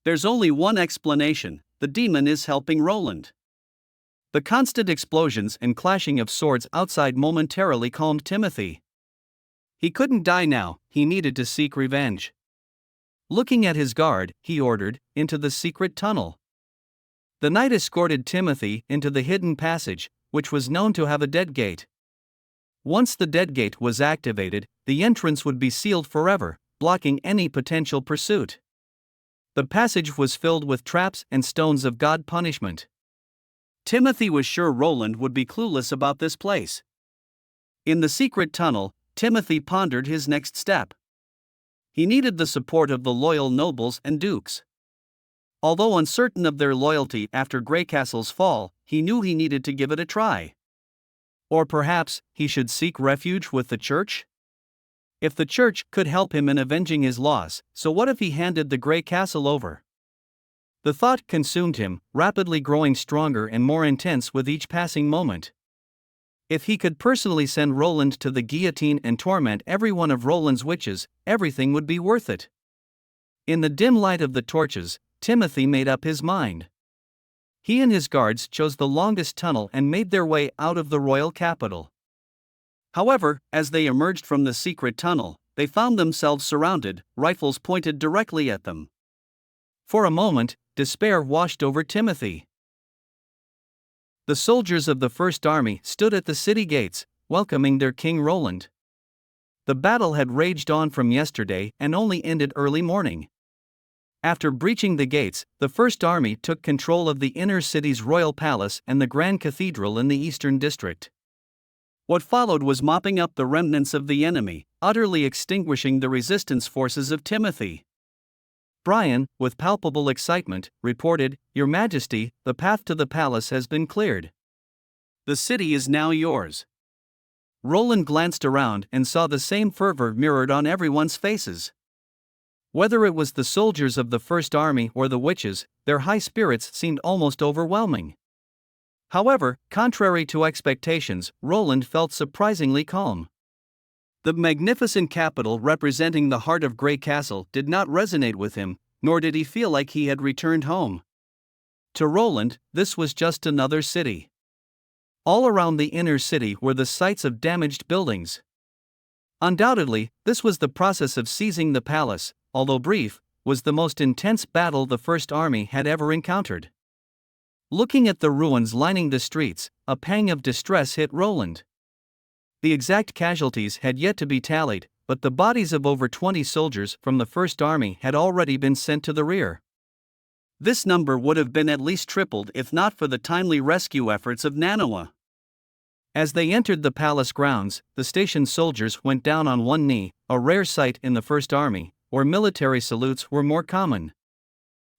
There's only one explanation: the demon is helping Roland. The constant explosions and clashing of swords outside momentarily calmed Timothy. He couldn't die now, he needed to seek revenge. Looking at his guard, he ordered, "Into the secret tunnel." The knight escorted Timothy into the hidden passage, which was known to have a dead gate. Once the dead gate was activated, the entrance would be sealed forever, blocking any potential pursuit. The passage was filled with traps and stones of God punishment. Timothy was sure Roland would be clueless about this place. In the secret tunnel, Timothy pondered his next step. He needed the support of the loyal nobles and dukes. Although uncertain of their loyalty after Greycastle's fall, he knew he needed to give it a try. Or perhaps, he should seek refuge with the church? If the church could help him in avenging his loss, so what if he handed the Grey Castle over? The thought consumed him, rapidly growing stronger and more intense with each passing moment. If he could personally send Roland to the guillotine and torment every one of Roland's witches, everything would be worth it. In the dim light of the torches, Timothy made up his mind. He and his guards chose the longest tunnel and made their way out of the royal capital. However, as they emerged from the secret tunnel, they found themselves surrounded, rifles pointed directly at them. For a moment, despair washed over Timothy. The soldiers of the First Army stood at the city gates, welcoming their king Roland. The battle had raged on from yesterday and only ended early morning. After breaching the gates, the First Army took control of the inner city's royal palace and the Grand Cathedral in the eastern district. What followed was mopping up the remnants of the enemy, utterly extinguishing the resistance forces of Timothy. Brian, with palpable excitement, reported, "Your Majesty, the path to the palace has been cleared. The city is now yours." Roland glanced around and saw the same fervor mirrored on everyone's faces. Whether it was the soldiers of the First Army or the witches, their high spirits seemed almost overwhelming. However, contrary to expectations, Roland felt surprisingly calm. The magnificent capital representing the heart of Grey Castle did not resonate with him, nor did he feel like he had returned home. To Roland, this was just another city. All around the inner city were the sites of damaged buildings. Undoubtedly, this was the process of seizing the palace, although brief, was the most intense battle the First Army had ever encountered. Looking at the ruins lining the streets, a pang of distress hit Roland. The exact casualties had yet to be tallied, but the bodies of over 20 soldiers from the First Army had already been sent to the rear. This number would have been at least tripled if not for the timely rescue efforts of Manhwa. As they entered the palace grounds, the stationed soldiers went down on one knee, a rare sight in the First Army, where military salutes were more common.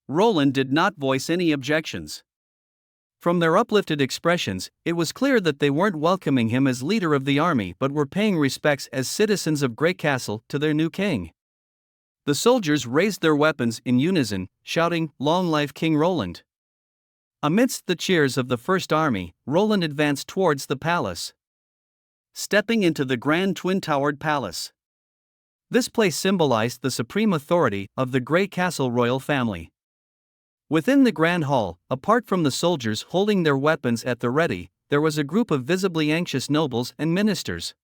Roland did not voice any objections. From their uplifted expressions, it was clear that they weren't welcoming him as leader of the army but were paying respects as citizens of Grey Castle to their new king. The soldiers raised their weapons in unison, shouting, "Long life King Roland!" Amidst the cheers of the First Army, Roland advanced towards the palace. Stepping into the grand twin-towered palace. This place symbolized the supreme authority of the Grey Castle royal family. Within the grand hall, apart from the soldiers holding their weapons at the ready, there was a group of visibly anxious nobles and ministers.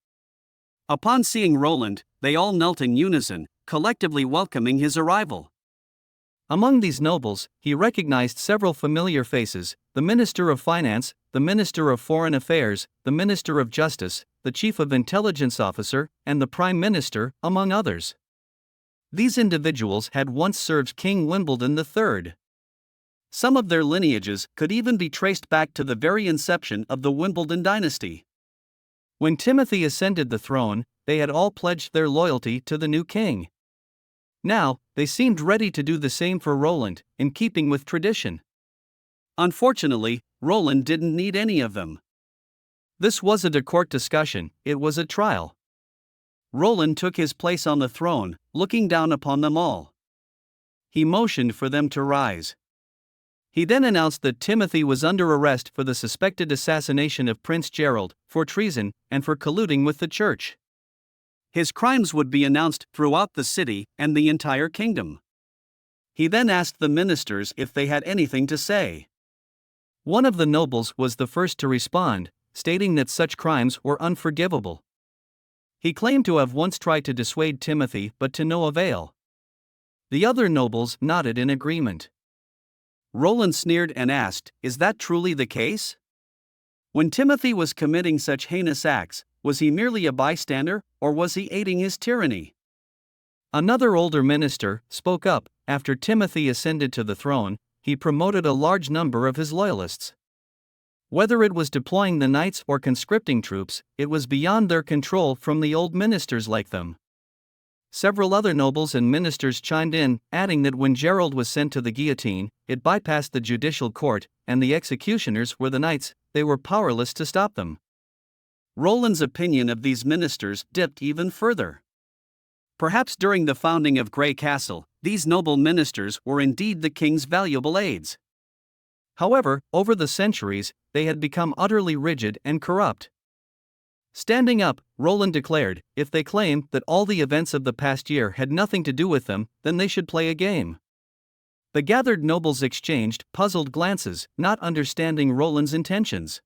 Upon seeing Roland, they all knelt in unison, collectively welcoming his arrival. Among these nobles, he recognized several familiar faces: the Minister of Finance, the Minister of Foreign Affairs, the Minister of Justice, the Chief of Intelligence Officer, and the Prime Minister, among others. These individuals had once served King Wimbledon III. Some of their lineages could even be traced back to the very inception of the Wimbledon dynasty. When Timothy ascended the throne, they had all pledged their loyalty to the new king. Now, they seemed ready to do the same for Roland, in keeping with tradition. Unfortunately, Roland didn't need any of them. This wasn't a court discussion, it was a trial. Roland took his place on the throne, looking down upon them all. He motioned for them to rise. He then announced that Timothy was under arrest for the suspected assassination of Prince Gerald, for treason, and for colluding with the church. His crimes would be announced throughout the city and the entire kingdom. He then asked the ministers if they had anything to say. One of the nobles was the first to respond, stating that such crimes were unforgivable. He claimed to have once tried to dissuade Timothy but to no avail. The other nobles nodded in agreement. Roland sneered and asked, "Is that truly the case? When Timothy was committing such heinous acts, was he merely a bystander, or was he aiding his tyranny?" Another older minister spoke up. After Timothy ascended to the throne, he promoted a large number of his loyalists. Whether it was deploying the knights or conscripting troops, it was beyond their control from the old ministers like them. Several other nobles and ministers chimed in, adding that when Gerald was sent to the guillotine, it bypassed the judicial court, and the executioners were the knights; they were powerless to stop them. Roland's opinion of these ministers dipped even further. Perhaps during the founding of Grey Castle, these noble ministers were indeed the king's valuable aides. However, over the centuries, they had become utterly rigid and corrupt. Standing up, Roland declared, if they claim that all the events of the past year had nothing to do with them, then they should play a game. The gathered nobles exchanged puzzled glances, not understanding Roland's intentions.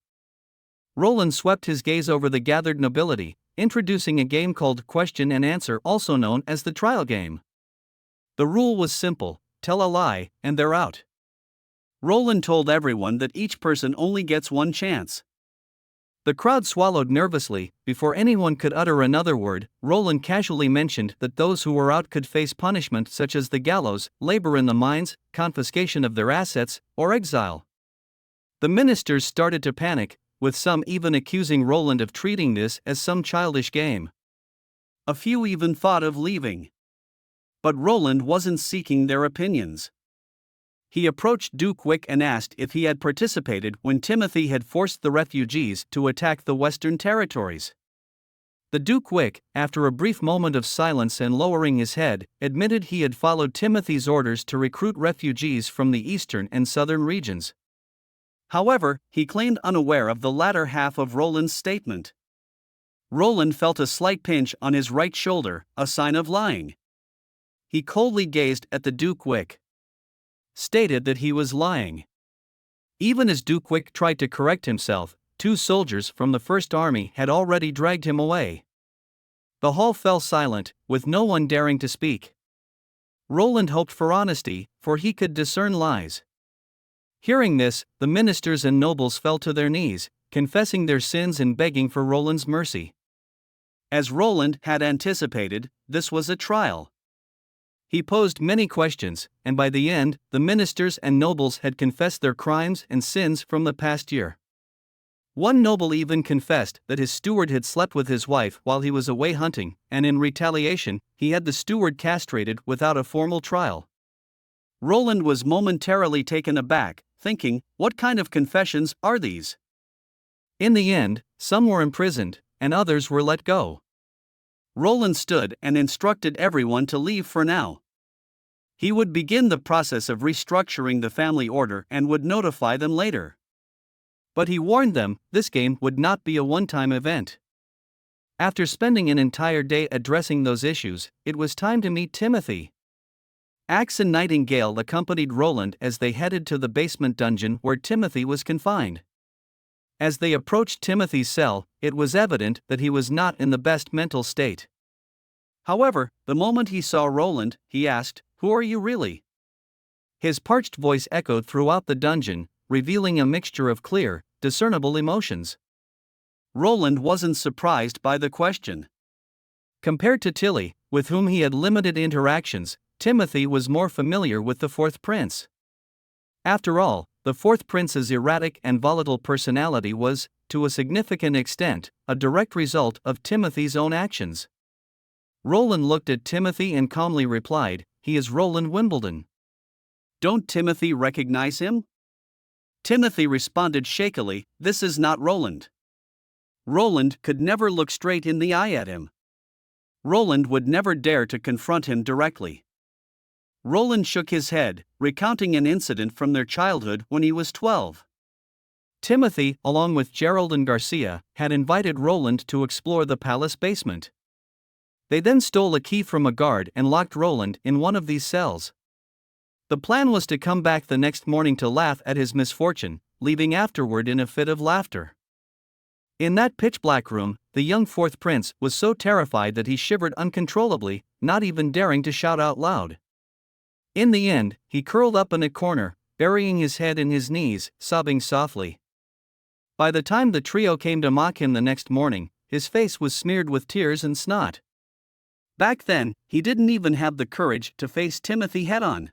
Roland swept his gaze over the gathered nobility, introducing a game called Question and Answer, also known as the trial game. The rule was simple: tell a lie, and they're out. Roland told everyone that each person only gets one chance. The crowd swallowed nervously. Before anyone could utter another word, Roland casually mentioned that those who were out could face punishment such as the gallows, labor in the mines, confiscation of their assets, or exile. The ministers started to panic, with some even accusing Roland of treating this as some childish game. A few even thought of leaving. But Roland wasn't seeking their opinions. He approached Duke Wick and asked if he had participated when Timothy had forced the refugees to attack the Western territories. The Duke Wick, after a brief moment of silence and lowering his head, admitted he had followed Timothy's orders to recruit refugees from the eastern and southern regions. However, he claimed unaware of the latter half of Roland's statement. Roland felt a slight pinch on his right shoulder, a sign of lying. He coldly gazed at the Duke Wick. Stated that he was lying. Even as Duke Wick tried to correct himself, 2 soldiers from the First Army had already dragged him away. The hall fell silent, with no one daring to speak. Roland hoped for honesty, for he could discern lies. Hearing this, the ministers and nobles fell to their knees, confessing their sins and begging for Roland's mercy. As Roland had anticipated, this was a trial. He posed many questions, and by the end, the ministers and nobles had confessed their crimes and sins from the past year. One noble even confessed that his steward had slept with his wife while he was away hunting, and in retaliation, he had the steward castrated without a formal trial. Roland was momentarily taken aback, thinking, what kind of confessions are these? In the end, some were imprisoned, and others were let go. Roland stood and instructed everyone to leave for now. He would begin the process of restructuring the family order and would notify them later. But he warned them, this game would not be a one-time event. After spending an entire day addressing those issues, it was time to meet Timothy. Axe and Nightingale accompanied Roland as they headed to the basement dungeon where Timothy was confined. As they approached Timothy's cell, it was evident that he was not in the best mental state. However, the moment he saw Roland, he asked, "Who are you really?" His parched voice echoed throughout the dungeon, revealing a mixture of clear, discernible emotions. Roland wasn't surprised by the question. Compared to Tilly, with whom he had limited interactions, Timothy was more familiar with the Fourth Prince. After all, the Fourth Prince's erratic and volatile personality was, to a significant extent, a direct result of Timothy's own actions. Roland looked at Timothy and calmly replied, "He is Roland Wimbledon." "Don't Timothy recognize him?" Timothy responded shakily, "This is not Roland." Roland could never look straight in the eye at him. Roland would never dare to confront him directly. Roland shook his head, recounting an incident from their childhood when he was 12. Timothy, along with Gerald and Garcia, had invited Roland to explore the palace basement. They then stole a key from a guard and locked Roland in one of these cells. The plan was to come back the next morning to laugh at his misfortune, leaving afterward in a fit of laughter. In that pitch-black room, the young Fourth Prince was so terrified that he shivered uncontrollably, not even daring to shout out loud. In the end, he curled up in a corner, burying his head in his knees, sobbing softly. By the time the trio came to mock him the next morning, his face was smeared with tears and snot. Back then, he didn't even have the courage to face Timothy head-on.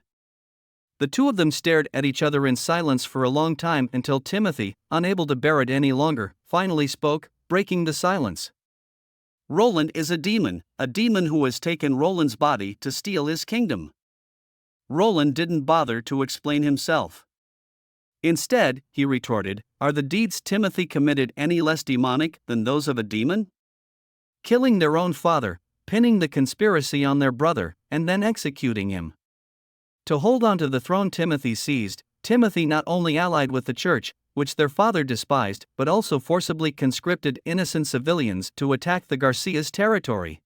The two of them stared at each other in silence for a long time until Timothy, unable to bear it any longer, finally spoke, breaking the silence. "Roland is a demon who has taken Roland's body to steal his kingdom." Roland didn't bother to explain himself. Instead, he retorted, "Are the deeds Timothy committed any less demonic than those of a demon? Killing their own father, pinning the conspiracy on their brother, and then executing him. To hold on to the throne Timothy seized, Timothy not only allied with the church, which their father despised, but also forcibly conscripted innocent civilians to attack the Garcia's territory.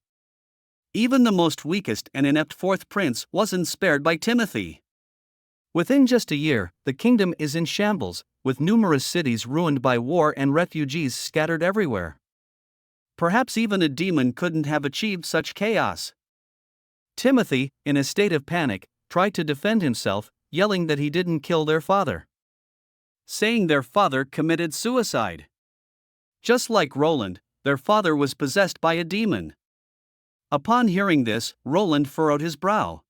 Even the most weakest and inept fourth prince wasn't spared by Timothy. Within just a year, the kingdom is in shambles, with numerous cities ruined by war and refugees scattered everywhere. Perhaps even a demon couldn't have achieved such chaos. Timothy, in a state of panic, tried to defend himself, yelling that he didn't kill their father, saying their father committed suicide. Just like Roland, their father was possessed by a demon. Upon hearing this, Roland furrowed his brow.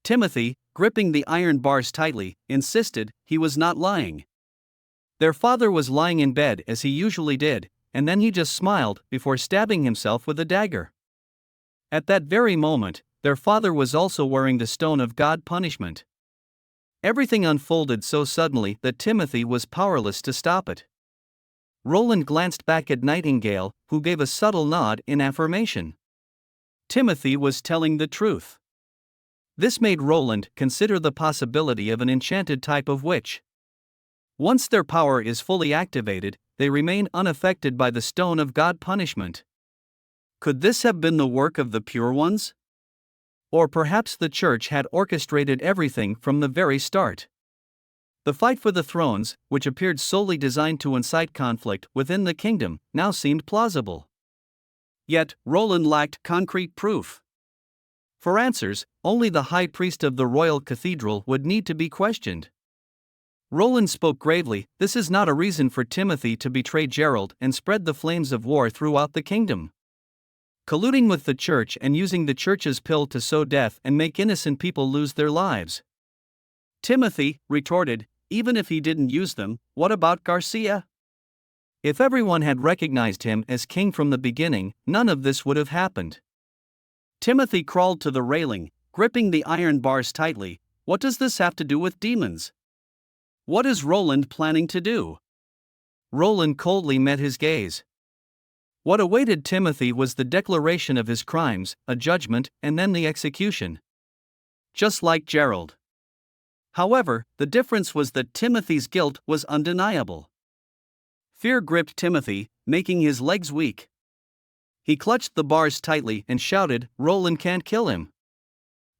Timothy, gripping the iron bars tightly, insisted he was not lying. Their father was lying in bed as he usually did, and then he just smiled before stabbing himself with a dagger. At that very moment, their father was also wearing the stone of God punishment. Everything unfolded so suddenly that Timothy was powerless to stop it. Roland glanced back at Nightingale, who gave a subtle nod in affirmation. Timothy was telling the truth. This made Roland consider the possibility of an enchanted type of witch. Once their power is fully activated, they remain unaffected by the stone of God punishment. Could this have been the work of the pure ones? Or perhaps the church had orchestrated everything from the very start. The fight for the thrones, which appeared solely designed to incite conflict within the kingdom, now seemed plausible. Yet, Roland lacked concrete proof. For answers, only the high priest of the royal cathedral would need to be questioned. Roland spoke gravely, "This is not a reason for Timothy to betray Gerald and spread the flames of war throughout the kingdom. Colluding with the church and using the church's pill to sow death and make innocent people lose their lives." Timothy retorted, "Even if he didn't use them, what about Garcia? If everyone had recognized him as king from the beginning, none of this would have happened." Timothy crawled to the railing, gripping the iron bars tightly. What does this have to do with demons? What is Roland planning to do? Roland coldly met his gaze. What awaited Timothy was the declaration of his crimes, a judgment, and then the execution. Just like Gerald. However, the difference was that Timothy's guilt was undeniable. Fear gripped Timothy, making his legs weak. He clutched the bars tightly and shouted, "Roland can't kill him.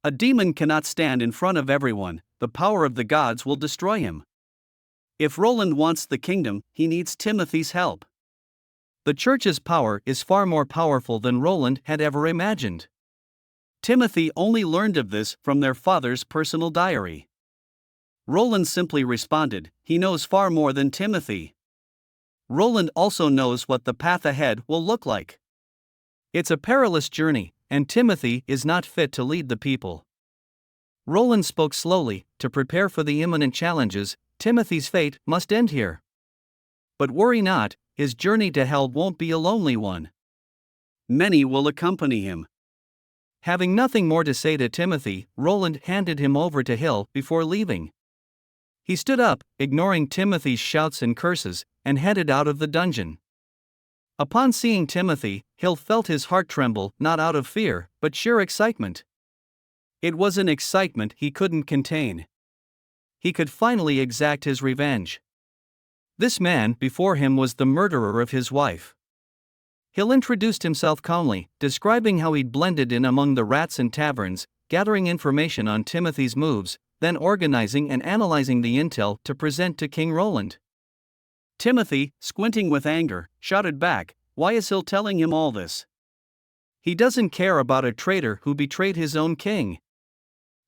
A demon cannot stand in front of everyone, the power of the gods will destroy him. If Roland wants the kingdom, he needs Timothy's help." The church's power is far more powerful than Roland had ever imagined. Timothy only learned of this from their father's personal diary. Roland simply responded, "He knows far more than Timothy." Roland also knows what the path ahead will look like. It's a perilous journey, and Timothy is not fit to lead the people. Roland spoke slowly, to prepare for the imminent challenges. Timothy's fate must end here. But worry not, his journey to hell won't be a lonely one. Many will accompany him. Having nothing more to say to Timothy, Roland handed him over to Hill before leaving. He stood up, ignoring Timothy's shouts and curses, and headed out of the dungeon. Upon seeing Timothy, Hill felt his heart tremble, not out of fear, but sheer excitement. It was an excitement he couldn't contain. He could finally exact his revenge. This man before him was the murderer of his wife. Hill introduced himself calmly, describing how he'd blended in among the rats and taverns, gathering information on Timothy's moves, then organizing and analyzing the intel to present to King Roland. Timothy, squinting with anger, shouted back, "Why is Hill telling him all this? He doesn't care about a traitor who betrayed his own king."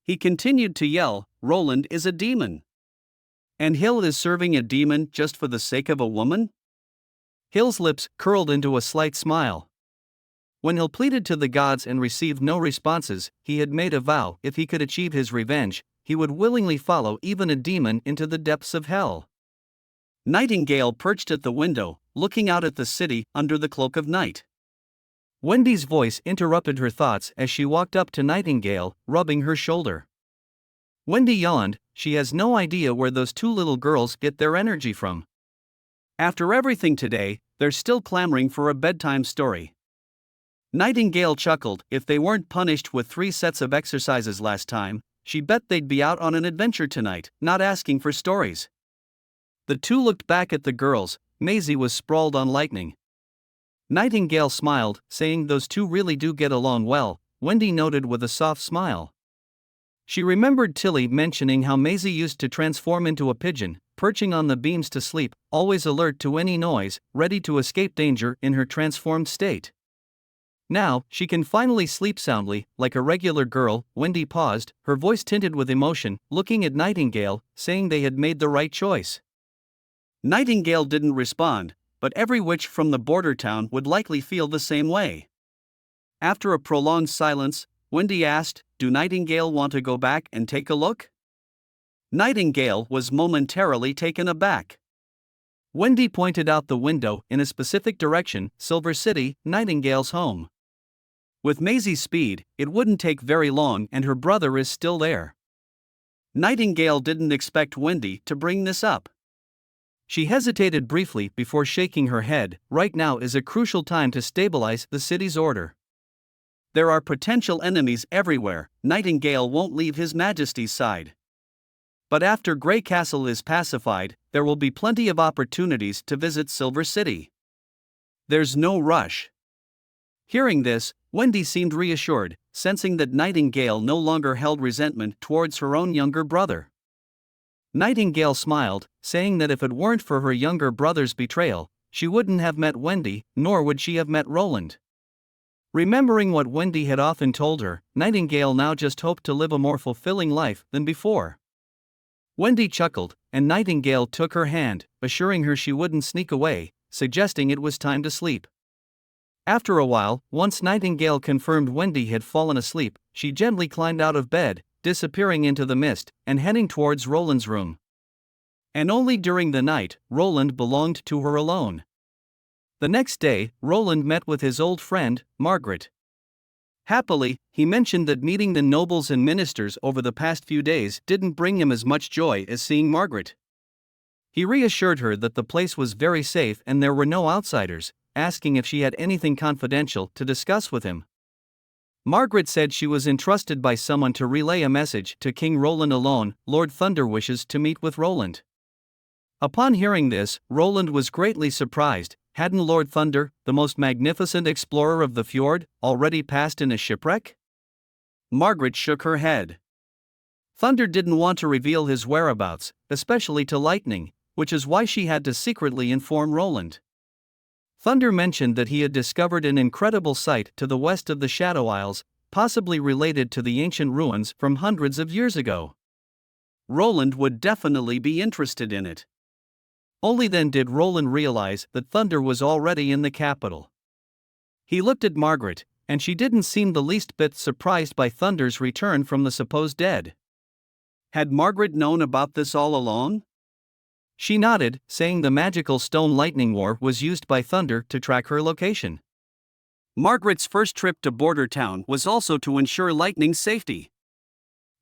He continued to yell, "Roland is a demon. And Hill is serving a demon just for the sake of a woman?" Hill's lips curled into a slight smile. When Hill pleaded to the gods and received no responses, he had made a vow: if he could achieve his revenge, he would willingly follow even a demon into the depths of hell. Nightingale perched at the window, looking out at the city under the cloak of night. Wendy's voice interrupted her thoughts as she walked up to Nightingale, rubbing her shoulder. Wendy yawned. She has no idea where those two little girls get their energy from. After everything today, they're still clamoring for a bedtime story. Nightingale chuckled. If they weren't punished with 3 sets of exercises last time, she bet they'd be out on an adventure tonight, not asking for stories. The two looked back at the girls. Maisie was sprawled on Lightning. Nightingale smiled, saying those two really do get along well, Wendy noted with a soft smile. She remembered Tilly mentioning how Maisie used to transform into a pigeon, perching on the beams to sleep, always alert to any noise, ready to escape danger in her transformed state. Now, she can finally sleep soundly, like a regular girl. Wendy paused, her voice tinted with emotion, looking at Nightingale, saying they had made the right choice. Nightingale didn't respond, but every witch from the border town would likely feel the same way. After a prolonged silence, Wendy asked, "Do Nightingale want to go back and take a look?" Nightingale was momentarily taken aback. Wendy pointed out the window in a specific direction, Silver City, Nightingale's home. With Maisie's speed, it wouldn't take very long and her brother is still there. Nightingale didn't expect Wendy to bring this up. She hesitated briefly before shaking her head. Right now is a crucial time to stabilize the city's order. There are potential enemies everywhere. Nightingale won't leave His Majesty's side. But after Grey Castle is pacified, there will be plenty of opportunities to visit Silver City. There's no rush. Hearing this, Wendy seemed reassured, sensing that Nightingale no longer held resentment towards her own younger brother. Nightingale smiled, saying that if it weren't for her younger brother's betrayal, she wouldn't have met Wendy, nor would she have met Roland. Remembering what Wendy had often told her, Nightingale now just hoped to live a more fulfilling life than before. Wendy chuckled, and Nightingale took her hand, assuring her she wouldn't sneak away, suggesting it was time to sleep. After a while, once Nightingale confirmed Wendy had fallen asleep, she gently climbed out of bed, disappearing into the mist, and heading towards Roland's room. And only during the night, Roland belonged to her alone. The next day, Roland met with his old friend, Margaret. Happily, he mentioned that meeting the nobles and ministers over the past few days didn't bring him as much joy as seeing Margaret. He reassured her that the place was very safe and there were no outsiders, asking if she had anything confidential to discuss with him. Margaret said she was entrusted by someone to relay a message to King Roland alone. Lord Thunder wishes to meet with Roland. Upon hearing this, Roland was greatly surprised. Hadn't Lord Thunder, the most magnificent explorer of the fjord, already passed in a shipwreck? Margaret shook her head. Thunder didn't want to reveal his whereabouts, especially to Lightning, which is why she had to secretly inform Roland. Thunder mentioned that he had discovered an incredible site to the west of the Shadow Isles, possibly related to the ancient ruins from hundreds of years ago. Roland would definitely be interested in it. Only then did Roland realize that Thunder was already in the capital. He looked at Margaret, and she didn't seem the least bit surprised by Thunder's return from the supposed dead. Had Margaret known about this all along? She nodded, saying the magical stone lightning war was used by Thunder to track her location. Margaret's first trip to Border Town was also to ensure Lightning's safety.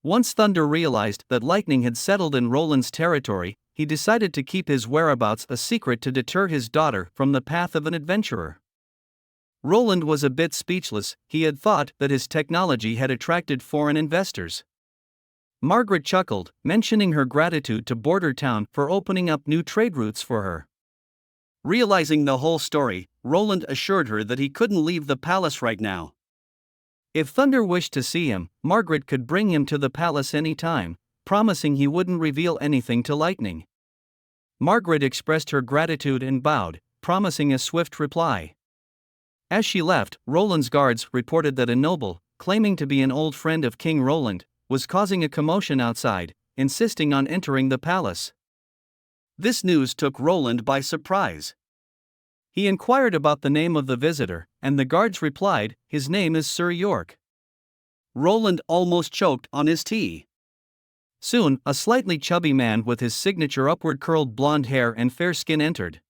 Once Thunder realized that Lightning had settled in Roland's territory, he decided to keep his whereabouts a secret to deter his daughter from the path of an adventurer. Roland was a bit speechless. He had thought that his technology had attracted foreign investors. Margaret chuckled, mentioning her gratitude to Border Town for opening up new trade routes for her. Realizing the whole story, Roland assured her that he couldn't leave the palace right now. If Thunder wished to see him, Margaret could bring him to the palace any time, promising he wouldn't reveal anything to Lightning. Margaret expressed her gratitude and bowed, promising a swift reply. As she left, Roland's guards reported that a noble, claiming to be an old friend of King Roland, was causing a commotion outside, insisting on entering the palace. This news took Roland by surprise. He inquired about the name of the visitor, and the guards replied, "His name is Sir York." Roland almost choked on his tea. Soon, a slightly chubby man with his signature upward curled blonde hair and fair skin entered.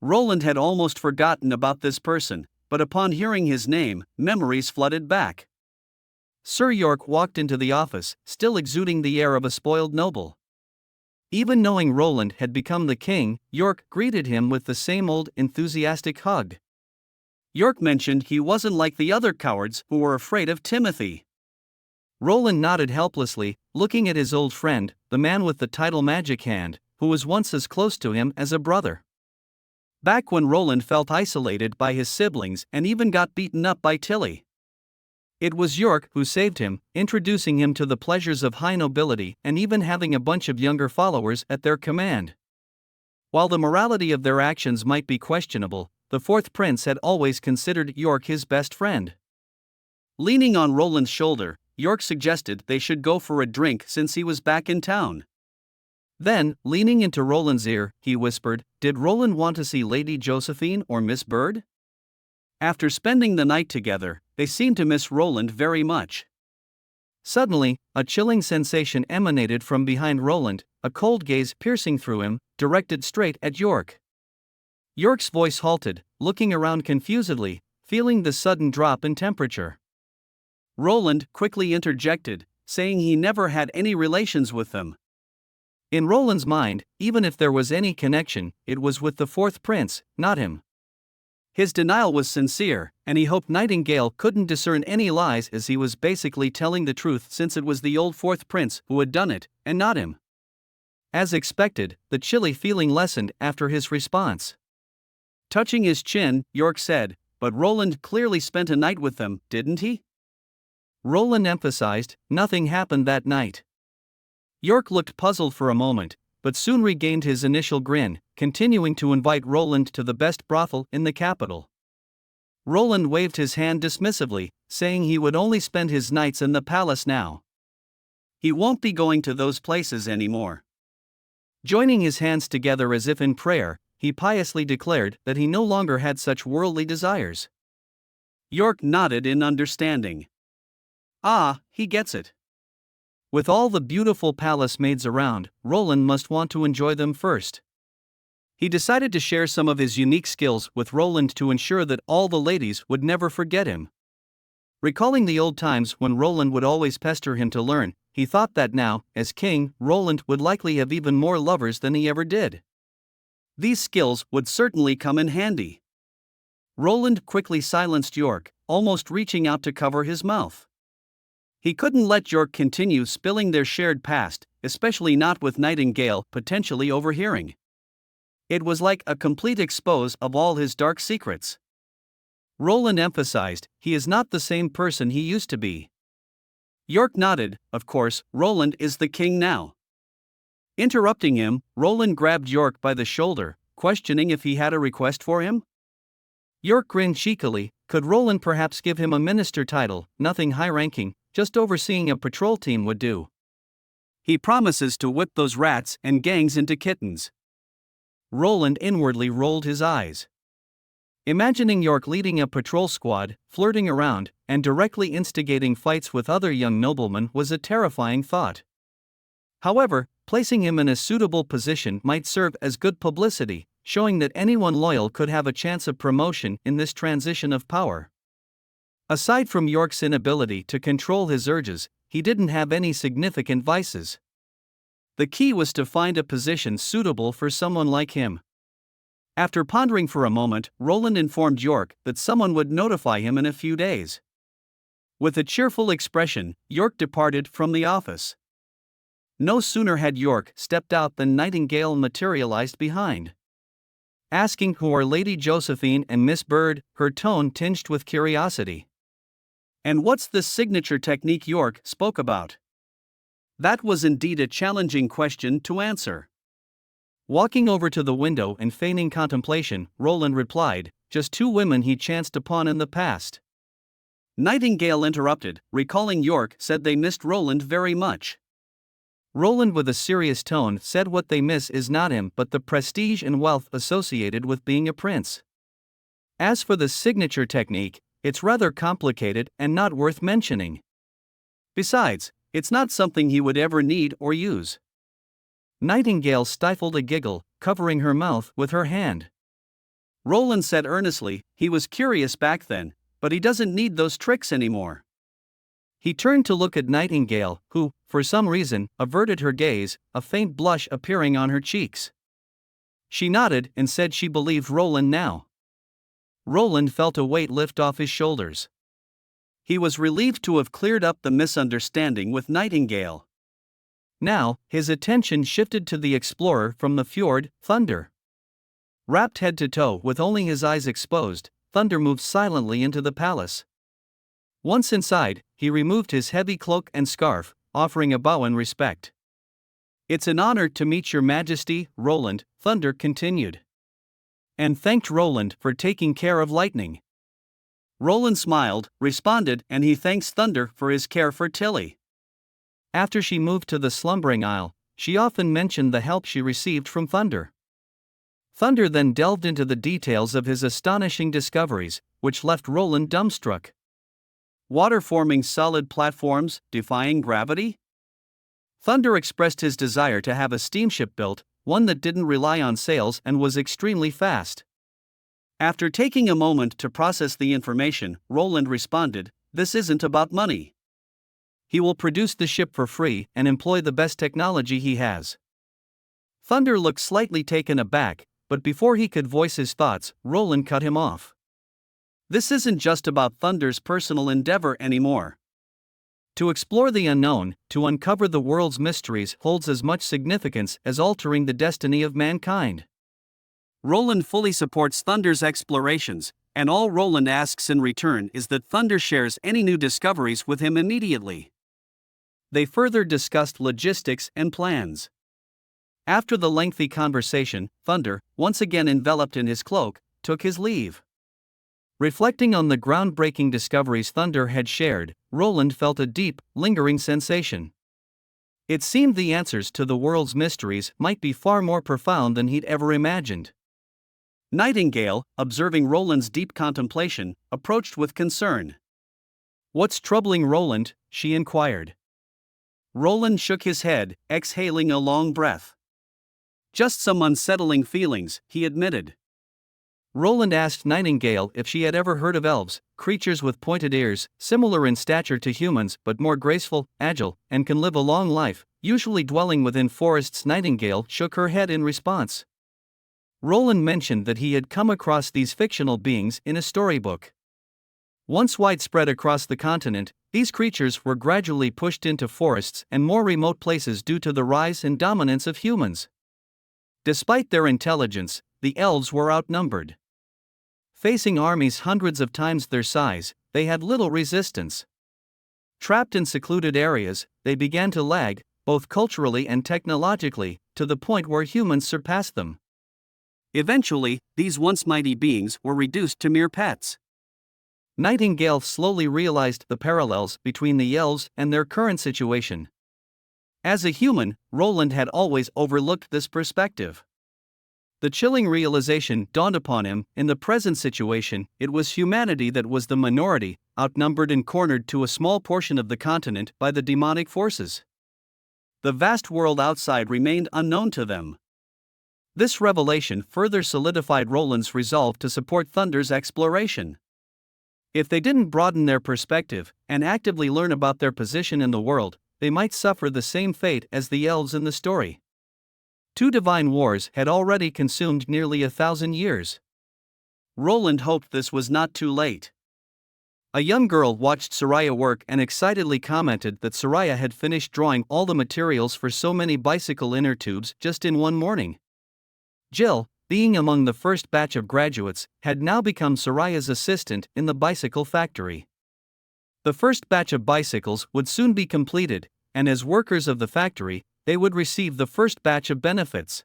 Roland had almost forgotten about this person, but upon hearing his name, memories flooded back. Sir York walked into the office, still exuding the air of a spoiled noble. Even knowing Roland had become the king, York greeted him with the same old enthusiastic hug. York mentioned he wasn't like the other cowards who were afraid of Timothy. Roland nodded helplessly, looking at his old friend, the man with the title Magic Hand, who was once as close to him as a brother. Back when Roland felt isolated by his siblings and even got beaten up by Tilly. It was York who saved him, introducing him to the pleasures of high nobility and even having a bunch of younger followers at their command. While the morality of their actions might be questionable, the fourth prince had always considered York his best friend. Leaning on Roland's shoulder, York suggested they should go for a drink since he was back in town. Then, leaning into Roland's ear, he whispered, "Did Roland want to see Lady Josephine or Miss Bird?" After spending the night together, they seemed to miss Roland very much. Suddenly, a chilling sensation emanated from behind Roland, a cold gaze piercing through him, directed straight at York. York's voice halted, looking around confusedly, feeling the sudden drop in temperature. Roland quickly interjected, saying he never had any relations with them. In Roland's mind, even if there was any connection, it was with the fourth prince, not him. His denial was sincere, and he hoped Nightingale couldn't discern any lies, as he was basically telling the truth since it was the old fourth prince who had done it, and not him. As expected, the chilly feeling lessened after his response. Touching his chin, York said, "But Roland clearly spent a night with them, didn't he?" Roland emphasized, "Nothing happened that night." York looked puzzled for a moment, but soon regained his initial grin, continuing to invite Roland to the best brothel in the capital. Roland waved his hand dismissively, saying he would only spend his nights in the palace now. He won't be going to those places anymore. Joining his hands together as if in prayer, he piously declared that he no longer had such worldly desires. York nodded in understanding. Ah, he gets it. With all the beautiful palace maids around, Roland must want to enjoy them first. He decided to share some of his unique skills with Roland to ensure that all the ladies would never forget him. Recalling the old times when Roland would always pester him to learn, he thought that now, as king, Roland would likely have even more lovers than he ever did. These skills would certainly come in handy. Roland quickly silenced York, almost reaching out to cover his mouth. He couldn't let York continue spilling their shared past, especially not with Nightingale potentially overhearing. It was like a complete expose of all his dark secrets. Roland emphasized, "He is not the same person he used to be." York nodded, "Of course, Roland is the king now." Interrupting him, Roland grabbed York by the shoulder, questioning if he had a request for him. York grinned cheekily. Could Roland perhaps give him a minister title? Nothing high-ranking, just overseeing a patrol team would do. He promises to whip those rats and gangs into kittens. Roland inwardly rolled his eyes. Imagining York leading a patrol squad, flirting around, and directly instigating fights with other young noblemen was a terrifying thought. However, placing him in a suitable position might serve as good publicity, showing that anyone loyal could have a chance of promotion in this transition of power. Aside from York's inability to control his urges, he didn't have any significant vices. The key was to find a position suitable for someone like him. After pondering for a moment, Roland informed York that someone would notify him in a few days. With a cheerful expression, York departed from the office. No sooner had York stepped out than Nightingale materialized behind. Asking who are Lady Josephine and Miss Bird, her tone tinged with curiosity. "And what's this signature technique York spoke about?" That was indeed a challenging question to answer. Walking over to the window and feigning contemplation, Roland replied, "Just two women he chanced upon in the past." Nightingale interrupted, recalling York said they missed Roland very much. Roland with a serious tone said what they miss is not him but the prestige and wealth associated with being a prince. As for the signature technique, it's rather complicated and not worth mentioning. Besides, it's not something he would ever need or use. Nightingale stifled a giggle, covering her mouth with her hand. Roland said earnestly, he was curious back then, but he doesn't need those tricks anymore. He turned to look at Nightingale, who, for some reason, averted her gaze, a faint blush appearing on her cheeks. She nodded and said she believed Roland now. Roland felt a weight lift off his shoulders. He was relieved to have cleared up the misunderstanding with Nightingale. Now, his attention shifted to the explorer from the fjord, Thunder. Wrapped head to toe with only his eyes exposed, Thunder moved silently into the palace. Once inside, he removed his heavy cloak and scarf, offering a bow in respect. "It's an honor to meet your majesty, Roland," Thunder continued. And thanked Roland for taking care of Lightning. Roland smiled, responded, and he thanks Thunder for his care for Tilly. After she moved to the slumbering isle, she often mentioned the help she received from Thunder. Thunder then delved into the details of his astonishing discoveries, which left Roland dumbstruck. Water-forming solid platforms, defying gravity? Thunder expressed his desire to have a steamship built, one that didn't rely on sails and was extremely fast. After taking a moment to process the information, Roland responded, "This isn't about money. He will produce the ship for free and employ the best technology he has." Thunder looked slightly taken aback, but before he could voice his thoughts, Roland cut him off. This isn't just about Thunder's personal endeavor anymore. To explore the unknown, to uncover the world's mysteries, holds as much significance as altering the destiny of mankind. Roland fully supports Thunder's explorations, and all Roland asks in return is that Thunder shares any new discoveries with him immediately. They further discussed logistics and plans. After the lengthy conversation, Thunder, once again enveloped in his cloak, took his leave. Reflecting on the groundbreaking discoveries Thunder had shared, Roland felt a deep, lingering sensation. It seemed the answers to the world's mysteries might be far more profound than he'd ever imagined. Nightingale, observing Roland's deep contemplation, approached with concern. "What's troubling Roland?" she inquired. Roland shook his head, exhaling a long breath. "Just some unsettling feelings," he admitted. Roland asked Nightingale if she had ever heard of elves, creatures with pointed ears, similar in stature to humans but more graceful, agile, and can live a long life, usually dwelling within forests. Nightingale shook her head in response. Roland mentioned that he had come across these fictional beings in a storybook. Once widespread across the continent, these creatures were gradually pushed into forests and more remote places due to the rise and dominance of humans. Despite their intelligence, the elves were outnumbered. Facing armies hundreds of times their size, they had little resistance. Trapped in secluded areas, they began to lag, both culturally and technologically, to the point where humans surpassed them. Eventually, these once mighty beings were reduced to mere pets. Nightingale slowly realized the parallels between the elves and their current situation. As a human, Roland had always overlooked this perspective. The chilling realization dawned upon him: in the present situation, it was humanity that was the minority, outnumbered and cornered to a small portion of the continent by the demonic forces. The vast world outside remained unknown to them. This revelation further solidified Roland's resolve to support Thunder's exploration. If they didn't broaden their perspective and actively learn about their position in the world, they might suffer the same fate as the elves in the story. 2 divine wars had already consumed nearly 1,000 years. Roland hoped this was not too late. A young girl watched Soraya work and excitedly commented that Soraya had finished drawing all the materials for so many bicycle inner tubes just in one morning. Jill, being among the first batch of graduates, had now become Soraya's assistant in the bicycle factory. The first batch of bicycles would soon be completed, and as workers of the factory, they would receive the first batch of benefits.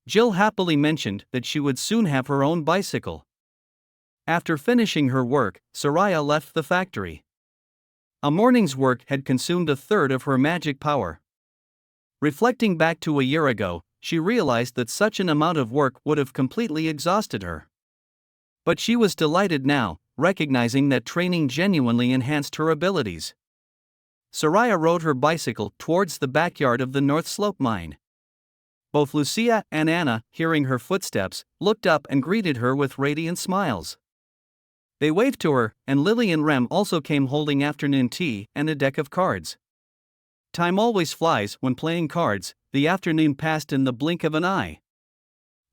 Jill happily mentioned that she would soon have her own bicycle. After finishing her work, Soraya left the factory. A morning's work had consumed a third of her magic power. Reflecting back to a year ago, she realized that such an amount of work would have completely exhausted her. But she was delighted now, recognizing that training genuinely enhanced her abilities. Soraya rode her bicycle towards the backyard of the North Slope mine. Both Lucia and Anna, hearing her footsteps, looked up and greeted her with radiant smiles. They waved to her, and Lily and Rem also came holding afternoon tea and a deck of cards. Time always flies when playing cards. The afternoon passed in the blink of an eye.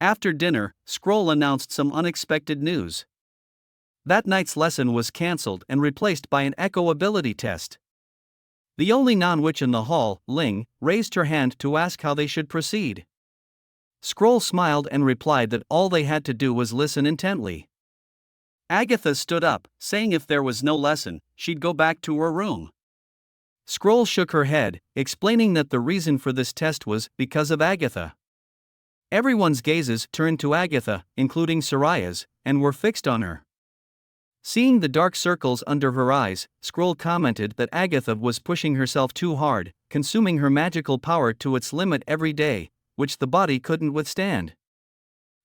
After dinner, Scroll announced some unexpected news. That night's lesson was cancelled and replaced by an echo ability test. The only non-witch in the hall, Ling, raised her hand to ask how they should proceed. Scroll smiled and replied that all they had to do was listen intently. Agatha stood up, saying if there was no lesson, she'd go back to her room. Scroll shook her head, explaining that the reason for this test was because of Agatha. Everyone's gazes turned to Agatha, including Soraya's, and were fixed on her. Seeing the dark circles under her eyes, Scroll commented that Agatha was pushing herself too hard, consuming her magical power to its limit every day, which the body couldn't withstand.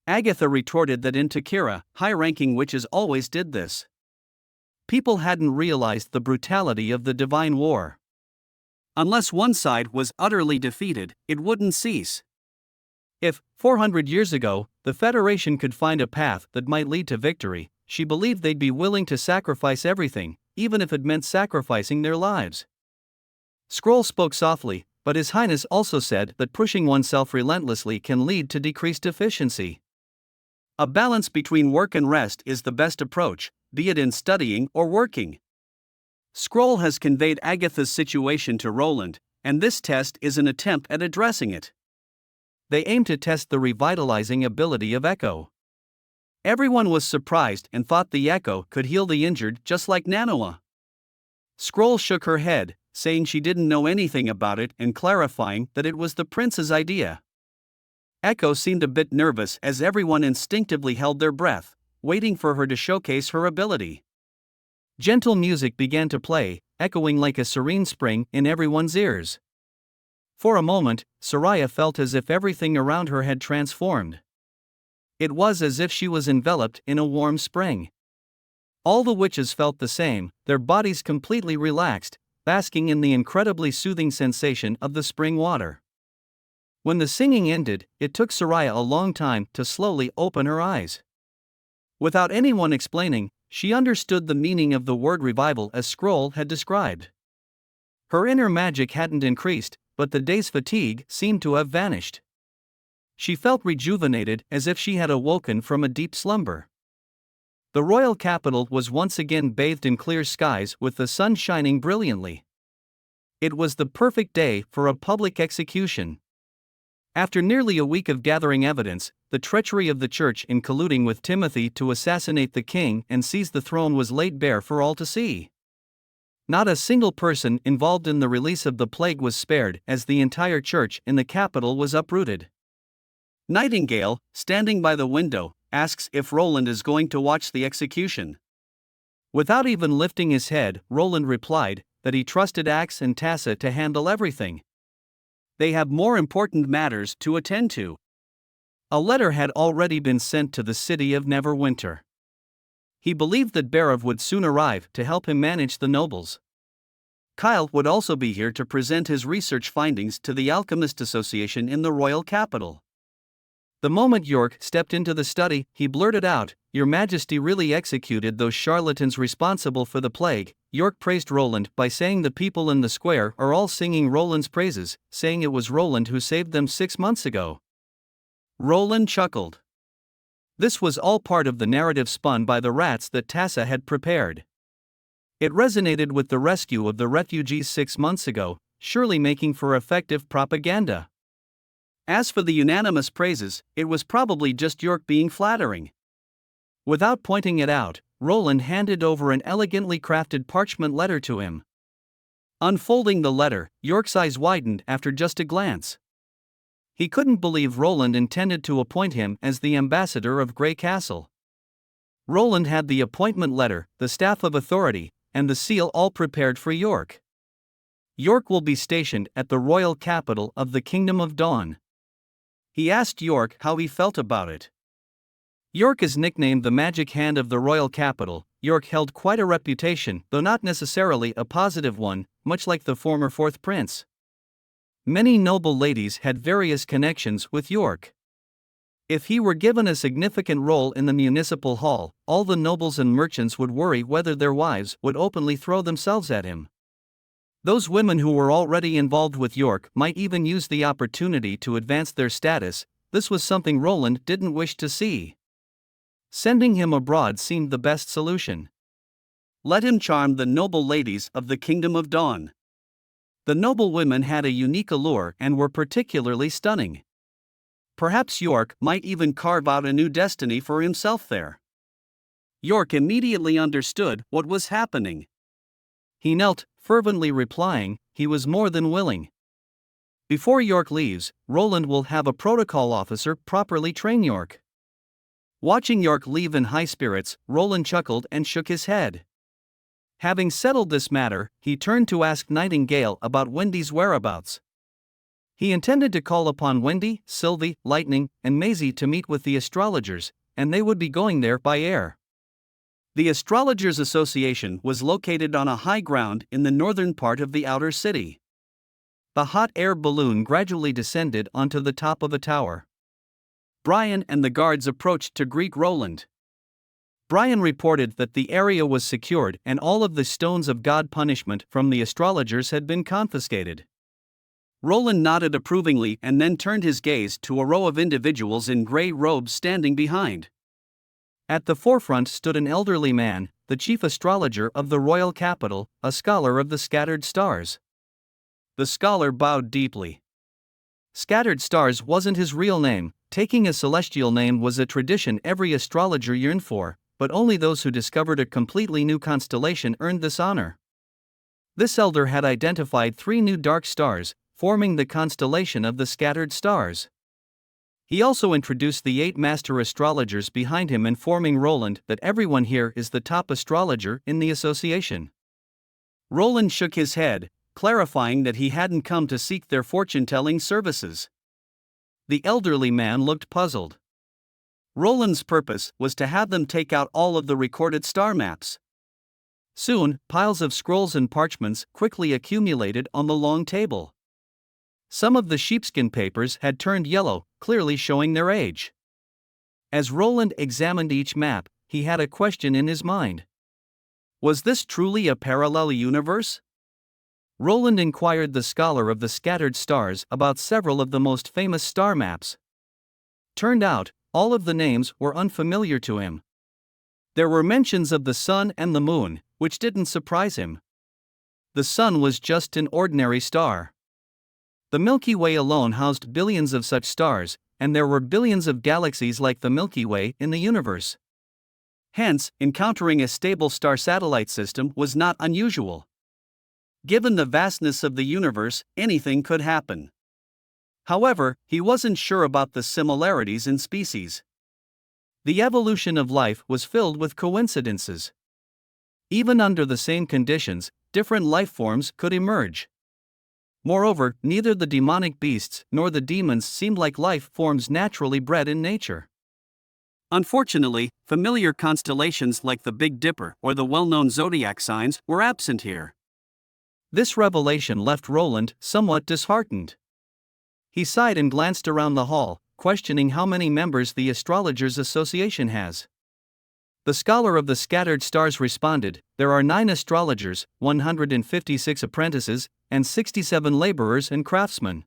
Agatha retorted that in Takira, high-ranking witches always did this. People hadn't realized the brutality of the divine war. Unless one side was utterly defeated, it wouldn't cease. If, 400 years ago, the Federation could find a path that might lead to victory, she believed they'd be willing to sacrifice everything, even if it meant sacrificing their lives. Scroll spoke softly, but His Highness also said that pushing oneself relentlessly can lead to decreased efficiency. A balance between work and rest is the best approach, be it in studying or working. Scroll has conveyed Agatha's situation to Roland, and this test is an attempt at addressing it. They aim to test the revitalizing ability of Echo. Everyone was surprised and thought the Echo could heal the injured just like Manhwa. Scroll shook her head, saying she didn't know anything about it and clarifying that it was the prince's idea. Echo seemed a bit nervous as everyone instinctively held their breath, waiting for her to showcase her ability. Gentle music began to play, echoing like a serene spring in everyone's ears. For a moment, Soraya felt as if everything around her had transformed. It was as if she was enveloped in a warm spring. All the witches felt the same, their bodies completely relaxed, basking in the incredibly soothing sensation of the spring water. When the singing ended, it took Soraya a long time to slowly open her eyes. Without anyone explaining, she understood the meaning of the word revival as Scroll had described. Her inner magic hadn't increased, but the day's fatigue seemed to have vanished. She felt rejuvenated as if she had awoken from a deep slumber. The royal capital was once again bathed in clear skies with the sun shining brilliantly. It was the perfect day for a public execution. After nearly a week of gathering evidence, the treachery of the church in colluding with Timothy to assassinate the king and seize the throne was laid bare for all to see. Not a single person involved in the release of the plague was spared as the entire church in the capital was uprooted. Nightingale, standing by the window, asks if Roland is going to watch the execution. Without even lifting his head, Roland replied that he trusted Axe and Tassa to handle everything. They have more important matters to attend to. A letter had already been sent to the city of Neverwinter. He believed that Barav would soon arrive to help him manage the nobles. Kyle would also be here to present his research findings to the Alchemist Association in the royal capital. The moment York stepped into the study, he blurted out, "Your Majesty really executed those charlatans responsible for the plague." York praised Roland by saying the people in the square are all singing Roland's praises, saying it was Roland who saved them 6 months ago. Roland chuckled. This was all part of the narrative spun by the rats that Tassa had prepared. It resonated with the rescue of the refugees 6 months ago, surely making for effective propaganda. As for the unanimous praises, it was probably just York being flattering. Without pointing it out, Roland handed over an elegantly crafted parchment letter to him. Unfolding the letter, York's eyes widened after just a glance. He couldn't believe Roland intended to appoint him as the ambassador of Grey Castle. Roland had the appointment letter, the staff of authority, and the seal all prepared for York. York will be stationed at the royal capital of the Kingdom of Dawn. He asked York how he felt about it. York is nicknamed the Magic Hand of the royal capital. York held quite a reputation, though not necessarily a positive one, much like the former fourth prince. Many noble ladies had various connections with York. If he were given a significant role in the municipal hall, all the nobles and merchants would worry whether their wives would openly throw themselves at him. Those women who were already involved with York might even use the opportunity to advance their status. This was something Roland didn't wish to see. Sending him abroad seemed the best solution. Let him charm the noble ladies of the Kingdom of Dawn. The noble women had a unique allure and were particularly stunning. Perhaps York might even carve out a new destiny for himself there. York immediately understood what was happening. He knelt, fervently replying, he was more than willing. Before York leaves, Roland will have a protocol officer properly train York. Watching York leave in high spirits, Roland chuckled and shook his head. Having settled this matter, he turned to ask Nightingale about Wendy's whereabouts. He intended to call upon Wendy, Sylvie, Lightning, and Maisie to meet with the astrologers, and they would be going there by air. The Astrologers' Association was located on a high ground in the northern part of the outer city. The hot air balloon gradually descended onto the top of a tower. Brian and the guards approached to greet Roland. Brian reported that the area was secured and all of the stones of God punishment from the astrologers had been confiscated. Roland nodded approvingly and then turned his gaze to a row of individuals in gray robes standing behind. At the forefront stood an elderly man, the chief astrologer of the royal capital, a scholar of the scattered stars. The scholar bowed deeply. Scattered stars wasn't his real name. Taking a celestial name was a tradition every astrologer yearned for, but only those who discovered a completely new constellation earned this honor. This elder had identified 3 new dark stars, forming the constellation of the scattered stars. He also introduced the 8 master astrologers behind him, informing Roland that everyone here is the top astrologer in the association. Roland shook his head, clarifying that he hadn't come to seek their fortune-telling services. The elderly man looked puzzled. Roland's purpose was to have them take out all of the recorded star maps. Soon, piles of scrolls and parchments quickly accumulated on the long table. Some of the sheepskin papers had turned yellow, clearly showing their age. As Roland examined each map, he had a question in his mind. Was this truly a parallel universe? Roland inquired the scholar of the scattered stars about several of the most famous star maps. Turned out, all of the names were unfamiliar to him. There were mentions of the sun and the moon, which didn't surprise him. The sun was just an ordinary star. The Milky Way alone housed billions of such stars, and there were billions of galaxies like the Milky Way in the universe. Hence, encountering a stable star satellite system was not unusual. Given the vastness of the universe, anything could happen. However, he wasn't sure about the similarities in species. The evolution of life was filled with coincidences. Even under the same conditions, different life forms could emerge. Moreover, neither the demonic beasts nor the demons seemed like life forms naturally bred in nature. Unfortunately, familiar constellations like the Big Dipper or the well-known zodiac signs were absent here. This revelation left Roland somewhat disheartened. He sighed and glanced around the hall, questioning how many members the Astrologers' Association has. The scholar of the scattered stars responded, there are 9 astrologers, 156 apprentices, and 67 laborers and craftsmen.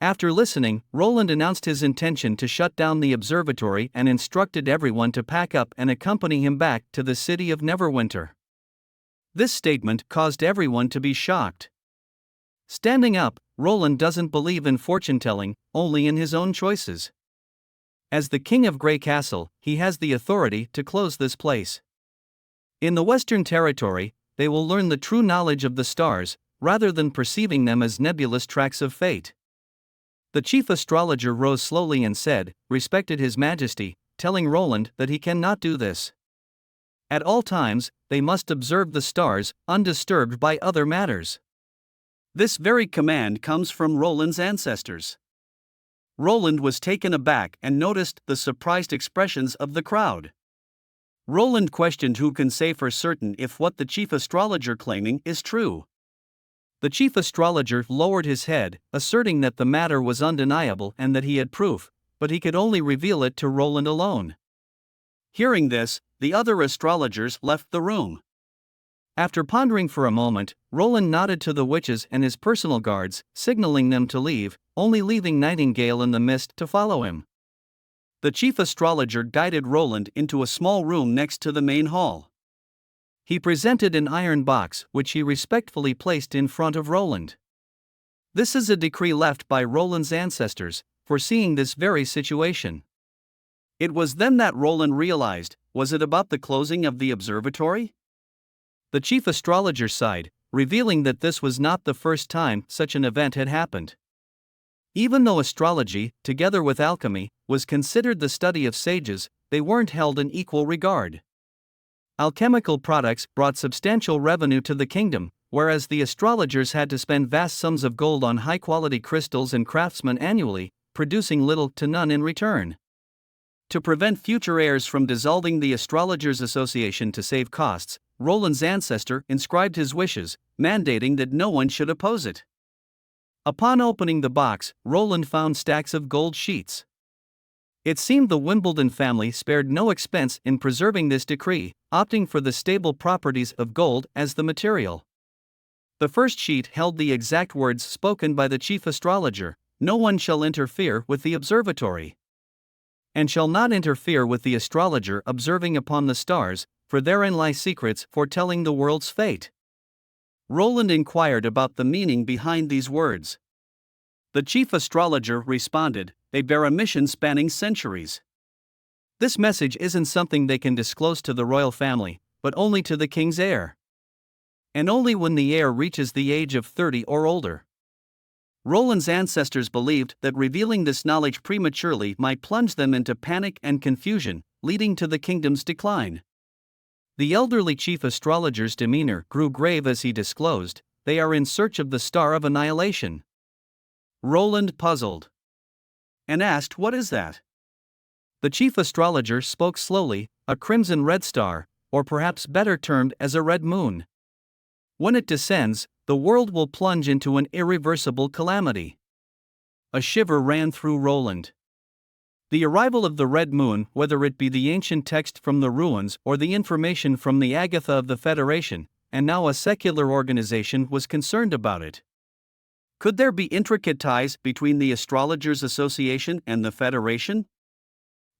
After listening, Roland announced his intention to shut down the observatory and instructed everyone to pack up and accompany him back to the city of Neverwinter. This statement caused everyone to be shocked. Standing up, Roland doesn't believe in fortune-telling, only in his own choices. As the king of Grey Castle, he has the authority to close this place. In the Western Territory, they will learn the true knowledge of the stars, rather than perceiving them as nebulous tracks of fate. The chief astrologer rose slowly and said, respected His Majesty, telling Roland that he cannot do this. At all times, they must observe the stars, undisturbed by other matters. This very command comes from Roland's ancestors. Roland was taken aback and noticed the surprised expressions of the crowd. Roland questioned who can say for certain if what the chief astrologer claiming is true. The chief astrologer lowered his head, asserting that the matter was undeniable and that he had proof, but he could only reveal it to Roland alone. Hearing this, the other astrologers left the room. After pondering for a moment, Roland nodded to the witches and his personal guards, signaling them to leave, only leaving Nightingale in the mist to follow him. The chief astrologer guided Roland into a small room next to the main hall. He presented an iron box which he respectfully placed in front of Roland. This is a decree left by Roland's ancestors, foreseeing this very situation. It was then that Roland realized, was it about the closing of the observatory? The chief astrologer sighed, revealing that this was not the first time such an event had happened. Even though astrology, together with alchemy, was considered the study of sages, they weren't held in equal regard. Alchemical products brought substantial revenue to the kingdom, whereas the astrologers had to spend vast sums of gold on high-quality crystals and craftsmen annually, producing little to none in return. To prevent future heirs from dissolving the Astrologers' Association to save costs, Roland's ancestor inscribed his wishes, mandating that no one should oppose it. Upon opening the box, Roland found stacks of gold sheets. It seemed the Wimbledon family spared no expense in preserving this decree, opting for the stable properties of gold as the material. The first sheet held the exact words spoken by the chief astrologer: "No one shall interfere with the observatory, and shall not interfere with the astrologer observing upon the stars, for therein lie secrets foretelling the world's fate." Roland inquired about the meaning behind these words. The chief astrologer responded, "They bear a mission spanning centuries. This message isn't something they can disclose to the royal family, but only to the king's heir. And only when the heir reaches the age of 30 or older." Roland's ancestors believed that revealing this knowledge prematurely might plunge them into panic and confusion, leading to the kingdom's decline. The elderly chief astrologer's demeanor grew grave as he disclosed, "They are in search of the star of annihilation." Roland puzzled and asked, "What is that?" The chief astrologer spoke slowly, "A crimson-red star, or perhaps better termed as a red moon. When it descends, the world will plunge into an irreversible calamity." A shiver ran through Roland. The arrival of the red moon, whether it be the ancient text from the ruins or the information from the Agatha of the Federation, and now a secular organization was concerned about it. Could there be intricate ties between the Astrologers' Association and the Federation?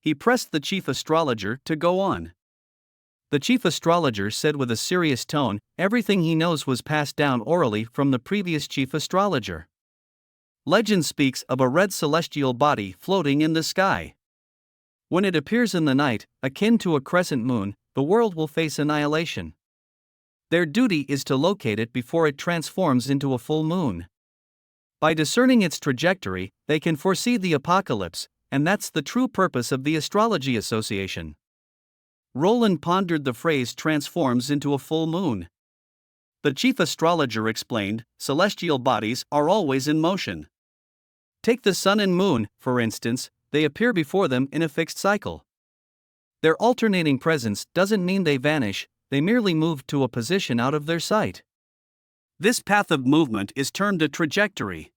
He pressed the chief astrologer to go on. The chief astrologer said with a serious tone, "Everything he knows was passed down orally from the previous chief astrologer. Legend speaks of a red celestial body floating in the sky. When it appears in the night, akin to a crescent moon, the world will face annihilation. Their duty is to locate it before it transforms into a full moon. By discerning its trajectory, they can foresee the apocalypse, and that's the true purpose of the Astrology Association." Roland pondered the phrase "transforms into a full moon." The chief astrologer explained, "Celestial bodies are always in motion. Take the sun and moon, for instance, they appear before them in a fixed cycle. Their alternating presence doesn't mean they vanish, they merely move to a position out of their sight. This path of movement is termed a trajectory.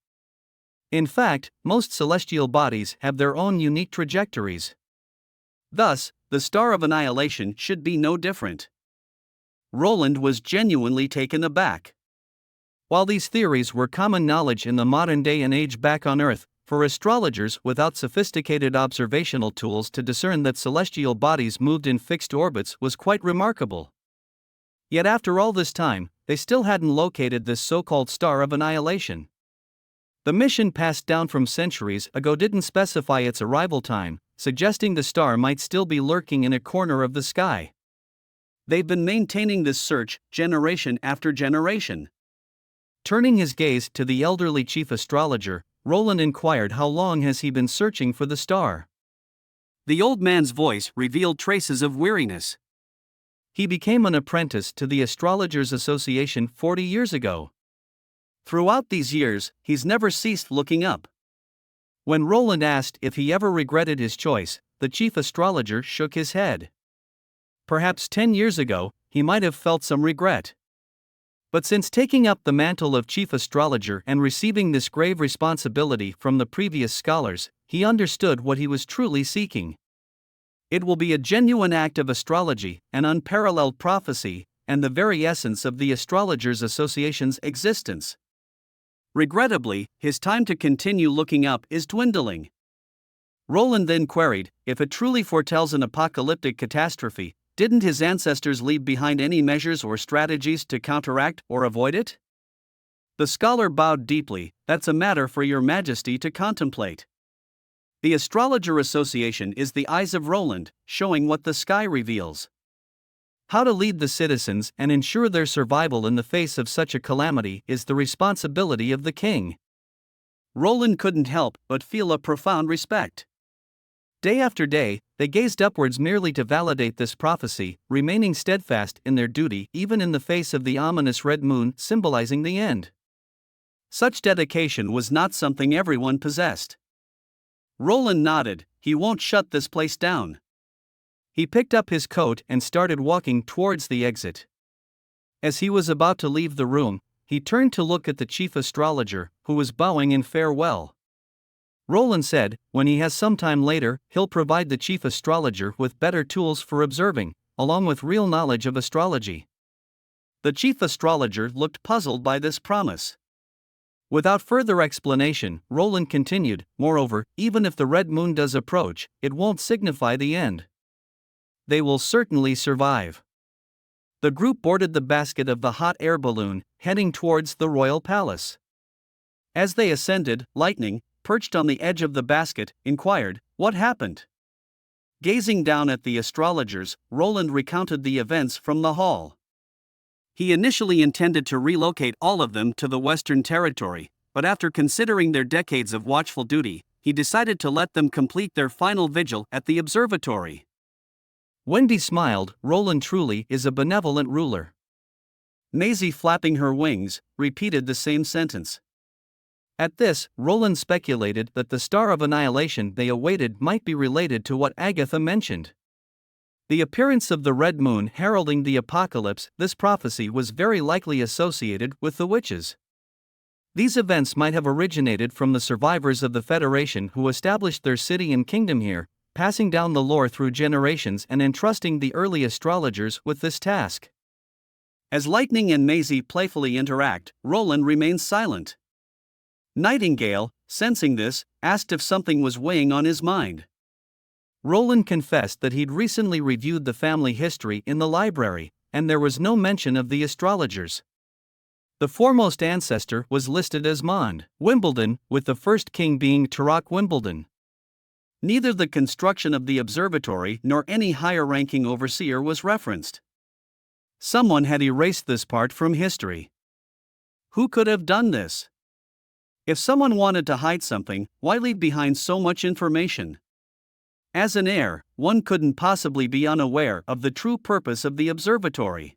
In fact, most celestial bodies have their own unique trajectories. Thus, the star of annihilation should be no different." Roland was genuinely taken aback. While these theories were common knowledge in the modern day and age back on Earth, for astrologers without sophisticated observational tools to discern that celestial bodies moved in fixed orbits was quite remarkable. Yet after all this time, they still hadn't located this so-called star of annihilation. The mission passed down from centuries ago didn't specify its arrival time, suggesting the star might still be lurking in a corner of the sky. They've been maintaining this search generation after generation. Turning his gaze to the elderly chief astrologer, Roland inquired how long has he been searching for the star. The old man's voice revealed traces of weariness. He became an apprentice to the Astrologers' Association 40 years ago. Throughout these years, he's never ceased looking up. When Roland asked if he ever regretted his choice, the chief astrologer shook his head. Perhaps 10 years ago, he might have felt some regret. But since taking up the mantle of chief astrologer and receiving this grave responsibility from the previous scholars, he understood what he was truly seeking. It will be a genuine act of astrology, an unparalleled prophecy, and the very essence of the Astrologers' Association's existence. Regrettably, his time to continue looking up is dwindling. Roland then queried, if it truly foretells an apocalyptic catastrophe, didn't his ancestors leave behind any measures or strategies to counteract or avoid it? The scholar bowed deeply, that's a matter for your majesty to contemplate. The Astrologer Association is the eyes of Roland, showing what the sky reveals. How to lead the citizens and ensure their survival in the face of such a calamity is the responsibility of the king. Roland couldn't help but feel a profound respect. Day after day, they gazed upwards merely to validate this prophecy, remaining steadfast in their duty even in the face of the ominous red moon symbolizing the end. Such dedication was not something everyone possessed. Roland nodded, he won't shut this place down. He picked up his coat and started walking towards the exit. As he was about to leave the room, he turned to look at the chief astrologer, who was bowing in farewell. Roland said, when he has some time later, he'll provide the chief astrologer with better tools for observing, along with real knowledge of astrology. The chief astrologer looked puzzled by this promise. Without further explanation, Roland continued, moreover, even if the red moon does approach, it won't signify the end. They will certainly survive. The group boarded the basket of the hot air balloon, heading towards the royal palace. As they ascended, Lightning, perched on the edge of the basket, inquired, what happened? Gazing down at the astrologers, Roland recounted the events from the hall. He initially intended to relocate all of them to the Western Territory, but after considering their decades of watchful duty, he decided to let them complete their final vigil at the observatory. Wendy smiled, Roland truly is a benevolent ruler. Maisie, flapping her wings, repeated the same sentence. At this, Roland speculated that the star of annihilation they awaited might be related to what Agatha mentioned. The appearance of the red moon heralding the apocalypse, this prophecy was very likely associated with the witches. These events might have originated from the survivors of the Federation who established their city and kingdom here, passing down the lore through generations and entrusting the early astrologers with this task. As Lightning and Maisie playfully interact, Roland remains silent. Nightingale, sensing this, asked if something was weighing on his mind. Roland confessed that he'd recently reviewed the family history in the library, and there was no mention of the astrologers. The foremost ancestor was listed as Mond Wimbledon, with the first king being Turok Wimbledon. Neither the construction of the observatory nor any higher-ranking overseer was referenced. Someone had erased this part from history. Who could have done this? If someone wanted to hide something, why leave behind so much information? As an heir, one couldn't possibly be unaware of the true purpose of the observatory.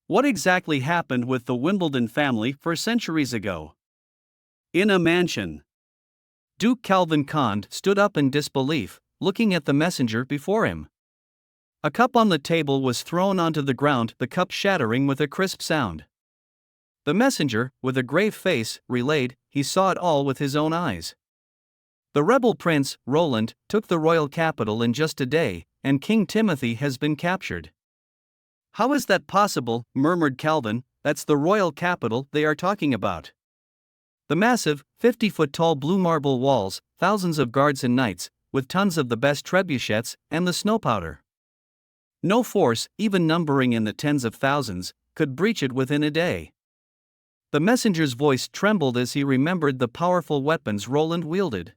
What exactly happened with the Wimbledon family for centuries ago? In a mansion. Duke Calvin Cond stood up in disbelief, looking at the messenger before him. A cup on the table was thrown onto the ground, the cup shattering with a crisp sound. The messenger, with a grave face, relayed, he saw it all with his own eyes. The rebel prince, Roland, took the royal capital in just a day, and King Timothy has been captured. How is that possible? Murmured Calvin, that's the royal capital they are talking about. The massive, 50-foot-tall blue marble walls, thousands of guards and knights, with tons of the best trebuchets, and the snow powder. No force, even numbering in the tens of thousands, could breach it within a day. The messenger's voice trembled as he remembered the powerful weapons Roland wielded.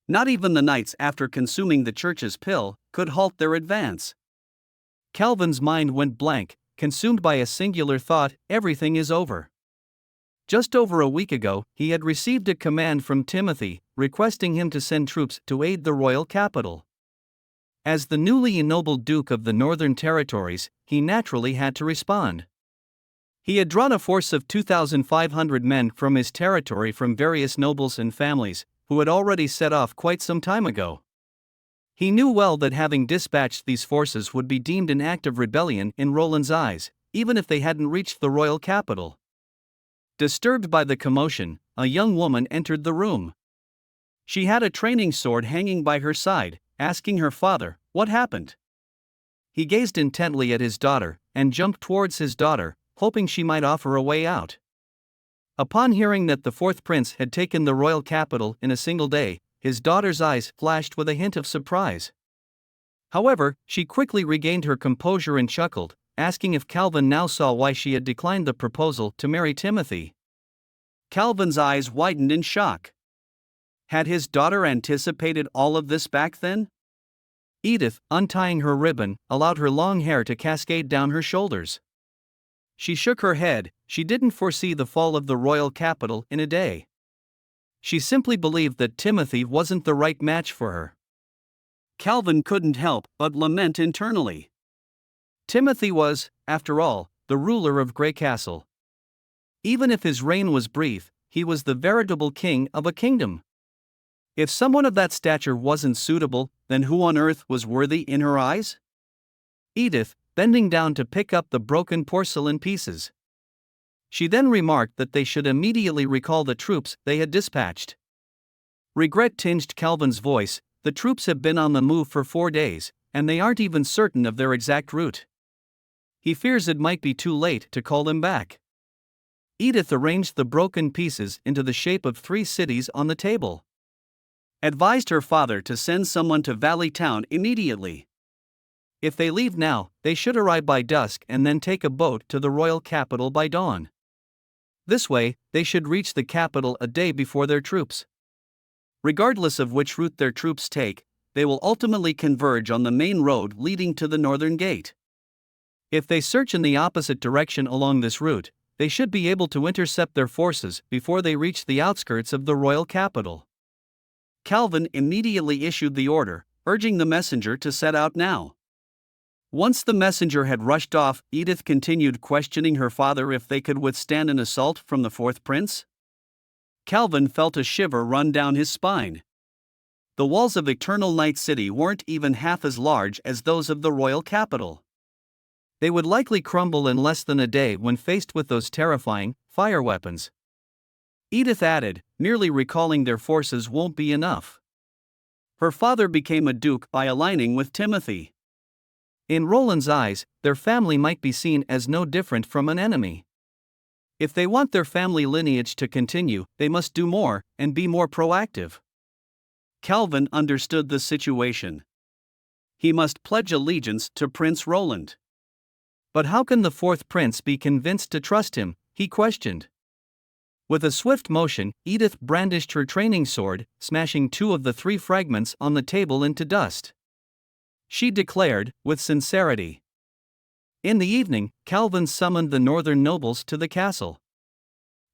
Not even the knights, after consuming the church's pill, could halt their advance. Calvin's mind went blank, consumed by a singular thought, everything is over. Just over a week ago, he had received a command from Timothy, requesting him to send troops to aid the royal capital. As the newly ennobled Duke of the Northern Territories, he naturally had to respond. He had drawn a force of 2,500 men from his territory from various nobles and families, who had already set off quite some time ago. He knew well that having dispatched these forces would be deemed an act of rebellion in Roland's eyes, even if they hadn't reached the royal capital. Disturbed by the commotion, a young woman entered the room. She had a training sword hanging by her side, asking her father, what happened? He gazed intently at his daughter, and jumped towards his daughter, hoping she might offer a way out. Upon hearing that the fourth prince had taken the royal capital in a single day, his daughter's eyes flashed with a hint of surprise. However, she quickly regained her composure and chuckled, asking if Calvin now saw why she had declined the proposal to marry Timothy. Calvin's eyes widened in shock. Had his daughter anticipated all of this back then? Edith, untying her ribbon, allowed her long hair to cascade down her shoulders. She shook her head. She didn't foresee the fall of the royal capital in a day. She simply believed that Timothy wasn't the right match for her. Calvin couldn't help but lament internally. Timothy was, after all, the ruler of Grey Castle. Even if his reign was brief, he was the veritable king of a kingdom. If someone of that stature wasn't suitable, then who on earth was worthy in her eyes? Edith, bending down to pick up the broken porcelain pieces. She then remarked that they should immediately recall the troops they had dispatched. Regret tinged Calvin's voice. The troops have been on the move for 4 days, and they aren't even certain of their exact route. He fears it might be too late to call them back. Edith arranged the broken pieces into the shape of 3 cities on the table. Advised her father to send someone to Valley Town immediately. If they leave now, they should arrive by dusk and then take a boat to the royal capital by dawn. This way, they should reach the capital a day before their troops. Regardless of which route their troops take, they will ultimately converge on the main road leading to the northern gate. If they search in the opposite direction along this route, they should be able to intercept their forces before they reach the outskirts of the royal capital. Calvin immediately issued the order, urging the messenger to set out now. Once the messenger had rushed off, Edith continued questioning her father if they could withstand an assault from the fourth prince. Calvin felt a shiver run down his spine. The walls of Eternal Night City weren't even half as large as those of the royal capital. They would likely crumble in less than a day when faced with those terrifying fire weapons. Edith added, merely recalling their forces won't be enough. Her father became a duke by aligning with Timothy. In Roland's eyes, their family might be seen as no different from an enemy. If they want their family lineage to continue, they must do more and be more proactive. Calvin understood the situation. He must pledge allegiance to Prince Roland. But how can the fourth prince be convinced to trust him? He questioned. With a swift motion, Edith brandished her training sword, smashing 2 of the 3 fragments on the table into dust. She declared, with sincerity. In the evening, Calvin summoned the northern nobles to the castle.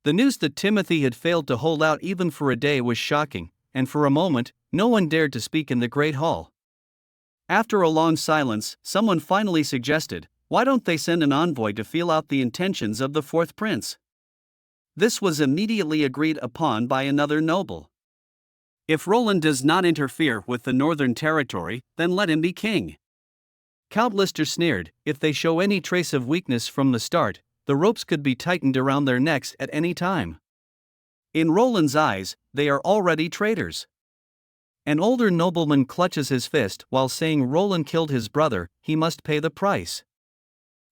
The news that Timothy had failed to hold out even for a day was shocking, and for a moment, no one dared to speak in the great hall. After a long silence, someone finally suggested, why don't they send an envoy to feel out the intentions of the fourth prince? This was immediately agreed upon by another noble. If Roland does not interfere with the northern territory, then let him be king. Count Lister sneered, if they show any trace of weakness from the start, the ropes could be tightened around their necks at any time. In Roland's eyes, they are already traitors. An older nobleman clutches his fist while saying Roland killed his brother, he must pay the price.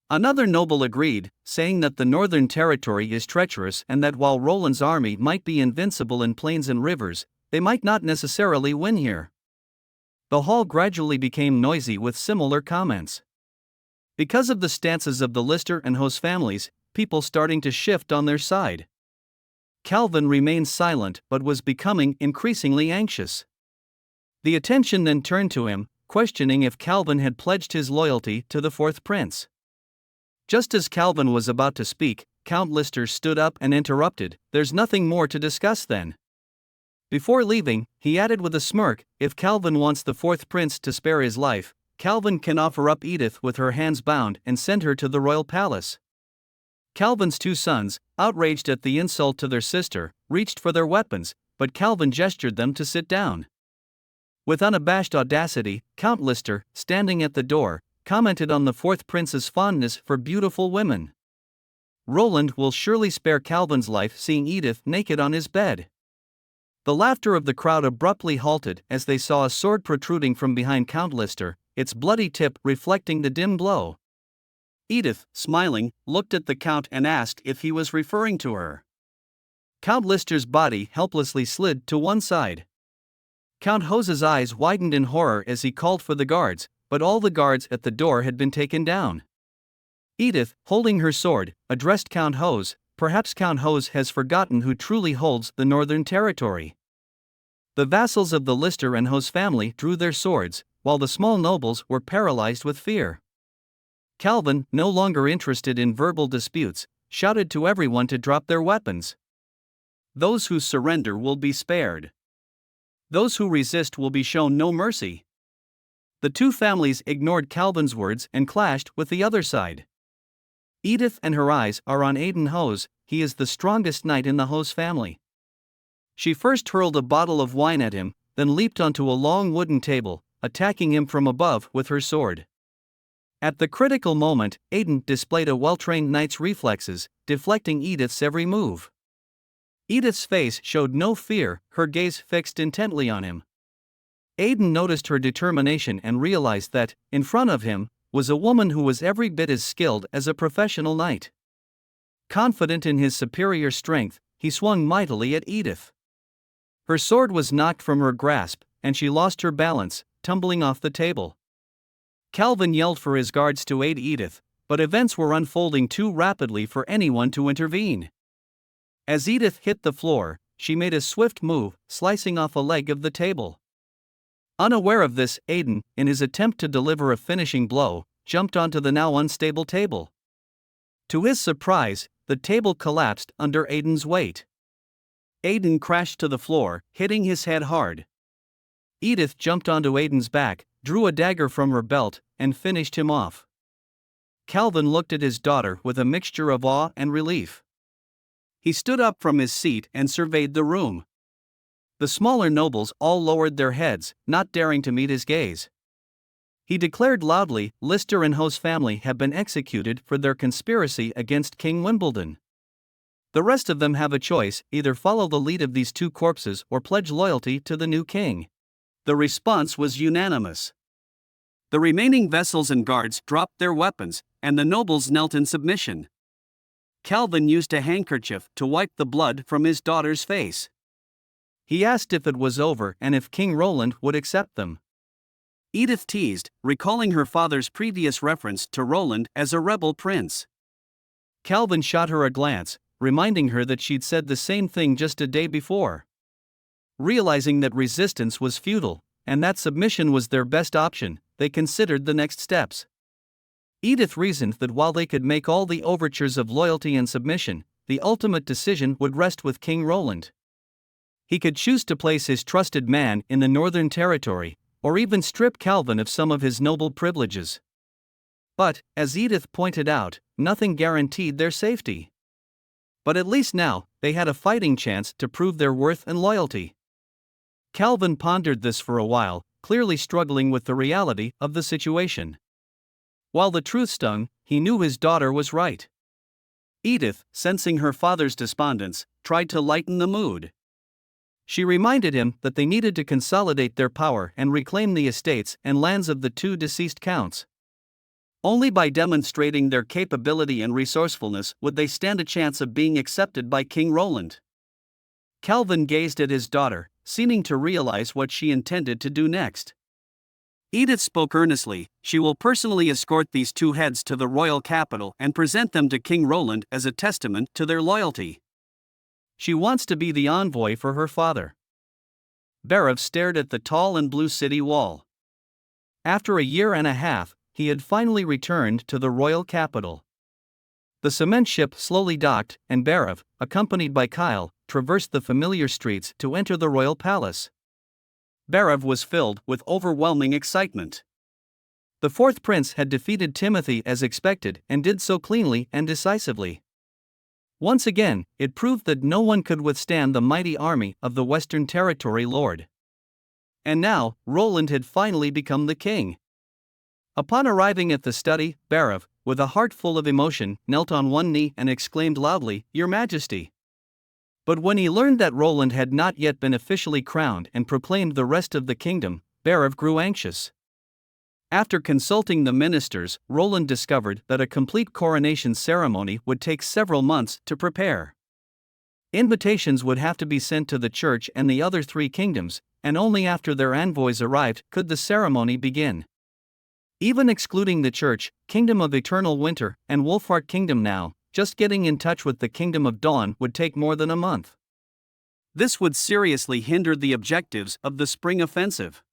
Another noble agreed, saying that the northern territory is treacherous and that while Roland's army might be invincible in plains and rivers, they might not necessarily win here. The hall gradually became noisy with similar comments. Because of the stances of the Lister and Hose families, people starting to shift on their side. Calvin remained silent but was becoming increasingly anxious. The attention then turned to him, questioning if Calvin had pledged his loyalty to the fourth prince. Just as Calvin was about to speak, Count Lister stood up and interrupted, there's nothing more to discuss then. Before leaving, he added with a smirk, if Calvin wants the fourth prince to spare his life, Calvin can offer up Edith with her hands bound and send her to the royal palace. Calvin's 2 sons, outraged at the insult to their sister, reached for their weapons, but Calvin gestured them to sit down. With unabashed audacity, Count Lister, standing at the door, commented on the fourth prince's fondness for beautiful women. Roland will surely spare Calvin's life seeing Edith naked on his bed. The laughter of the crowd abruptly halted as they saw a sword protruding from behind Count Lister, its bloody tip reflecting the dim glow. Edith, smiling, looked at the count and asked if he was referring to her. Count Lister's body helplessly slid to one side. Count Hose's eyes widened in horror as he called for the guards, but all the guards at the door had been taken down. Edith, holding her sword, addressed Count Hose. Perhaps Count Hose has forgotten who truly holds the Northern Territory. The vassals of the Lister and Hose family drew their swords, while the small nobles were paralyzed with fear. Calvin, no longer interested in verbal disputes, shouted to everyone to drop their weapons. Those who surrender will be spared. Those who resist will be shown no mercy. The two families ignored Calvin's words and clashed with the other side. Edith and her eyes are on Aiden Hose. He is the strongest knight in the Hose family. She first hurled a bottle of wine at him, then leaped onto a long wooden table, attacking him from above with her sword. At the critical moment, Aiden displayed a well-trained knight's reflexes, deflecting Edith's every move. Edith's face showed no fear, her gaze fixed intently on him. Aiden noticed her determination and realized that, in front of him, was a woman who was every bit as skilled as a professional knight. Confident in his superior strength, he swung mightily at Edith. Her sword was knocked from her grasp, and she lost her balance, tumbling off the table. Calvin yelled for his guards to aid Edith, but events were unfolding too rapidly for anyone to intervene. As Edith hit the floor, she made a swift move, slicing off a leg of the table. Unaware of this, Aiden, in his attempt to deliver a finishing blow, jumped onto the now unstable table. To his surprise, the table collapsed under Aiden's weight. Aiden crashed to the floor, hitting his head hard. Edith jumped onto Aiden's back, drew a dagger from her belt, and finished him off. Calvin looked at his daughter with a mixture of awe and relief. He stood up from his seat and surveyed the room. The smaller nobles all lowered their heads, not daring to meet his gaze. He declared loudly, "Lister and Hose family have been executed for their conspiracy against King Wimbledon. The rest of them have a choice, either follow the lead of these two corpses or pledge loyalty to the new king." The response was unanimous. The remaining vessels and guards dropped their weapons, and the nobles knelt in submission. Calvin used a handkerchief to wipe the blood from his daughter's face. He asked if it was over and if King Roland would accept them. Edith teased, recalling her father's previous reference to Roland as a rebel prince. Calvin shot her a glance, reminding her that she'd said the same thing just a day before. Realizing that resistance was futile, and that submission was their best option, they considered the next steps. Edith reasoned that while they could make all the overtures of loyalty and submission, the ultimate decision would rest with King Roland. He could choose to place his trusted man in the Northern Territory, or even strip Calvin of some of his noble privileges. But, as Edith pointed out, nothing guaranteed their safety. But at least now, they had a fighting chance to prove their worth and loyalty. Calvin pondered this for a while, clearly struggling with the reality of the situation. While the truth stung, he knew his daughter was right. Edith, sensing her father's despondence, tried to lighten the mood. She reminded him that they needed to consolidate their power and reclaim the estates and lands of the two deceased counts. Only by demonstrating their capability and resourcefulness would they stand a chance of being accepted by King Roland. Calvin gazed at his daughter, seeming to realize what she intended to do next. Edith spoke earnestly. "She will personally escort these two heads to the royal capital and present them to King Roland as a testament to their loyalty. She wants to be the envoy for her father." Barav stared at the tall and blue city wall. After a year and a half, he had finally returned to the royal capital. The cement ship slowly docked, and Barav, accompanied by Kyle, traversed the familiar streets to enter the royal palace. Barav was filled with overwhelming excitement. The fourth prince had defeated Timothy as expected and did so cleanly and decisively. Once again, it proved that no one could withstand the mighty army of the Western Territory Lord. And now, Roland had finally become the king. Upon arriving at the study, Barav, with a heart full of emotion, knelt on one knee and exclaimed loudly, "Your Majesty." But when he learned that Roland had not yet been officially crowned and proclaimed the rest of the kingdom, Barav grew anxious. After consulting the ministers, Roland discovered that a complete coronation ceremony would take several months to prepare. Invitations would have to be sent to the church and the other three kingdoms, and only after their envoys arrived could the ceremony begin. Even excluding the Church, Kingdom of Eternal Winter, and Wolfheart Kingdom now, just getting in touch with the Kingdom of Dawn would take more than a month. This would seriously hinder the objectives of the spring offensive.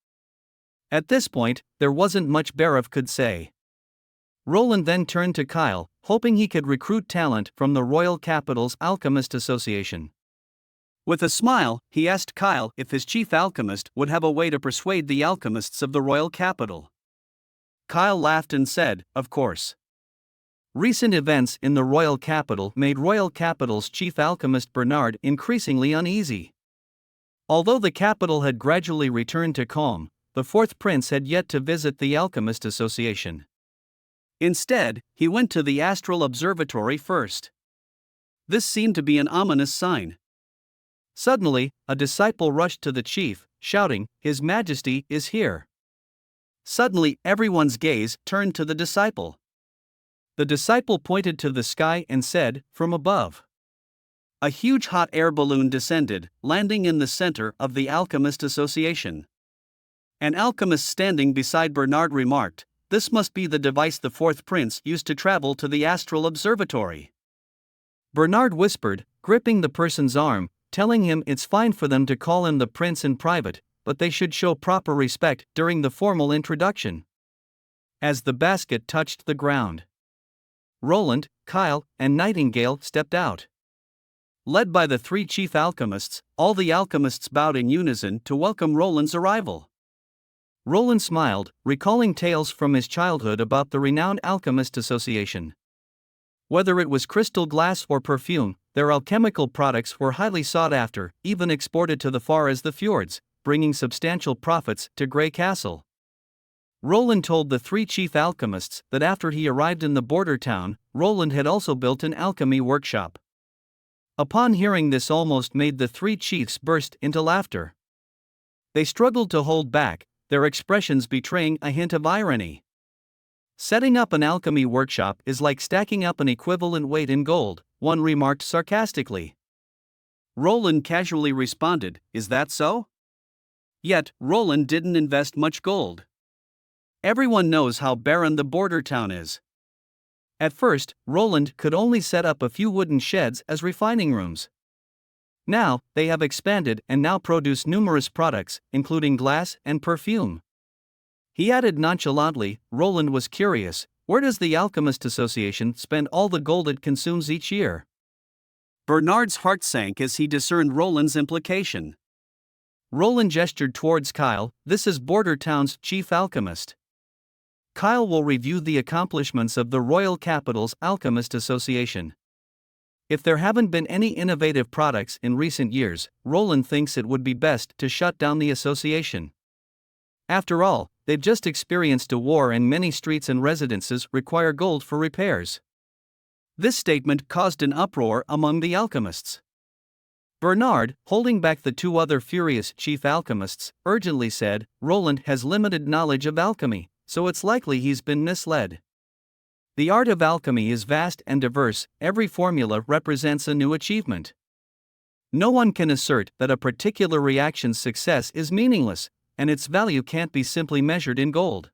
At this point, there wasn't much Barov could say. Roland then turned to Kyle, hoping he could recruit talent from the Royal Capital's Alchemist Association. With a smile, he asked Kyle if his chief alchemist would have a way to persuade the alchemists of the Royal Capital. Kyle laughed and said, "Of course." Recent events in the Royal Capital made Royal Capital's chief alchemist Bernard increasingly uneasy. Although the capital had gradually returned to calm, the fourth prince had yet to visit the Alchemist Association. Instead, he went to the Astral Observatory first. This seemed to be an ominous sign. Suddenly, a disciple rushed to the chief, shouting, "His Majesty is here." Suddenly, everyone's gaze turned to the disciple. The disciple pointed to the sky and said, "From above." A huge hot air balloon descended, landing in the center of the Alchemist Association. An alchemist standing beside Bernard remarked, "This must be the device the fourth prince used to travel to the Astral Observatory." Bernard whispered, gripping the person's arm, telling him it's fine for them to call him the prince in private, but they should show proper respect during the formal introduction. As the basket touched the ground, Roland, Kyle, and Nightingale stepped out. Led by the three chief alchemists, all the alchemists bowed in unison to welcome Roland's arrival. Roland smiled, recalling tales from his childhood about the renowned Alchemist Association. Whether it was crystal glass or perfume, their alchemical products were highly sought after, even exported to the far as the fjords, bringing substantial profits to Grey Castle. Roland told the three chief alchemists that after he arrived in the border town, Roland had also built an alchemy workshop. Upon hearing this, almost made the three chiefs burst into laughter. They struggled to hold back, their expressions betraying a hint of irony. "Setting up an alchemy workshop is like stacking up an equivalent weight in gold," one remarked sarcastically. Roland casually responded, "Is that so?" Yet, Roland didn't invest much gold. Everyone knows how barren the border town is. At first, Roland could only set up a few wooden sheds as refining rooms. Now, they have expanded and now produce numerous products, including glass and perfume. He added nonchalantly. Roland was curious, where does the Alchemist Association spend all the gold it consumes each year? Bernard's heart sank as he discerned Roland's implication. Roland gestured towards Kyle, "This is Border Town's chief alchemist. Kyle will review the accomplishments of the Royal Capital's Alchemist Association. If there haven't been any innovative products in recent years, Roland thinks it would be best to shut down the association. After all, they've just experienced a war and many streets and residences require gold for repairs." This statement caused an uproar among the alchemists. Bernard, holding back the two other furious chief alchemists, urgently said, "Roland has limited knowledge of alchemy, so it's likely he's been misled. The art of alchemy is vast and diverse, every formula represents a new achievement. No one can assert that a particular reaction's success is meaningless, and its value can't be simply measured in gold.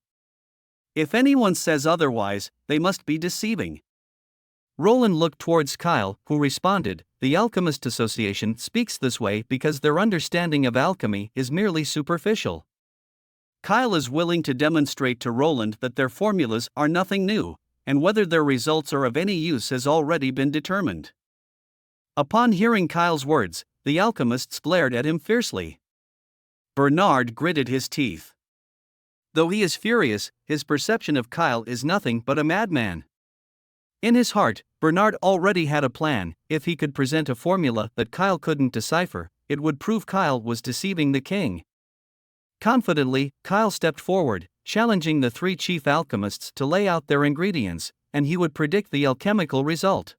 If anyone says otherwise, they must be deceiving." Roland looked towards Kyle, who responded, "The Alchemist Association speaks this way because their understanding of alchemy is merely superficial. Kyle is willing to demonstrate to Roland that their formulas are nothing new, and whether their results are of any use has already been determined." Upon hearing Kyle's words, the alchemists glared at him fiercely. Bernard gritted his teeth. Though he is furious, his perception of Kyle is nothing but a madman. In his heart, Bernard already had a plan. If he could present a formula that Kyle couldn't decipher, it would prove Kyle was deceiving the king. Confidently, Kyle stepped forward, challenging the three chief alchemists to lay out their ingredients, and he would predict the alchemical result.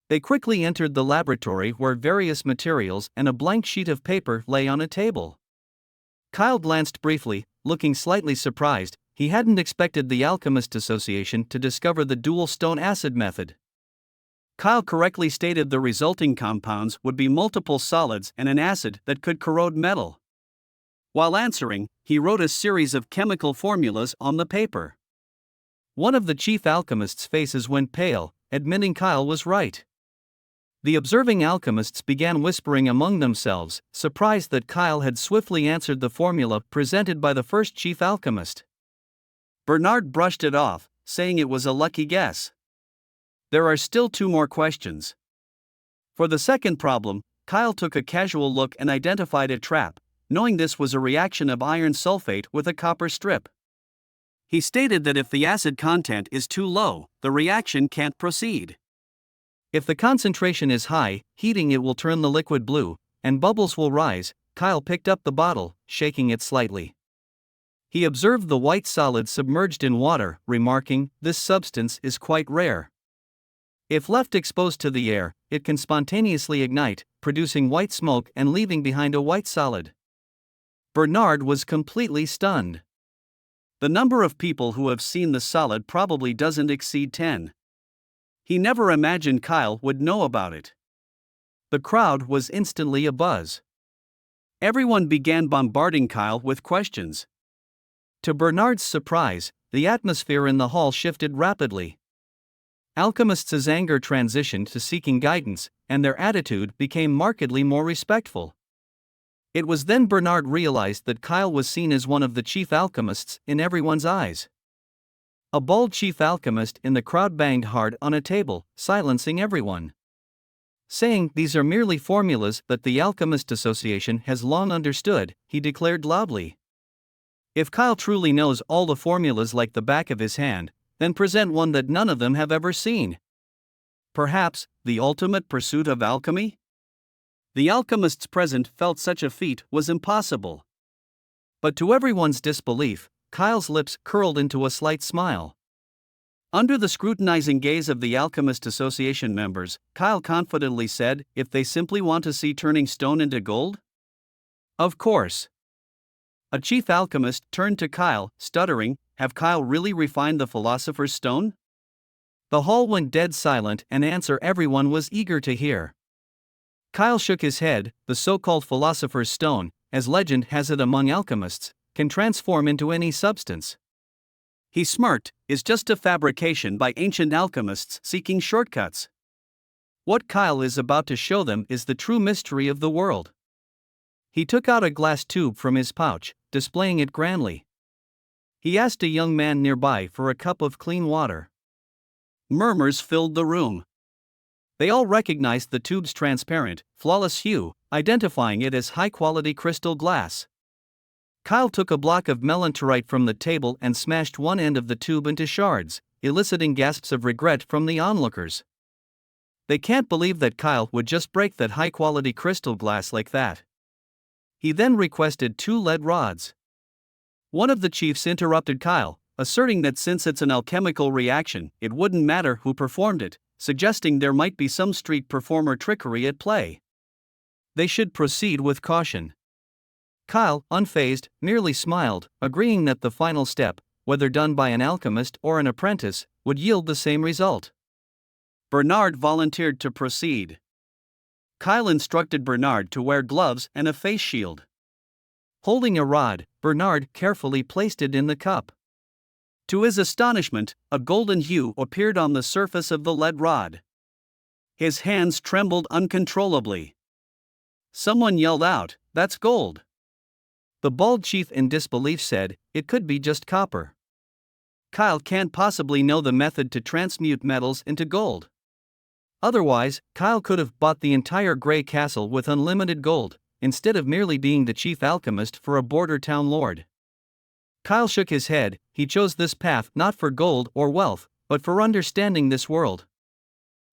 They quickly entered the laboratory where various materials and a blank sheet of paper lay on a table. Kyle glanced briefly, looking slightly surprised. He hadn't expected the Alchemist Association to discover the dual stone acid method. Kyle correctly stated the resulting compounds would be multiple solids and an acid that could corrode metal. While answering, he wrote a series of chemical formulas on the paper. One of the chief alchemist's faces went pale, admitting Kyle was right. The observing alchemists began whispering among themselves, surprised that Kyle had swiftly answered the formula presented by the first chief alchemist. Bernard brushed it off, saying it was a lucky guess. There are still 2 more questions. For the second problem, Kyle took a casual look and identified a trap, knowing this was a reaction of iron sulfate with a copper strip. He stated that if the acid content is too low, the reaction can't proceed. If the concentration is high, heating it will turn the liquid blue, and bubbles will rise. Kyle picked up the bottle, shaking it slightly. He observed the white solid submerged in water, remarking, "This substance is quite rare. If left exposed to the air, it can spontaneously ignite, producing white smoke and leaving behind a white solid." Bernard was completely stunned. The number of people who have seen the solid probably doesn't exceed 10. He never imagined Kyle would know about it. The crowd was instantly abuzz. Everyone began bombarding Kyle with questions. To Bernard's surprise, the atmosphere in the hall shifted rapidly. Alchemists' anger transitioned to seeking guidance, and their attitude became markedly more respectful. It was then Bernard realized that Kyle was seen as one of the chief alchemists in everyone's eyes. A bald chief alchemist in the crowd banged hard on a table, silencing everyone. Saying, "These are merely formulas that the Alchemist Association has long understood," he declared loudly. "If Kyle truly knows all the formulas like the back of his hand, then present one that none of them have ever seen. Perhaps, the ultimate pursuit of alchemy?" The alchemists present felt such a feat was impossible. But to everyone's disbelief, Kyle's lips curled into a slight smile. Under the scrutinizing gaze of the Alchemist Association members, Kyle confidently said, "If they simply want to see turning stone into gold?" "Of course." A chief alchemist turned to Kyle, stuttering, "Have Kyle really refined the Philosopher's Stone?" The hall went dead silent, an answer everyone was eager to hear. Kyle shook his head. "The so-called Philosopher's Stone, as legend has it among alchemists, can transform into any substance." He smirked, "Is just a fabrication by ancient alchemists seeking shortcuts." What Kyle is about to show them is the true mystery of the world. He took out a glass tube from his pouch, displaying it grandly. He asked a young man nearby for a cup of clean water. Murmurs filled the room. They all recognized the tube's transparent, flawless hue, identifying it as high-quality crystal glass. Kyle took a block of melantorite from the table and smashed one end of the tube into shards, eliciting gasps of regret from the onlookers. They can't believe that Kyle would just break that high-quality crystal glass like that. He then requested 2 lead rods. One of the chiefs interrupted Kyle, asserting that since it's an alchemical reaction, it wouldn't matter who performed it, suggesting there might be some street performer trickery at play. They should proceed with caution. Kyle, unfazed, merely smiled, agreeing that the final step, whether done by an alchemist or an apprentice, would yield the same result. Bernard volunteered to proceed. Kyle instructed Bernard to wear gloves and a face shield. Holding a rod, Bernard carefully placed it in the cup. To his astonishment, a golden hue appeared on the surface of the lead rod. His hands trembled uncontrollably. Someone yelled out, "That's gold!" The bald chief in disbelief said, "It could be just copper. Kyle can't possibly know the method to transmute metals into gold." Otherwise, Kyle could have bought the entire Grey Castle with unlimited gold, instead of merely being the chief alchemist for a border town lord. Kyle shook his head. He chose this path not for gold or wealth, but for understanding this world.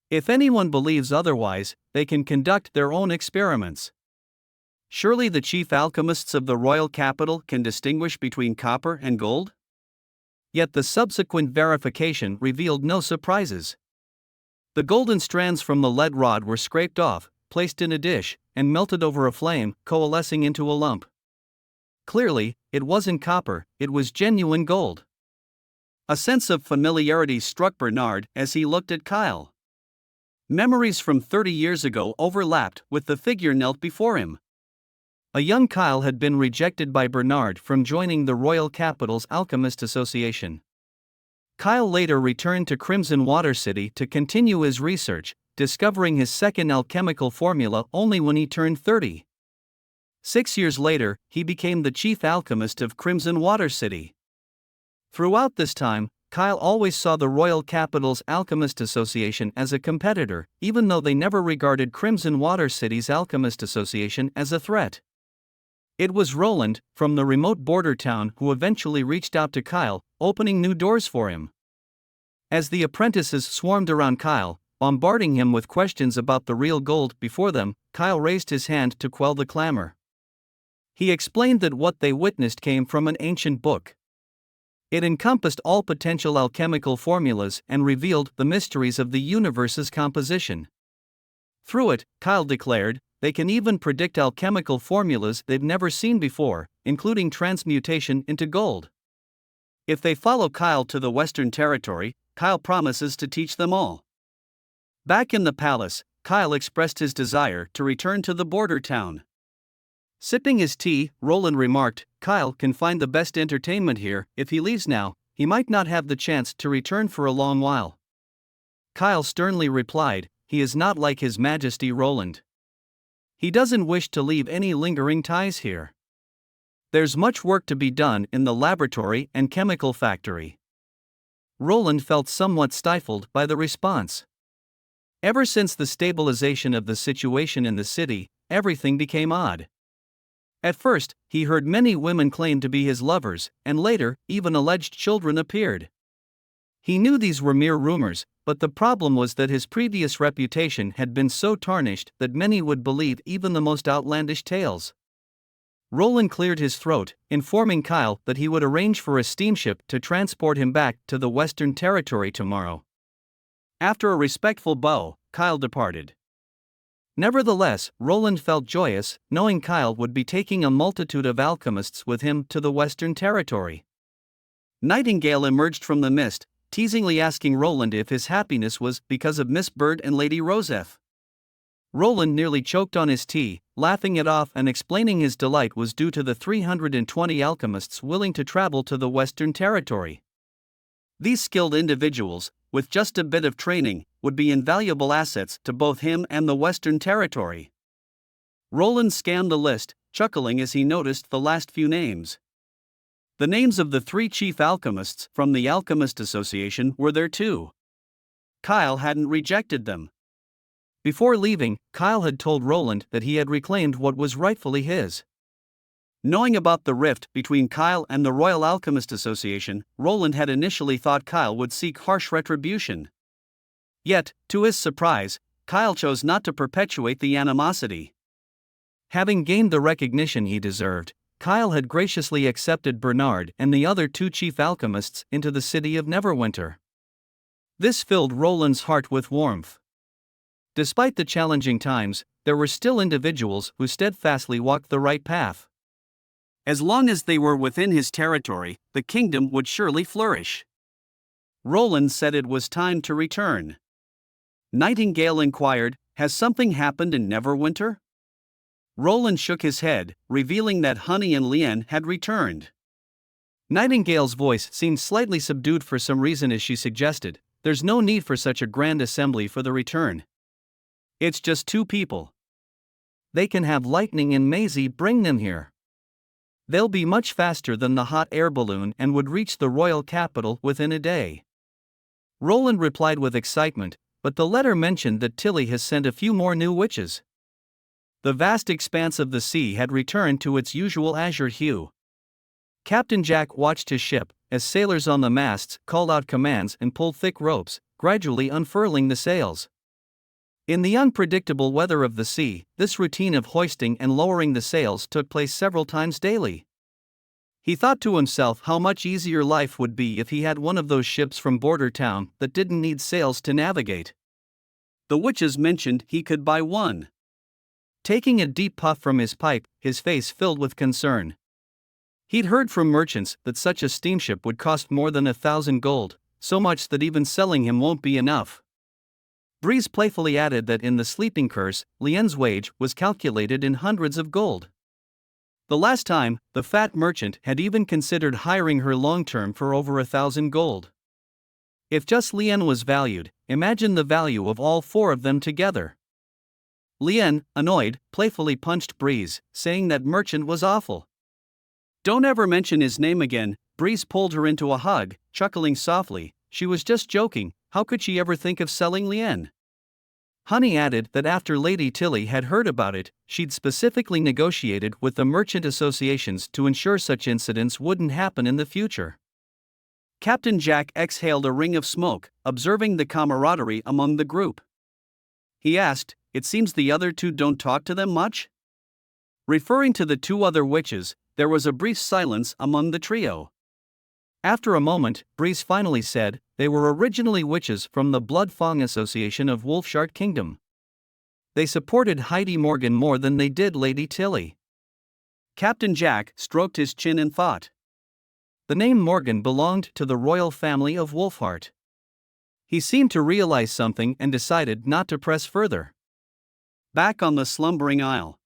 If anyone believes otherwise, they can conduct their own experiments. Surely the chief alchemists of the royal capital can distinguish between copper and gold? Yet the subsequent verification revealed no surprises. The golden strands from the lead rod were scraped off, placed in a dish, and melted over a flame, coalescing into a lump. Clearly, it wasn't copper, it was genuine gold. A sense of familiarity struck Bernard as he looked at Kyle. Memories from 30 years ago overlapped with the figure knelt before him. A young Kyle had been rejected by Bernard from joining the royal capital's Alchemist Association. Kyle later returned to Crimson Water City to continue his research, discovering his second alchemical formula only when he turned 30. 6 years later, he became the chief alchemist of Crimson Water City. Throughout this time, Kyle always saw the royal capital's Alchemist Association as a competitor, even though they never regarded Crimson Water City's Alchemist Association as a threat. It was Roland, from the remote border town, who eventually reached out to Kyle, opening new doors for him. As the apprentices swarmed around Kyle, bombarding him with questions about the real gold before them, Kyle raised his hand to quell the clamor. He explained that what they witnessed came from an ancient book. It encompassed all potential alchemical formulas and revealed the mysteries of the universe's composition. Through it, Kyle declared, they can even predict alchemical formulas they've never seen before, including transmutation into gold. If they follow Kyle to the Western Territory, Kyle promises to teach them all. Back in the palace, Kyle expressed his desire to return to the border town. Sipping his tea, Roland remarked, Kyle can find the best entertainment here. If he leaves now, he might not have the chance to return for a long while. Kyle sternly replied, he is not like His Majesty Roland. He doesn't wish to leave any lingering ties here. There's much work to be done in the laboratory and chemical factory. Roland felt somewhat stifled by the response. Ever since the stabilization of the situation in the city, everything became odd. At first, he heard many women claim to be his lovers, and later, even alleged children appeared. He knew these were mere rumors, but the problem was that his previous reputation had been so tarnished that many would believe even the most outlandish tales. Roland cleared his throat, informing Kyle that he would arrange for a steamship to transport him back to the Western Territory tomorrow. After a respectful bow, Kyle departed. Nevertheless, Roland felt joyous, knowing Kyle would be taking a multitude of alchemists with him to the Western Territory. Nightingale emerged from the mist, teasingly asking Roland if his happiness was because of Miss Bird and Lady Rosef. Roland nearly choked on his tea, laughing it off and explaining his delight was due to the 320 alchemists willing to travel to the Western Territory. These skilled individuals, with just a bit of training, would be invaluable assets to both him and the Western Territory. Roland scanned the list, chuckling as he noticed the last few names. The names of the 3 chief alchemists from the Alchemist Association were there too. Kyle hadn't rejected them. Before leaving, Kyle had told Roland that he had reclaimed what was rightfully his. Knowing about the rift between Kyle and the Royal Alchemist Association, Roland had initially thought Kyle would seek harsh retribution. Yet, to his surprise, Kyle chose not to perpetuate the animosity. Having gained the recognition he deserved, Kyle had graciously accepted Bernard and the other 2 chief alchemists into the city of Neverwinter. This filled Roland's heart with warmth. Despite the challenging times, there were still individuals who steadfastly walked the right path. As long as they were within his territory, the kingdom would surely flourish. Roland said it was time to return. Nightingale inquired, has something happened in Neverwinter? Roland shook his head, revealing that Honey and Lien had returned. Nightingale's voice seemed slightly subdued for some reason as she suggested, there's no need for such a grand assembly for the return. It's just 2 people. They can have Lightning and Maisie bring them here. They'll be much faster than the hot air balloon and would reach the royal capital within a day. Roland replied with excitement, but the letter mentioned that Tilly has sent a few more new witches. The vast expanse of the sea had returned to its usual azure hue. Captain Jack watched his ship, as sailors on the masts called out commands and pulled thick ropes, gradually unfurling the sails. In the unpredictable weather of the sea, this routine of hoisting and lowering the sails took place several times daily. He thought to himself how much easier life would be if he had one of those ships from border town that didn't need sails to navigate. The witches mentioned he could buy one. Taking a deep puff from his pipe, his face filled with concern. He'd heard from merchants that such a steamship would cost more than 1,000 gold, so much that even selling him won't be enough. Breeze playfully added that in the sleeping curse, Lien's wage was calculated in hundreds of gold. The last time, the fat merchant had even considered hiring her long-term for over 1,000 gold. If just Lien was valued, imagine the value of all four of them together. Lien, annoyed, playfully punched Breeze, saying that merchant was awful. Don't ever mention his name again. Breeze pulled her into a hug, chuckling softly. She was just joking. How could she ever think of selling Lien? Honey added that after Lady Tilly had heard about it, she'd specifically negotiated with the merchant associations to ensure such incidents wouldn't happen in the future. Captain Jack exhaled a ring of smoke, observing the camaraderie among the group. He asked, "It seems the other two don't talk to them much?" Referring to the two other witches, there was a brief silence among the trio. After a moment, Breeze finally said, "They were originally witches from the Blood Fong Association of Wolfshart Kingdom. They supported Heidi Morgan more than they did Lady Tilly." Captain Jack stroked his chin in thought. The name Morgan belonged to the royal family of Wolfhart. He seemed to realize something and decided not to press further. Back on the slumbering isle,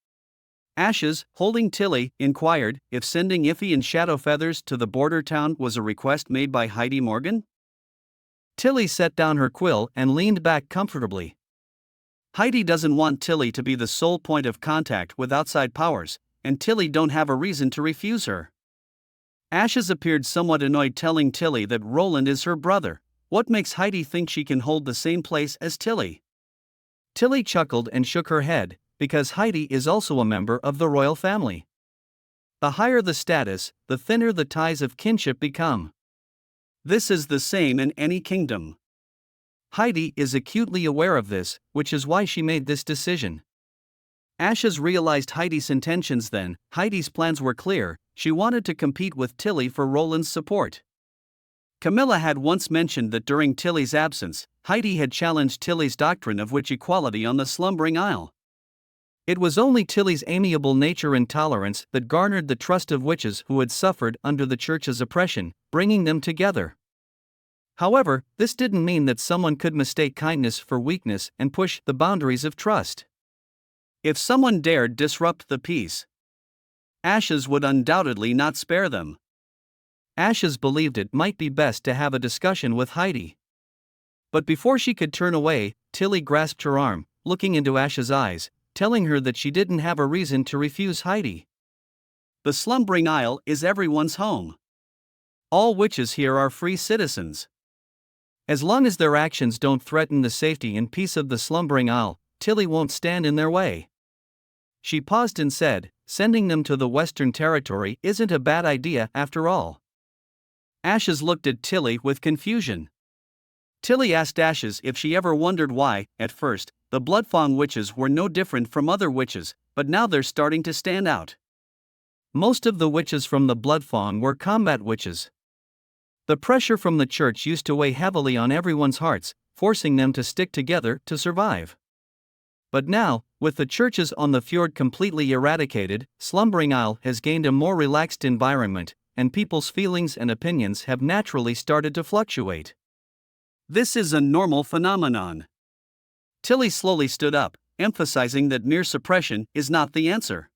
Ashes, holding Tilly, inquired if sending Iffy and Shadowfeathers to the border town was a request made by Heidi Morgan. Tilly set down her quill and leaned back comfortably. Heidi doesn't want Tilly to be the sole point of contact with outside powers, and Tilly don't have a reason to refuse her. Ashes appeared somewhat annoyed, telling Tilly that Roland is her brother. What makes Heidi think she can hold the same place as Tilly? Tilly chuckled and shook her head, because Heidi is also a member of the royal family. The higher the status, the thinner the ties of kinship become. This is the same in any kingdom. Heidi is acutely aware of this, which is why she made this decision. Ashes realized Heidi's intentions then. Heidi's plans were clear. She wanted to compete with Tilly for Roland's support. Camilla had once mentioned that during Tilly's absence, Heidi had challenged Tilly's doctrine of witch equality on the slumbering isle. It was only Tilly's amiable nature and tolerance that garnered the trust of witches who had suffered under the church's oppression, bringing them together. However, this didn't mean that someone could mistake kindness for weakness and push the boundaries of trust. If someone dared disrupt the peace, Ashes would undoubtedly not spare them. Ashes believed it might be best to have a discussion with Heidi. But before she could turn away, Tilly grasped her arm, looking into Ash's eyes, telling her that she didn't have a reason to refuse Heidi. The slumbering isle is everyone's home. All witches here are free citizens. As long as their actions don't threaten the safety and peace of the slumbering isle, Tilly won't stand in their way. She paused and said, "Sending them to the Western Territory isn't a bad idea after all." Ashes looked at Tilly with confusion. Tilly asked Ashes if she ever wondered why, at first, the Bloodfang witches were no different from other witches, but now they're starting to stand out. Most of the witches from the Bloodfang were combat witches. The pressure from the church used to weigh heavily on everyone's hearts, forcing them to stick together to survive. But now, with the churches on the fjord completely eradicated, Slumbering Isle has gained a more relaxed environment, and people's feelings and opinions have naturally started to fluctuate. This is a normal phenomenon. Tilly slowly stood up, emphasizing that mere suppression is not the answer.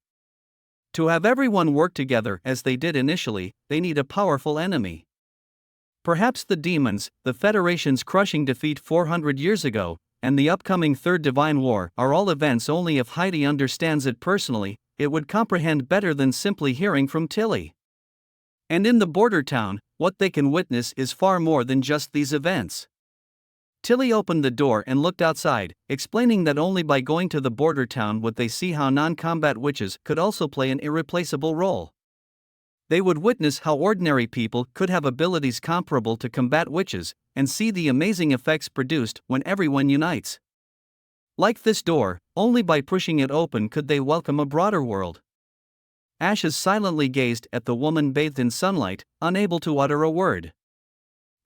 To have everyone work together as they did initially, they need a powerful enemy. Perhaps the demons, the Federation's crushing defeat 400 years ago, and the upcoming Third Divine War are all events only if Heidi understands it personally, it would comprehend better than simply hearing from Tilly. And in the border town, what they can witness is far more than just these events. Tilly opened the door and looked outside, explaining that only by going to the border town would they see how non-combat witches could also play an irreplaceable role. They would witness how ordinary people could have abilities comparable to combat witches, and see the amazing effects produced when everyone unites. Like this door, only by pushing it open could they welcome a broader world. Ashes silently gazed at the woman bathed in sunlight, unable to utter a word.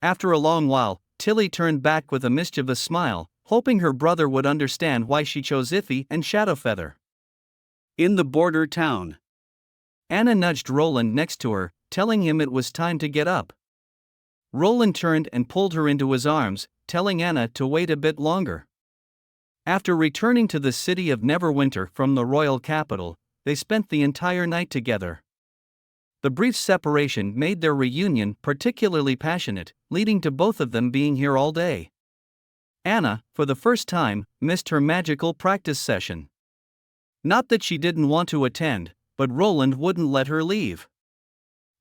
After a long while, Tilly turned back with a mischievous smile, hoping her brother would understand why she chose Iffy and Shadowfeather. In the border town, Anna nudged Roland next to her, telling him it was time to get up. Roland turned and pulled her into his arms, telling Anna to wait a bit longer. After returning to the city of Neverwinter from the royal capital, they spent the entire night together. The brief separation made their reunion particularly passionate, leading to both of them being here all day. Anna, for the first time, missed her magical practice session. Not that she didn't want to attend, but Roland wouldn't let her leave.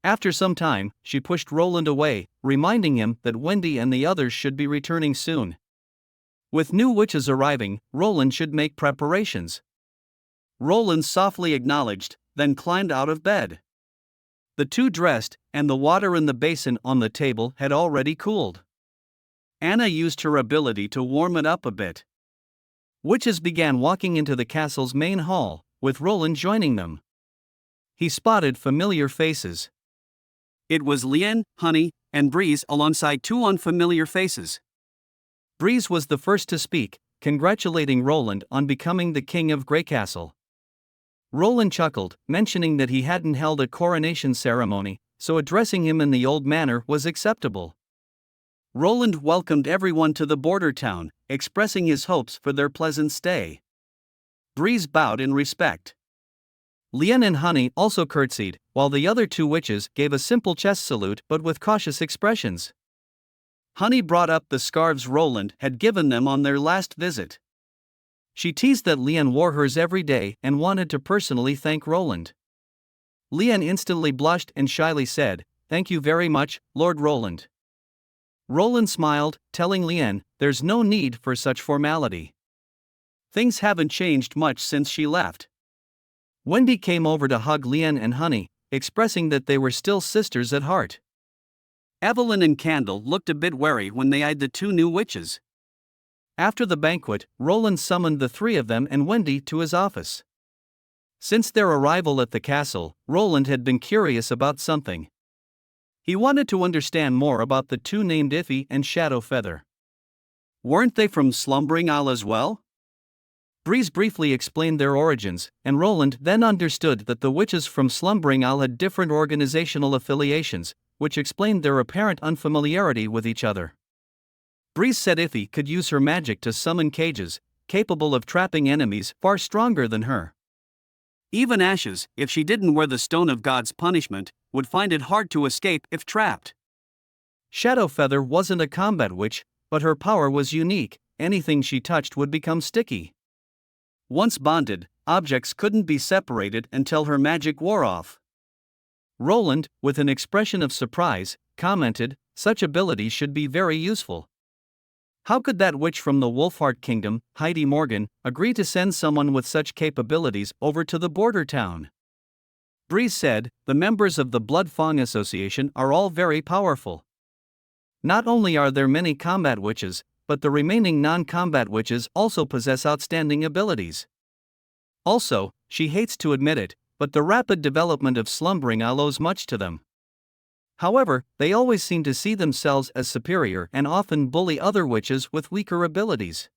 After some time, she pushed Roland away, reminding him that Wendy and the others should be returning soon. With new witches arriving, Roland should make preparations. Roland softly acknowledged, then climbed out of bed. The two dressed, and the water in the basin on the table had already cooled. Anna used her ability to warm it up a bit. Witches began walking into the castle's main hall, with Roland joining them. He spotted familiar faces. It was Lien, Honey, and Breeze alongside two unfamiliar faces. Breeze was the first to speak, congratulating Roland on becoming the king of Greycastle. Roland chuckled, mentioning that he hadn't held a coronation ceremony, so addressing him in the old manner was acceptable. Roland welcomed everyone to the border town, expressing his hopes for their pleasant stay. Breeze bowed in respect. Lien and Honey also curtsied, while the other two witches gave a simple chest salute but with cautious expressions. Honey brought up the scarves Roland had given them on their last visit. She teased that Lien wore hers every day and wanted to personally thank Roland. Lien instantly blushed and shyly said, "Thank you very much, Lord Roland." Roland smiled, telling Lien, "There's no need for such formality. Things haven't changed much since she left." Wendy came over to hug Lien and Honey, expressing that they were still sisters at heart. Evelyn and Candle looked a bit wary when they eyed the two new witches. After the banquet, Roland summoned the three of them and Wendy to his office. Since their arrival at the castle, Roland had been curious about something. He wanted to understand more about the two named Iffy and Shadow Feather. Weren't they from Slumbering Isle as well? Breeze briefly explained their origins, and Roland then understood that the witches from Slumbering Isle had different organizational affiliations, which explained their apparent unfamiliarity with each other. Breeze said Iffy could use her magic to summon cages, capable of trapping enemies far stronger than her. Even Ashes, if she didn't wear the Stone of God's punishment, would find it hard to escape if trapped. Shadow Feather wasn't a combat witch, but her power was unique. Anything she touched would become sticky. Once bonded, objects couldn't be separated until her magic wore off. Roland, with an expression of surprise, commented, "Such abilities should be very useful. How could that witch from the Wolfheart Kingdom, Heidi Morgan, agree to send someone with such capabilities over to the border town?" Breeze said, "The members of the Blood Fang Association are all very powerful. Not only are there many combat witches, but the remaining non-combat witches also possess outstanding abilities. Also, she hates to admit it, but the rapid development of Slumbering Isle owes much to them. However, they always seem to see themselves as superior and often bully other witches with weaker abilities.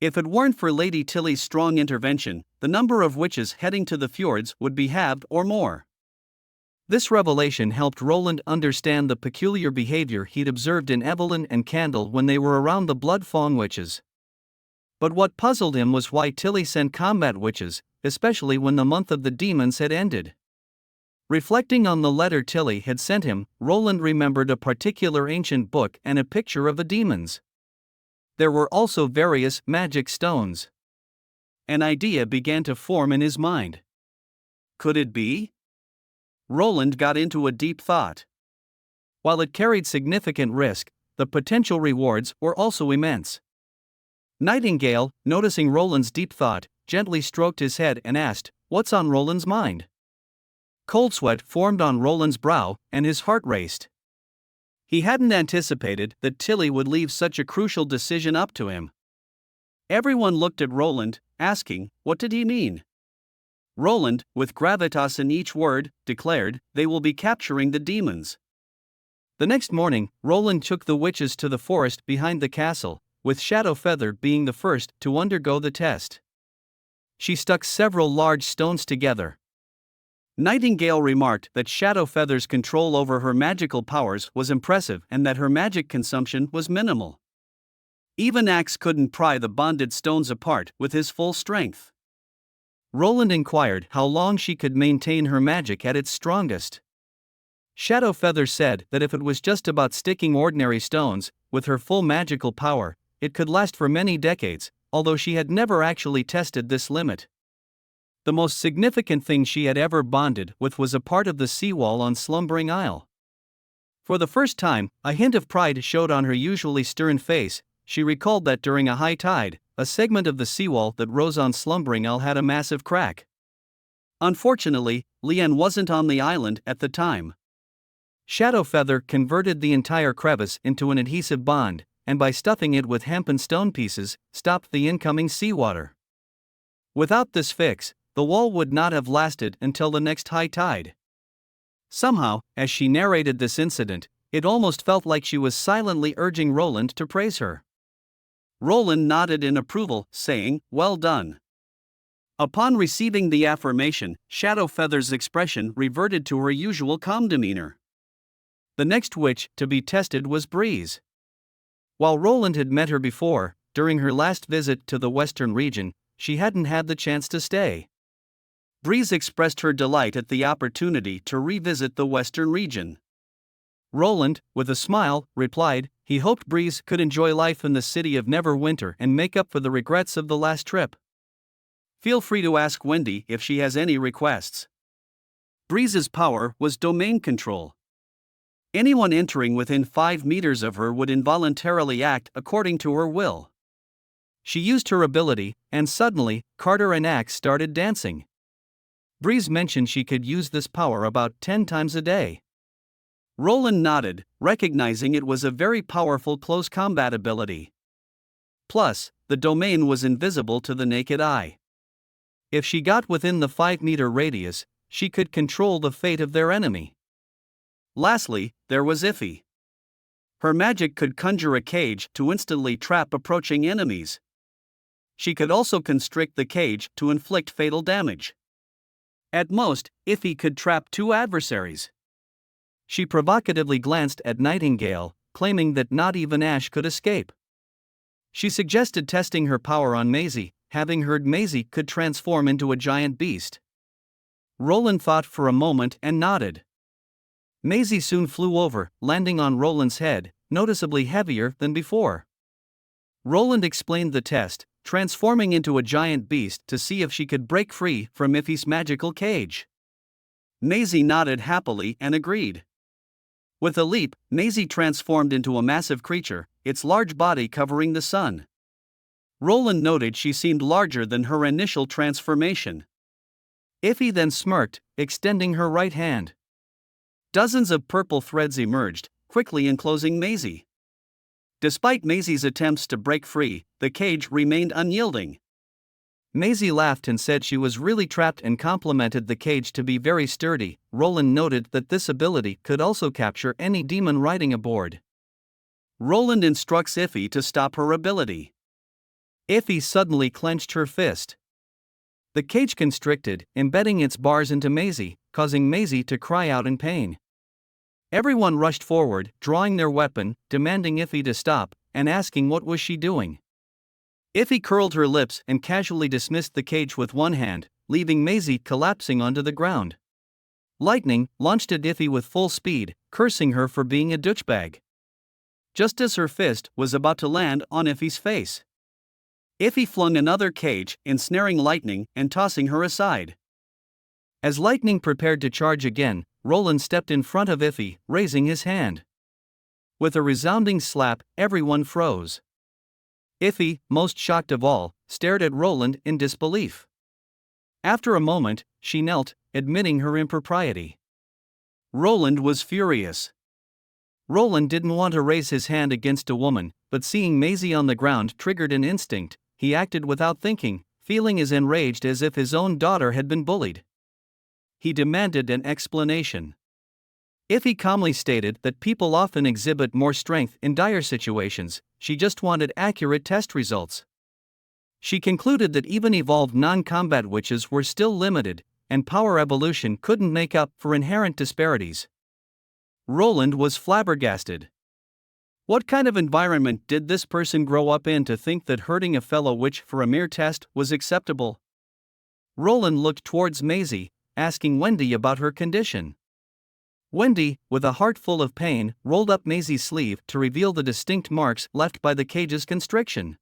If it weren't for Lady Tilly's strong intervention, the number of witches heading to the fjords would be halved or more." This revelation helped Roland understand the peculiar behavior he'd observed in Evelyn and Candle when they were around the Blood Fawn witches. But what puzzled him was why Tilly sent combat witches, especially when the month of the demons had ended. Reflecting on the letter Tilly had sent him, Roland remembered a particular ancient book and a picture of the demons. There were also various magic stones. An idea began to form in his mind. Could it be? Roland got into a deep thought. While it carried significant risk, the potential rewards were also immense. Nightingale, noticing Roland's deep thought, gently stroked his head and asked, "What's on Roland's mind?" Cold sweat formed on Roland's brow, and his heart raced. He hadn't anticipated that Tilly would leave such a crucial decision up to him. Everyone looked at Roland, asking, what did he mean? Roland, with gravitas in each word, declared, "They will be capturing the demons." The next morning, Roland took the witches to the forest behind the castle, with Shadow Feather being the first to undergo the test. She stuck several large stones together. Nightingale remarked that Shadow Feather's control over her magical powers was impressive and that her magic consumption was minimal. Even Axe couldn't pry the bonded stones apart with his full strength. Roland inquired how long she could maintain her magic at its strongest. Shadowfeather said that if it was just about sticking ordinary stones, with her full magical power, it could last for many decades, although she had never actually tested this limit. The most significant thing she had ever bonded with was a part of the seawall on Slumbering Isle. For the first time, a hint of pride showed on her usually stern face. She recalled that during a high tide, a segment of the seawall that rose on Slumbering Isle had a massive crack. Unfortunately, Lian wasn't on the island at the time. Shadowfeather converted the entire crevice into an adhesive bond, and by stuffing it with hemp and stone pieces, stopped the incoming seawater. Without this fix, the wall would not have lasted until the next high tide. Somehow, as she narrated this incident, it almost felt like she was silently urging Roland to praise her. Roland nodded in approval, saying, "Well done." Upon receiving the affirmation, Shadowfeather's expression reverted to her usual calm demeanor. The next witch to be tested was Breeze. While Roland had met her before, during her last visit to the western region, she hadn't had the chance to stay. Breeze expressed her delight at the opportunity to revisit the western region. Roland, with a smile, replied he hoped Breeze could enjoy life in the city of Neverwinter and make up for the regrets of the last trip. Feel free to ask Wendy if she has any requests. Breeze's power was domain control. Anyone entering within 5 meters of her would involuntarily act according to her will. She used her ability, and suddenly, Carter and Axe started dancing. Breeze mentioned she could use this power about 10 times a day. Roland nodded, recognizing it was a very powerful close combat ability. Plus, the domain was invisible to the naked eye. If she got within the 5-meter radius, she could control the fate of their enemy. Lastly, there was Iffy. Her magic could conjure a cage to instantly trap approaching enemies. She could also constrict the cage to inflict fatal damage. At most, Iffy could trap 2 adversaries. She provocatively glanced at Nightingale, claiming that not even Ash could escape. She suggested testing her power on Maisie, having heard Maisie could transform into a giant beast. Roland thought for a moment and nodded. Maisie soon flew over, landing on Roland's head, noticeably heavier than before. Roland explained the test, transforming into a giant beast to see if she could break free from Iffy's magical cage. Maisie nodded happily and agreed. With a leap, Maisie transformed into a massive creature, its large body covering the sun. Roland noted she seemed larger than her initial transformation. Iffy then smirked, extending her right hand. Dozens of purple threads emerged, quickly enclosing Maisie. Despite Maisie's attempts to break free, the cage remained unyielding. Maisie laughed and said she was really trapped and complimented the cage to be very sturdy. Roland noted that this ability could also capture any demon riding aboard. Roland instructs Iffy to stop her ability. Iffy suddenly clenched her fist. The cage constricted, embedding its bars into Maisie, causing Maisie to cry out in pain. Everyone rushed forward, drawing their weapon, demanding Iffy to stop, and asking what was she doing. Iffy curled her lips and casually dismissed the cage with one hand, leaving Maisie collapsing onto the ground. Lightning launched at Iffy with full speed, cursing her for being a douchebag. Just as her fist was about to land on Iffy's face, Iffy flung another cage, ensnaring Lightning and tossing her aside. As Lightning prepared to charge again, Roland stepped in front of Iffy, raising his hand. With a resounding slap, everyone froze. Iffy, most shocked of all, stared at Roland in disbelief. After a moment, she knelt, admitting her impropriety. Roland was furious. Roland didn't want to raise his hand against a woman, but seeing Maisie on the ground triggered an instinct. He acted without thinking, feeling as enraged as if his own daughter had been bullied. He demanded an explanation. Iffy calmly stated that people often exhibit more strength in dire situations. She just wanted accurate test results. She concluded that even evolved non-combat witches were still limited, and power evolution couldn't make up for inherent disparities. Roland was flabbergasted. What kind of environment did this person grow up in to think that hurting a fellow witch for a mere test was acceptable? Roland looked towards Maisie, asking Wendy about her condition. Wendy, with a heart full of pain, rolled up Maisie's sleeve to reveal the distinct marks left by the cage's constriction.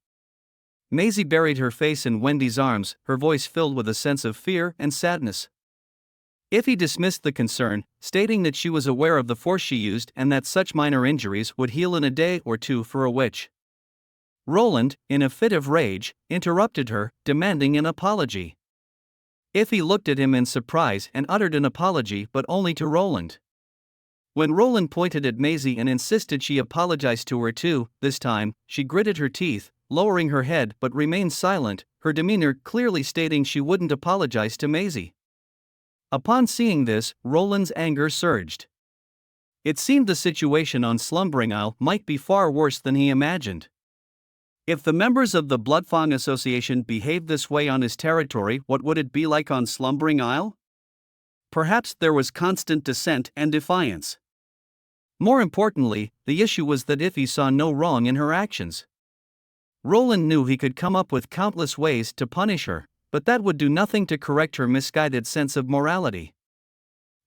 Maisie buried her face in Wendy's arms, her voice filled with a sense of fear and sadness. Ify dismissed the concern, stating that she was aware of the force she used and that such minor injuries would heal in a day or two for a witch. Roland, in a fit of rage, interrupted her, demanding an apology. Ify looked at him in surprise and uttered an apology, but only to Roland. When Roland pointed at Maisie and insisted she apologize to her too, this time, she gritted her teeth, lowering her head but remained silent, her demeanor clearly stating she wouldn't apologize to Maisie. Upon seeing this, Roland's anger surged. It seemed the situation on Slumbering Isle might be far worse than he imagined. If the members of the Bloodfang Association behaved this way on his territory, what would it be like on Slumbering Isle? Perhaps there was constant dissent and defiance. More importantly, the issue was that Ify saw no wrong in her actions. Roland knew he could come up with countless ways to punish her, but that would do nothing to correct her misguided sense of morality.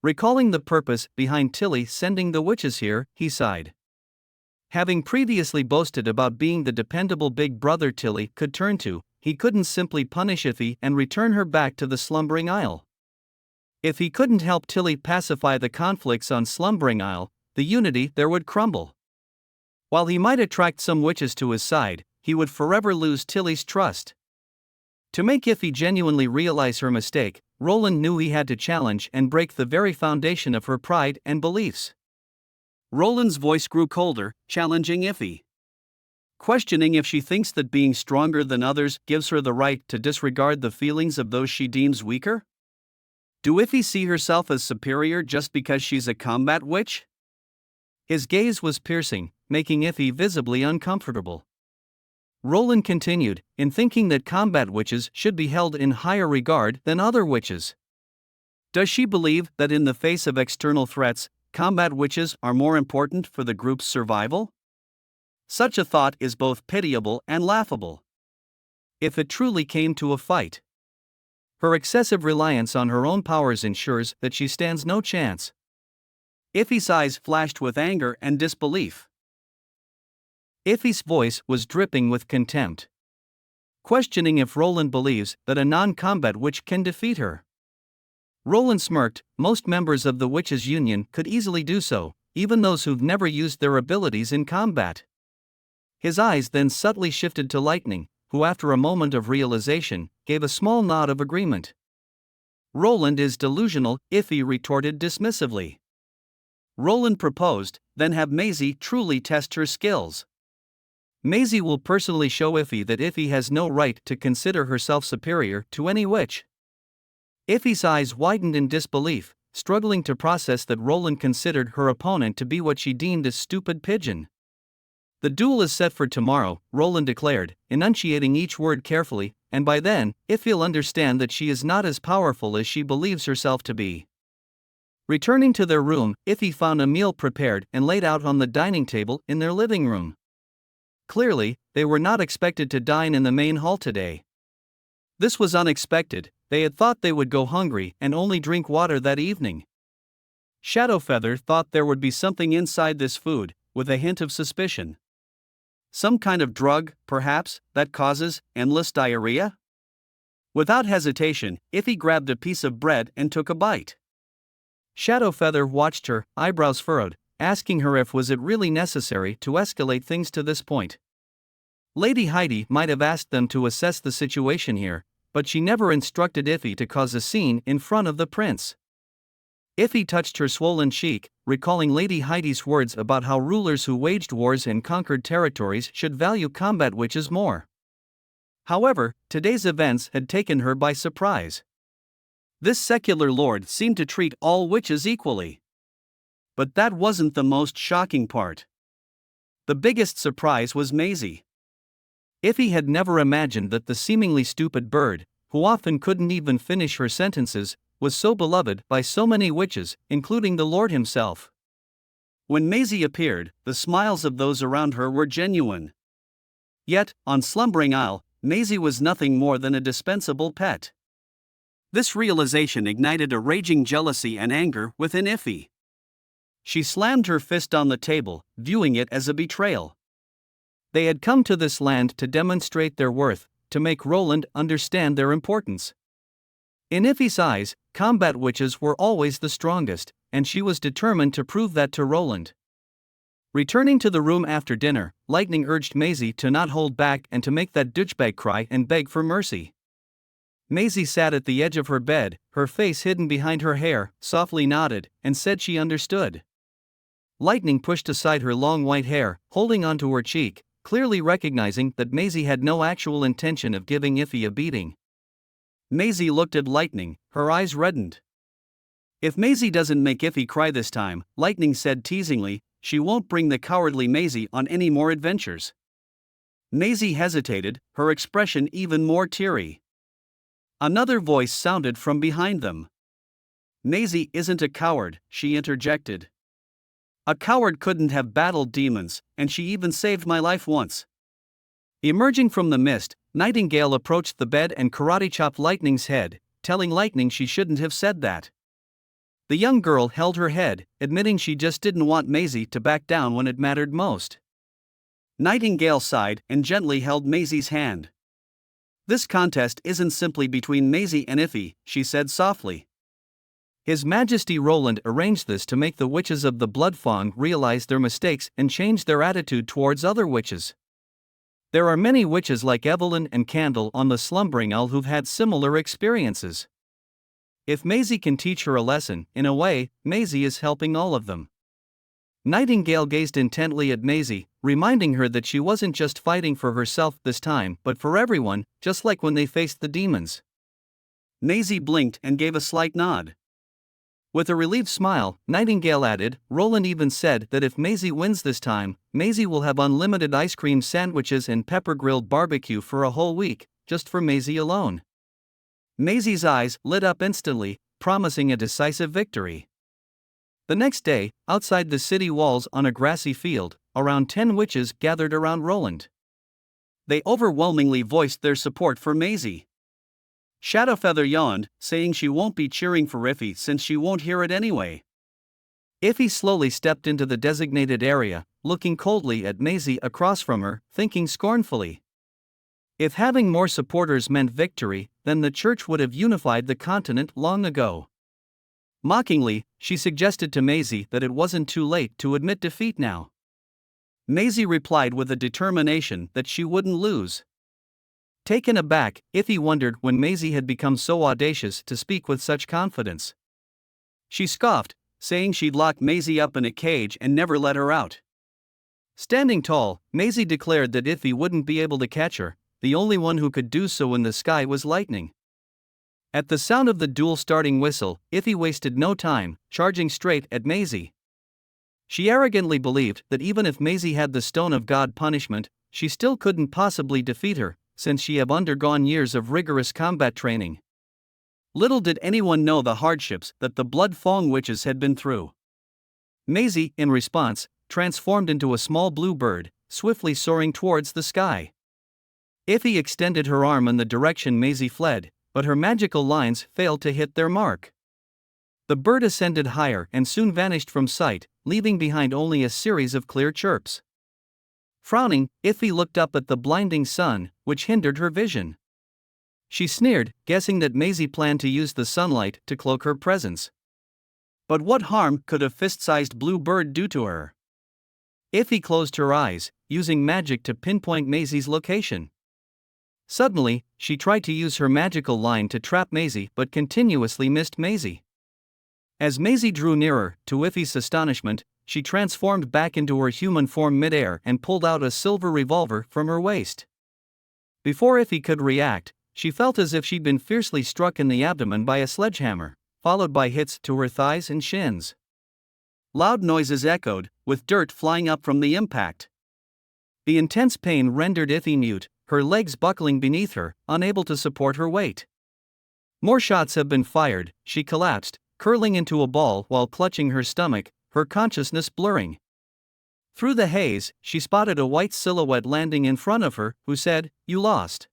Recalling the purpose behind Tilly sending the witches here, he sighed. Having previously boasted about being the dependable big brother Tilly could turn to, he couldn't simply punish Ify and return her back to the Slumbering Isle. If he couldn't help Tilly pacify the conflicts on Slumbering Isle, the unity there would crumble. While he might attract some witches to his side, he would forever lose Tilly's trust. To make Ify genuinely realize her mistake, Roland knew he had to challenge and break the very foundation of her pride and beliefs. Roland's voice grew colder, challenging Ify. Questioning if she thinks that being stronger than others gives her the right to disregard the feelings of those she deems weaker? Do Ify see herself as superior just because she's a combat witch? His gaze was piercing, making Ify visibly uncomfortable. Roland continued, in thinking that combat witches should be held in higher regard than other witches. Does she believe that in the face of external threats, combat witches are more important for the group's survival? Such a thought is both pitiable and laughable. If it truly came to a fight, her excessive reliance on her own powers ensures that she stands no chance. Ify's eyes flashed with anger and disbelief. Ify's voice was dripping with contempt. Questioning if Roland believes that a non-combat witch can defeat her. Roland smirked. Most members of the Witches' Union could easily do so, even those who've never used their abilities in combat. His eyes then subtly shifted to Lightning, who after a moment of realization, gave a small nod of agreement. Roland is delusional, Ify retorted dismissively. Roland proposed, then have Maisie truly test her skills. Maisie will personally show Ify that Ify has no right to consider herself superior to any witch. Ify's eyes widened in disbelief, struggling to process that Roland considered her opponent to be what she deemed a stupid pigeon. The duel is set for tomorrow, Roland declared, enunciating each word carefully, and by then, Ify'll understand that she is not as powerful as she believes herself to be. Returning to their room, Ify found a meal prepared and laid out on the dining table in their living room. Clearly, they were not expected to dine in the main hall today. This was unexpected. They had thought they would go hungry and only drink water that evening. Shadowfeather thought there would be something inside this food, with a hint of suspicion. Some kind of drug, perhaps, that causes endless diarrhea? Without hesitation, Ify grabbed a piece of bread and took a bite. Shadowfeather watched her, eyebrows furrowed, asking her if was it really necessary to escalate things to this point. Lady Heidi might have asked them to assess the situation here, but she never instructed Ify to cause a scene in front of the prince. Ify touched her swollen cheek, recalling Lady Heidi's words about how rulers who waged wars and conquered territories should value combat witches more. However, today's events had taken her by surprise. This secular lord seemed to treat all witches equally. But that wasn't the most shocking part. The biggest surprise was Maisie. Ify had never imagined that the seemingly stupid bird, who often couldn't even finish her sentences, was so beloved by so many witches, including the Lord himself. When Maisie appeared, the smiles of those around her were genuine. Yet, on Slumbering Isle, Maisie was nothing more than a dispensable pet. This realization ignited a raging jealousy and anger within Iffy. She slammed her fist on the table, viewing it as a betrayal. They had come to this land to demonstrate their worth, to make Roland understand their importance. In Iffy's eyes, combat witches were always the strongest, and she was determined to prove that to Roland. Returning to the room after dinner, Lightning urged Maisie to not hold back and to make that douchebag cry and beg for mercy. Maisie sat at the edge of her bed, her face hidden behind her hair, softly nodded, and said she understood. Lightning pushed aside her long white hair, holding onto her cheek, clearly recognizing that Maisie had no actual intention of giving Iffy a beating. Maisie looked at Lightning, her eyes reddened. If Maisie doesn't make Iffy cry this time, Lightning said teasingly, she won't bring the cowardly Maisie on any more adventures. Maisie hesitated, her expression even more teary. Another voice sounded from behind them. Maisie isn't a coward, she interjected. A coward couldn't have battled demons, and she even saved my life once. Emerging from the mist, Nightingale approached the bed and karate-chopped Lightning's head, telling Lightning she shouldn't have said that. The young girl held her head, admitting she just didn't want Maisie to back down when it mattered most. Nightingale sighed and gently held Maisie's hand. This contest isn't simply between Maisie and Iffy, she said softly. His Majesty Roland arranged this to make the witches of the Blood Fawn realize their mistakes and change their attitude towards other witches. There are many witches like Evelyn and Candle on the Slumbering Isle who've had similar experiences. If Maisie can teach her a lesson, in a way, Maisie is helping all of them. Nightingale gazed intently at Maisie, reminding her that she wasn't just fighting for herself this time but for everyone, just like when they faced the demons. Maisie blinked and gave a slight nod. With a relieved smile, Nightingale added, Roland even said that if Maisie wins this time, Maisie will have unlimited ice cream sandwiches and pepper-grilled barbecue for a whole week, just for Maisie alone. Maisie's eyes lit up instantly, promising a decisive victory. The next day, outside the city walls on a grassy field, around 10 witches gathered around Roland. They overwhelmingly voiced their support for Maisie. Shadowfeather yawned, saying she won't be cheering for Iffy since she won't hear it anyway. Iffy slowly stepped into the designated area, looking coldly at Maisie across from her, thinking scornfully. If having more supporters meant victory, then the church would have unified the continent long ago. Mockingly, she suggested to Maisie that it wasn't too late to admit defeat now. Maisie replied with a determination that she wouldn't lose. Taken aback, Iffy wondered when Maisie had become so audacious to speak with such confidence. She scoffed, saying she'd lock Maisie up in a cage and never let her out. Standing tall, Maisie declared that Iffy wouldn't be able to catch her. The only one who could do so in the sky was Lightning. At the sound of the duel starting whistle, Iffy wasted no time, charging straight at Maisie. She arrogantly believed that even if Maisie had the Stone of God punishment, she still couldn't possibly defeat her, since she had undergone years of rigorous combat training. Little did anyone know the hardships that the Blood Fawn witches had been through. Maisie, in response, transformed into a small blue bird, swiftly soaring towards the sky. Iffy extended her arm in the direction Maisie fled, but her magical lines failed to hit their mark. The bird ascended higher and soon vanished from sight, leaving behind only a series of clear chirps. Frowning, Iffy looked up at the blinding sun, which hindered her vision. She sneered, guessing that Maisie planned to use the sunlight to cloak her presence. But what harm could a fist-sized blue bird do to her? Iffy closed her eyes, using magic to pinpoint Maisie's location. Suddenly, she tried to use her magical line to trap Maisie but continuously missed Maisie. As Maisie drew nearer, to Iffy's astonishment, she transformed back into her human form midair and pulled out a silver revolver from her waist. Before Iffy could react, she felt as if she'd been fiercely struck in the abdomen by a sledgehammer, followed by hits to her thighs and shins. Loud noises echoed, with dirt flying up from the impact. The intense pain rendered Iffy mute, her legs buckling beneath her, unable to support her weight. More shots have been fired, she collapsed, curling into a ball while clutching her stomach, her consciousness blurring. Through the haze, she spotted a white silhouette landing in front of her, who said, "You lost."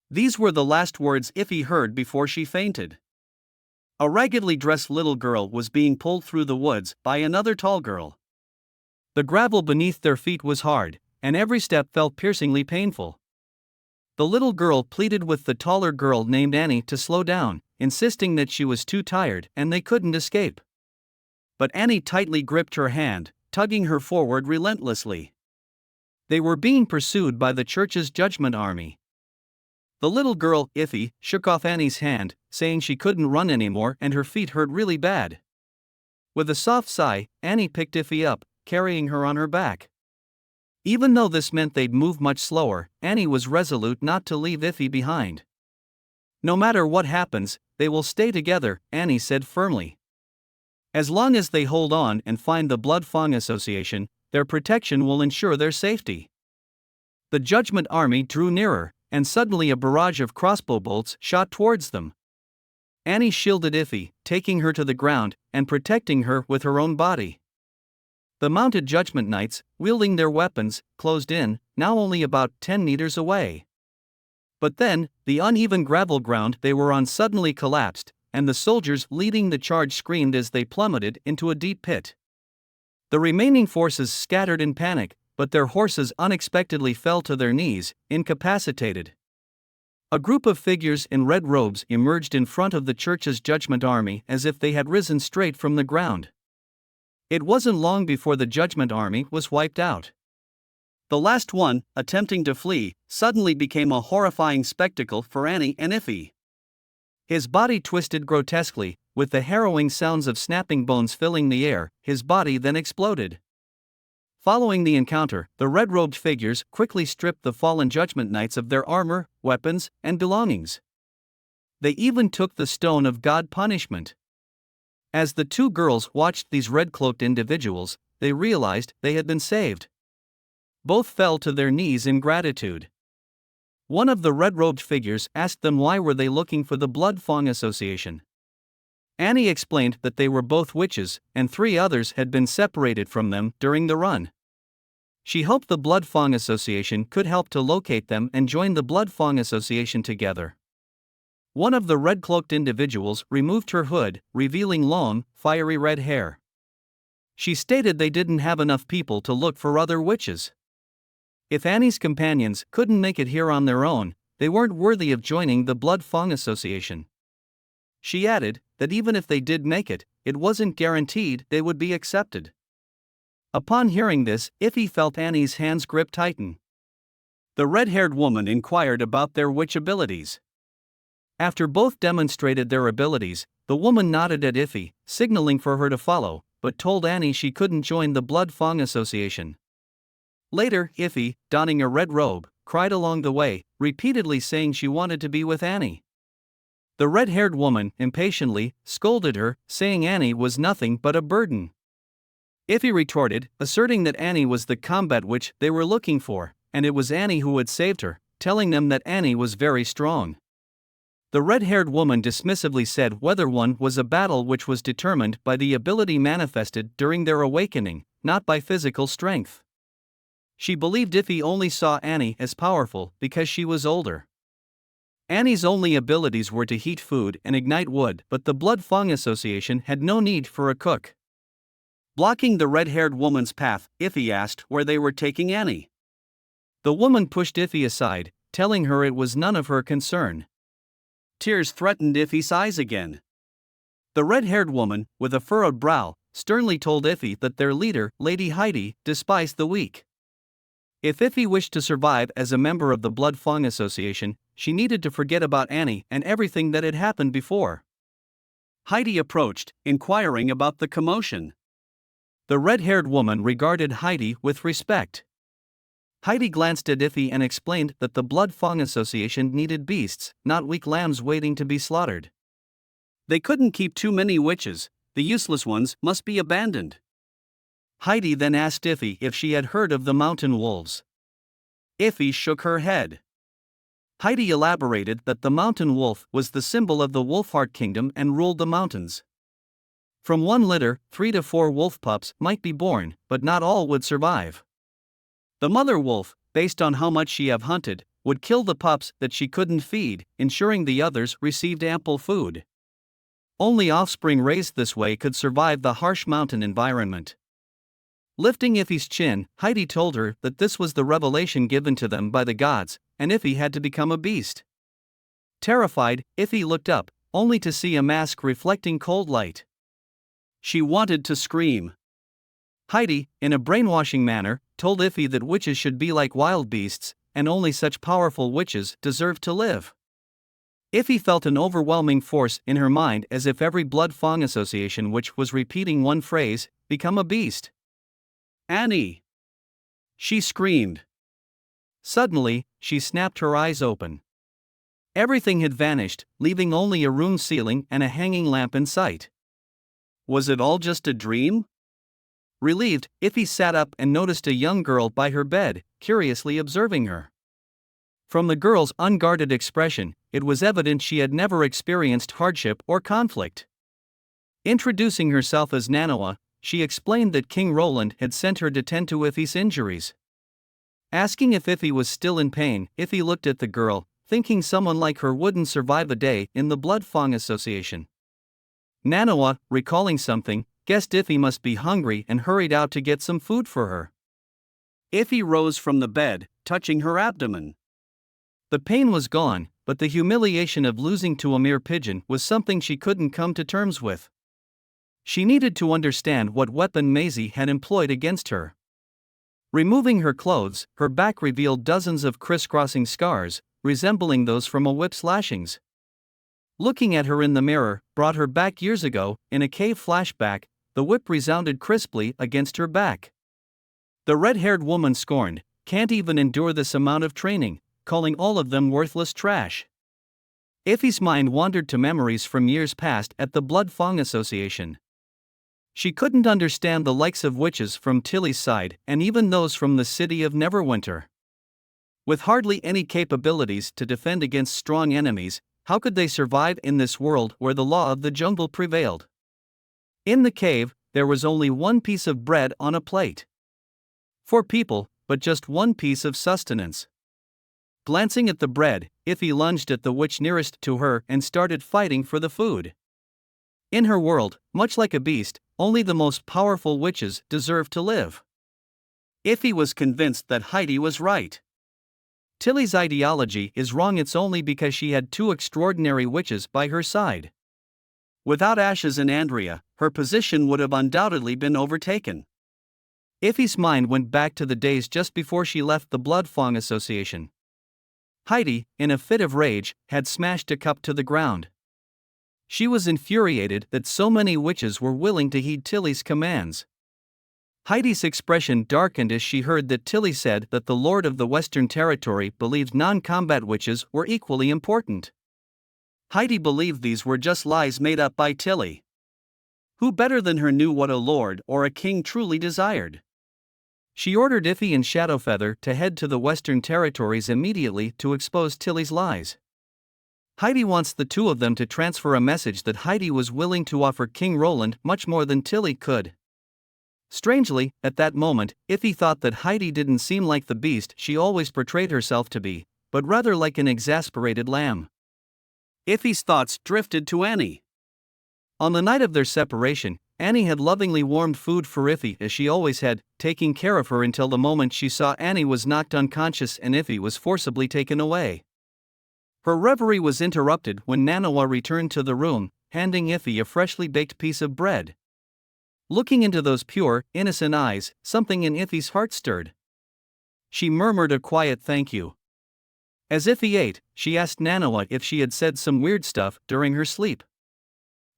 These were the last words Iffy heard before she fainted. A raggedly dressed little girl was being pulled through the woods by another tall girl. The gravel beneath their feet was hard, and every step felt piercingly painful. The little girl pleaded with the taller girl named Annie to slow down, insisting that she was too tired and they couldn't escape. But Annie tightly gripped her hand, tugging her forward relentlessly. They were being pursued by the church's judgment army. The little girl, Iffy, shook off Annie's hand, saying she couldn't run anymore and her feet hurt really bad. With a soft sigh, Annie picked Iffy up, carrying her on her back. Even though this meant they'd move much slower, Annie was resolute not to leave Iffy behind. No matter what happens, they will stay together, Annie said firmly. As long as they hold on and find the Blood Fong Association, their protection will ensure their safety. The Judgment Army drew nearer, and suddenly a barrage of crossbow bolts shot towards them. Annie shielded Iffy, taking her to the ground and protecting her with her own body. The mounted Judgment Knights, wielding their weapons, closed in, now only about 10 meters away. But then, the uneven gravel ground they were on suddenly collapsed, and the soldiers leading the charge screamed as they plummeted into a deep pit. The remaining forces scattered in panic, but their horses unexpectedly fell to their knees, incapacitated. A group of figures in red robes emerged in front of the church's judgment army as if they had risen straight from the ground. It wasn't long before the judgment army was wiped out. The last one, attempting to flee, suddenly became a horrifying spectacle for Annie and Iffy. His body twisted grotesquely, with the harrowing sounds of snapping bones filling the air. His body then exploded. Following the encounter, the red-robed figures quickly stripped the fallen Judgment Knights of their armor, weapons, and belongings. They even took the Stone of God punishment. As the two girls watched these red-cloaked individuals, they realized they had been saved. Both fell to their knees in gratitude. One of the red-robed figures asked them why were they looking for the Blood Fong Association. Annie explained that they were both witches, and 3 others had been separated from them during the run. She hoped the Blood Fong Association could help to locate them and join the Blood Fong Association together. One of the red-cloaked individuals removed her hood, revealing long, fiery red hair. She stated they didn't have enough people to look for other witches. If Annie's companions couldn't make it here on their own, they weren't worthy of joining the Blood Fong Association. She added that even if they did make it, it wasn't guaranteed they would be accepted. Upon hearing this, Iffy felt Annie's hands grip tighten. The red-haired woman inquired about their witch abilities. After both demonstrated their abilities, the woman nodded at Iffy, signaling for her to follow, but told Annie she couldn't join the Blood Fong Association. Later, Iffy, donning a red robe, cried along the way, repeatedly saying she wanted to be with Annie. The red-haired woman, impatiently, scolded her, saying Annie was nothing but a burden. Iffy retorted, asserting that Annie was the combat witch they were looking for, and it was Annie who had saved her, telling them that Annie was very strong. The red-haired woman dismissively said whether one was a battle which was determined by the ability manifested during their awakening, not by physical strength. She believed Iffy only saw Annie as powerful because she was older. Annie's only abilities were to heat food and ignite wood, but the Blood Fong Association had no need for a cook. Blocking the red-haired woman's path, Iffy asked where they were taking Annie. The woman pushed Iffy aside, telling her it was none of her concern. Tears threatened Iffy's eyes again. The red-haired woman, with a furrowed brow, sternly told Iffy that their leader, Lady Heidi, despised the weak. If Iffy wished to survive as a member of the Blood Fong Association, she needed to forget about Annie and everything that had happened before. Heidi approached, inquiring about the commotion. The red-haired woman regarded Heidi with respect. Heidi glanced at Iffy and explained that the Blood Fong Association needed beasts, not weak lambs waiting to be slaughtered. They couldn't keep too many witches, the useless ones must be abandoned. Heidi then asked Iffy if she had heard of the mountain wolves. Iffy shook her head. Heidi elaborated that the mountain wolf was the symbol of the Wolfheart Kingdom and ruled the mountains. From one litter, 3 to 4 wolf pups might be born, but not all would survive. The mother wolf, based on how much she have hunted, would kill the pups that she couldn't feed, ensuring the others received ample food. Only offspring raised this way could survive the harsh mountain environment. Lifting Iffy's chin, Heidi told her that this was the revelation given to them by the gods, and Iffy had to become a beast. Terrified, Iffy looked up, only to see a mask reflecting cold light. She wanted to scream. Heidi, in a brainwashing manner, told Iffy that witches should be like wild beasts, and only such powerful witches deserved to live. Iffy felt an overwhelming force in her mind, as if every blood Fong association witch was repeating one phrase: become a beast. Annie! She screamed. Suddenly, she snapped her eyes open. Everything had vanished, leaving only a room ceiling and a hanging lamp in sight. Was it all just a dream? Relieved, Iffy sat up and noticed a young girl by her bed, curiously observing her. From the girl's unguarded expression, it was evident she had never experienced hardship or conflict. Introducing herself as Manhwa, she explained that King Roland had sent her to tend to Iffy's injuries. Asking if Iffy was still in pain, Iffy looked at the girl, thinking someone like her wouldn't survive a day in the Blood Fong Association. Manhwa, recalling something, guessed Iffy must be hungry and hurried out to get some food for her. Iffy rose from the bed, touching her abdomen. The pain was gone, but the humiliation of losing to a mere pigeon was something she couldn't come to terms with. She needed to understand what weapon Maisie had employed against her. Removing her clothes, her back revealed dozens of crisscrossing scars, resembling those from a whip's lashings. Looking at her in the mirror brought her back years ago. In a cave flashback, the whip resounded crisply against her back. The red-haired woman scorned, "Can't even endure this amount of training," calling all of them worthless trash. Iffy's mind wandered to memories from years past at the Blood Fong Association. She couldn't understand the likes of witches from Tilly's side, and even those from the city of Neverwinter. With hardly any capabilities to defend against strong enemies, how could they survive in this world where the law of the jungle prevailed? In the cave, there was only one piece of bread on a plate. 4 people, but just one piece of sustenance. Glancing at the bread, Iffy lunged at the witch nearest to her and started fighting for the food. In her world, much like a beast, only the most powerful witches deserve to live. Iffy was convinced that Heidi was right. Tilly's ideology is wrong. It's only because she had 2 extraordinary witches by her side. Without Ashes and Andrea, her position would have undoubtedly been overtaken. Iffy's mind went back to the days just before she left the Blood Fong Association. Heidi, in a fit of rage, had smashed a cup to the ground. She was infuriated that so many witches were willing to heed Tilly's commands. Heidi's expression darkened as she heard that Tilly said that the Lord of the Western Territory believed non-combat witches were equally important. Heidi believed these were just lies made up by Tilly. Who better than her knew what a lord or a king truly desired? She ordered Iffy and Shadowfeather to head to the Western Territories immediately to expose Tilly's lies. Heidi wants the 2 of them to transfer a message that Heidi was willing to offer King Roland much more than Tilly could. Strangely, at that moment, Iffy thought that Heidi didn't seem like the beast she always portrayed herself to be, but rather like an exasperated lamb. Iffy's thoughts drifted to Annie. On the night of their separation, Annie had lovingly warmed food for Iffy as she always had, taking care of her until the moment she saw Annie was knocked unconscious and Iffy was forcibly taken away. Her reverie was interrupted when Manhwa returned to the room, handing Iffy a freshly baked piece of bread. Looking into those pure, innocent eyes, something in Iffy's heart stirred. She murmured a quiet thank you. As Iffy ate, she asked Manhwa if she had said some weird stuff during her sleep.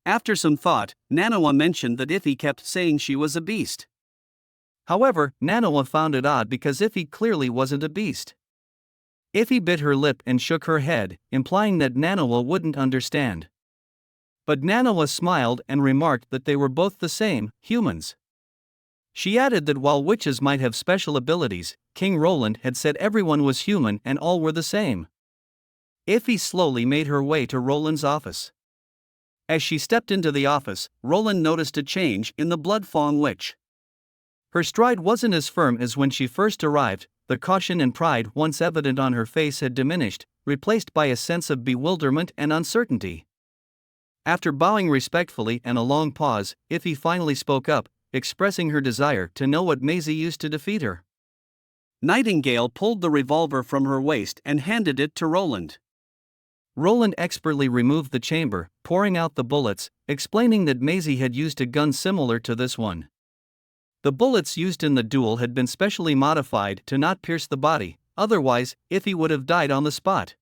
After some thought, Manhwa mentioned that Iffy kept saying she was a beast. However, Manhwa found it odd because Iffy clearly wasn't a beast. Iffy bit her lip and shook her head, implying that Manhwa wouldn't understand. But Manhwa smiled and remarked that they were both the same, humans. She added that while witches might have special abilities, King Roland had said everyone was human and all were the same. Iffy slowly made her way to Roland's office. As she stepped into the office, Roland noticed a change in the Blood Fong witch. Her stride wasn't as firm as when she first arrived, the caution and pride once evident on her face had diminished, replaced by a sense of bewilderment and uncertainty. After bowing respectfully and a long pause, Iffy finally spoke up, expressing her desire to know what Maisie used to defeat her. Nightingale pulled the revolver from her waist and handed it to Roland. Roland expertly removed the chamber, pouring out the bullets, explaining that Maisie had used a gun similar to this one. The bullets used in the duel had been specially modified to not pierce the body, otherwise, Iffy would have died on the spot.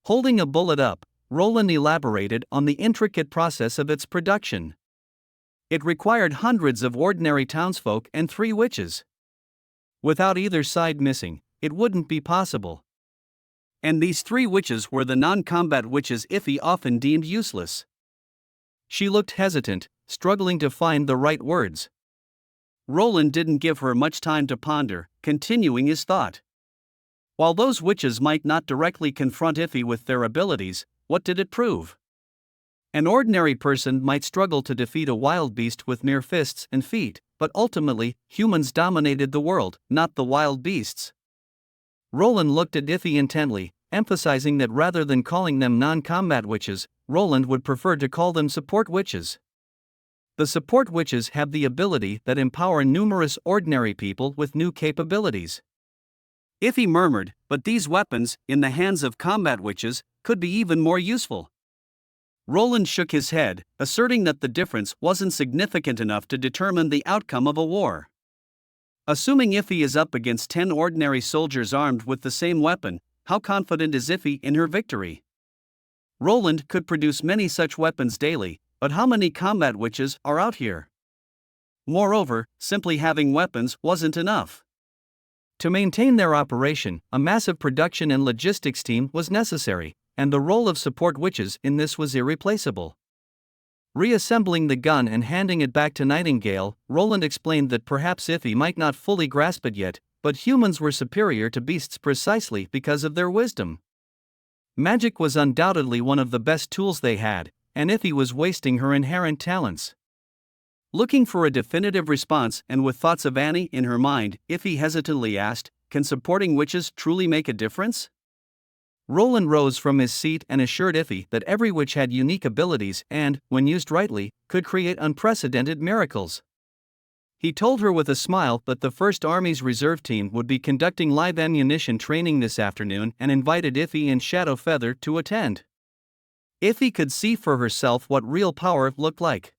Holding a bullet up, Roland elaborated on the intricate process of its production. It required hundreds of ordinary townsfolk and 3 witches. Without either side missing, it wouldn't be possible. And these 3 witches were the non-combat witches Iffy often deemed useless. She looked hesitant, struggling to find the right words. Roland didn't give her much time to ponder, continuing his thought. While those witches might not directly confront Iffy with their abilities, what did it prove? An ordinary person might struggle to defeat a wild beast with mere fists and feet, but ultimately, humans dominated the world, not the wild beasts. Roland looked at Iffy intently, emphasizing that rather than calling them non-combat witches, Roland would prefer to call them support witches. The support witches have the ability that empower numerous ordinary people with new capabilities. Iffy murmured, but these weapons, in the hands of combat witches, could be even more useful. Roland shook his head, asserting that the difference wasn't significant enough to determine the outcome of a war. Assuming Iffy is up against 10 ordinary soldiers armed with the same weapon, how confident is Iffy in her victory? Roland could produce many such weapons daily, but how many combat witches are out here? Moreover, simply having weapons wasn't enough. To maintain their operation, a massive production and logistics team was necessary, and the role of support witches in this was irreplaceable. Reassembling the gun and handing it back to Nightingale, Roland explained that perhaps Iffy might not fully grasp it yet, but humans were superior to beasts precisely because of their wisdom. Magic was undoubtedly one of the best tools they had, and Iffy was wasting her inherent talents. Looking for a definitive response and with thoughts of Annie in her mind, Iffy hesitantly asked, "Can supporting witches truly make a difference?" Roland rose from his seat and assured Iffy that every witch had unique abilities and, when used rightly, could create unprecedented miracles. He told her with a smile that the 1st Army's reserve team would be conducting live ammunition training this afternoon and invited Iffy and Shadow Feather to attend. Iffy could see for herself what real power looked like.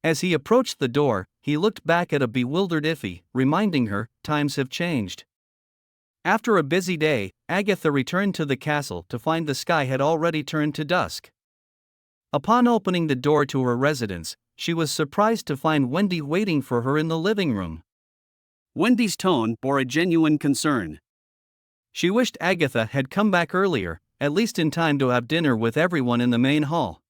As he approached the door, he looked back at a bewildered Iffy, reminding her, times have changed. After a busy day, Agatha returned to the castle to find the sky had already turned to dusk. Upon opening the door to her residence, she was surprised to find Wendy waiting for her in the living room. Wendy's tone bore a genuine concern. She wished Agatha had come back earlier, at least in time to have dinner with everyone in the main hall.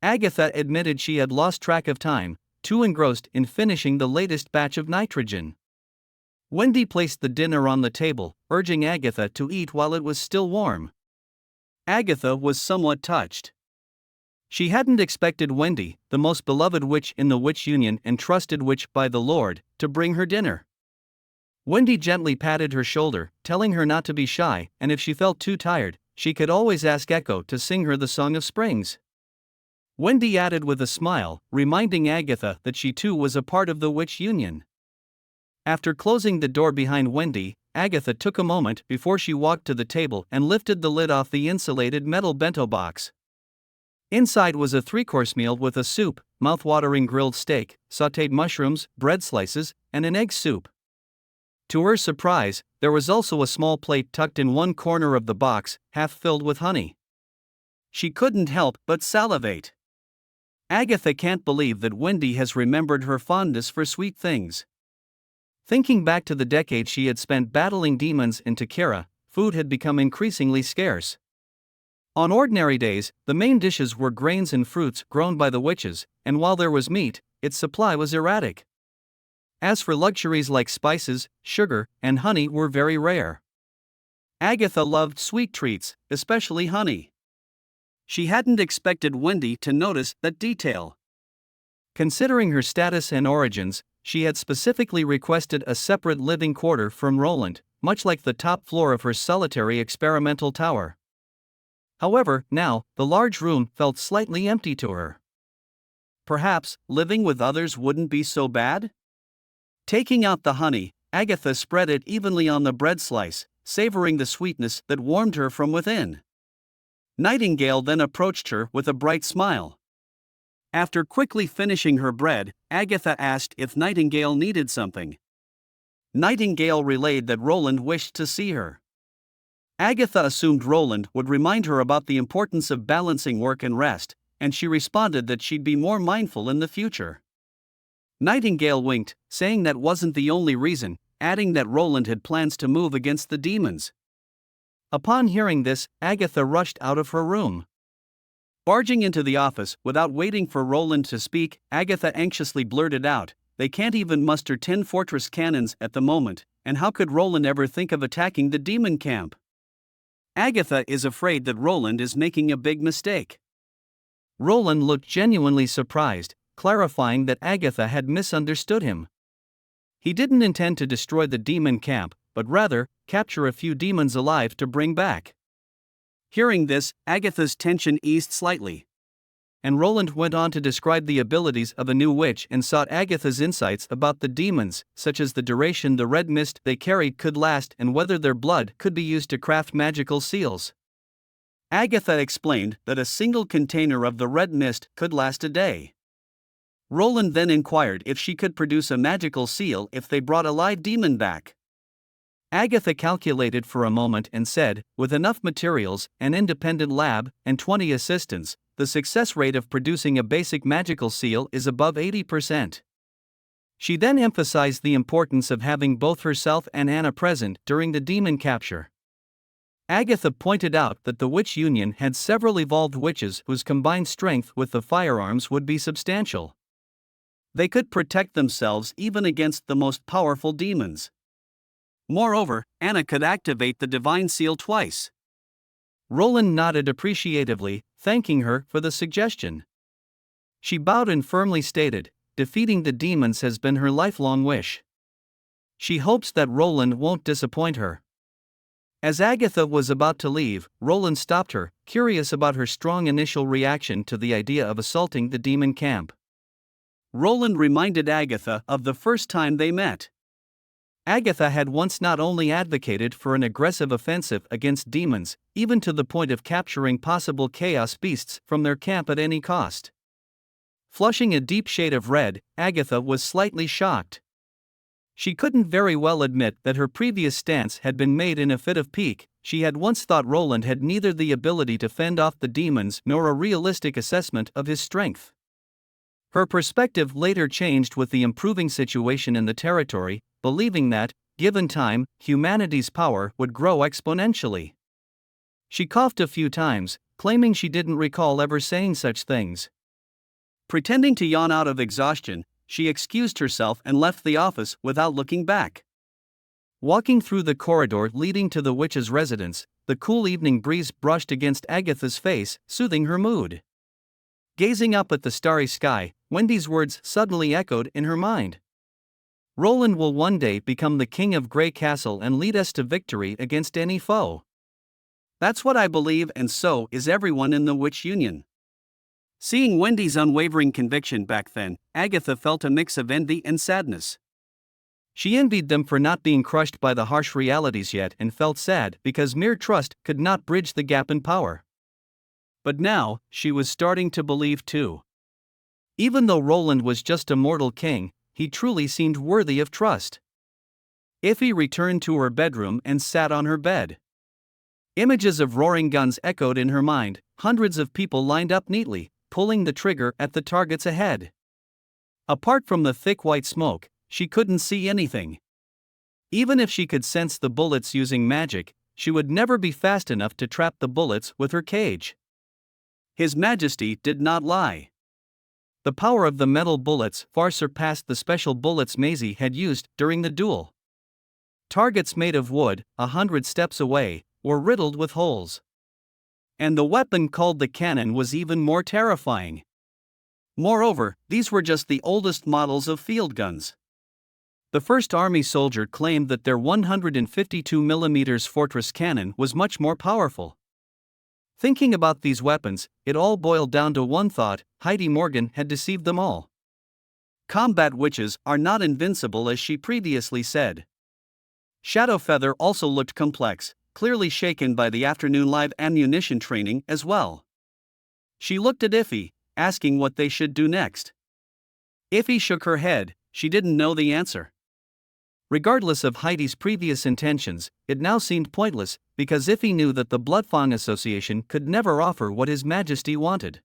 Agatha admitted she had lost track of time, too engrossed in finishing the latest batch of nitrogen. Wendy placed the dinner on the table, urging Agatha to eat while it was still warm. Agatha was somewhat touched. She hadn't expected Wendy, the most beloved witch in the Witch Union and trusted witch by the Lord, to bring her dinner. Wendy gently patted her shoulder, telling her not to be shy, and if she felt too tired, she could always ask Echo to sing her the Song of Springs. Wendy added with a smile, reminding Agatha that she too was a part of the Witch Union. After closing the door behind Wendy, Agatha took a moment before she walked to the table and lifted the lid off the insulated metal bento box. Inside was a 3-course meal with a soup, mouth-watering grilled steak, sautéed mushrooms, bread slices, and an egg soup. To her surprise, there was also a small plate tucked in one corner of the box, half filled with honey. She couldn't help but salivate. Agatha can't believe that Wendy has remembered her fondness for sweet things. Thinking back to the decade she had spent battling demons in Takara, food had become increasingly scarce. On ordinary days, the main dishes were grains and fruits grown by the witches, and while there was meat, its supply was erratic. As for luxuries like spices, sugar, and honey were very rare. Agatha loved sweet treats, especially honey. She hadn't expected Wendy to notice that detail. Considering her status and origins, she had specifically requested a separate living quarter from Roland, much like the top floor of her solitary experimental tower. However, now, the large room felt slightly empty to her. Perhaps, living with others wouldn't be so bad? Taking out the honey, Agatha spread it evenly on the bread slice, savoring the sweetness that warmed her from within. Nightingale then approached her with a bright smile. After quickly finishing her bread, Agatha asked if Nightingale needed something. Nightingale relayed that Roland wished to see her. Agatha assumed Roland would remind her about the importance of balancing work and rest, and she responded that she'd be more mindful in the future. Nightingale winked, saying that wasn't the only reason, adding that Roland had plans to move against the demons. Upon hearing this, Agatha rushed out of her room. Barging into the office without waiting for Roland to speak, Agatha anxiously blurted out, "They can't even muster 10 fortress cannons at the moment, and how could Roland ever think of attacking the demon camp?" Agatha is afraid that Roland is making a big mistake. Roland looked genuinely surprised, clarifying that Agatha had misunderstood him. He didn't intend to destroy the demon camp, but rather, capture a few demons alive to bring back. Hearing this, Agatha's tension eased slightly. And Roland went on to describe the abilities of a new witch and sought Agatha's insights about the demons, such as the duration the red mist they carried could last and whether their blood could be used to craft magical seals. Agatha explained that a single container of the red mist could last a day. Roland then inquired if she could produce a magical seal if they brought a live demon back. Agatha calculated for a moment and said, with enough materials, an independent lab, and 20 assistants, the success rate of producing a basic magical seal is above 80%. She then emphasized the importance of having both herself and Anna present during the demon capture. Agatha pointed out that the Witch Union had several evolved witches whose combined strength with the firearms would be substantial. They could protect themselves even against the most powerful demons. Moreover, Anna could activate the divine seal twice. Roland nodded appreciatively, thanking her for the suggestion. She bowed and firmly stated, defeating the demons has been her lifelong wish. She hopes that Roland won't disappoint her. As Agatha was about to leave, Roland stopped her, curious about her strong initial reaction to the idea of assaulting the demon camp. Roland reminded Agatha of the first time they met. Agatha had once not only advocated for an aggressive offensive against demons, even to the point of capturing possible chaos beasts from their camp at any cost. Flushing a deep shade of red, Agatha was slightly shocked. She couldn't very well admit that her previous stance had been made in a fit of pique. She had once thought Roland had neither the ability to fend off the demons nor a realistic assessment of his strength. Her perspective later changed with the improving situation in the territory, believing that, given time, humanity's power would grow exponentially. She coughed a few times, claiming she didn't recall ever saying such things. Pretending to yawn out of exhaustion, she excused herself and left the office without looking back. Walking through the corridor leading to the witch's residence, the cool evening breeze brushed against Agatha's face, soothing her mood. Gazing up at the starry sky, Wendy's words suddenly echoed in her mind. Roland will one day become the king of Grey Castle and lead us to victory against any foe. That's what I believe, and so is everyone in the Witch Union. Seeing Wendy's unwavering conviction back then, Agatha felt a mix of envy and sadness. She envied them for not being crushed by the harsh realities yet and felt sad because mere trust could not bridge the gap in power. But now, she was starting to believe too. Even though Roland was just a mortal king, he truly seemed worthy of trust. Iffy returned to her bedroom and sat on her bed. Images of roaring guns echoed in her mind, hundreds of people lined up neatly, pulling the trigger at the targets ahead. Apart from the thick white smoke, she couldn't see anything. Even if she could sense the bullets using magic, she would never be fast enough to trap the bullets with her cage. His Majesty did not lie. The power of the metal bullets far surpassed the special bullets Maisie had used during the duel. Targets made of wood, 100 steps away, were riddled with holes. And the weapon called the cannon was even more terrifying. Moreover, these were just the oldest models of field guns. The first army soldier claimed that their 152mm fortress cannon was much more powerful. Thinking about these weapons, it all boiled down to one thought: Heidi Morgan had deceived them all. Combat witches are not invincible as she previously said. Shadowfeather also looked complex, clearly shaken by the afternoon live ammunition training as well. She looked at Iffy, asking what they should do next. Iffy shook her head, she didn't know the answer. Regardless of Heidi's previous intentions, it now seemed pointless, because Iffy knew that the Bloodfang Association could never offer what His Majesty wanted.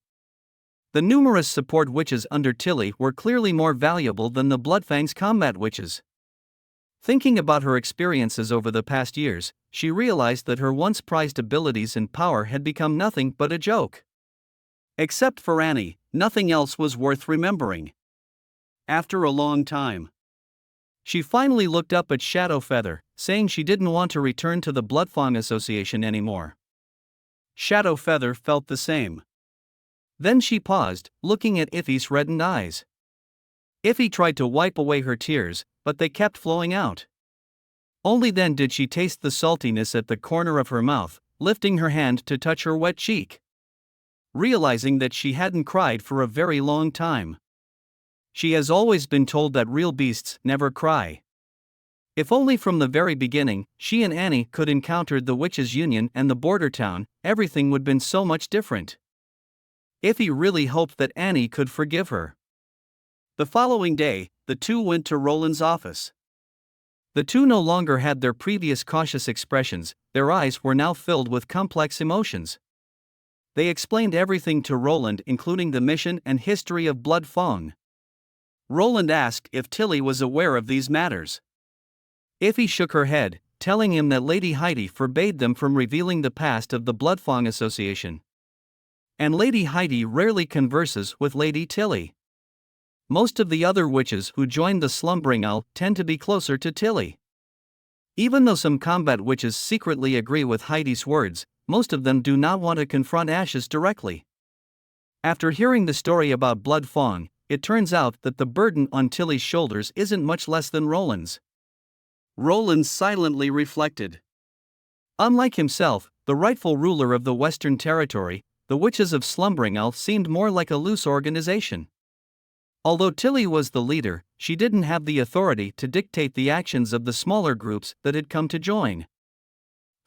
The numerous support witches under Tilly were clearly more valuable than the Bloodfang's combat witches. Thinking about her experiences over the past years, she realized that her once prized abilities and power had become nothing but a joke. Except for Annie, nothing else was worth remembering. After a long time, she finally looked up at Shadowfeather, saying she didn't want to return to the Bloodfang Association anymore. Shadowfeather felt the same. Then she paused, looking at Iffy's reddened eyes. Iffy tried to wipe away her tears, but they kept flowing out. Only then did she taste the saltiness at the corner of her mouth, lifting her hand to touch her wet cheek. Realizing that she hadn't cried for a very long time. She has always been told that real beasts never cry. If only from the very beginning, she and Annie could encounter the Witches' Union and the border town, everything would been so much different. Iffy really hoped that Annie could forgive her. The following day, the two went to Roland's office. The two no longer had their previous cautious expressions, their eyes were now filled with complex emotions. They explained everything to Roland, including the mission and history of Bloodfang. Roland asked if Tilly was aware of these matters. Iffy shook her head, telling him that Lady Heidi forbade them from revealing the past of the Bloodfang Association. And Lady Heidi rarely converses with Lady Tilly. Most of the other witches who joined the Slumbering Owl tend to be closer to Tilly. Even though some combat witches secretly agree with Heidi's words, most of them do not want to confront Ashes directly. After hearing the story about Bloodfang, it turns out that the burden on Tilly's shoulders isn't much less than Roland's. Roland silently reflected. Unlike himself, the rightful ruler of the Western Territory, the Witches of Slumbering Owl seemed more like a loose organization. Although Tilly was the leader, she didn't have the authority to dictate the actions of the smaller groups that had come to join.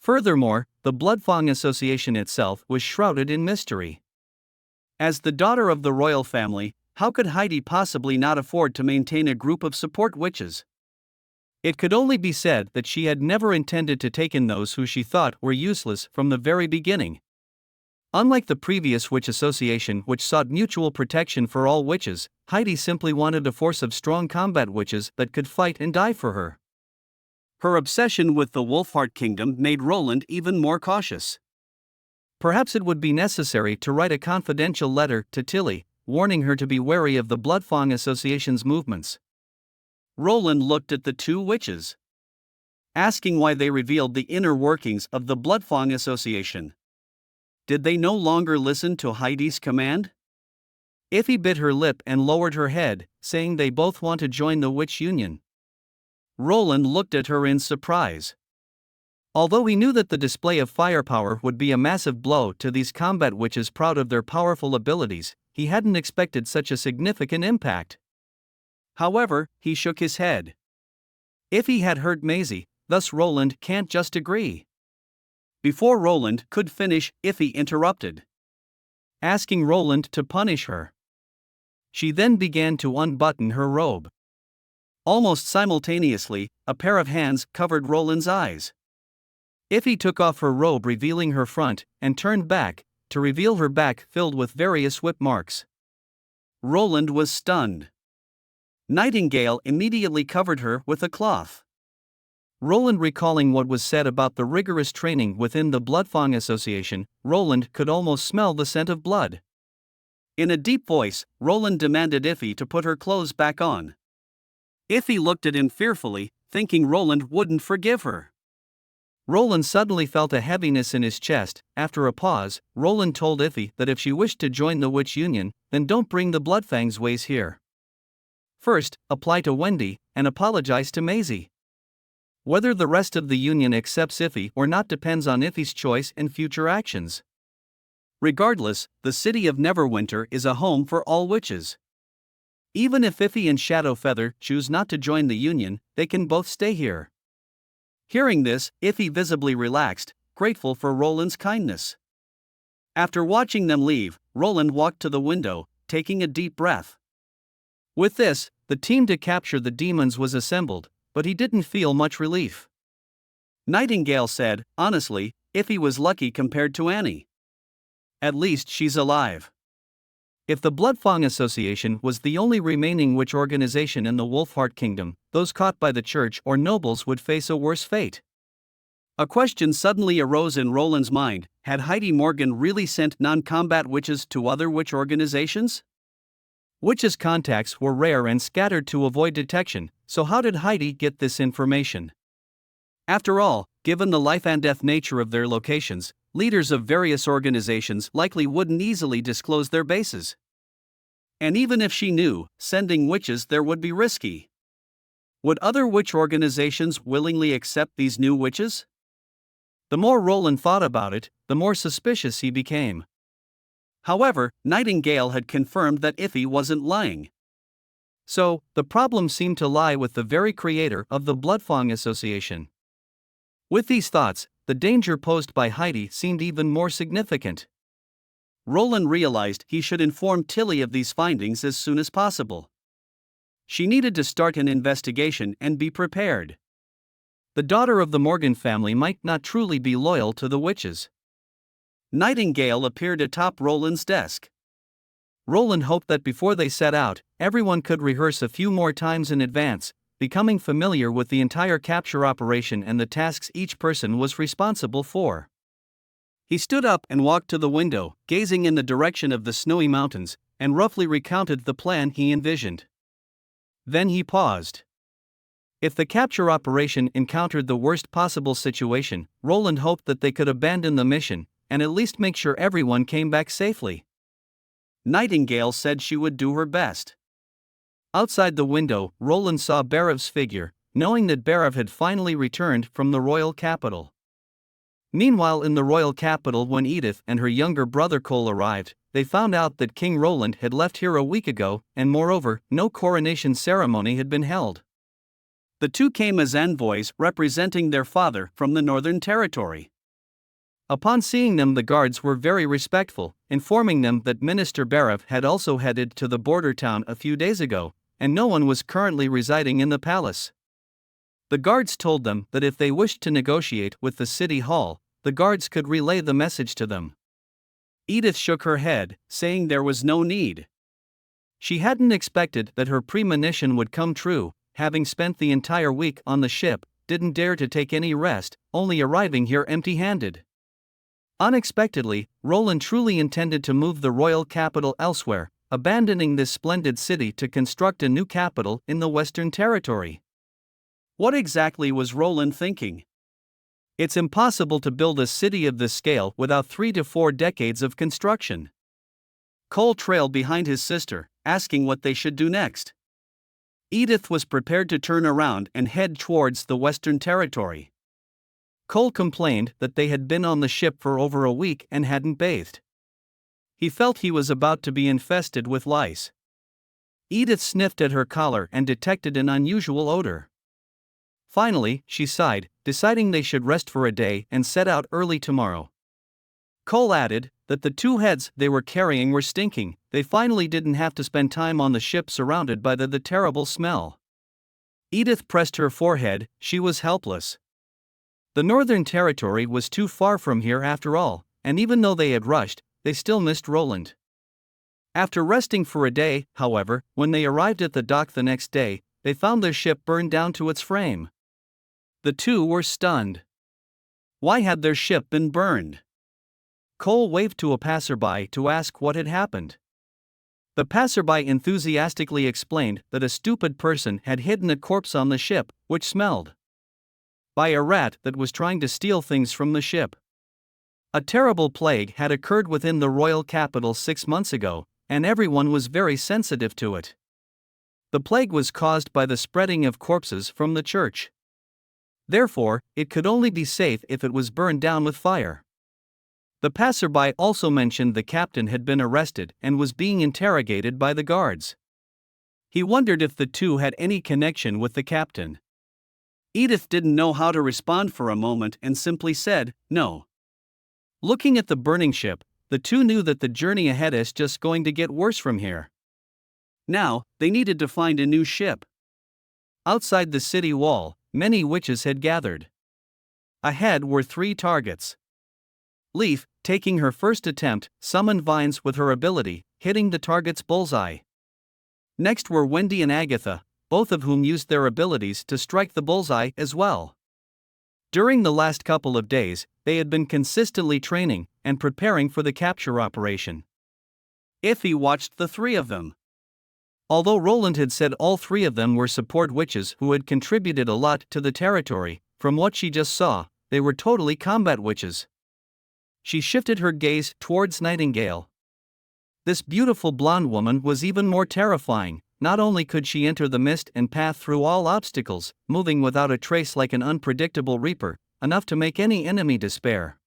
Furthermore, the Bloodfang Association itself was shrouded in mystery. As the daughter of the royal family, how could Heidi possibly not afford to maintain a group of support witches? It could only be said that she had never intended to take in those who she thought were useless from the very beginning. Unlike the previous witch association, which sought mutual protection for all witches, Heidi simply wanted a force of strong combat witches that could fight and die for her. Her obsession with the Wolfheart Kingdom made Roland even more cautious. Perhaps it would be necessary to write a confidential letter to Tilly, warning her to be wary of the Bloodfang Association's movements. Roland looked at the two witches, asking why they revealed the inner workings of the Bloodfang Association. Did they no longer listen to Heidi's command? Iffy bit her lip and lowered her head, saying they both want to join the Witch Union. Roland looked at her in surprise. Although he knew that the display of firepower would be a massive blow to these combat witches proud of their powerful abilities, he hadn't expected such a significant impact. However, he shook his head. Iffy had hurt Maisie, thus Roland can't just agree. Before Roland could finish, Iffy interrupted, asking Roland to punish her. She then began to unbutton her robe. Almost simultaneously, a pair of hands covered Roland's eyes. Iffy took off her robe, revealing her front, and turned back, to reveal her back filled with various whip marks. Roland was stunned. Nightingale immediately covered her with a cloth. Roland recalling what was said about the rigorous training within the Bloodfang Association, Roland could almost smell the scent of blood. In a deep voice, Roland demanded Iffy to put her clothes back on. Iffy looked at him fearfully, thinking Roland wouldn't forgive her. Roland suddenly felt a heaviness in his chest. After a pause, Roland told Iffy that if she wished to join the Witch Union, then don't bring the Bloodfang's ways here. First, apply to Wendy and apologize to Maisie. Whether the rest of the union accepts Iffy or not depends on Iffy's choice and future actions. Regardless, the city of Neverwinter is a home for all witches. Even if Iffy and Shadowfeather choose not to join the union, they can both stay here. Hearing this, Iffy visibly relaxed, grateful for Roland's kindness. After watching them leave, Roland walked to the window, taking a deep breath. With this, the team to capture the demons was assembled, but he didn't feel much relief. Nightingale said, honestly, Iffy was lucky compared to Annie. At least she's alive. If the Bloodfang Association was the only remaining witch organization in the Wolfheart Kingdom, those caught by the church or nobles would face a worse fate. A question suddenly arose in Roland's mind: had Heidi Morgan really sent non-combat witches to other witch organizations? Witches' contacts were rare and scattered to avoid detection, so how did Heidi get this information? After all, given the life and death nature of their locations, leaders of various organizations likely wouldn't easily disclose their bases. And even if she knew, sending witches there would be risky. Would other witch organizations willingly accept these new witches? The more Roland thought about it, the more suspicious he became. However, Nightingale had confirmed that Iffy wasn't lying. So, the problem seemed to lie with the very creator of the Bloodfang Association. With these thoughts, the danger posed by Heidi seemed even more significant. Roland realized he should inform Tilly of these findings as soon as possible. She needed to start an investigation and be prepared. The daughter of the Morgan family might not truly be loyal to the witches. Nightingale appeared atop Roland's desk. Roland hoped that before they set out, everyone could rehearse a few more times in advance, becoming familiar with the entire capture operation and the tasks each person was responsible for. He stood up and walked to the window, gazing in the direction of the snowy mountains, and roughly recounted the plan he envisioned. Then he paused. If the capture operation encountered the worst possible situation, Roland hoped that they could abandon the mission and at least make sure everyone came back safely. Nightingale said she would do her best. Outside the window, Roland saw Barev's figure, knowing that Barev had finally returned from the royal capital. Meanwhile, in the royal capital, when Edith and her younger brother Cole arrived, they found out that King Roland had left here a week ago, and moreover, no coronation ceremony had been held. The two came as envoys representing their father from the Northern Territory. Upon seeing them, the guards were very respectful, informing them that Minister Barev had also headed to the border town a few days ago, and no one was currently residing in the palace. The guards told them that if they wished to negotiate with the city hall, the guards could relay the message to them. Edith shook her head, saying there was no need. She hadn't expected that her premonition would come true. Having spent the entire week on the ship, didn't dare to take any rest, only arriving here empty-handed. Unexpectedly, Roland truly intended to move the royal capital elsewhere, abandoning this splendid city to construct a new capital in the Western Territory. What exactly was Roland thinking? It's impossible to build a city of this scale without 3 to 4 decades of construction. Cole trailed behind his sister, asking what they should do next. Edith was prepared to turn around and head towards the Western Territory. Cole complained that they had been on the ship for over a week and hadn't bathed. He felt he was about to be infested with lice. Edith sniffed at her collar and detected an unusual odor. Finally, she sighed, deciding they should rest for a day and set out early tomorrow. Cole added that the 2 heads they were carrying were stinking. They finally didn't have to spend time on the ship surrounded by the terrible smell. Edith pressed her forehead. She was helpless. The Northern Territory was too far from here after all, and even though they had rushed, they still missed Roland. After resting for a day, however, when they arrived at the dock the next day, they found their ship burned down to its frame. The two were stunned. Why had their ship been burned? Cole waved to a passerby to ask what had happened. The passerby enthusiastically explained that a stupid person had hidden a corpse on the ship, which smelled by a rat that was trying to steal things from the ship. A terrible plague had occurred within the royal capital 6 months ago, and everyone was very sensitive to it. The plague was caused by the spreading of corpses from the church. Therefore, it could only be safe if it was burned down with fire. The passerby also mentioned the captain had been arrested and was being interrogated by the guards. He wondered if the two had any connection with the captain. Edith didn't know how to respond for a moment and simply said, "No." Looking at the burning ship, the two knew that the journey ahead is just going to get worse from here. Now, they needed to find a new ship. Outside the city wall, many witches had gathered. Ahead were 3 targets. Leaf, taking her first attempt, summoned vines with her ability, hitting the target's bullseye. Next were Wendy and Agatha, both of whom used their abilities to strike the bullseye as well. During the last couple of days, they had been consistently training and preparing for the capture operation. Iffy watched the 3 of them. Although Roland had said all 3 of them were support witches who had contributed a lot to the territory, from what she just saw, they were totally combat witches. She shifted her gaze towards Nightingale. This beautiful blonde woman was even more terrifying. Not only could she enter the mist and path through all obstacles, moving without a trace like an unpredictable reaper, enough to make any enemy despair.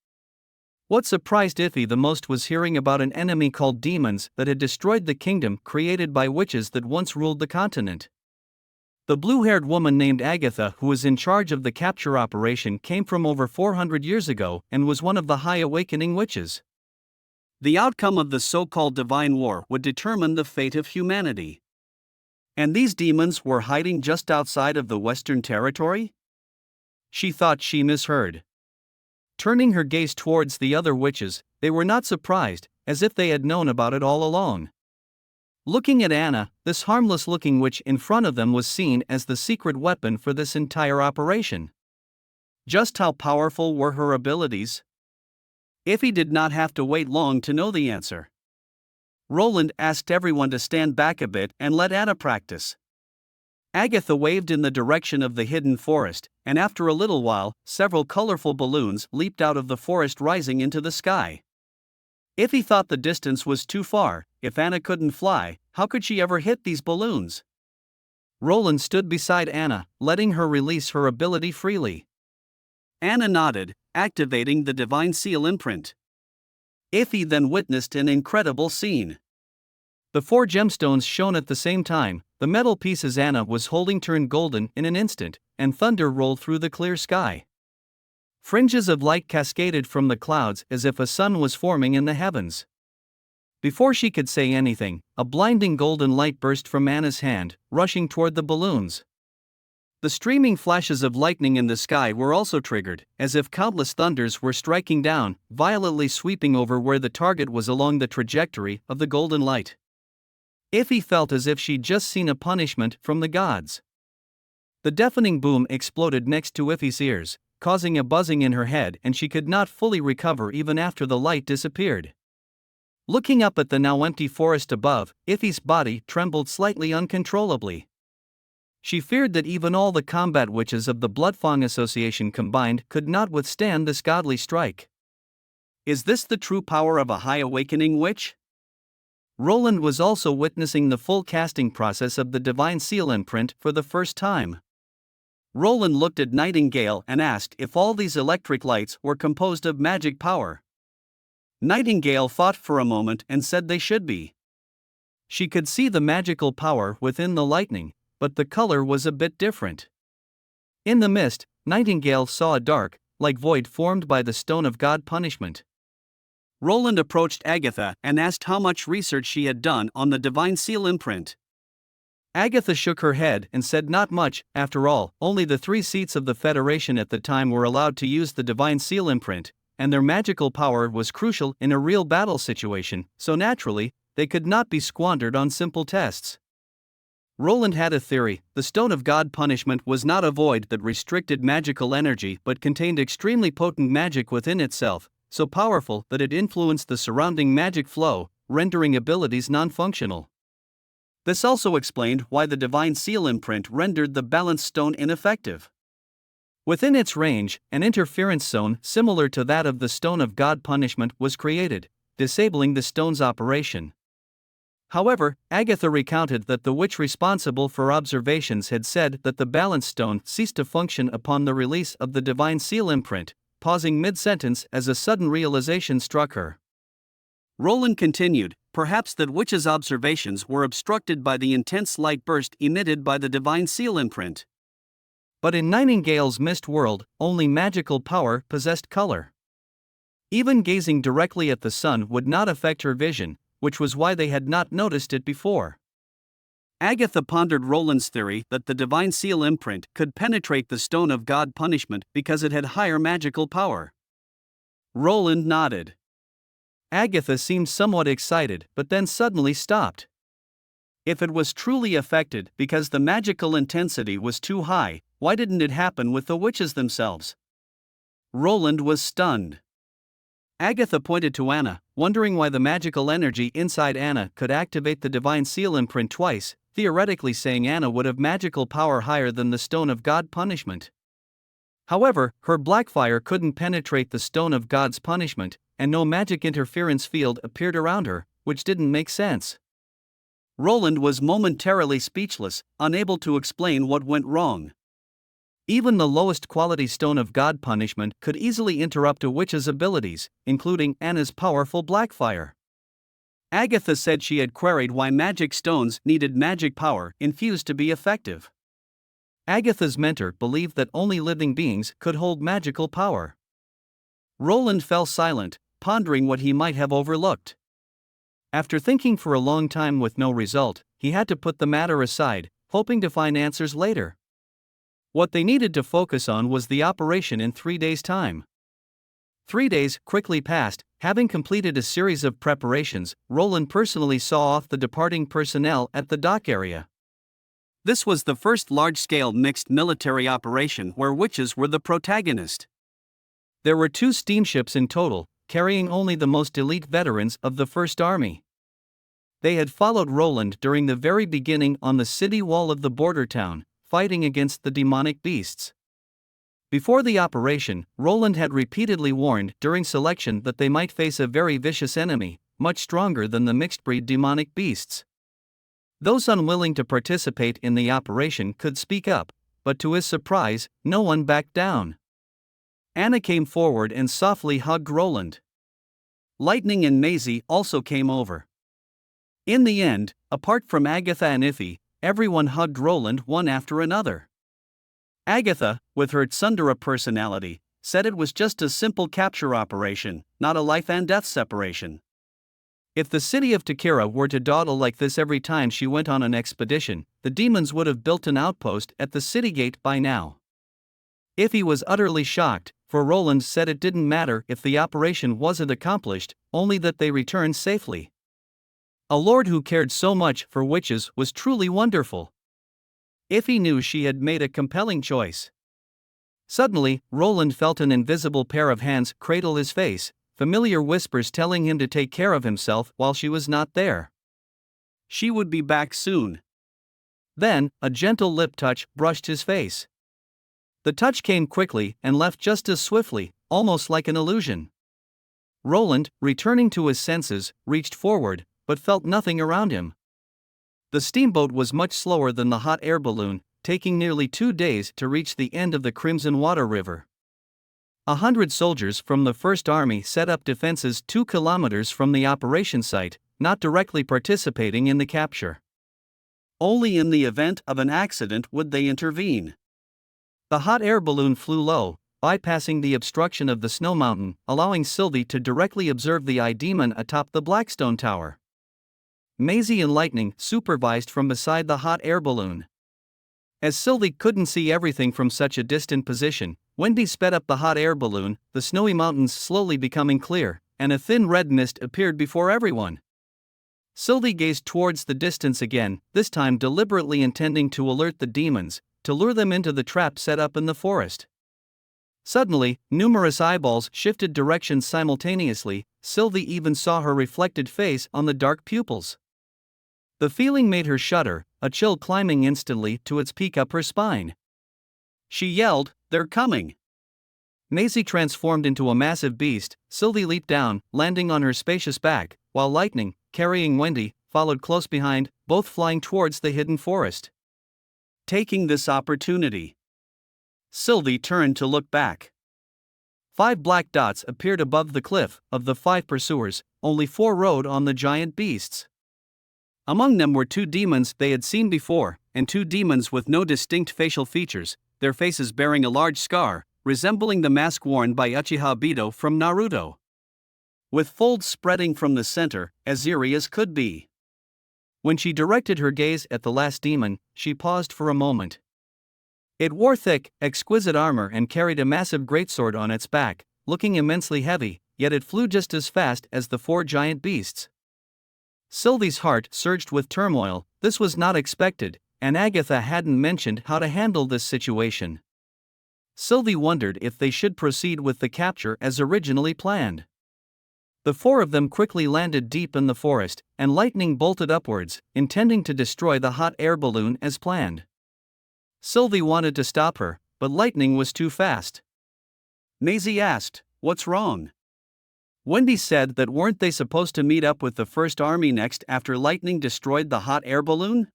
What surprised Iffy the most was hearing about an enemy called demons that had destroyed the kingdom created by witches that once ruled the continent. The blue-haired woman named Agatha, who was in charge of the capture operation, came from over 400 years ago and was one of the High Awakening witches. The outcome of the so-called divine war would determine the fate of humanity. And these demons were hiding just outside of the Western Territory? She thought she misheard. Turning her gaze towards the other witches, they were not surprised, as if they had known about it all along. Looking at Anna, this harmless-looking witch in front of them was seen as the secret weapon for this entire operation. Just how powerful were her abilities? Iffy did not have to wait long to know the answer. Roland asked everyone to stand back a bit and let Anna practice. Agatha waved in the direction of the hidden forest, and after a little while, several colorful balloons leaped out of the forest, rising into the sky. Iffy thought the distance was too far. If Anna couldn't fly, how could she ever hit these balloons? Roland stood beside Anna, letting her release her ability freely. Anna nodded, activating the divine seal imprint. Iffy then witnessed an incredible scene. The 4 gemstones shone at the same time. The metal pieces Anna was holding turned golden in an instant, and thunder rolled through the clear sky. Fringes of light cascaded from the clouds as if a sun was forming in the heavens. Before she could say anything, a blinding golden light burst from Anna's hand, rushing toward the balloons. The streaming flashes of lightning in the sky were also triggered, as if countless thunders were striking down, violently sweeping over where the target was along the trajectory of the golden light. Iffy felt as if she'd just seen a punishment from the gods. The deafening boom exploded next to Iffy's ears, causing a buzzing in her head, and she could not fully recover even after the light disappeared. Looking up at the now empty forest above, Iffy's body trembled slightly uncontrollably. She feared that even all the combat witches of the Bloodfang Association combined could not withstand this godly strike. Is this the true power of a High Awakening witch? Roland was also witnessing the full casting process of the divine seal imprint for the first time. Roland looked at Nightingale and asked if all these electric lights were composed of magic power. Nightingale thought for a moment and said they should be. She could see the magical power within the lightning, but the color was a bit different. In the mist, Nightingale saw a dark, like void formed by the stone of God punishment. Roland approached Agatha and asked how much research she had done on the divine seal imprint. Agatha shook her head and said not much. After all, only the 3 seats of the Federation at the time were allowed to use the divine seal imprint, and their magical power was crucial in a real battle situation, so naturally, they could not be squandered on simple tests. Roland had a theory. The Stone of God punishment was not a void that restricted magical energy but contained extremely potent magic within itself, so powerful that it influenced the surrounding magic flow, rendering abilities non-functional. This also explained why the divine seal imprint rendered the balanced stone ineffective. Within its range, an interference zone similar to that of the Stone of God punishment was created, disabling the stone's operation. However, Agatha recounted that the witch responsible for observations had said that the balance stone ceased to function upon the release of the divine seal imprint, pausing mid-sentence as a sudden realization struck her. Roland continued, perhaps that witch's observations were obstructed by the intense light burst emitted by the divine seal imprint. But in Nightingale's mist world, only magical power possessed color. Even gazing directly at the sun would not affect her vision, which was why they had not noticed it before. Agatha pondered Roland's theory that the divine seal imprint could penetrate the stone of God punishment because it had higher magical power. Roland nodded. Agatha seemed somewhat excited but then suddenly stopped. If it was truly affected because the magical intensity was too high, why didn't it happen with the witches themselves? Roland was stunned. Agatha pointed to Anna, wondering why the magical energy inside Anna could activate the divine seal imprint twice, theoretically saying Anna would have magical power higher than the stone of God punishment. However, her blackfire couldn't penetrate the stone of God's punishment, and no magic interference field appeared around her, which didn't make sense. Roland was momentarily speechless, unable to explain what went wrong. Even the lowest quality stone of God punishment could easily interrupt a witch's abilities, including Anna's powerful blackfire. Agatha said she had queried why magic stones needed magic power infused to be effective. Agatha's mentor believed that only living beings could hold magical power. Roland fell silent, pondering what he might have overlooked. After thinking for a long time with no result, he had to put the matter aside, hoping to find answers later. What they needed to focus on was the operation in 3 days' time. 3 days quickly passed. Having completed a series of preparations, Roland personally saw off the departing personnel at the dock area. This was the first large-scale mixed military operation where witches were the protagonist. There were 2 steamships in total, carrying only the most elite veterans of the First Army. They had followed Roland during the very beginning on the city wall of the border town, fighting against the demonic beasts. Before the operation, Roland had repeatedly warned during selection that they might face a very vicious enemy, much stronger than the mixed-breed demonic beasts. Those unwilling to participate in the operation could speak up, but to his surprise, no one backed down. Anna came forward and softly hugged Roland. Lightning and Maisie also came over. In the end, apart from Agatha and Iffy, everyone hugged Roland one after another. Agatha, with her tsundere personality, said it was just a simple capture operation, not a life and death separation. If the city of Takira were to dawdle like this every time she went on an expedition, the demons would have built an outpost at the city gate by now. Iffy was utterly shocked, for Roland said it didn't matter if the operation wasn't accomplished, only that they returned safely. A lord who cared so much for witches was truly wonderful. Iffy knew she had made a compelling choice. Suddenly, Roland felt an invisible pair of hands cradle his face, familiar whispers telling him to take care of himself while she was not there. She would be back soon. Then, a gentle lip touch brushed his face. The touch came quickly and left just as swiftly, almost like an illusion. Roland, returning to his senses, reached forward, but felt nothing around him. The steamboat was much slower than the hot air balloon, taking nearly 2 days to reach the end of the Crimson Water River. 100 soldiers from the First Army set up defenses 2 kilometers from the operation site, not directly participating in the capture. Only in the event of an accident would they intervene. The hot air balloon flew low, bypassing the obstruction of the snow mountain, allowing Sylvie to directly observe the eye demon atop the Blackstone Tower. Maisie and Lightning supervised from beside the hot air balloon. As Sylvie couldn't see everything from such a distant position, Wendy sped up the hot air balloon, the snowy mountains slowly becoming clear, and a thin red mist appeared before everyone. Sylvie gazed towards the distance again, this time deliberately intending to alert the demons, to lure them into the trap set up in the forest. Suddenly, numerous eyeballs shifted directions simultaneously. Sylvie even saw her reflected face on the dark pupils. The feeling made her shudder, a chill climbing instantly to its peak up her spine. She yelled, "They're coming!" Maisie transformed into a massive beast. Sylvie leaped down, landing on her spacious back, while Lightning, carrying Wendy, followed close behind, both flying towards the hidden forest. Taking this opportunity, Sylvie turned to look back. 5 black dots appeared above the cliff. Of the 5 pursuers, only 4 rode on the giant beasts. Among them were 2 demons they had seen before, and 2 demons with no distinct facial features, their faces bearing a large scar, resembling the mask worn by Uchiha Obito from Naruto, with folds spreading from the center, as eerie as could be. When she directed her gaze at the last demon, she paused for a moment. It wore thick, exquisite armor and carried a massive greatsword on its back, looking immensely heavy, yet it flew just as fast as the 4 giant beasts. Sylvie's heart surged with turmoil. This was not expected, and Agatha hadn't mentioned how to handle this situation. Sylvie wondered if they should proceed with the capture as originally planned. The 4 of them quickly landed deep in the forest, and lightning bolted upwards, intending to destroy the hot air balloon as planned. Sylvie wanted to stop her, but lightning was too fast. Maisie asked, "What's wrong?" Wendy said that weren't they supposed to meet up with the First Army next after lightning destroyed the hot air balloon?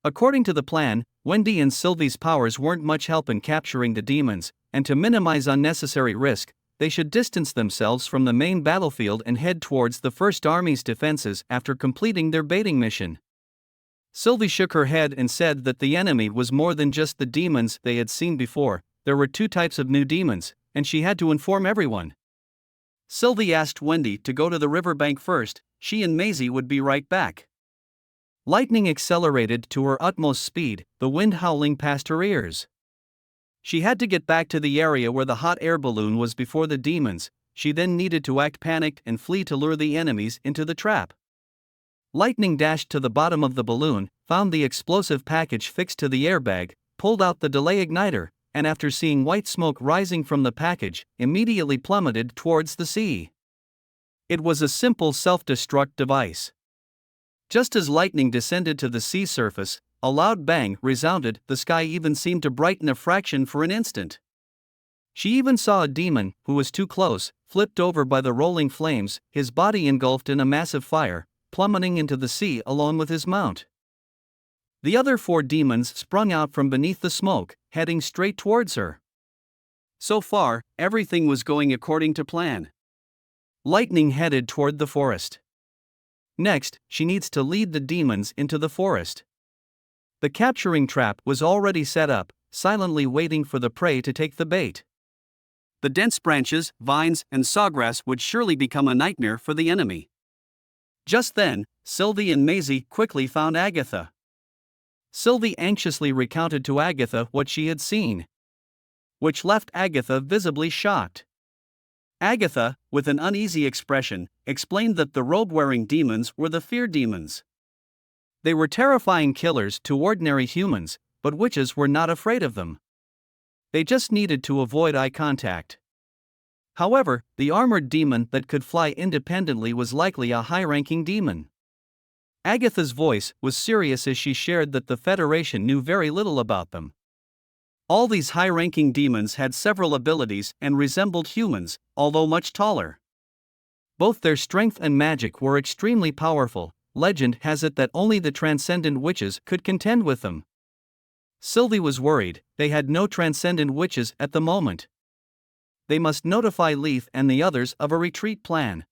According to the plan, Wendy and Sylvie's powers weren't much help in capturing the demons, and to minimize unnecessary risk, they should distance themselves from the main battlefield and head towards the First Army's defenses after completing their baiting mission. Sylvie shook her head and said that the enemy was more than just the demons they had seen before. There were 2 types of new demons, and she had to inform everyone. Sylvie asked Wendy to go to the riverbank first. She and Maisie would be right back. Lightning accelerated to her utmost speed, the wind howling past her ears. She had to get back to the area where the hot air balloon was before the demons. She then needed to act panicked and flee to lure the enemies into the trap. Lightning dashed to the bottom of the balloon, found the explosive package fixed to the airbag, pulled out the delay igniter, and after seeing white smoke rising from the package, immediately plummeted towards the sea. It was a simple self-destruct device. Just as lightning descended to the sea surface, a loud bang resounded. The sky even seemed to brighten a fraction for an instant. She even saw a demon, who was too close, flipped over by the rolling flames, his body engulfed in a massive fire, plummeting into the sea along with his mount. The other 4 demons sprung out from beneath the smoke, heading straight towards her. So far, everything was going according to plan. Lightning headed toward the forest. Next, she needs to lead the demons into the forest. The capturing trap was already set up, silently waiting for the prey to take the bait. The dense branches, vines, and sawgrass would surely become a nightmare for the enemy. Just then, Sylvie and Maisie quickly found Agatha. Sylvie anxiously recounted to Agatha what she had seen, which left Agatha visibly shocked. Agatha, with an uneasy expression, explained that the robe-wearing demons were the fear demons. They were terrifying killers to ordinary humans, but witches were not afraid of them. They just needed to avoid eye contact. However, the armored demon that could fly independently was likely a high-ranking demon. Agatha's voice was serious as she shared that the Federation knew very little about them. All these high-ranking demons had several abilities and resembled humans, although much taller. Both their strength and magic were extremely powerful. Legend has it that only the transcendent witches could contend with them. Sylvie was worried. They had no transcendent witches at the moment. They must notify Leaf and the others of a retreat plan.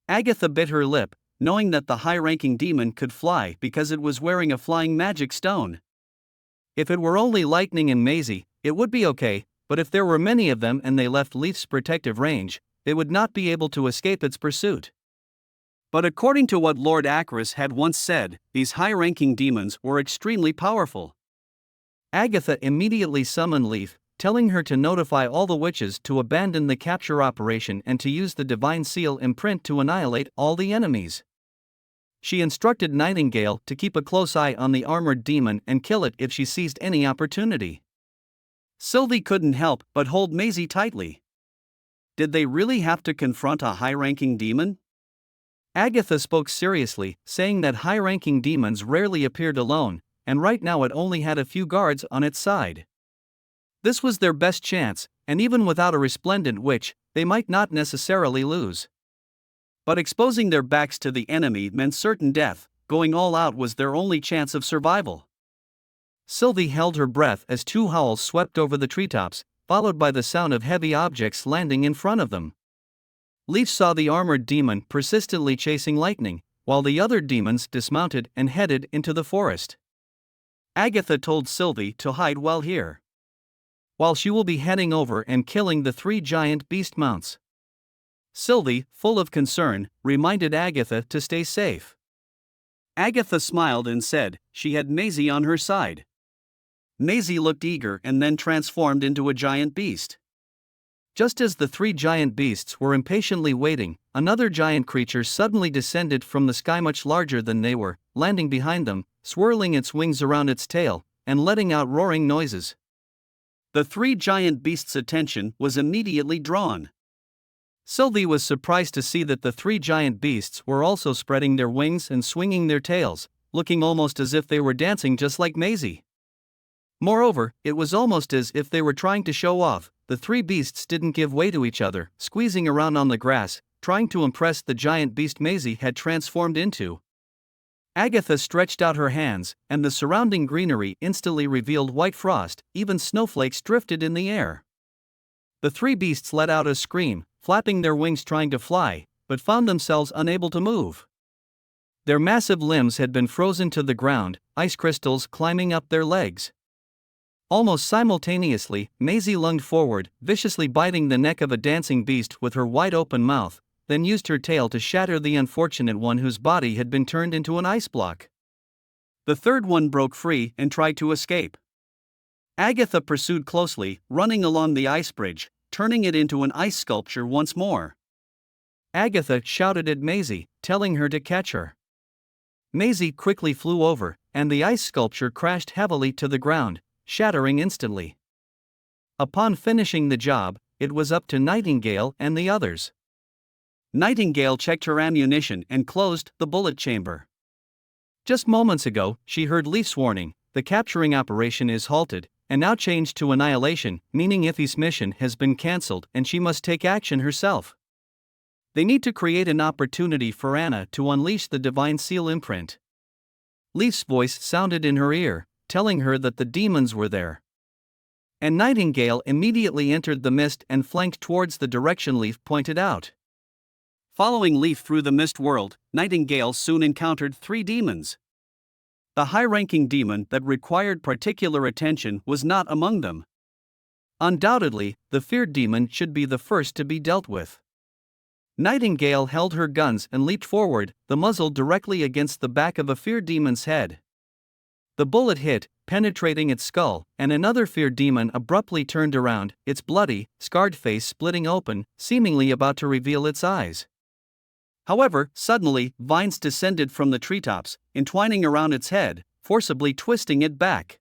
Agatha bit her lip, knowing that the high-ranking demon could fly because it was wearing a flying magic stone. If it were only Lightning and Maisie, it would be okay, but if there were many of them and they left Leaf's protective range, they would not be able to escape its pursuit. But according to what Lord Acris had once said, these high-ranking demons were extremely powerful. Agatha immediately summoned Leaf, telling her to notify all the witches to abandon the capture operation and to use the divine seal imprint to annihilate all the enemies. She instructed Nightingale to keep a close eye on the armored demon and kill it if she seized any opportunity. Sylvie couldn't help but hold Maisie tightly. Did they really have to confront a high-ranking demon? Agatha spoke seriously, saying that high-ranking demons rarely appeared alone, and right now it only had a few guards on its side. This was their best chance, and even without a resplendent witch, they might not necessarily lose. But exposing their backs to the enemy meant certain death. Going all out was their only chance of survival. Sylvie held her breath as two howls swept over the treetops, followed by the sound of heavy objects landing in front of them. Leaf saw the armored demon persistently chasing Lightning, while the other demons dismounted and headed into the forest. Agatha told Sylvie to hide well here, while she will be heading over and killing the 3 giant beast mounts. Sylvie, full of concern, reminded Agatha to stay safe. Agatha smiled and said she had Maisie on her side. Maisie looked eager and then transformed into a giant beast. Just as the 3 giant beasts were impatiently waiting, another giant creature suddenly descended from the sky much larger than they were, landing behind them, swirling its wings around its tail, and letting out roaring noises. The 3 giant beasts' attention was immediately drawn. Sylvie was surprised to see that the 3 giant beasts were also spreading their wings and swinging their tails, looking almost as if they were dancing just like Maisie. Moreover, it was almost as if they were trying to show off. The 3 beasts didn't give way to each other, squeezing around on the grass, trying to impress the giant beast Maisie had transformed into. Agatha stretched out her hands, and the surrounding greenery instantly revealed white frost, even snowflakes drifted in the air. The 3 beasts let out a scream, flapping their wings trying to fly, but found themselves unable to move. Their massive limbs had been frozen to the ground, ice crystals climbing up their legs. Almost simultaneously, Maisie lunged forward, viciously biting the neck of a dancing beast with her wide-open mouth, then used her tail to shatter the unfortunate one whose body had been turned into an ice block. The third one broke free and tried to escape. Agatha pursued closely, running along the ice bridge, turning it into an ice sculpture once more. Agatha shouted at Maisie, telling her to catch her. Maisie quickly flew over, and the ice sculpture crashed heavily to the ground, shattering instantly. Upon finishing the job, it was up to Nightingale and the others. Nightingale checked her ammunition and closed the bullet chamber. Just moments ago, she heard Leaf's warning: the capturing operation is halted, and now changed to annihilation, meaning Iffy's mission has been cancelled and she must take action herself. They need to create an opportunity for Anna to unleash the Divine Seal imprint. Leaf's voice sounded in her ear, telling her that the demons were there. And Nightingale immediately entered the mist and flanked towards the direction Leaf pointed out. Following Leaf through the mist world, Nightingale soon encountered 3 demons. The high-ranking demon that required particular attention was not among them. Undoubtedly, the feared demon should be the first to be dealt with. Nightingale held her guns and leaped forward, the muzzle directly against the back of a feared demon's head. The bullet hit, penetrating its skull, and another feared demon abruptly turned around, its bloody, scarred face splitting open, seemingly about to reveal its eyes. However, suddenly, vines descended from the treetops, entwining around its head, forcibly twisting it back.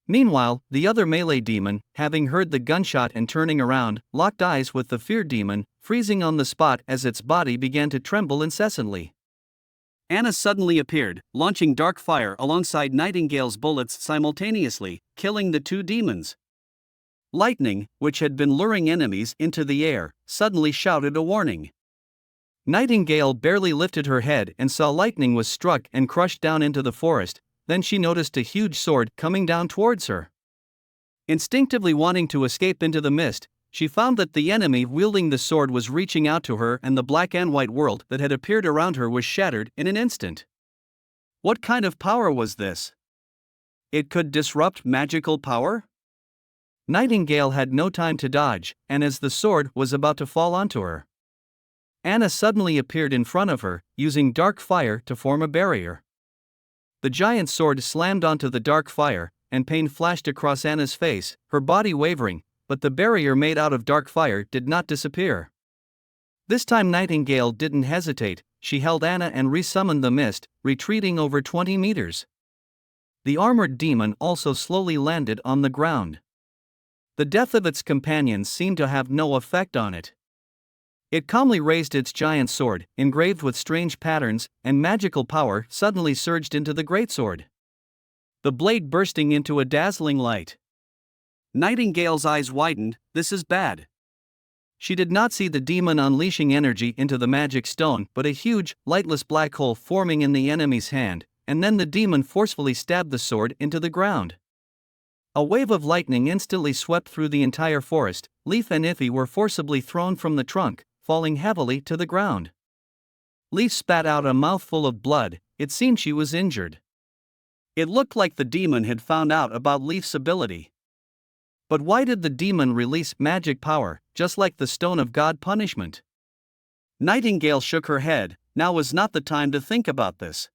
Meanwhile, the other melee demon, having heard the gunshot and turning around, locked eyes with the feared demon, freezing on the spot as its body began to tremble incessantly. Anna suddenly appeared, launching dark fire alongside Nightingale's bullets simultaneously, killing the 2 demons. Lightning, which had been luring enemies into the air, suddenly shouted a warning. Nightingale barely lifted her head and saw Lightning was struck and crushed down into the forest. Then she noticed a huge sword coming down towards her. Instinctively wanting to escape into the mist, she found that the enemy wielding the sword was reaching out to her, and the black and white world that had appeared around her was shattered in an instant. What kind of power was this? It could disrupt magical power? Nightingale had no time to dodge, and as the sword was about to fall onto her, Anna suddenly appeared in front of her, using dark fire to form a barrier. The giant sword slammed onto the dark fire, and pain flashed across Anna's face, her body wavering, but the barrier made out of dark fire did not disappear. This time Nightingale didn't hesitate, she held Anna and resummoned the mist, retreating over 20 meters. The armored demon also slowly landed on the ground. The death of its companions seemed to have no effect on it. It calmly raised its giant sword, engraved with strange patterns, and magical power suddenly surged into the greatsword, the blade bursting into a dazzling light. Nightingale's eyes widened. This is bad. She did not see the demon unleashing energy into the magic stone but a huge, lightless black hole forming in the enemy's hand, and then the demon forcefully stabbed the sword into the ground. A wave of lightning instantly swept through the entire forest. Leaf and Iffy were forcibly thrown from the trunk, falling heavily to the ground. Leaf spat out a mouthful of blood. It seemed she was injured. It looked like the demon had found out about Leaf's ability. But why did the demon release magic power, just like the Stone of God punishment? Nightingale shook her head. Now was not the time to think about this.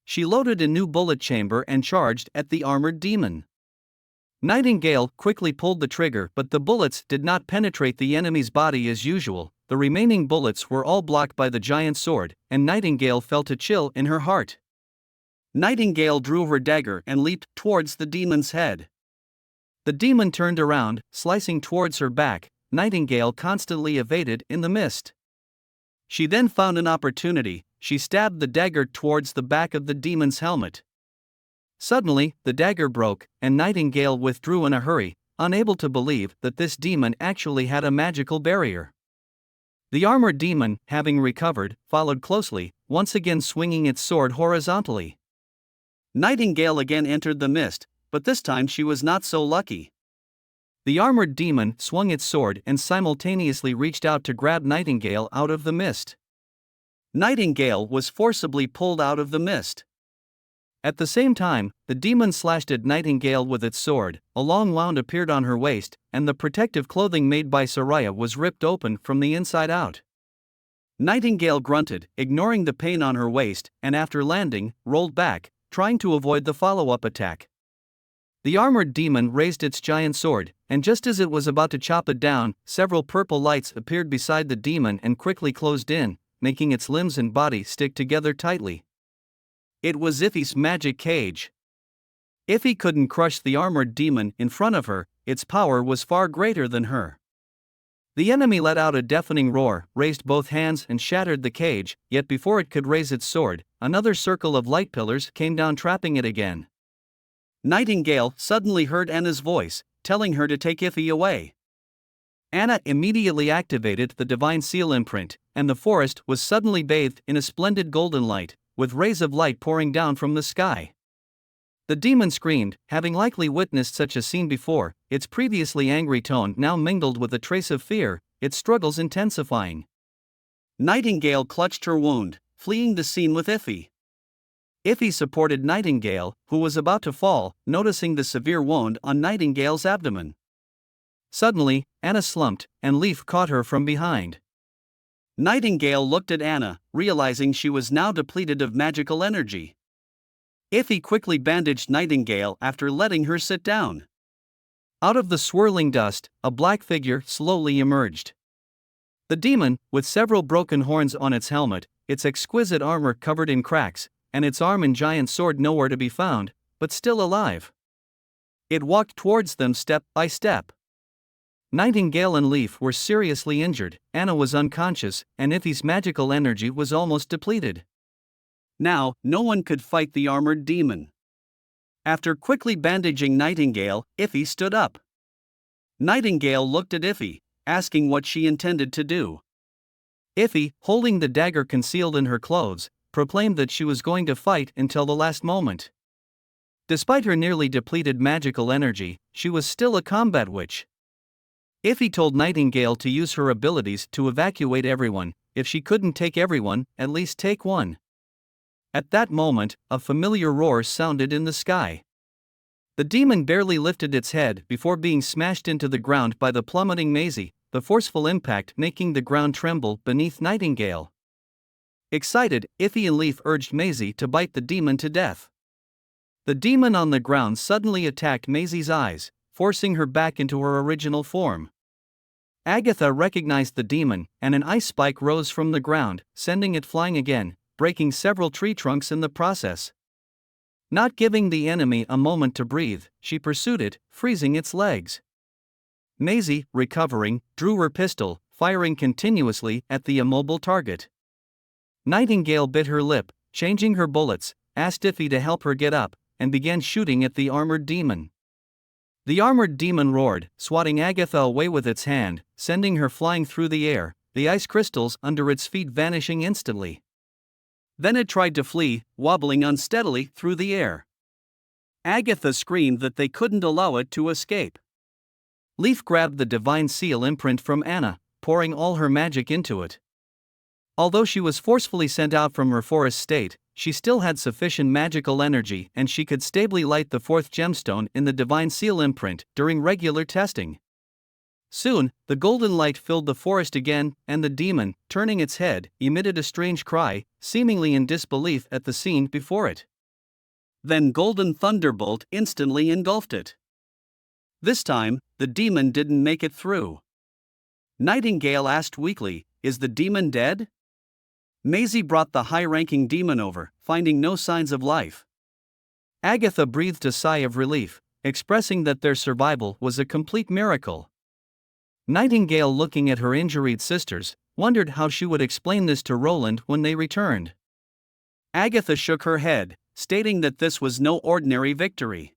She loaded a new bullet chamber and charged at the armored demon. Nightingale quickly pulled the trigger, but the bullets did not penetrate the enemy's body as usual. The remaining bullets were all blocked by the giant sword, and Nightingale felt a chill in her heart. Nightingale drew her dagger and leaped towards the demon's head. The demon turned around, slicing towards her back. Nightingale constantly evaded in the mist. She then found an opportunity. She stabbed the dagger towards the back of the demon's helmet. Suddenly, the dagger broke, and Nightingale withdrew in a hurry, unable to believe that this demon actually had a magical barrier. The armored demon, having recovered, followed closely, once again swinging its sword horizontally. Nightingale again entered the mist, but this time she was not so lucky. The armored demon swung its sword and simultaneously reached out to grab Nightingale out of the mist. Nightingale was forcibly pulled out of the mist. At the same time, the demon slashed at Nightingale with its sword. A long wound appeared on her waist, and the protective clothing made by Soraya was ripped open from the inside out. Nightingale grunted, ignoring the pain on her waist, and after landing, rolled back, trying to avoid the follow-up attack. The armored demon raised its giant sword, and just as it was about to chop it down, several purple lights appeared beside the demon and quickly closed in, making its limbs and body stick together tightly. It was Iffy's magic cage. Iffy couldn't crush the armored demon in front of her, its power was far greater than her. The enemy let out a deafening roar, raised both hands and shattered the cage, yet before it could raise its sword, another circle of light pillars came down, trapping it again. Nightingale suddenly heard Anna's voice, telling her to take Iffy away. Anna immediately activated the divine seal imprint, and the forest was suddenly bathed in a splendid golden light, with rays of light pouring down from the sky. The demon screamed, having likely witnessed such a scene before, its previously angry tone now mingled with a trace of fear, its struggles intensifying. Nightingale clutched her wound, fleeing the scene with Iffy. Iffy supported Nightingale, who was about to fall, noticing the severe wound on Nightingale's abdomen. Suddenly, Anna slumped, and Leaf caught her from behind. Nightingale looked at Anna, realizing she was now depleted of magical energy. Iffy quickly bandaged Nightingale after letting her sit down. Out of the swirling dust, a black figure slowly emerged. The demon, with several broken horns on its helmet, its exquisite armor covered in cracks, and its arm and giant sword nowhere to be found, but still alive. It walked towards them step by step. Nightingale and Leaf were seriously injured, Anna was unconscious, and Iffy's magical energy was almost depleted. Now, no one could fight the armored demon. After quickly bandaging Nightingale, Iffy stood up. Nightingale looked at Iffy, asking what she intended to do. Iffy, holding the dagger concealed in her clothes, proclaimed that she was going to fight until the last moment. Despite her nearly depleted magical energy, she was still a combat witch. Iffy told Nightingale to use her abilities to evacuate everyone. If she couldn't take everyone, at least take one. At that moment, a familiar roar sounded in the sky. The demon barely lifted its head before being smashed into the ground by the plummeting Maisie, the forceful impact making the ground tremble beneath Nightingale. Excited, Iffy and Leaf urged Maisie to bite the demon to death. The demon on the ground suddenly attacked Maisie's eyes, forcing her back into her original form. Agatha recognized the demon, and an ice spike rose from the ground, sending it flying again, breaking several tree trunks in the process. Not giving the enemy a moment to breathe, she pursued it, freezing its legs. Maisie, recovering, drew her pistol, firing continuously at the immobile target. Nightingale bit her lip, changing her bullets, asked Iffy to help her get up, and began shooting at the armored demon. The armored demon roared, swatting Agatha away with its hand, sending her flying through the air, the ice crystals under its feet vanishing instantly. Then it tried to flee, wobbling unsteadily through the air. Agatha screamed that they couldn't allow it to escape. Leaf grabbed the divine seal imprint from Anna, pouring all her magic into it. Although she was forcefully sent out from her forest state, she still had sufficient magical energy and she could stably light the fourth gemstone in the divine seal imprint during regular testing. Soon, the golden light filled the forest again, and the demon, turning its head, emitted a strange cry, seemingly in disbelief at the scene before it. Then golden thunderbolt instantly engulfed it. This time, the demon didn't make it through. Nightingale asked weakly, "Is the demon dead?" Maisie brought the high-ranking demon over, finding no signs of life. Agatha breathed a sigh of relief, expressing that their survival was a complete miracle. Nightingale, looking at her injured sisters, wondered how she would explain this to Roland when they returned. Agatha shook her head, stating that this was no ordinary victory.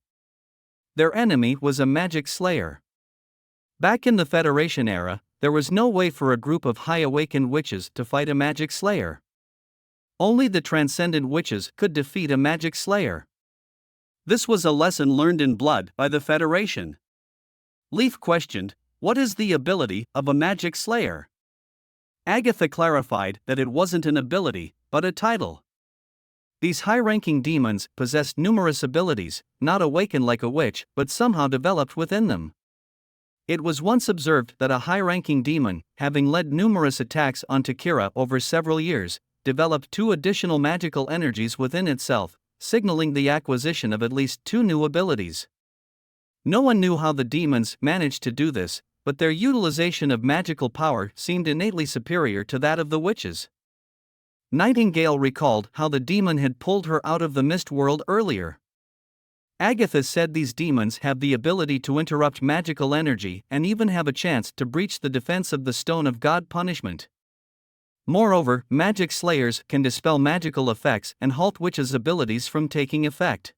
Their enemy was a magic slayer. Back in the Federation era, there was no way for a group of high-awakened witches to fight a magic slayer. Only the transcendent witches could defeat a magic slayer. This was a lesson learned in blood by the Federation. Leaf questioned, "What is the ability of a magic slayer?" Agatha clarified that it wasn't an ability, but a title. These high-ranking demons possessed numerous abilities, not awakened like a witch, but somehow developed within them. It was once observed that a high-ranking demon, having led numerous attacks on Kira over several years, developed 2 additional magical energies within itself, signaling the acquisition of at least 2 new abilities. No one knew how the demons managed to do this, but their utilization of magical power seemed innately superior to that of the witches. Nightingale recalled how the demon had pulled her out of the mist world earlier. Agatha said these demons have the ability to interrupt magical energy and even have a chance to breach the defense of the Stone of God punishment. Moreover, magic slayers can dispel magical effects and halt witches' abilities from taking effect.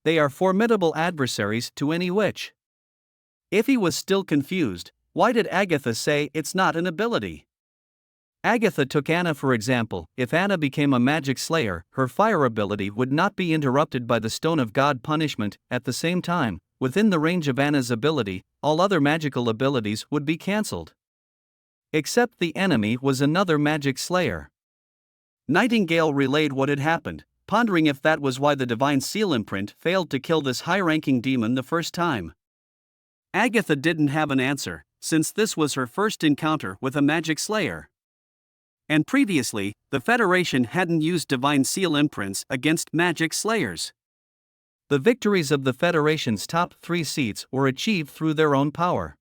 They are formidable adversaries to any witch. If he was still confused, why did Agatha say it's not an ability? Agatha took Anna for example. If Anna became a magic slayer, her fire ability would not be interrupted by the Stone of God punishment. At the same time, within the range of Anna's ability, all other magical abilities would be cancelled. Except the enemy was another magic slayer. Nightingale relayed what had happened, pondering if that was why the divine seal imprint failed to kill this high-ranking demon the first time. Agatha didn't have an answer, since this was her first encounter with a magic slayer. And previously, the Federation hadn't used divine seal imprints against magic slayers. The victories of the Federation's top 3 seats were achieved through their own power.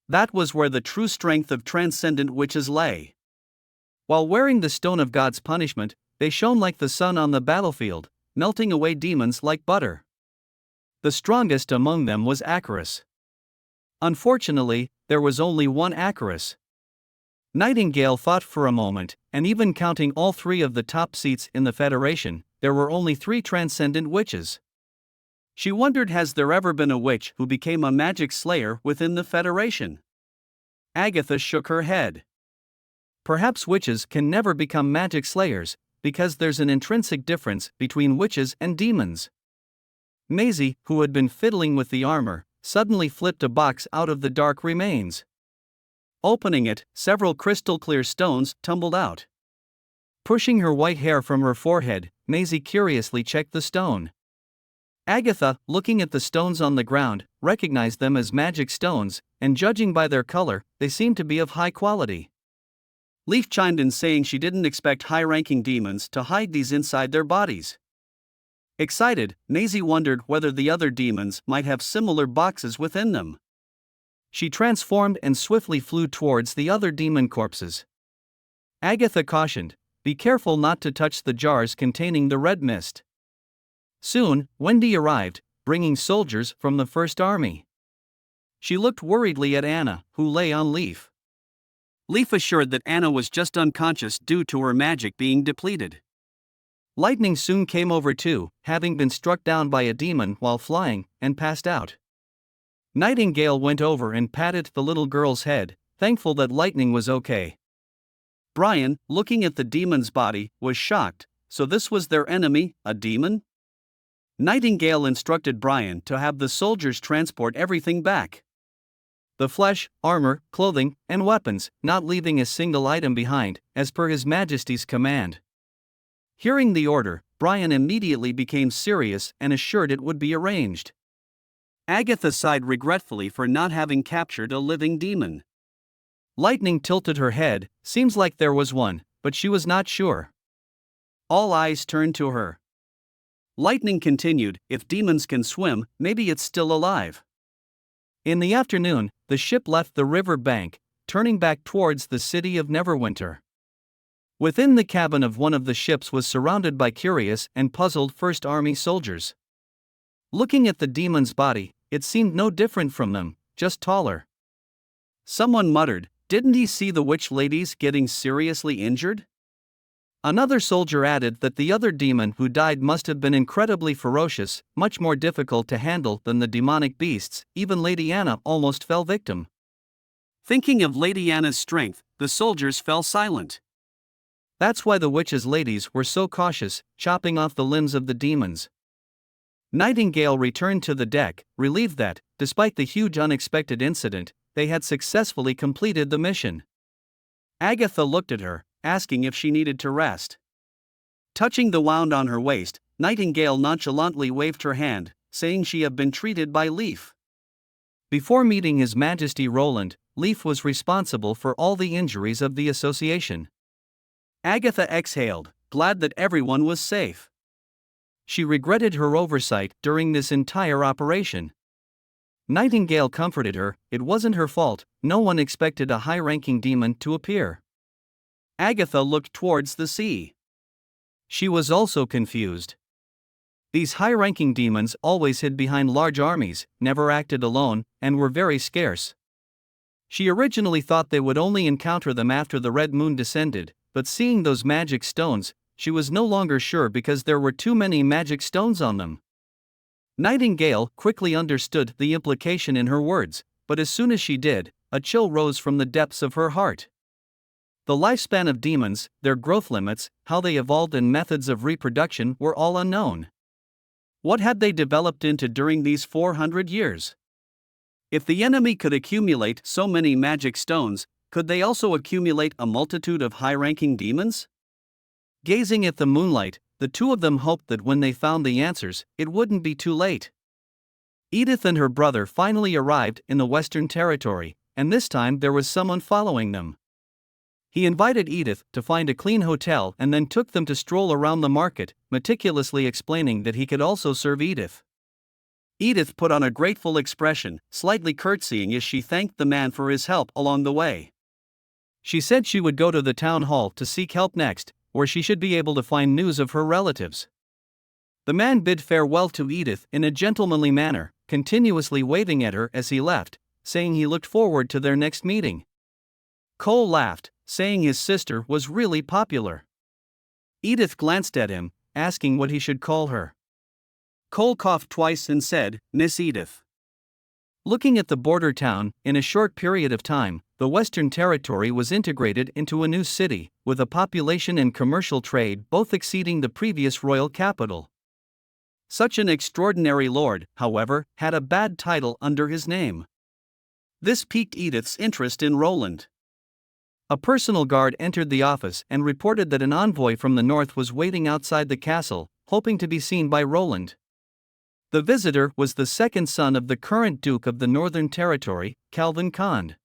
That was where the true strength of transcendent witches lay. While wearing the Stone of God's punishment, they shone like the sun on the battlefield, melting away demons like butter. The strongest among them was Acarus. Unfortunately, there was only one Acarus. Nightingale thought for a moment, and even counting all 3 of the top seats in the Federation, there were only 3 transcendent witches. She wondered, has there ever been a witch who became a magic slayer within the Federation? Agatha shook her head. Perhaps witches can never become magic slayers, because there's an intrinsic difference between witches and demons. Maisie, who had been fiddling with the armor, suddenly flipped a box out of the dark remains. Opening it, several crystal-clear stones tumbled out. Pushing her white hair from her forehead, Maisie curiously checked the stone. Agatha, looking at the stones on the ground, recognized them as magic stones, and judging by their color, they seemed to be of high quality. Leaf chimed in, saying she didn't expect high-ranking demons to hide these inside their bodies. Excited, Maisie wondered whether the other demons might have similar boxes within them. She transformed and swiftly flew towards the other demon corpses. Agatha cautioned, "Be careful not to touch the jars containing the red mist." Soon, Wendy arrived, bringing soldiers from the First Army. She looked worriedly at Anna, who lay on Leaf. Leaf assured that Anna was just unconscious due to her magic being depleted. Lightning soon came over too, having been struck down by a demon while flying, and passed out. Nightingale went over and patted the little girl's head, thankful that Lightning was okay. Brian, looking at the demon's body, was shocked. So this was their enemy, a demon? Nightingale instructed Brian to have the soldiers transport everything back. The flesh, armor, clothing, and weapons, not leaving a single item behind, as per His Majesty's command. Hearing the order, Brian immediately became serious and assured it would be arranged. Agatha sighed regretfully for not having captured a living demon. Lightning tilted her head. Seems like there was one, but she was not sure. All eyes turned to her. Lightning continued, if demons can swim, maybe it's still alive. In the afternoon, the ship left the river bank, turning back towards the city of Neverwinter. Within the cabin of one of the ships was surrounded by curious and puzzled First Army soldiers. Looking at the demon's body, it seemed no different from them, just taller. Someone muttered, didn't he see the witch ladies getting seriously injured? Another soldier added that the other demon who died must have been incredibly ferocious, much more difficult to handle than the demonic beasts. Even Lady Anna almost fell victim. Thinking of Lady Anna's strength, the soldiers fell silent. That's why the witches' ladies were so cautious, chopping off the limbs of the demons. Nightingale returned to the deck, relieved that, despite the huge unexpected incident, they had successfully completed the mission. Agatha looked at her, asking if she needed to rest. Touching the wound on her waist, Nightingale nonchalantly waved her hand, saying she had been treated by Leaf. Before meeting His Majesty Roland, Leaf was responsible for all the injuries of the association. Agatha exhaled, glad that everyone was safe. She regretted her oversight during this entire operation. Nightingale comforted her, it wasn't her fault, no one expected a high-ranking demon to appear. Agatha looked towards the sea. She was also confused. These high-ranking demons always hid behind large armies, never acted alone, and were very scarce. She originally thought they would only encounter them after the red moon descended, but seeing those magic stones, she was no longer sure because there were too many magic stones on them. Nightingale quickly understood the implication in her words, but as soon as she did, a chill rose from the depths of her heart. The lifespan of demons, their growth limits, how they evolved and methods of reproduction were all unknown. What had they developed into during these 400 years? If the enemy could accumulate so many magic stones, could they also accumulate a multitude of high-ranking demons? Gazing at the moonlight, the two of them hoped that when they found the answers, it wouldn't be too late. Edith and her brother finally arrived in the Western Territory, and this time there was someone following them. He invited Edith to find a clean hotel and then took them to stroll around the market, meticulously explaining that he could also serve Edith. Edith put on a grateful expression, slightly curtsying as she thanked the man for his help along the way. She said she would go to the town hall to seek help next, where she should be able to find news of her relatives. The man bid farewell to Edith in a gentlemanly manner, continuously waving at her as he left, saying he looked forward to their next meeting. Cole laughed, saying his sister was really popular. Edith glanced at him, asking what he should call her. Cole coughed twice and said, "Miss Edith." Looking at the border town, in a short period of time, the Western Territory was integrated into a new city, with a population and commercial trade both exceeding the previous royal capital. Such an extraordinary lord, however, had a bad title under his name. This piqued Edith's interest in Roland. A personal guard entered the office and reported that an envoy from the north was waiting outside the castle, hoping to be seen by Roland. The visitor was the second son of the current Duke of the Northern Territory, Calvin Cond.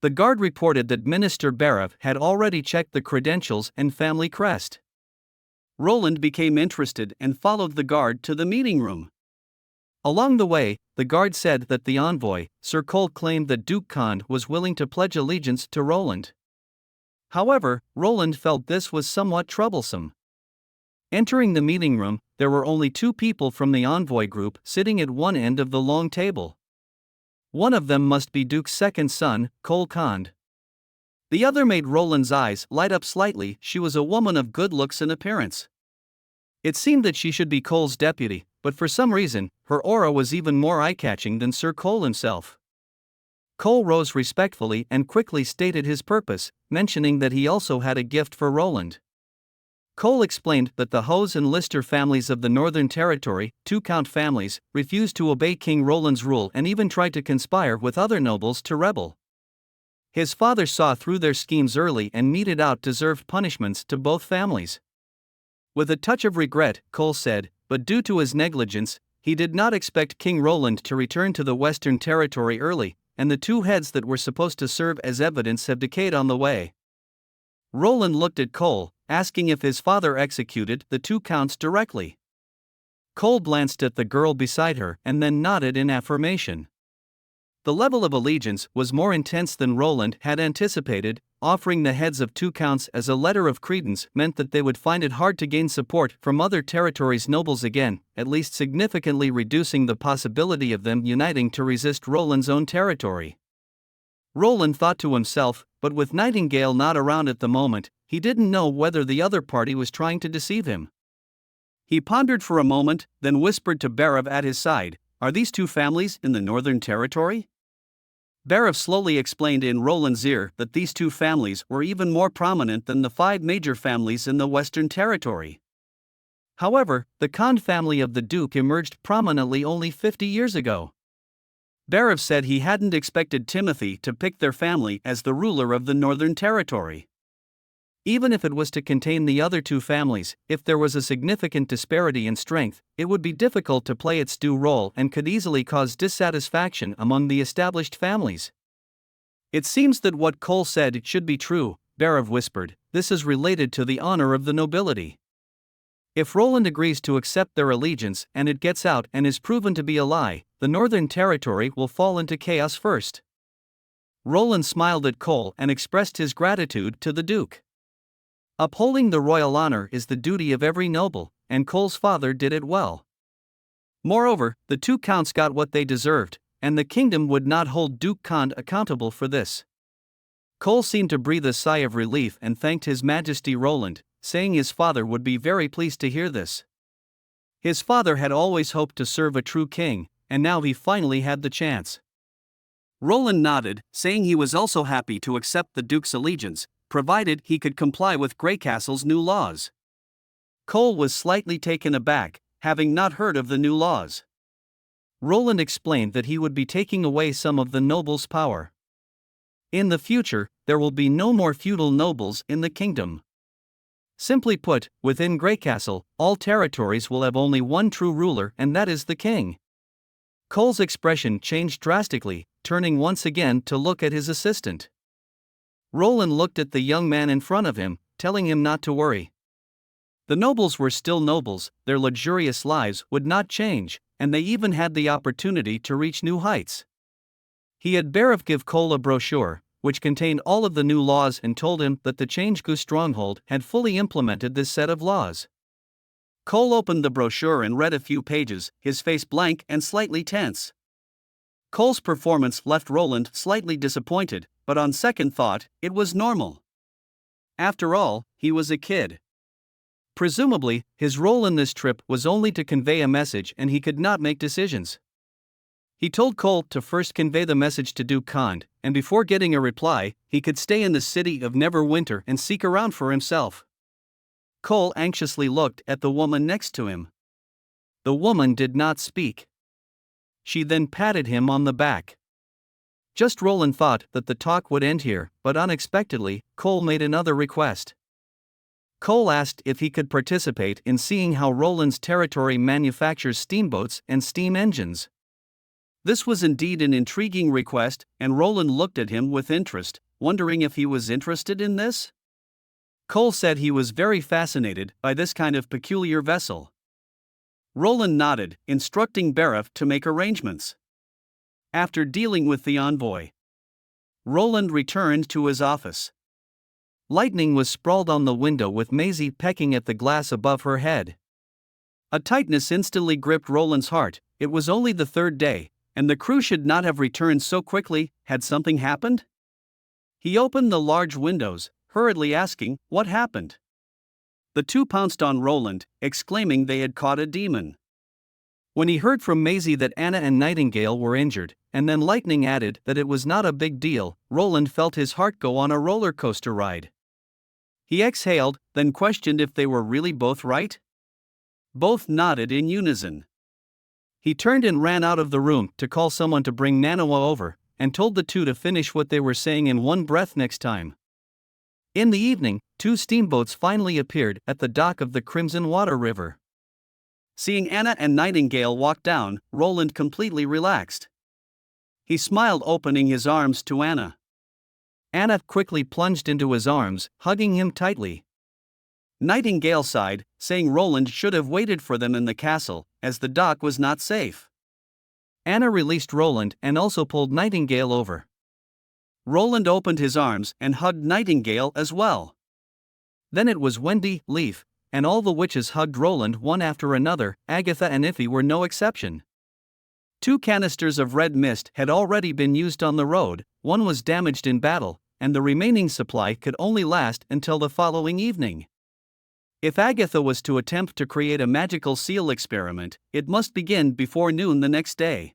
The guard reported that Minister Barev had already checked the credentials and family crest. Roland became interested and followed the guard to the meeting room. Along the way, the guard said that the envoy, Sir Cole, claimed that Duke Cond was willing to pledge allegiance to Roland. However, Roland felt this was somewhat troublesome. Entering the meeting room, there were only two people from the envoy group sitting at one end of the long table. One of them must be Duke's second son, Cole Cond. The other made Roland's eyes light up slightly. She was a woman of good looks and appearance. It seemed that she should be Cole's deputy, but for some reason, her aura was even more eye-catching than Sir Cole himself. Cole rose respectfully and quickly stated his purpose, mentioning that he also had a gift for Roland. Cole explained that the Hose and Lister families of the Northern Territory, two Count families, refused to obey King Roland's rule and even tried to conspire with other nobles to rebel. His father saw through their schemes early and meted out deserved punishments to both families. With a touch of regret, Cole said, but due to his negligence, he did not expect King Roland to return to the Western Territory early, and the two heads that were supposed to serve as evidence have decayed on the way. Roland looked at Cole, asking if his father executed the two counts directly. Cole glanced at the girl beside her and then nodded in affirmation. The level of allegiance was more intense than Roland had anticipated. Offering the heads of two counts as a letter of credence meant that they would find it hard to gain support from other territories' nobles again, at least significantly reducing the possibility of them uniting to resist Roland's own territory. Roland thought to himself, but with Nightingale not around at the moment, he didn't know whether the other party was trying to deceive him. He pondered for a moment, then whispered to Barav at his side, "Are these two families in the Northern Territory?" Barav slowly explained in Roland's ear that these two families were even more prominent than the 5 major families in the Western Territory. However, the Khan family of the Duke emerged prominently only 50 years ago. Barav said he hadn't expected Timothy to pick their family as the ruler of the Northern Territory. Even if it was to contain the other two families, if there was a significant disparity in strength, it would be difficult to play its due role and could easily cause dissatisfaction among the established families. "It seems that what Cole said should be true," Barav whispered. "This is related to the honor of the nobility. If Roland agrees to accept their allegiance and it gets out and is proven to be a lie, the Northern Territory will fall into chaos first." Roland smiled at Cole and expressed his gratitude to the Duke. Upholding the royal honor is the duty of every noble, and Cole's father did it well. Moreover, the two counts got what they deserved, and the kingdom would not hold Duke Khan accountable for this. Cole seemed to breathe a sigh of relief and thanked His Majesty Roland, saying his father would be very pleased to hear this. His father had always hoped to serve a true king, and now he finally had the chance. Roland nodded, saying he was also happy to accept the Duke's allegiance, provided he could comply with Greycastle's new laws. Cole was slightly taken aback, having not heard of the new laws. Roland explained that he would be taking away some of the nobles' power. In the future, there will be no more feudal nobles in the kingdom. Simply put, within Greycastle, all territories will have only one true ruler, and that is the king. Cole's expression changed drastically, turning once again to look at his assistant. Roland looked at the young man in front of him, telling him not to worry. The nobles were still nobles, their luxurious lives would not change, and they even had the opportunity to reach new heights. He had Barav give Cole a brochure, which contained all of the new laws, and told him that the Change-Gu stronghold had fully implemented this set of laws. Cole opened the brochure and read a few pages, his face blank and slightly tense. Cole's performance left Roland slightly disappointed, but on second thought, it was normal. After all, he was a kid. Presumably, his role in this trip was only to convey a message and he could not make decisions. He told Cole to first convey the message to Duke Khan, and before getting a reply, he could stay in the city of Neverwinter and seek around for himself. Cole anxiously looked at the woman next to him. The woman did not speak. She then patted him on the back. Just Roland thought that the talk would end here, but unexpectedly, Cole made another request. Cole asked if he could participate in seeing how Roland's territory manufactures steamboats and steam engines. This was indeed an intriguing request, and Roland looked at him with interest, wondering if he was interested in this. Cole said he was very fascinated by this kind of peculiar vessel. Roland nodded, instructing Barav to make arrangements. After dealing with the envoy, Roland returned to his office. Lightning was sprawled on the window with Maisie pecking at the glass above her head. A tightness instantly gripped Roland's heart. It was only the 3rd day, and the crew should not have returned so quickly. Had something happened? He opened the large windows, hurriedly asking, "What happened?" The two pounced on Roland, exclaiming they had caught a demon. When he heard from Maisie that Anna and Nightingale were injured, and then Lightning added that it was not a big deal, Roland felt his heart go on a roller coaster ride. He exhaled, then questioned if they were really both right. Both nodded in unison. He turned and ran out of the room to call someone to bring Manhwa over, and told the two to finish what they were saying in one breath next time. In the evening, two steamboats finally appeared at the dock of the Crimson Water River. Seeing Anna and Nightingale walk down, Roland completely relaxed. He smiled, opening his arms to Anna. Anna quickly plunged into his arms, hugging him tightly. Nightingale sighed, saying Roland should have waited for them in the castle, as the dock was not safe. Anna released Roland and also pulled Nightingale over. Roland opened his arms and hugged Nightingale as well. Then it was Wendy, Leaf, and all the witches hugged Roland one after another. Agatha and Iffy were no exception. 2 canisters of red mist had already been used on the road, one was damaged in battle, and the remaining supply could only last until the following evening. If Agatha was to attempt to create a magical seal experiment, it must begin before noon the next day.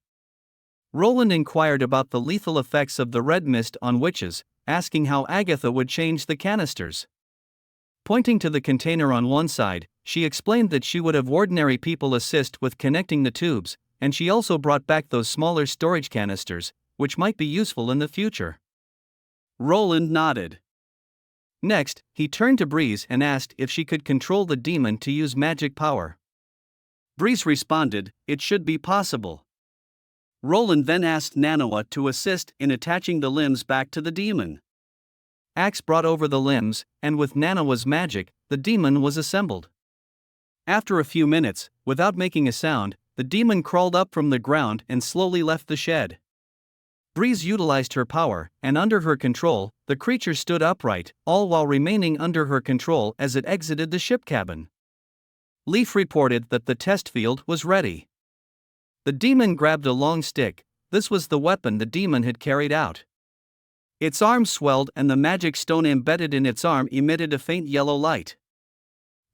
Roland inquired about the lethal effects of the red mist on witches, asking how Agatha would change the canisters. Pointing to the container on one side, she explained that she would have ordinary people assist with connecting the tubes, and she also brought back those smaller storage canisters, which might be useful in the future. Roland nodded. Next, he turned to Breeze and asked if she could control the demon to use magic power. Breeze responded, it should be possible. Roland then asked Nanawa to assist in attaching the limbs back to the demon. Axe brought over the limbs, and with Nanawa's magic, the demon was assembled. After a few minutes, without making a sound, the demon crawled up from the ground and slowly left the shed. Breeze utilized her power, and under her control, the creature stood upright, all while remaining under her control as it exited the ship cabin. Leaf reported that the test field was ready. The demon grabbed a long stick. This was the weapon the demon had carried out. Its arm swelled and the magic stone embedded in its arm emitted a faint yellow light.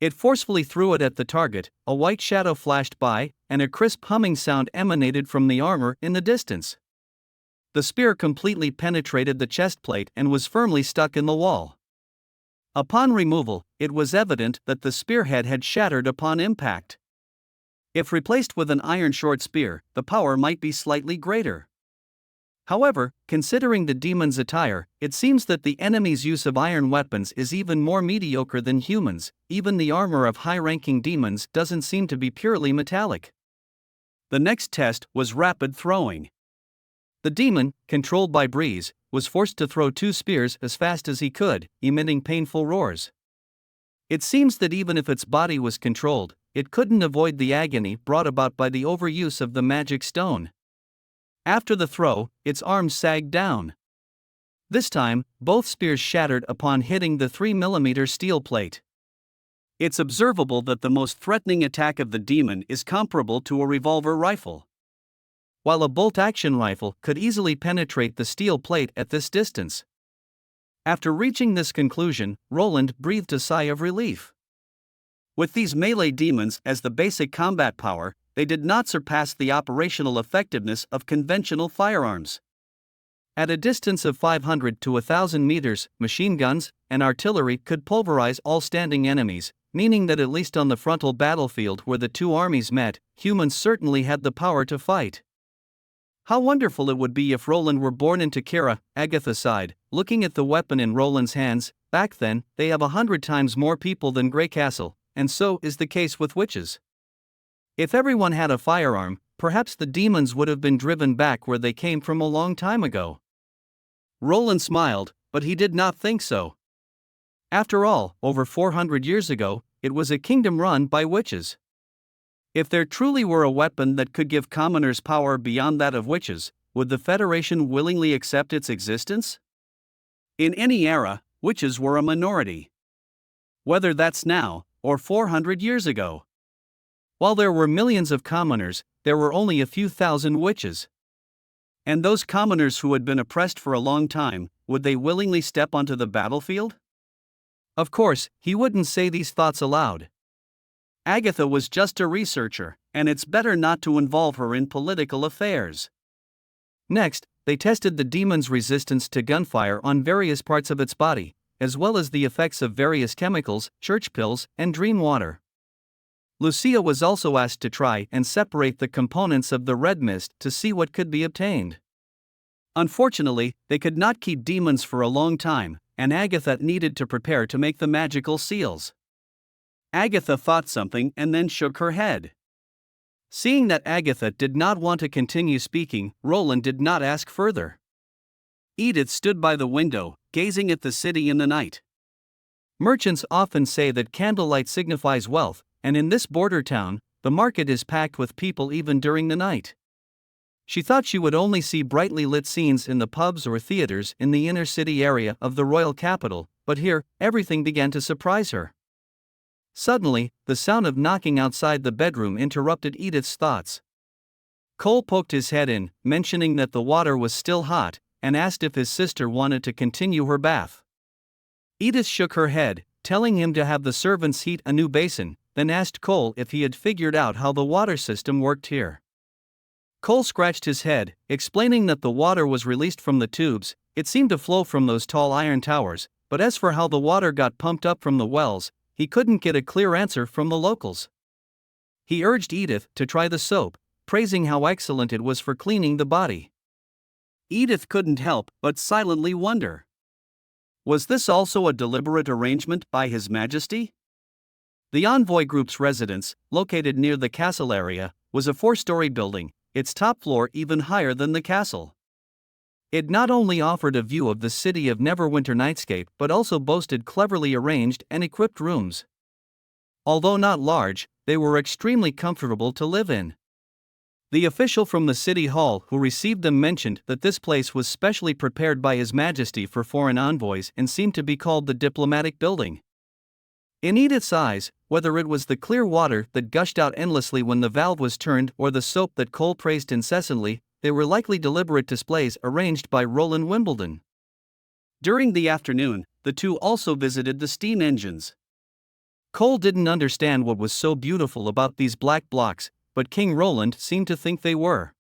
It forcefully threw it at the target, a white shadow flashed by, and a crisp humming sound emanated from the armor in the distance. The spear completely penetrated the chest plate and was firmly stuck in the wall. Upon removal, it was evident that the spearhead had shattered upon impact. If replaced with an iron short spear, the power might be slightly greater. However, considering the demon's attire, it seems that the enemy's use of iron weapons is even more mediocre than humans. Even the armor of high-ranking demons doesn't seem to be purely metallic. The next test was rapid throwing. The demon, controlled by Breeze, was forced to throw 2 spears as fast as he could, emitting painful roars. It seems that even if its body was controlled, it couldn't avoid the agony brought about by the overuse of the magic stone. After the throw, its arms sagged down. This time, both spears shattered upon hitting the 3mm steel plate. It's observable that the most threatening attack of the demon is comparable to a revolver rifle. While a bolt-action rifle could easily penetrate the steel plate at this distance. After reaching this conclusion, Roland breathed a sigh of relief. With these melee demons as the basic combat power, they did not surpass the operational effectiveness of conventional firearms. At a distance of 500 to 1,000 meters, machine guns and artillery could pulverize all standing enemies, meaning that at least on the frontal battlefield where the two armies met, humans certainly had the power to fight. How wonderful it would be if Roland were born into Kara, Agatha sighed, looking at the weapon in Roland's hands. Back then, they have 100 times more people than Grey Castle, and so is the case with witches. If everyone had a firearm, perhaps the demons would have been driven back where they came from a long time ago. Roland smiled, but he did not think so. After all, over 400 years ago, it was a kingdom run by witches. If there truly were a weapon that could give commoners power beyond that of witches, would the Federation willingly accept its existence? In any era, witches were a minority. Whether that's now, or 400 years ago. While there were millions of commoners, there were only a few thousand witches. And those commoners who had been oppressed for a long time, would they willingly step onto the battlefield? Of course, he wouldn't say these thoughts aloud. Agatha was just a researcher, and it's better not to involve her in political affairs. Next, they tested the demon's resistance to gunfire on various parts of its body, as well as the effects of various chemicals, church pills, and dream water. Lucia was also asked to try and separate the components of the red mist to see what could be obtained. Unfortunately, they could not keep demons for a long time, and Agatha needed to prepare to make the magical seals. Agatha thought something and then shook her head. Seeing that Agatha did not want to continue speaking, Roland did not ask further. Edith stood by the window, gazing at the city in the night. Merchants often say that candlelight signifies wealth, and in this border town, the market is packed with people even during the night. She thought she would only see brightly lit scenes in the pubs or theaters in the inner city area of the royal capital, but here, everything began to surprise her. Suddenly, the sound of knocking outside the bedroom interrupted Edith's thoughts. Cole poked his head in, mentioning that the water was still hot, and asked if his sister wanted to continue her bath. Edith shook her head, telling him to have the servants heat a new basin, then asked Cole if he had figured out how the water system worked here. Cole scratched his head, explaining that the water was released from the tubes. It seemed to flow from those tall iron towers, but as for how the water got pumped up from the wells, he couldn't get a clear answer from the locals. He urged Edith to try the soap, praising how excellent it was for cleaning the body. Edith couldn't help but silently wonder. Was this also a deliberate arrangement by His Majesty? The envoy group's residence, located near the castle area, was a 4-story building, its top floor even higher than the castle. It not only offered a view of the city of Neverwinter nightscape but also boasted cleverly arranged and equipped rooms. Although not large, they were extremely comfortable to live in. The official from the city hall who received them mentioned that this place was specially prepared by His Majesty for foreign envoys and seemed to be called the Diplomatic Building. In Edith's eyes, whether it was the clear water that gushed out endlessly when the valve was turned or the soap that Cole praised incessantly, they were likely deliberate displays arranged by Roland Wimbledon. During the afternoon, the two also visited the steam engines. Cole didn't understand what was so beautiful about these black blocks, but King Roland seemed to think they were.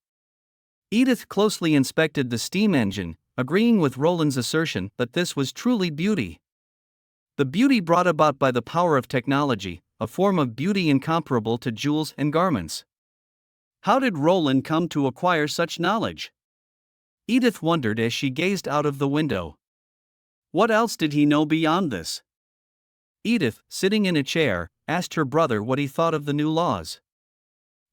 Edith closely inspected the steam engine, agreeing with Roland's assertion that this was truly beauty. The beauty brought about by the power of technology, a form of beauty incomparable to jewels and garments. How did Roland come to acquire such knowledge? Edith wondered as she gazed out of the window. What else did he know beyond this? Edith, sitting in a chair, asked her brother what he thought of the new laws.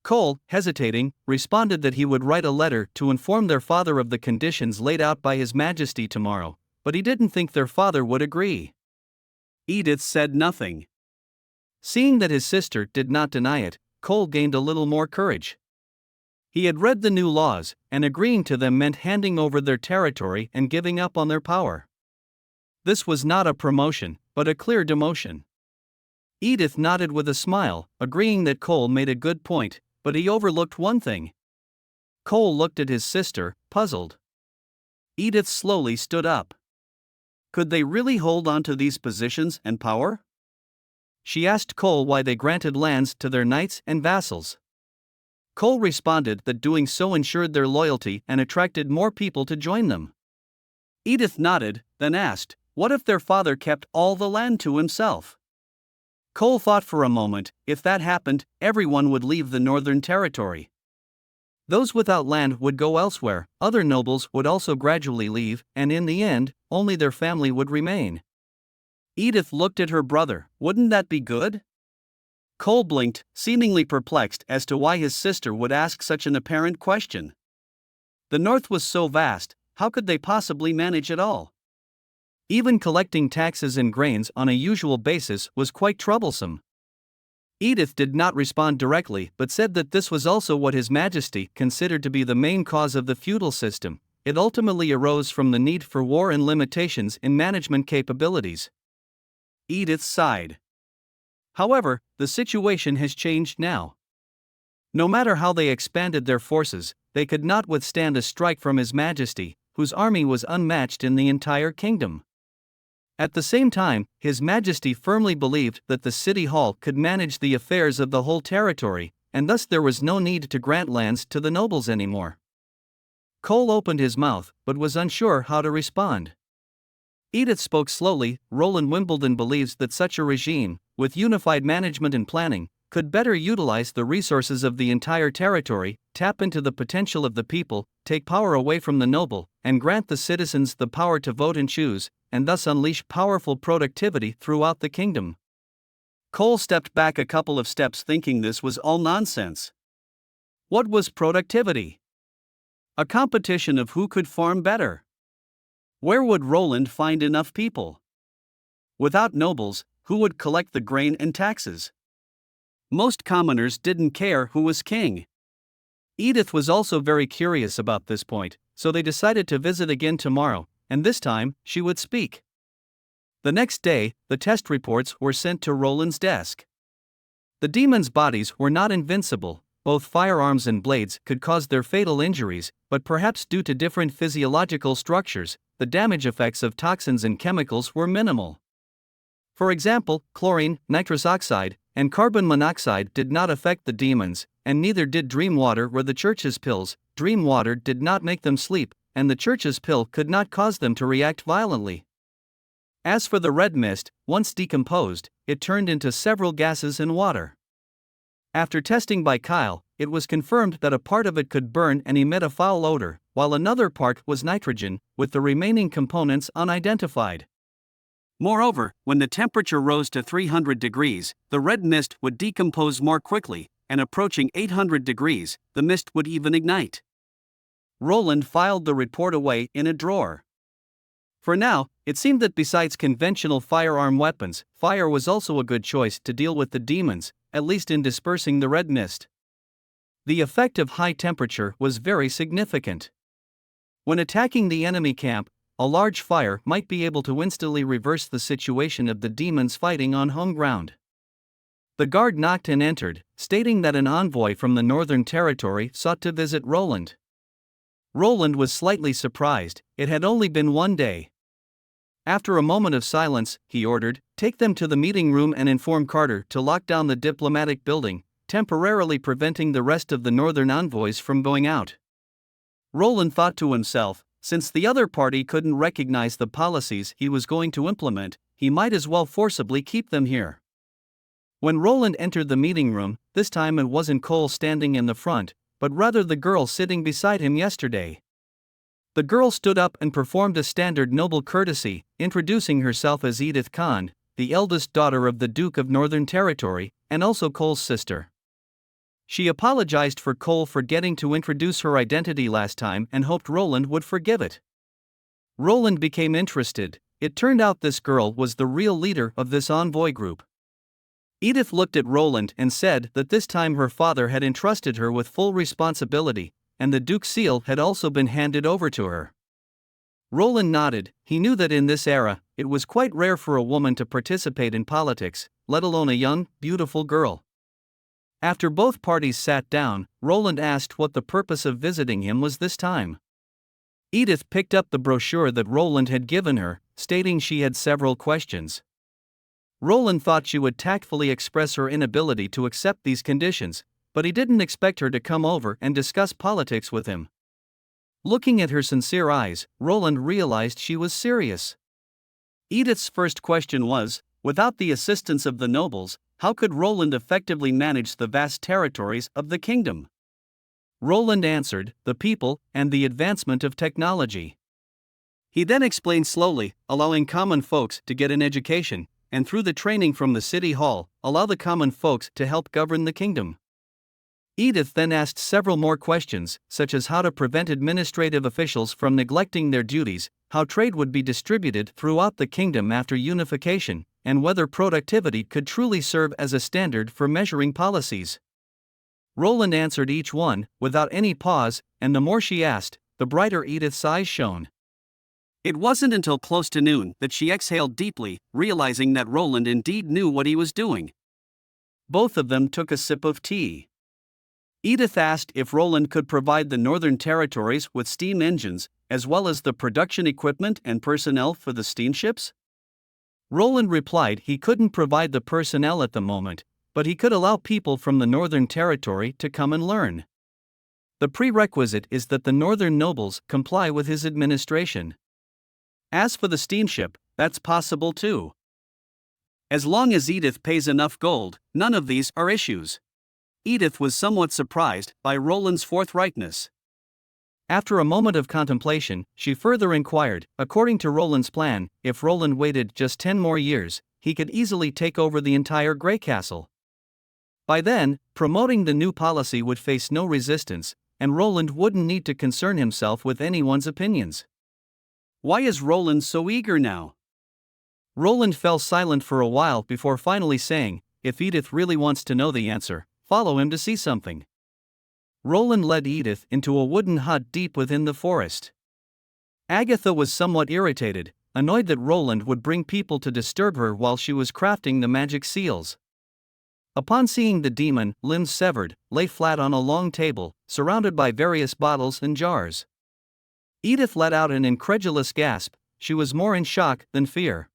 Cole, hesitating, responded that he would write a letter to inform their father of the conditions laid out by His Majesty tomorrow, but he didn't think their father would agree. Edith said nothing. Seeing that his sister did not deny it, Cole gained a little more courage. He had read the new laws, and agreeing to them meant handing over their territory and giving up on their power. This was not a promotion, but a clear demotion. Edith nodded with a smile, agreeing that Cole made a good point, but he overlooked one thing. Cole looked at his sister, puzzled. Edith slowly stood up. Could they really hold on to these positions and power? She asked Cole why they granted lands to their knights and vassals. Cole responded that doing so ensured their loyalty and attracted more people to join them. Edith nodded, then asked, what if their father kept all the land to himself? Cole thought for a moment. If that happened, everyone would leave the Northern Territory. Those without land would go elsewhere, other nobles would also gradually leave, and in the end, only their family would remain. Edith looked at her brother. Wouldn't that be good? Cole blinked, seemingly perplexed as to why his sister would ask such an apparent question. The North was so vast, how could they possibly manage it all? Even collecting taxes and grains on a usual basis was quite troublesome. Edith did not respond directly but said that this was also what His Majesty considered to be the main cause of the feudal system. It ultimately arose from the need for war and limitations in management capabilities. Edith sighed. However, the situation has changed now. No matter how they expanded their forces, they could not withstand a strike from His Majesty, whose army was unmatched in the entire kingdom. At the same time, His Majesty firmly believed that the City Hall could manage the affairs of the whole territory, and thus there was no need to grant lands to the nobles anymore. Cole opened his mouth, but was unsure how to respond. Edith spoke slowly. Roland Wimbledon believes that such a regime, with unified management and planning, could better utilize the resources of the entire territory, tap into the potential of the people, take power away from the noble, and grant the citizens the power to vote and choose, and thus unleash powerful productivity throughout the kingdom. Cole stepped back a couple of steps, thinking this was all nonsense. What was productivity? A competition of who could farm better. Where would Roland find enough people? Without nobles, who would collect the grain and taxes? Most commoners didn't care who was king. Edith was also very curious about this point, so they decided to visit again tomorrow, and this time, she would speak. The next day, the test reports were sent to Roland's desk. The demons' bodies were not invincible. Both firearms and blades could cause their fatal injuries, but perhaps due to different physiological structures, the damage effects of toxins and chemicals were minimal. For example, chlorine, nitrous oxide, and carbon monoxide did not affect the demons, and neither did dream water or the church's pills. Dream water did not make them sleep, and the church's pill could not cause them to react violently. As for the red mist, once decomposed, it turned into several gases and water. After testing by Kyle, it was confirmed that a part of it could burn and emit a foul odor, while another part was nitrogen, with the remaining components unidentified. Moreover, when the temperature rose to 300 degrees, the red mist would decompose more quickly, and approaching 800 degrees, the mist would even ignite. Roland filed the report away in a drawer. For now, it seemed that besides conventional firearm weapons, fire was also a good choice to deal with the demons, at least in dispersing the red mist. The effect of high temperature was very significant. When attacking the enemy camp, a large fire might be able to instantly reverse the situation of the demons fighting on home ground. The guard knocked and entered, stating that an envoy from the Northern Territory sought to visit Roland. Roland was slightly surprised. It had only been one day. After a moment of silence, he ordered, "Take them to the meeting room and inform Carter to lock down the diplomatic building, temporarily preventing the rest of the Northern envoys from going out." Roland thought to himself, since the other party couldn't recognize the policies he was going to implement, he might as well forcibly keep them here. When Roland entered the meeting room, this time it wasn't Cole standing in the front, but rather the girl sitting beside him yesterday. The girl stood up and performed a standard noble courtesy, introducing herself as Edith Khan, the eldest daughter of the Duke of Northern Territory, and also Cole's sister. She apologized for Cole forgetting to introduce her identity last time and hoped Roland would forgive it. Roland became interested. It turned out this girl was the real leader of this envoy group. Edith looked at Roland and said that this time her father had entrusted her with full responsibility, and the Duke's seal had also been handed over to her. Roland nodded. He knew that in this era, it was quite rare for a woman to participate in politics, let alone a young, beautiful girl. After both parties sat down, Roland asked what the purpose of visiting him was this time. Edith picked up the brochure that Roland had given her, stating she had several questions. Roland thought she would tactfully express her inability to accept these conditions, but he didn't expect her to come over and discuss politics with him. Looking at her sincere eyes, Roland realized she was serious. Edith's first question was, without the assistance of the nobles, how could Roland effectively manage the vast territories of the kingdom? Roland answered, the people, and the advancement of technology. He then explained slowly, allowing common folks to get an education, and through the training from the city hall, allow the common folks to help govern the kingdom. Edith then asked several more questions, such as how to prevent administrative officials from neglecting their duties, how trade would be distributed throughout the kingdom after unification, and whether productivity could truly serve as a standard for measuring policies. Roland answered each one, without any pause, and the more she asked, the brighter Edith's eyes shone. It wasn't until close to noon that she exhaled deeply, realizing that Roland indeed knew what he was doing. Both of them took a sip of tea. Edith asked if Roland could provide the Northern Territories with steam engines, as well as the production equipment and personnel for the steamships. Roland replied he couldn't provide the personnel at the moment, but he could allow people from the Northern Territory to come and learn. The prerequisite is that the Northern nobles comply with his administration. As for the steamship, that's possible too. As long as Edith pays enough gold, none of these are issues. Edith was somewhat surprised by Roland's forthrightness. After a moment of contemplation, she further inquired, according to Roland's plan, if Roland waited just 10 more years, he could easily take over the entire Grey Castle. By then, promoting the new policy would face no resistance, and Roland wouldn't need to concern himself with anyone's opinions. Why is Roland so eager now? Roland fell silent for a while before finally saying, if Edith really wants to know the answer, follow him to see something. Roland led Edith into a wooden hut deep within the forest. Agatha was somewhat irritated, annoyed that Roland would bring people to disturb her while she was crafting the magic seals. Upon seeing the demon, limbs severed, lay flat on a long table, surrounded by various bottles and jars. Edith let out an incredulous gasp. She was more in shock than fear.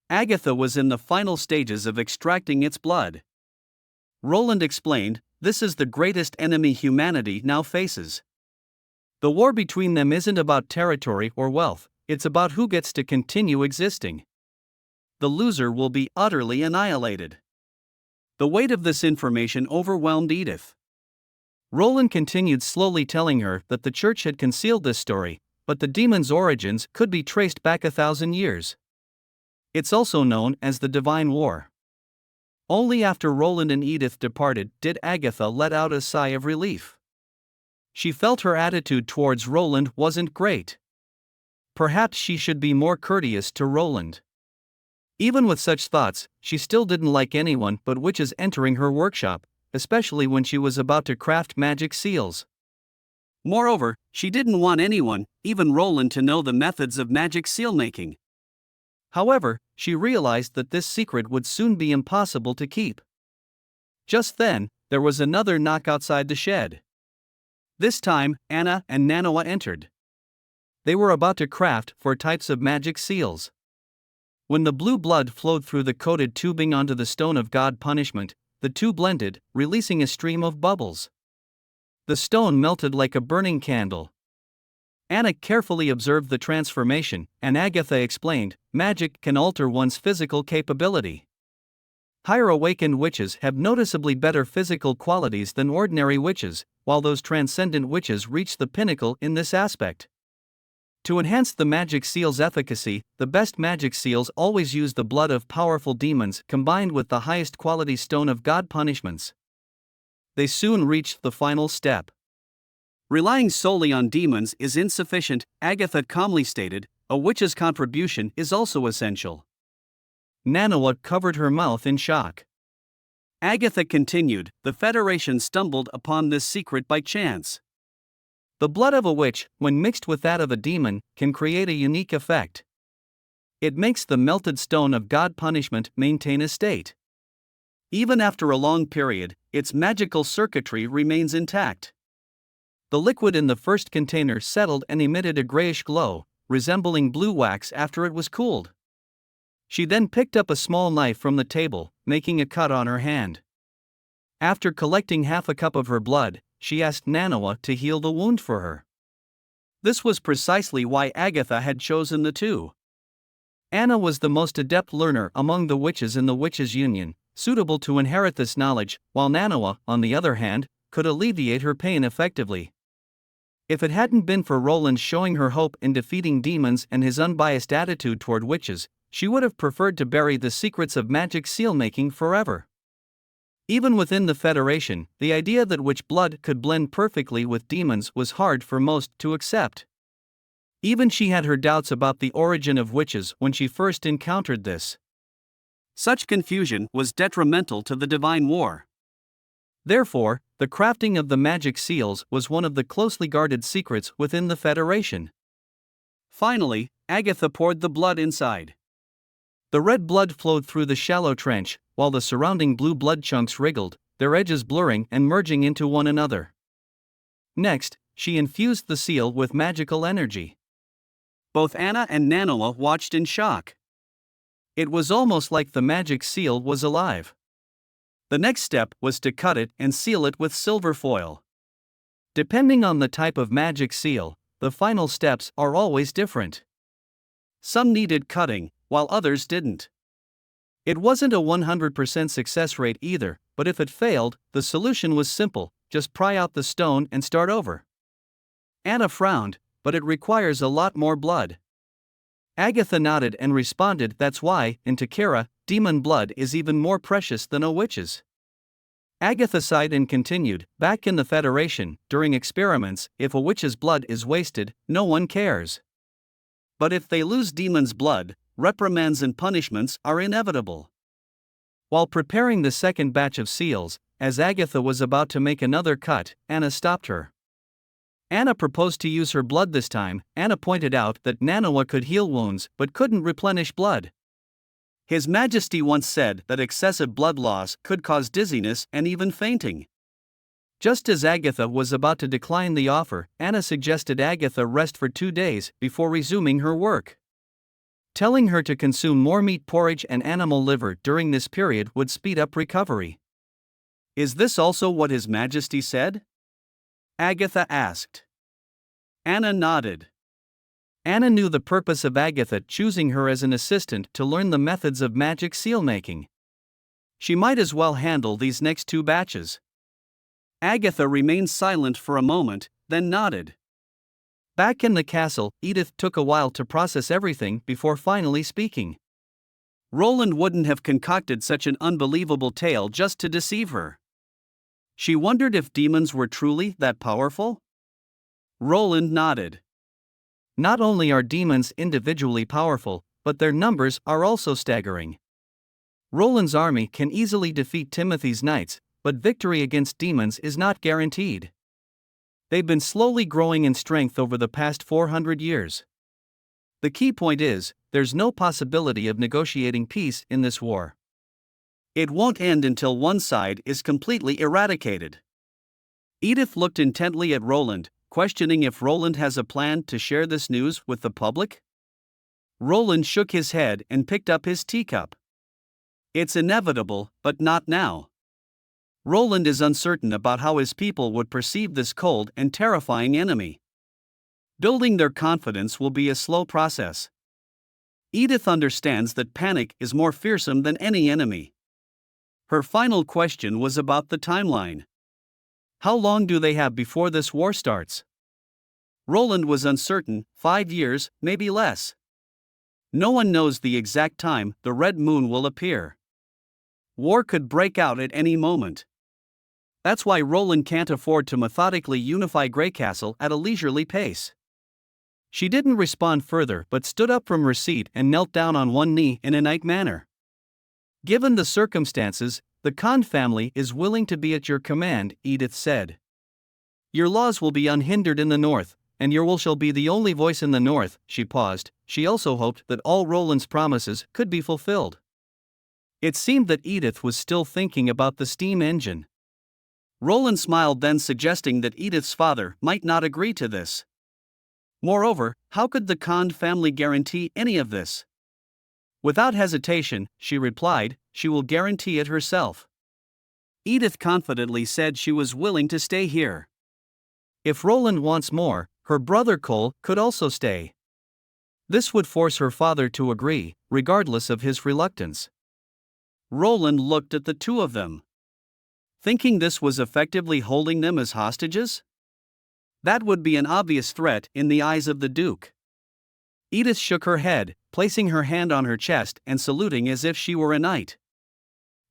Agatha was in the final stages of extracting its blood. Roland explained, this is the greatest enemy humanity now faces. The war between them isn't about territory or wealth, it's about who gets to continue existing. The loser will be utterly annihilated. The weight of this information overwhelmed Edith. Roland continued slowly telling her that the church had concealed this story, but the demon's origins could be traced back 1,000 years. It's also known as the Divine War. Only after Roland and Edith departed did Agatha let out a sigh of relief. She felt her attitude towards Roland wasn't great. Perhaps she should be more courteous to Roland. Even with such thoughts, she still didn't like anyone but witches entering her workshop, especially when she was about to craft magic seals. Moreover, she didn't want anyone, even Roland, to know the methods of magic seal making. However, she realized that this secret would soon be impossible to keep. Just then, there was another knock outside the shed. This time, Anna and Manhwa entered. They were about to craft 4 types of magic seals. When the blue blood flowed through the coated tubing onto the stone of God punishment, the two blended, releasing a stream of bubbles. The stone melted like a burning candle. Anna carefully observed the transformation, and Agatha explained, magic can alter one's physical capability. Higher awakened witches have noticeably better physical qualities than ordinary witches, while those transcendent witches reach the pinnacle in this aspect. To enhance the magic seal's efficacy, the best magic seals always use the blood of powerful demons combined with the highest quality stone of God punishments. They soon reached the final step. Relying solely on demons is insufficient, Agatha calmly stated, a witch's contribution is also essential. Manhwa covered her mouth in shock. Agatha continued, the Federation stumbled upon this secret by chance. The blood of a witch, when mixed with that of a demon, can create a unique effect. It makes the melted stone of God punishment maintain a state. Even after a long period, its magical circuitry remains intact. The liquid in the first container settled and emitted a grayish glow, resembling blue wax after it was cooled. She then picked up a small knife from the table, making a cut on her hand. After collecting half a cup of her blood, she asked Manhwa to heal the wound for her. This was precisely why Agatha had chosen the two. Anna was the most adept learner among the witches in the Witches' Union, suitable to inherit this knowledge, while Manhwa, on the other hand, could alleviate her pain effectively. If it hadn't been for Roland showing her hope in defeating demons and his unbiased attitude toward witches, she would have preferred to bury the secrets of magic seal-making forever. Even within the Federation, the idea that witch blood could blend perfectly with demons was hard for most to accept. Even she had her doubts about the origin of witches when she first encountered this. Such confusion was detrimental to the Divine War. Therefore, the crafting of the magic seals was one of the closely guarded secrets within the Federation. Finally, Agatha poured the blood inside. The red blood flowed through the shallow trench, while the surrounding blue blood chunks wriggled, their edges blurring and merging into one another. Next, she infused the seal with magical energy. Both Anna and Manhwa watched in shock. It was almost like the magic seal was alive. The next step was to cut it and seal it with silver foil. Depending on the type of magic seal, the final steps are always different. Some needed cutting, while others didn't. It wasn't a 100% success rate either, but if it failed, the solution was simple: just pry out the stone and start over. Anna frowned, but it requires a lot more blood. Agatha nodded and responded, that's why, in Takara, demon blood is even more precious than a witch's. Agatha sighed and continued, back in the Federation, during experiments, if a witch's blood is wasted, no one cares. But if they lose demon's blood, reprimands and punishments are inevitable. While preparing the second batch of seals, as Agatha was about to make another cut, Anna stopped her. Anna proposed to use her blood this time. Anna pointed out that Manhwa could heal wounds but couldn't replenish blood. His Majesty once said that excessive blood loss could cause dizziness and even fainting. Just as Agatha was about to decline the offer, Anna suggested Agatha rest for 2 days before resuming her work. Telling her to consume more meat porridge and animal liver during this period would speed up recovery. Is this also what His Majesty said? Agatha asked. Anna nodded. Anna knew the purpose of Agatha choosing her as an assistant to learn the methods of magic seal making. She might as well handle these next 2 batches. Agatha remained silent for a moment, then nodded. Back in the castle, Edith took a while to process everything before finally speaking. Roland wouldn't have concocted such an unbelievable tale just to deceive her. She wondered if demons were truly that powerful? Roland nodded. Not only are demons individually powerful, but their numbers are also staggering. Roland's army can easily defeat Timothy's knights, but victory against demons is not guaranteed. They've been slowly growing in strength over the past 400 years. The key point is, there's no possibility of negotiating peace in this war. It won't end until one side is completely eradicated. Edith looked intently at Roland, questioning if Roland has a plan to share this news with the public. Roland shook his head and picked up his teacup. It's inevitable, but not now. Roland is uncertain about how his people would perceive this cold and terrifying enemy. Building their confidence will be a slow process. Edith understands that panic is more fearsome than any enemy. Her final question was about the timeline. How long do they have before this war starts? Roland was uncertain, 5 years, maybe less. No one knows the exact time the red moon will appear. War could break out at any moment. That's why Roland can't afford to methodically unify Greycastle at a leisurely pace. She didn't respond further but stood up from her seat and knelt down on one knee in a knight manner. Given the circumstances, the Khan family is willing to be at your command, Edith said. Your laws will be unhindered in the north, and your will shall be the only voice in the north. She paused. She also hoped that all Roland's promises could be fulfilled. It seemed that Edith was still thinking about the steam engine. Roland smiled, then suggesting that Edith's father might not agree to this. Moreover, how could the Khan family guarantee any of this? Without hesitation, she replied, she will guarantee it herself. Edith confidently said she was willing to stay here. If Roland wants more, her brother Cole could also stay. This would force her father to agree, regardless of his reluctance. Roland looked at the two of them. Thinking this was effectively holding them as hostages? That would be an obvious threat in the eyes of the Duke. Edith shook her head, placing her hand on her chest and saluting as if she were a knight.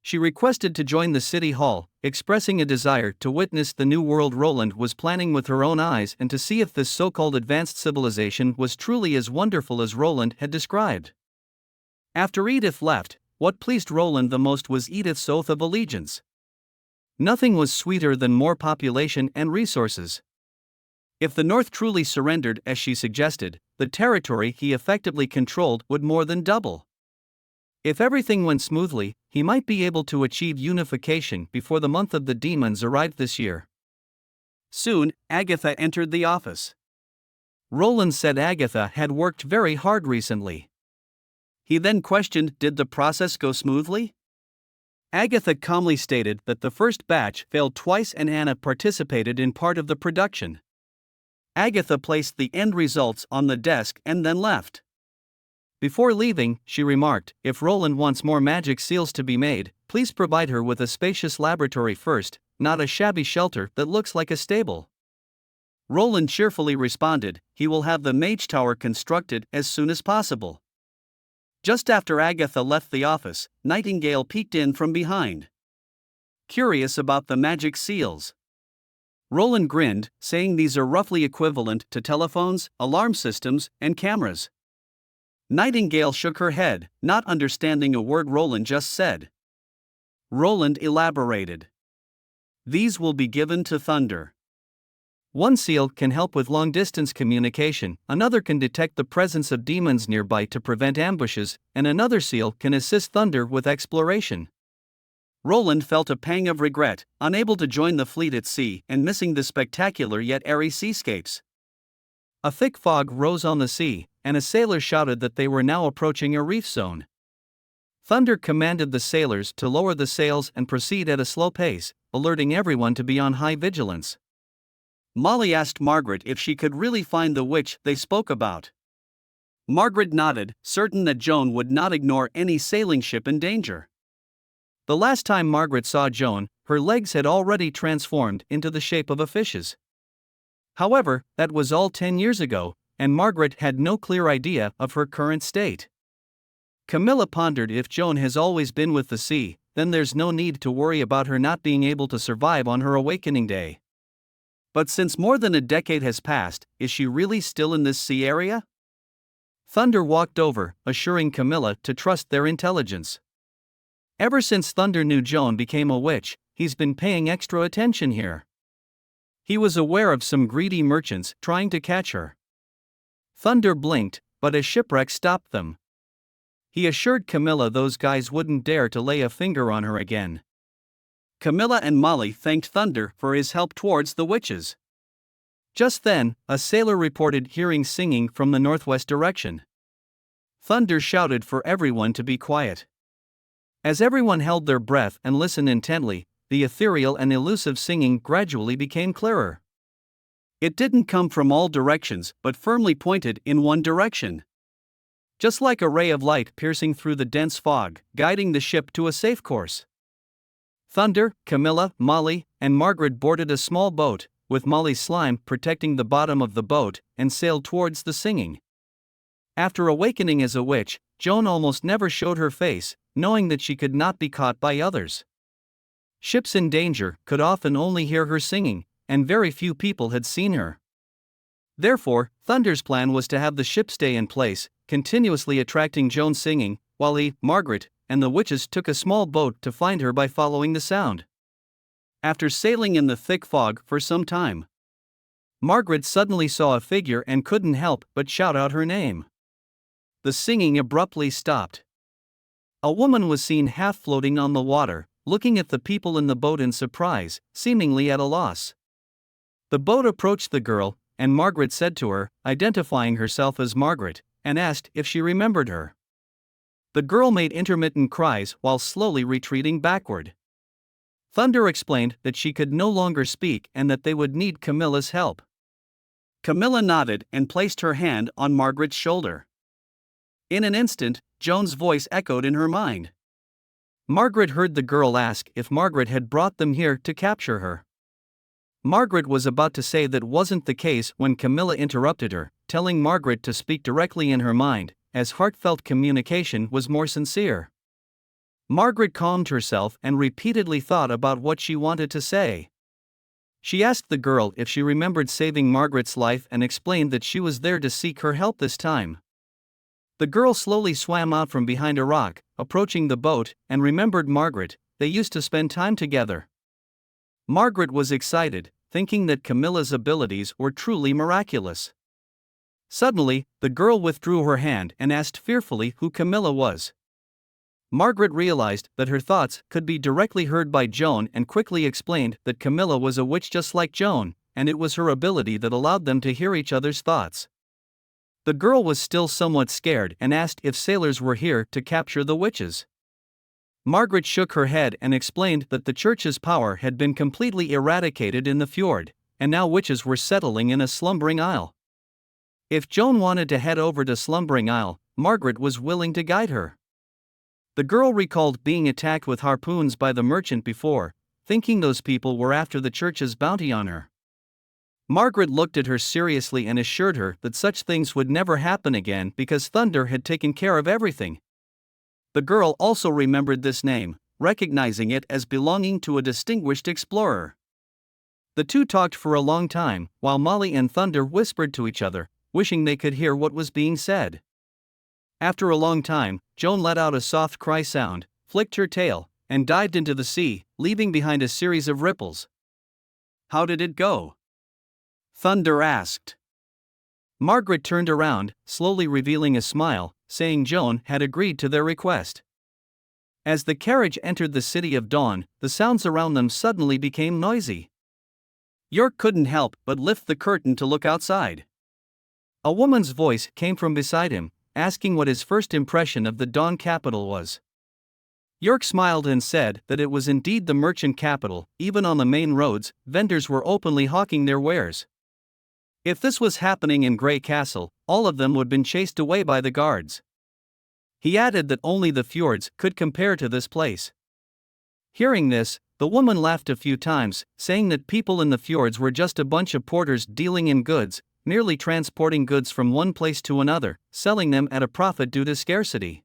She requested to join the city hall, expressing a desire to witness the new world Roland was planning with her own eyes and to see if this so-called advanced civilization was truly as wonderful as Roland had described. After Edith left, what pleased Roland the most was Edith's oath of allegiance. Nothing was sweeter than more population and resources. If the North truly surrendered as she suggested, the territory he effectively controlled would more than double. If everything went smoothly, he might be able to achieve unification before the month of the demons arrived this year. Soon, Agatha entered the office. Roland said Agatha had worked very hard recently. He then questioned, did the process go smoothly? Agatha calmly stated that the first batch failed twice and Anna participated in part of the production. Agatha placed the end results on the desk and then left. Before leaving, she remarked, if Roland wants more magic seals to be made, please provide her with a spacious laboratory first, not a shabby shelter that looks like a stable. Roland cheerfully responded, he will have the mage tower constructed as soon as possible. Just after Agatha left the office, Nightingale peeked in from behind. Curious about the magic seals. Roland grinned, saying these are roughly equivalent to telephones, alarm systems, and cameras. Nightingale shook her head, not understanding a word Roland just said. Roland elaborated. These will be given to Thunder. One seal can help with long-distance communication, another can detect the presence of demons nearby to prevent ambushes, and another seal can assist Thunder with exploration. Roland felt a pang of regret, unable to join the fleet at sea and missing the spectacular yet airy seascapes. A thick fog rose on the sea, and a sailor shouted that they were now approaching a reef zone. Thunder commanded the sailors to lower the sails and proceed at a slow pace, alerting everyone to be on high vigilance. Molly asked Margaret if she could really find the witch they spoke about. Margaret nodded, certain that Joan would not ignore any sailing ship in danger. The last time Margaret saw Joan, her legs had already transformed into the shape of a fish's. However, that was all 10 years ago, and Margaret had no clear idea of her current state. Camilla pondered, if Joan has always been with the sea, then there's no need to worry about her not being able to survive on her awakening day. But since more than a decade has passed, is she really still in this sea area? Thunder walked over, assuring Camilla to trust their intelligence. Ever since Thunder knew Joan became a witch, he's been paying extra attention here. He was aware of some greedy merchants trying to catch her. Thunder blinked, but a shipwreck stopped them. He assured Camilla those guys wouldn't dare to lay a finger on her again. Camilla and Molly thanked Thunder for his help towards the witches. Just then, a sailor reported hearing singing from the northwest direction. Thunder shouted for everyone to be quiet. As everyone held their breath and listened intently, the ethereal and elusive singing gradually became clearer. It didn't come from all directions but firmly pointed in one direction. Just like a ray of light piercing through the dense fog, guiding the ship to a safe course. Thunder, Camilla, Molly, and Margaret boarded a small boat, with Molly's slime protecting the bottom of the boat, and sailed towards the singing. After awakening as a witch, Joan almost never showed her face, knowing that she could not be caught by others. Ships in danger could often only hear her singing, and very few people had seen her. Therefore, Thunder's plan was to have the ship stay in place, continuously attracting Joan's singing, while he, Margaret, and the witches took a small boat to find her by following the sound. After sailing in the thick fog for some time, Margaret suddenly saw a figure and couldn't help but shout out her name. The singing abruptly stopped. A woman was seen half floating on the water, looking at the people in the boat in surprise, seemingly at a loss. The boat approached the girl, and Margaret said to her, identifying herself as Margaret, and asked if she remembered her. The girl made intermittent cries while slowly retreating backward. Thunder explained that she could no longer speak and that they would need Camilla's help. Camilla nodded and placed her hand on Margaret's shoulder. In an instant, Joan's voice echoed in her mind. Margaret heard the girl ask if Margaret had brought them here to capture her. Margaret was about to say that wasn't the case when Camilla interrupted her, telling Margaret to speak directly in her mind, as heartfelt communication was more sincere. Margaret calmed herself and repeatedly thought about what she wanted to say. She asked the girl if she remembered saving Margaret's life and explained that she was there to seek her help this time. The girl slowly swam out from behind a rock, approaching the boat, and remembered Margaret. They used to spend time together. Margaret was excited, thinking that Camilla's abilities were truly miraculous. Suddenly, the girl withdrew her hand and asked fearfully who Camilla was. Margaret realized that her thoughts could be directly heard by Joan and quickly explained that Camilla was a witch just like Joan, and it was her ability that allowed them to hear each other's thoughts. The girl was still somewhat scared and asked if sailors were here to capture the witches. Margaret shook her head and explained that the church's power had been completely eradicated in the fjord, and now witches were settling in a slumbering isle. If Joan wanted to head over to Slumbering Isle, Margaret was willing to guide her. The girl recalled being attacked with harpoons by the merchant before, thinking those people were after the church's bounty on her. Margaret looked at her seriously and assured her that such things would never happen again because Thunder had taken care of everything. The girl also remembered this name, recognizing it as belonging to a distinguished explorer. The two talked for a long time, while Molly and Thunder whispered to each other, wishing they could hear what was being said. After a long time, Joan let out a soft cry sound, flicked her tail, and dived into the sea, leaving behind a series of ripples. "How did it go?" Thunder asked. Margaret turned around, slowly revealing a smile, saying Joan had agreed to their request. As the carriage entered the city of Dawn, the sounds around them suddenly became noisy. York couldn't help but lift the curtain to look outside. A woman's voice came from beside him, asking what his first impression of the Dawn capital was. York smiled and said that it was indeed the merchant capital. Even on the main roads, vendors were openly hawking their wares. If this was happening in Grey Castle, all of them would have been chased away by the guards. He added that only the fjords could compare to this place. Hearing this, the woman laughed a few times, saying that people in the fjords were just a bunch of porters dealing in goods, merely transporting goods from one place to another, selling them at a profit due to scarcity.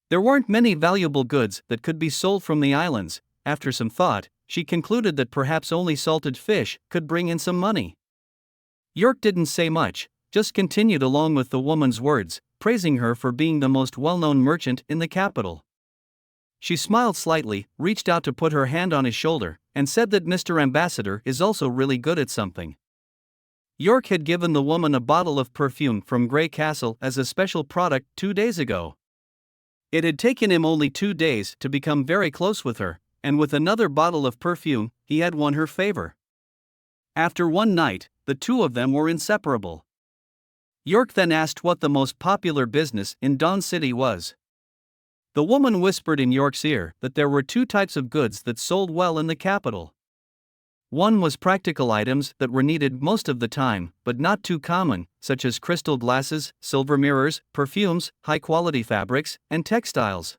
There weren't many valuable goods that could be sold from the islands. After some thought, she concluded that perhaps only salted fish could bring in some money. York didn't say much, just continued along with the woman's words, praising her for being the most well-known merchant in the capital. She smiled slightly, reached out to put her hand on his shoulder, and said that Mr. Ambassador is also really good at something. York had given the woman a bottle of perfume from Grey Castle as a special product 2 days ago. It had taken him only 2 days to become very close with her, and with another bottle of perfume, he had won her favor. After one night, the two of them were inseparable. York then asked what the most popular business in Dawn City was. The woman whispered in York's ear that there were 2 types of goods that sold well in the capital. One was practical items that were needed most of the time, but not too common, such as crystal glasses, silver mirrors, perfumes, high-quality fabrics, and textiles.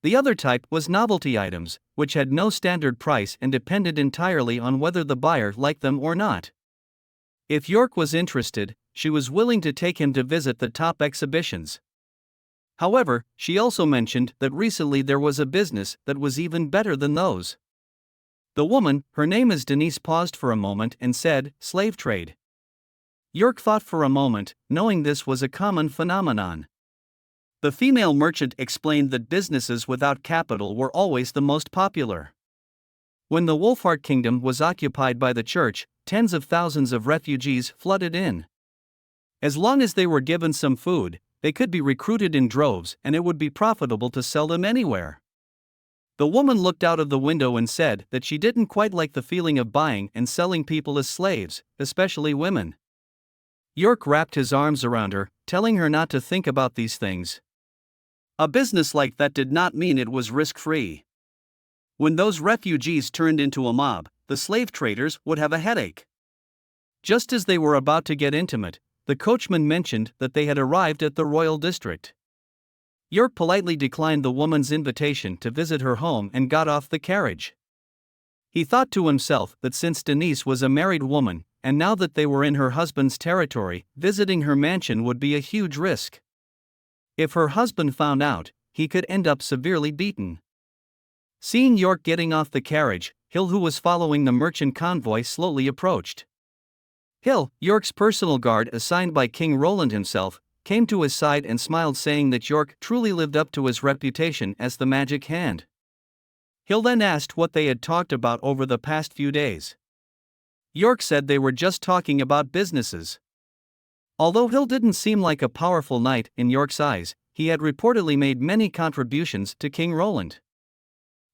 The other type was novelty items, which had no standard price and depended entirely on whether the buyer liked them or not. If York was interested, she was willing to take him to visit the top exhibitions. However, she also mentioned that recently there was a business that was even better than those. The woman, her name is Denise, paused for a moment and said, "Slave trade." York thought for a moment, knowing this was a common phenomenon. The female merchant explained that businesses without capital were always the most popular. When the Wolfheart Kingdom was occupied by the church, tens of thousands of refugees flooded in. As long as they were given some food, they could be recruited in droves and it would be profitable to sell them anywhere. The woman looked out of the window and said that she didn't quite like the feeling of buying and selling people as slaves, especially women. York wrapped his arms around her, telling her not to think about these things. A business like that did not mean it was risk-free. When those refugees turned into a mob, the slave traders would have a headache. Just as they were about to get intimate, the coachman mentioned that they had arrived at the royal district. York politely declined the woman's invitation to visit her home and got off the carriage. He thought to himself that since Denise was a married woman, and now that they were in her husband's territory, visiting her mansion would be a huge risk. If her husband found out, he could end up severely beaten. Seeing York getting off the carriage, Hill, who was following the merchant convoy, slowly approached. Hill, York's personal guard assigned by King Roland himself, came to his side and smiled, saying that York truly lived up to his reputation as the magic hand. Hill then asked what they had talked about over the past few days. York said they were just talking about businesses. Although Hill didn't seem like a powerful knight in York's eyes, he had reportedly made many contributions to King Roland.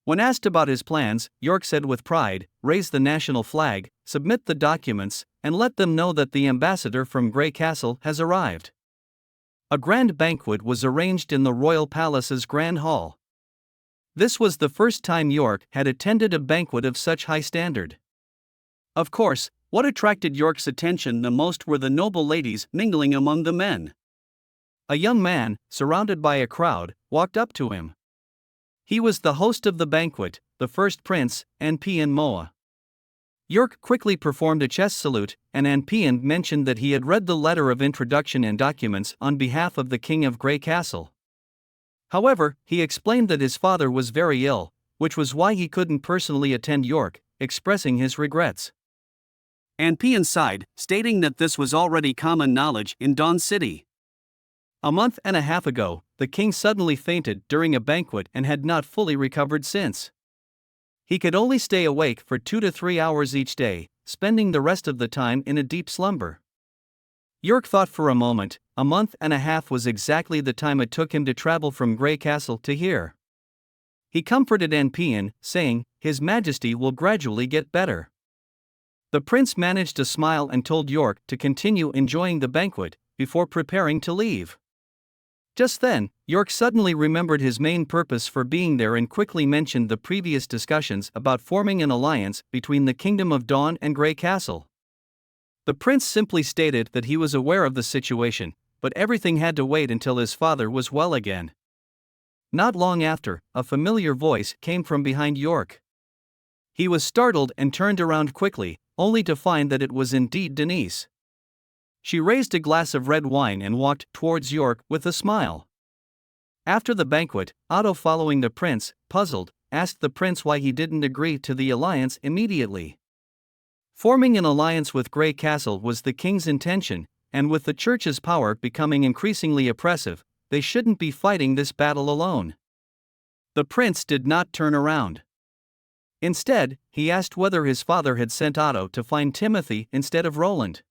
When asked about his plans, York said with pride, "Raise the national flag, submit the documents, and let them know that the ambassador from Grey Castle has arrived." A grand banquet was arranged in the royal palace's grand hall. This was the first time York had attended a banquet of such high standard. Of course, what attracted York's attention the most were the noble ladies mingling among the men. A young man, surrounded by a crowd, walked up to him. He was the host of the banquet, the first prince, Manhwa. York quickly performed a chest salute, and Manhwa mentioned that he had read the letter of introduction and documents on behalf of the king of Grey Castle. However, he explained that his father was very ill, which was why he couldn't personally attend York, expressing his regrets. Manhwa sighed, stating that this was already common knowledge in Dawn City. A month and a half ago, the king suddenly fainted during a banquet and had not fully recovered since. He could only stay awake for 2 to 3 hours each day, spending the rest of the time in a deep slumber. York thought for a moment. A month and a half was exactly the time it took him to travel from Grey Castle to here. He comforted Manhwa, saying, "His Majesty will gradually get better." The prince managed to smile and told York to continue enjoying the banquet before preparing to leave. Just then, York suddenly remembered his main purpose for being there and quickly mentioned the previous discussions about forming an alliance between the Kingdom of Dawn and Grey Castle. The prince simply stated that he was aware of the situation, but everything had to wait until his father was well again. Not long after, a familiar voice came from behind York. He was startled and turned around quickly, only to find that it was indeed Denise. She raised a glass of red wine and walked towards York with a smile. After the banquet, Otto, following the prince, puzzled, asked the prince why he didn't agree to the alliance immediately. Forming an alliance with Grey Castle was the king's intention, and with the church's power becoming increasingly oppressive, they shouldn't be fighting this battle alone. The prince did not turn around. Instead, he asked whether his father had sent Otto to find Timothy instead of Roland.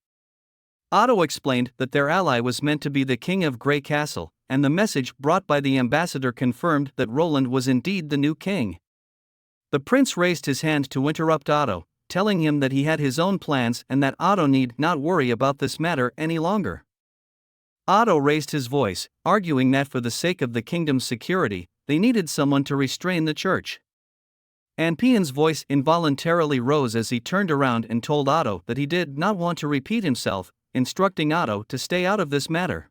Otto explained that their ally was meant to be the king of Grey Castle, and the message brought by the ambassador confirmed that Roland was indeed the new king. The prince raised his hand to interrupt Otto, telling him that he had his own plans and that Otto need not worry about this matter any longer. Otto raised his voice, arguing that for the sake of the kingdom's security, they needed someone to restrain the church. Manhwa's voice involuntarily rose as he turned around and told Otto that he did not want to repeat himself, instructing Otto to stay out of this matter.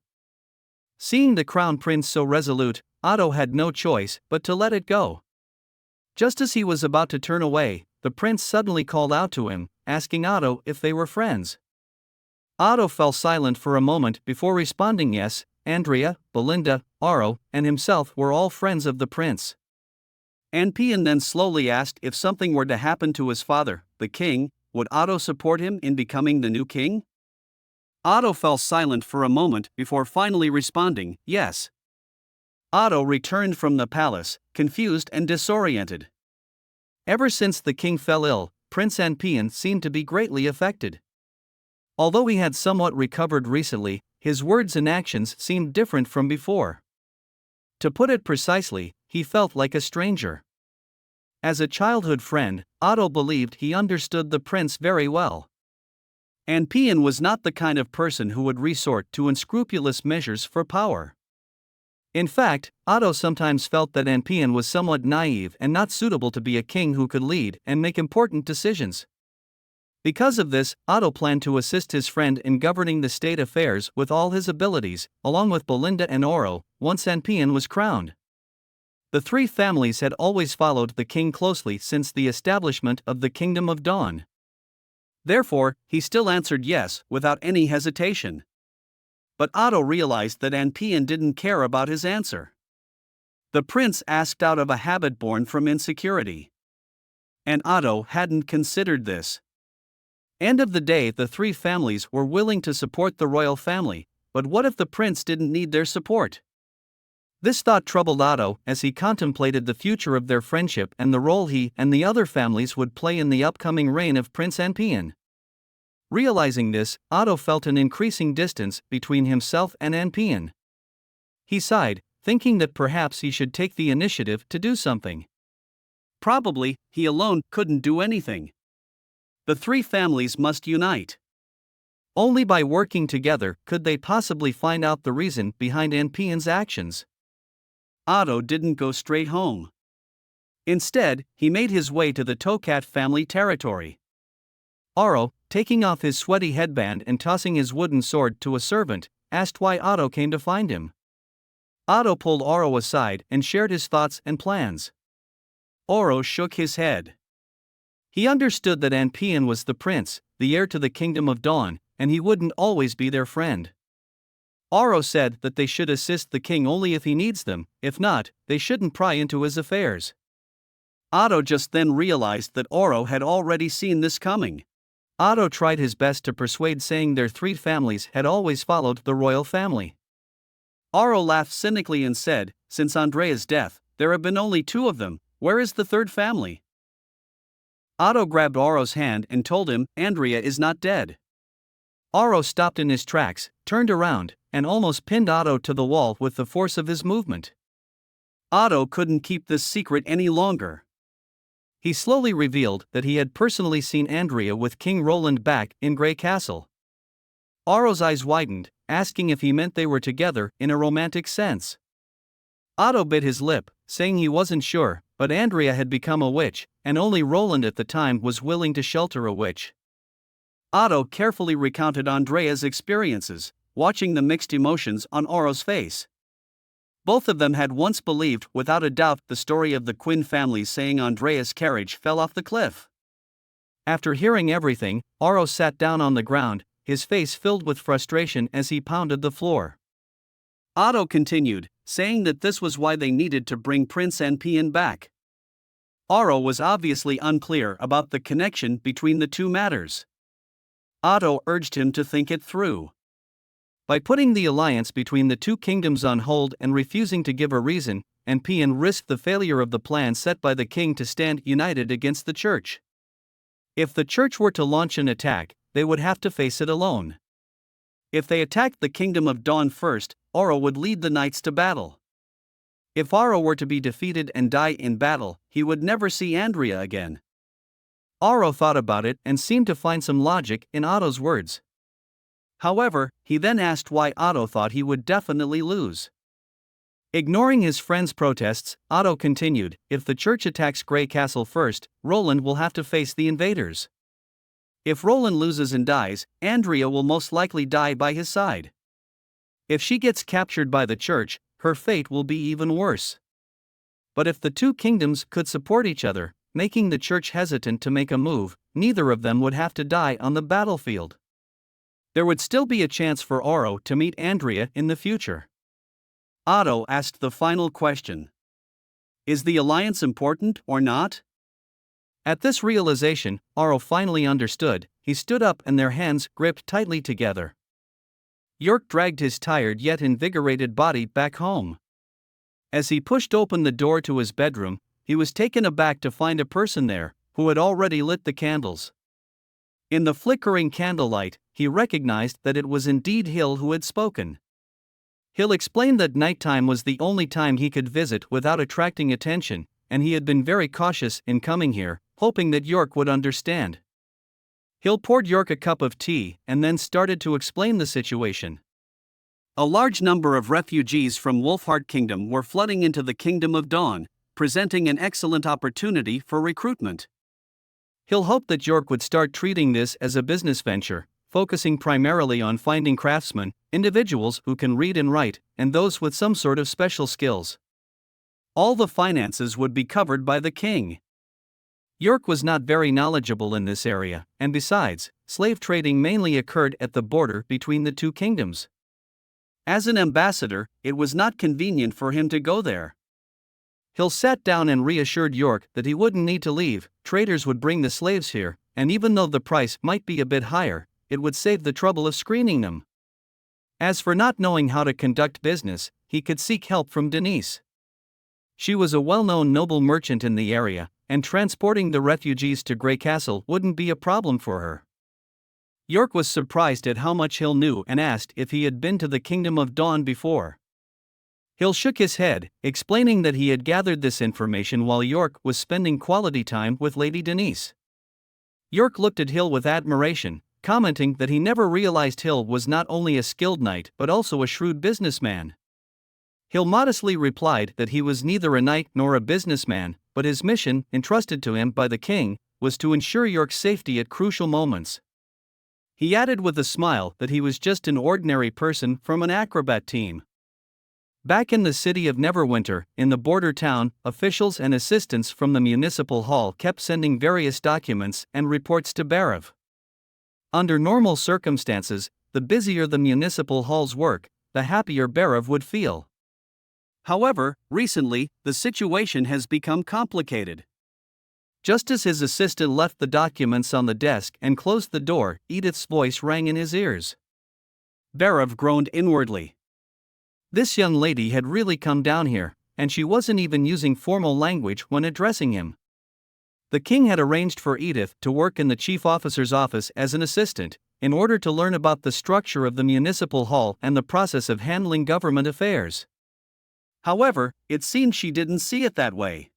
Seeing the crown prince so resolute, Otto had no choice but to let it go. Just as he was about to turn away, the prince suddenly called out to him, asking Otto if they were friends. Otto fell silent for a moment before responding yes. Andrea, Belinda, Aro, and himself were all friends of the prince. Manhwa then slowly asked if something were to happen to his father, the king, would Otto support him in becoming the new king? Otto fell silent for a moment before finally responding, yes. Otto returned from the palace, confused and disoriented. Ever since the king fell ill, Prince Manhwa seemed to be greatly affected. Although he had somewhat recovered recently, his words and actions seemed different from before. To put it precisely, he felt like a stranger. As a childhood friend, Otto believed he understood the prince very well. Manhwa was not the kind of person who would resort to unscrupulous measures for power. In fact, Otto sometimes felt that Manhwa was somewhat naive and not suitable to be a king who could lead and make important decisions. Because of this, Otto planned to assist his friend in governing the state affairs with all his abilities, along with Belinda and Oro, once Manhwa was crowned. The three families had always followed the king closely since the establishment of the Kingdom of Dawn. Therefore, he still answered yes without any hesitation. But Otto realized that Manhwa didn't care about his answer. The prince asked out of a habit born from insecurity. And Otto hadn't considered this. End of the day, the three families were willing to support the royal family, but what if the prince didn't need their support? This thought troubled Otto as he contemplated the future of their friendship and the role he and the other families would play in the upcoming reign of Prince Manhwa. Realizing this, Otto felt an increasing distance between himself and Manhwa. He sighed, thinking that perhaps he should take the initiative to do something. Probably, he alone couldn't do anything. The three families must unite. Only by working together could they possibly find out the reason behind Anpian's actions. Otto didn't go straight home. Instead, he made his way to the Tokat family territory. Aro, taking off his sweaty headband and tossing his wooden sword to a servant, asked why Otto came to find him. Otto pulled Aro aside and shared his thoughts and plans. Aro shook his head. He understood that Anpian was the prince, the heir to the kingdom of Dawn, and he wouldn't always be their friend. Aro said that they should assist the king only if he needs them, if not, they shouldn't pry into his affairs. Otto just then realized that Aro had already seen this coming. Otto tried his best to persuade, saying their three families had always followed the royal family. Aro laughed cynically and said, "Since Andrea's death, there have been only two of them. Where is the third family?" Otto grabbed Aro's hand and told him, "Andrea is not dead." Aro stopped in his tracks, turned around, and almost pinned Otto to the wall with the force of his movement. Otto couldn't keep this secret any longer. He slowly revealed that he had personally seen Andrea with King Roland back in Grey Castle. Aro's eyes widened, asking if he meant they were together in a romantic sense. Otto bit his lip, saying he wasn't sure, but Andrea had become a witch, and only Roland at the time was willing to shelter a witch. Otto carefully recounted Andrea's experiences, watching the mixed emotions on Aro's face. Both of them had once believed without a doubt the story of the Quinn family saying Andrea's carriage fell off the cliff. After hearing everything, Aro sat down on the ground, his face filled with frustration as he pounded the floor. Otto continued, saying that this was why they needed to bring Prince Anpian back. Aro was obviously unclear about the connection between the two matters. Otto urged him to think it through. By putting the alliance between the two kingdoms on hold and refusing to give a reason, Anpian risked the failure of the plan set by the king to stand united against the church. If the church were to launch an attack, they would have to face it alone. If they attacked the kingdom of Dawn first, Aro would lead the knights to battle. If Aro were to be defeated and die in battle, he would never see Andrea again. Aro thought about it and seemed to find some logic in Otto's words. However, he then asked why Otto thought he would definitely lose. Ignoring his friend's protests, Otto continued, "If the church attacks Grey Castle first, Roland will have to face the invaders. If Roland loses and dies, Andrea will most likely die by his side. If she gets captured by the church, her fate will be even worse. But if the two kingdoms could support each other, making the church hesitant to make a move, neither of them would have to die on the battlefield. There would still be a chance for Aro to meet Andrea in the future." Otto asked the final question. Is the alliance important or not? At this realization, Aro finally understood. He stood up and their hands gripped tightly together. York dragged his tired yet invigorated body back home. As he pushed open the door to his bedroom, he was taken aback to find a person there, who had already lit the candles. In the flickering candlelight, he recognized that it was indeed Hill who had spoken. Hill explained that nighttime was the only time he could visit without attracting attention, and he had been very cautious in coming here, hoping that York would understand. Hill poured York a cup of tea and then started to explain the situation. A large number of refugees from Wolfheart Kingdom were flooding into the Kingdom of Dawn, presenting an excellent opportunity for recruitment. Hill hoped that York would start treating this as a business venture, focusing primarily on finding craftsmen, individuals who can read and write, and those with some sort of special skills. All the finances would be covered by the king. York was not very knowledgeable in this area, and besides, slave trading mainly occurred at the border between the two kingdoms. As an ambassador, it was not convenient for him to go there. Hill sat down and reassured York that he wouldn't need to leave. Traders would bring the slaves here, and even though the price might be a bit higher, it would save the trouble of screening them. As for not knowing how to conduct business, he could seek help from Denise. She was a well-known noble merchant in the area, and transporting the refugees to Grey Castle wouldn't be a problem for her. York was surprised at how much Hill knew and asked if he had been to the Kingdom of Dawn before. Hill shook his head, explaining that he had gathered this information while York was spending quality time with Lady Denise. York looked at Hill with admiration, commenting that he never realized Hill was not only a skilled knight but also a shrewd businessman. Hill modestly replied that he was neither a knight nor a businessman, but his mission, entrusted to him by the king, was to ensure York's safety at crucial moments. He added with a smile that he was just an ordinary person from an acrobat team. Back in the city of Neverwinter, in the border town, officials and assistants from the municipal hall kept sending various documents and reports to Barav. Under normal circumstances, the busier the municipal hall's work, the happier Barav would feel. However, recently, the situation has become complicated. Just as his assistant left the documents on the desk and closed the door, Edith's voice rang in his ears. Barav groaned inwardly. This young lady had really come down here, and she wasn't even using formal language when addressing him. The king had arranged for Edith to work in the chief officer's office as an assistant, in order to learn about the structure of the municipal hall and the process of handling government affairs. However, it seemed she didn't see it that way.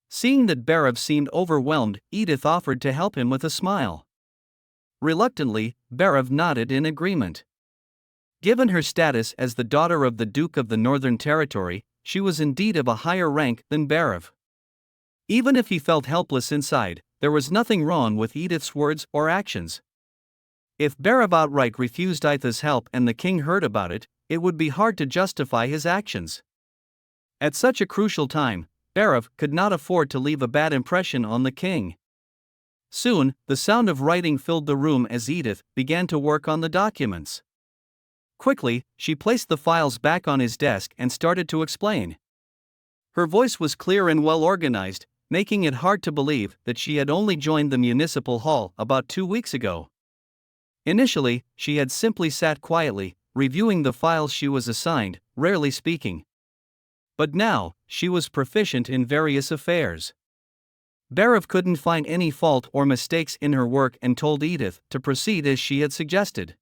Seeing that Barav seemed overwhelmed, Edith offered to help him with a smile. Reluctantly, Barav nodded in agreement. Given her status as the daughter of the Duke of the Northern Territory, she was indeed of a higher rank than Barav. Even if he felt helpless inside, there was nothing wrong with Edith's words or actions. If Barav outright refused Itha's help and the king heard about it, it would be hard to justify his actions. At such a crucial time, Barav could not afford to leave a bad impression on the king. Soon, the sound of writing filled the room as Edith began to work on the documents. Quickly, she placed the files back on his desk and started to explain. Her voice was clear and well organized, making it hard to believe that she had only joined the municipal hall about 2 weeks ago. Initially, she had simply sat quietly, reviewing the files she was assigned, rarely speaking. But now, she was proficient in various affairs. Barav couldn't find any fault or mistakes in her work and told Edith to proceed as she had suggested.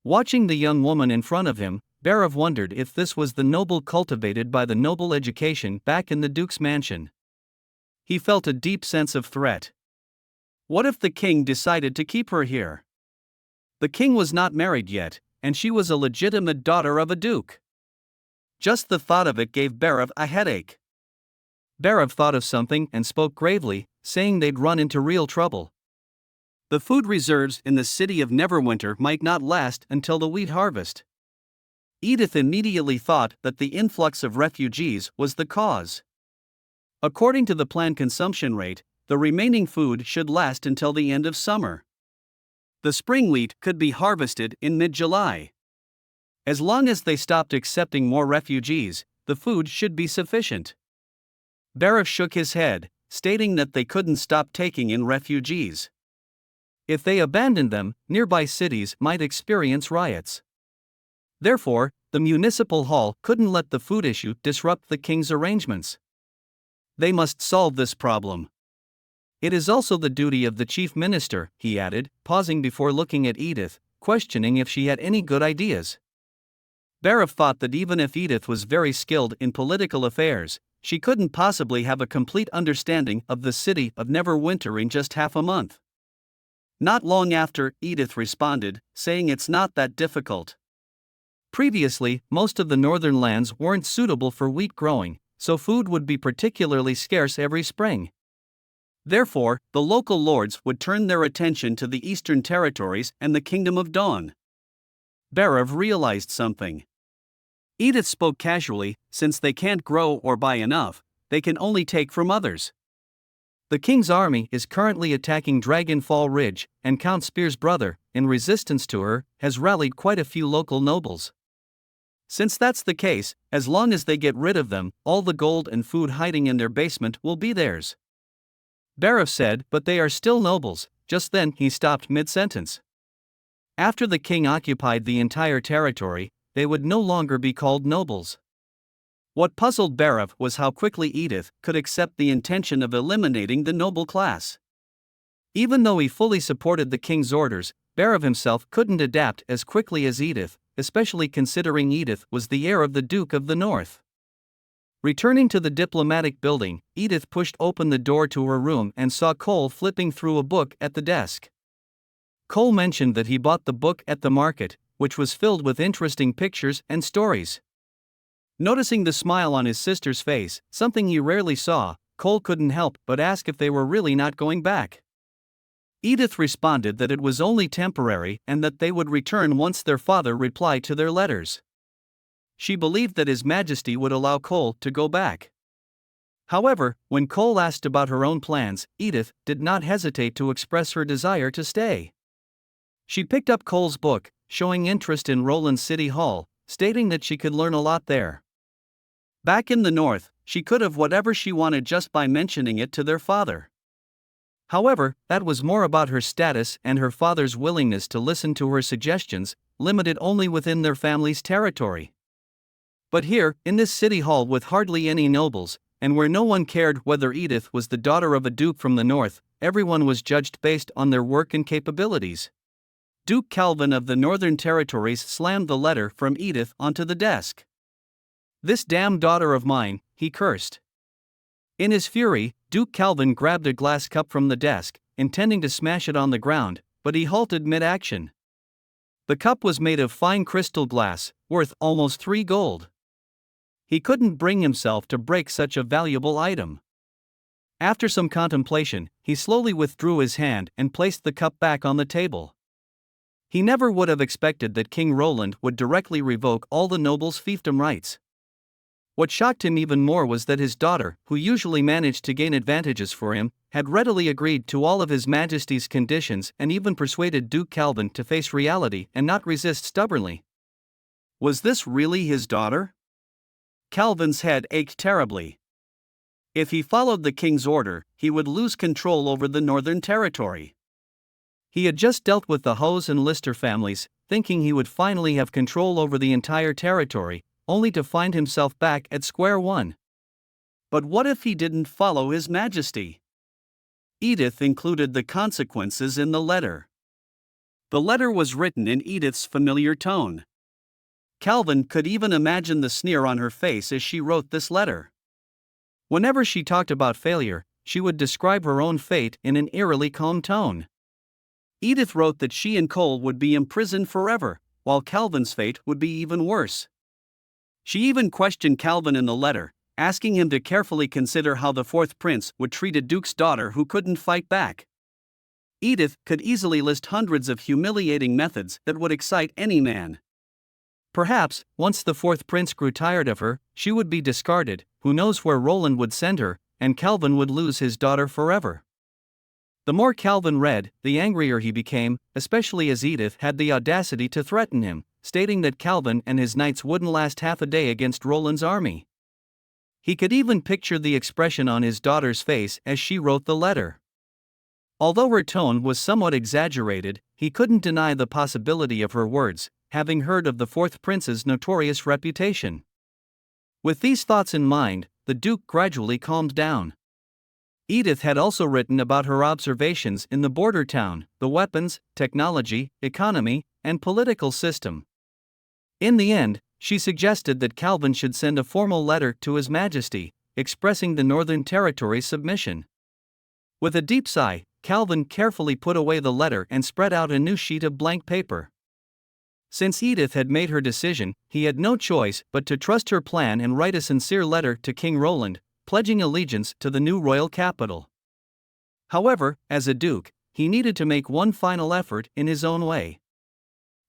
Watching the young woman in front of him, Barav wondered if this was the noble cultivated by the noble education back in the Duke's mansion. He felt a deep sense of threat. What if the king decided to keep her here? The king was not married yet, and she was a legitimate daughter of a duke. Just the thought of it gave Barav a headache. Barav thought of something and spoke gravely, saying they'd run into real trouble. The food reserves in the city of Neverwinter might not last until the wheat harvest. Edith immediately thought that the influx of refugees was the cause. According to the planned consumption rate, the remaining food should last until the end of summer. The spring wheat could be harvested in mid-July. As long as they stopped accepting more refugees, the food should be sufficient. Barav shook his head, stating that they couldn't stop taking in refugees. If they abandoned them, nearby cities might experience riots. Therefore, the municipal hall couldn't let the food issue disrupt the king's arrangements. They must solve this problem. It is also the duty of the chief minister, he added, pausing before looking at Edith, questioning if she had any good ideas. Barav thought that even if Edith was very skilled in political affairs, she couldn't possibly have a complete understanding of the city of Neverwinter in just half a month. Not long after, Edith responded, saying it's not that difficult. Previously, most of the northern lands weren't suitable for wheat growing, so food would be particularly scarce every spring. Therefore, the local lords would turn their attention to the eastern territories and the Kingdom of Dawn. Barav realized something. Edith spoke casually, since they can't grow or buy enough, they can only take from others. The king's army is currently attacking Dragonfall Ridge, and Count Spear's brother, in resistance to her, has rallied quite a few local nobles. Since that's the case, as long as they get rid of them, all the gold and food hiding in their basement will be theirs. Barav said, but they are still nobles. Just then he stopped mid-sentence. After the king occupied the entire territory, they would no longer be called nobles. What puzzled Barav was how quickly Edith could accept the intention of eliminating the noble class. Even though he fully supported the king's orders, Barav himself couldn't adapt as quickly as Edith, especially considering Edith was the heir of the Duke of the North. Returning to the diplomatic building, Edith pushed open the door to her room and saw Cole flipping through a book at the desk. Cole mentioned that he bought the book at the market, which was filled with interesting pictures and stories. Noticing the smile on his sister's face, something he rarely saw, Cole couldn't help but ask if they were really not going back. Edith responded that it was only temporary and that they would return once their father replied to their letters. She believed that His Majesty would allow Cole to go back. However, when Cole asked about her own plans, Edith did not hesitate to express her desire to stay. She picked up Cole's book, showing interest in Roland's City Hall, stating that she could learn a lot there. Back in the north, she could have whatever she wanted just by mentioning it to their father. However, that was more about her status and her father's willingness to listen to her suggestions, limited only within their family's territory. But here, in this city hall with hardly any nobles, and where no one cared whether Edith was the daughter of a duke from the north, everyone was judged based on their work and capabilities. Duke Calvin of the Northern Territories slammed the letter from Edith onto the desk. "This damn daughter of mine," he cursed. In his fury, Duke Calvin grabbed a glass cup from the desk, intending to smash it on the ground, but he halted mid-action. The cup was made of fine crystal glass, worth almost 3 gold. He couldn't bring himself to break such a valuable item. After some contemplation, he slowly withdrew his hand and placed the cup back on the table. He never would have expected that King Roland would directly revoke all the nobles' fiefdom rights. What shocked him even more was that his daughter, who usually managed to gain advantages for him, had readily agreed to all of His Majesty's conditions and even persuaded Duke Calvin to face reality and not resist stubbornly. Was this really his daughter? Calvin's head ached terribly. If he followed the king's order, he would lose control over the Northern Territory. He had just dealt with the Hose and Lister families, thinking he would finally have control over the entire territory, only to find himself back at square one. But what if he didn't follow His Majesty? Edith included the consequences in the letter. The letter was written in Edith's familiar tone. Calvin could even imagine the sneer on her face as she wrote this letter. Whenever she talked about failure, she would describe her own fate in an eerily calm tone. Edith wrote that she and Cole would be imprisoned forever, while Calvin's fate would be even worse. She even questioned Calvin in the letter, asking him to carefully consider how the fourth prince would treat a duke's daughter who couldn't fight back. Edith could easily list hundreds of humiliating methods that would excite any man. Perhaps, once the fourth prince grew tired of her, she would be discarded, who knows where Roland would send her, and Calvin would lose his daughter forever. The more Calvin read, the angrier he became, especially as Edith had the audacity to threaten him, stating that Calvin and his knights wouldn't last half a day against Roland's army. He could even picture the expression on his daughter's face as she wrote the letter. Although her tone was somewhat exaggerated, he couldn't deny the possibility of her words, having heard of the fourth prince's notorious reputation. With these thoughts in mind, the Duke gradually calmed down. Edith had also written about her observations in the border town, the weapons, technology, economy, and political system. In the end, she suggested that Calvin should send a formal letter to His Majesty, expressing the Northern Territory's submission. With a deep sigh, Calvin carefully put away the letter and spread out a new sheet of blank paper. Since Edith had made her decision, he had no choice but to trust her plan and write a sincere letter to King Roland, pledging allegiance to the new royal capital. However, as a duke, he needed to make one final effort in his own way.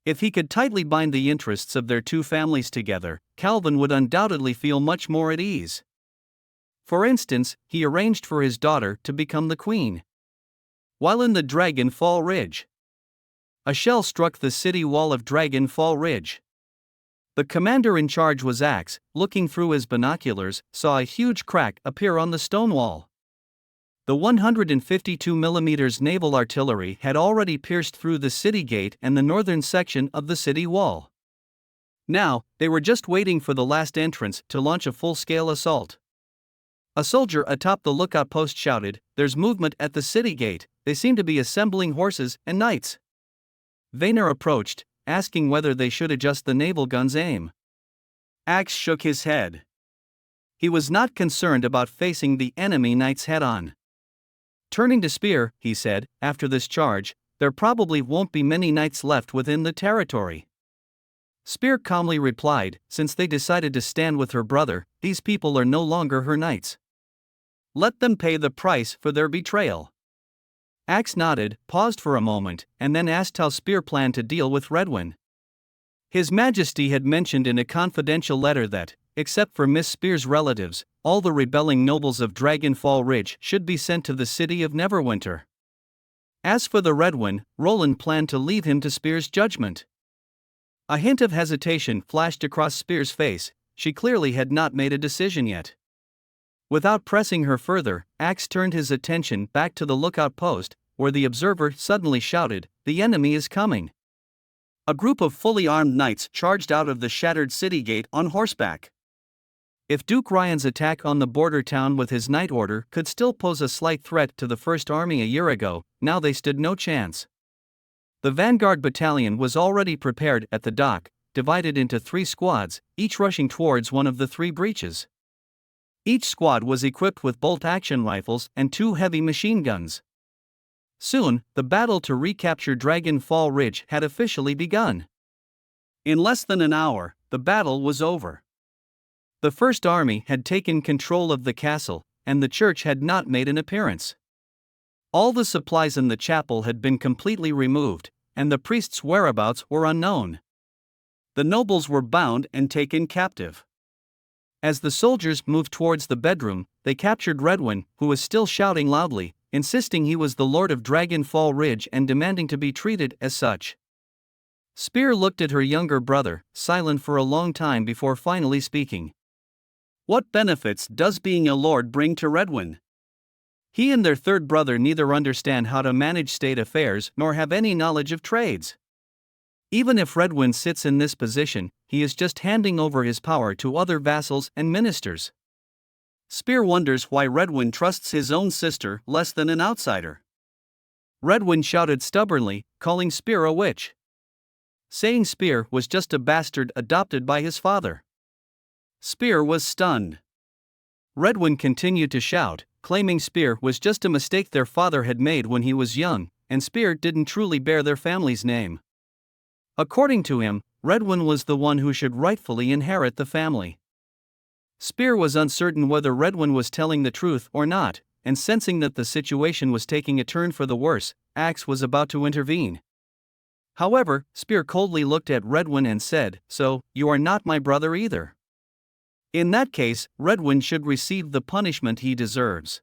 If he could tightly bind the interests of their two families together, Calvin would undoubtedly feel much more at ease. For instance, he arranged for his daughter to become the queen. While in the Dragon Fall Ridge, a shell struck the city wall of Dragon Fall Ridge. The commander in charge was Axe, looking through his binoculars, saw a huge crack appear on the stone wall. The 152mm naval artillery had already pierced through the city gate and the northern section of the city wall. Now, they were just waiting for the last entrance to launch a full-scale assault. A soldier atop the lookout post shouted, "There's movement at the city gate, they seem to be assembling horses and knights." Vaynor approached, asking whether they should adjust the naval gun's aim. Axe shook his head. He was not concerned about facing the enemy knights head-on. Turning to Spear, he said, after this charge, there probably won't be many knights left within the territory. Spear calmly replied, since they decided to stand with her brother, these people are no longer her knights. Let them pay the price for their betrayal. Axe nodded, paused for a moment, and then asked how Spear planned to deal with Redwyn. His Majesty had mentioned in a confidential letter that, except for Miss Spear's relatives, all the rebelling nobles of Dragonfall Ridge should be sent to the city of Neverwinter. As for the Redwyn, Roland planned to leave him to Spear's judgment. A hint of hesitation flashed across Spear's face. She clearly had not made a decision yet. Without pressing her further, Axe turned his attention back to the lookout post, where the observer suddenly shouted, "The enemy is coming!" A group of fully armed knights charged out of the shattered city gate on horseback. If Duke Ryan's attack on the border town with his Knight Order could still pose a slight threat to the First Army a year ago, now they stood no chance. The Vanguard Battalion was already prepared at the dock, divided into 3 squads, each rushing towards one of the 3 breaches. Each squad was equipped with bolt-action rifles and 2 heavy machine guns. Soon, the battle to recapture Dragonfall Ridge had officially begun. In less than an hour, the battle was over. The First Army had taken control of the castle, and the church had not made an appearance. All the supplies in the chapel had been completely removed, and the priest's whereabouts were unknown. The nobles were bound and taken captive. As the soldiers moved towards the bedroom, they captured Redwyn, who was still shouting loudly, insisting he was the Lord of Dragonfall Ridge and demanding to be treated as such. Spear looked at her younger brother, silent for a long time before finally speaking. What benefits does being a lord bring to Redwyn? He and their third brother neither understand how to manage state affairs nor have any knowledge of trades. Even if Redwyn sits in this position, he is just handing over his power to other vassals and ministers. Spear wonders why Redwyn trusts his own sister less than an outsider. Redwyn shouted stubbornly, calling Spear a witch, saying Spear was just a bastard adopted by his father. Spear was stunned. Redwyn continued to shout, claiming Spear was just a mistake their father had made when he was young, and Spear didn't truly bear their family's name. According to him, Redwyn was the one who should rightfully inherit the family. Spear was uncertain whether Redwyn was telling the truth or not, and sensing that the situation was taking a turn for the worse, Axe was about to intervene. However, Spear coldly looked at Redwyn and said, "So, you are not my brother either. In that case, Redwyn should receive the punishment he deserves."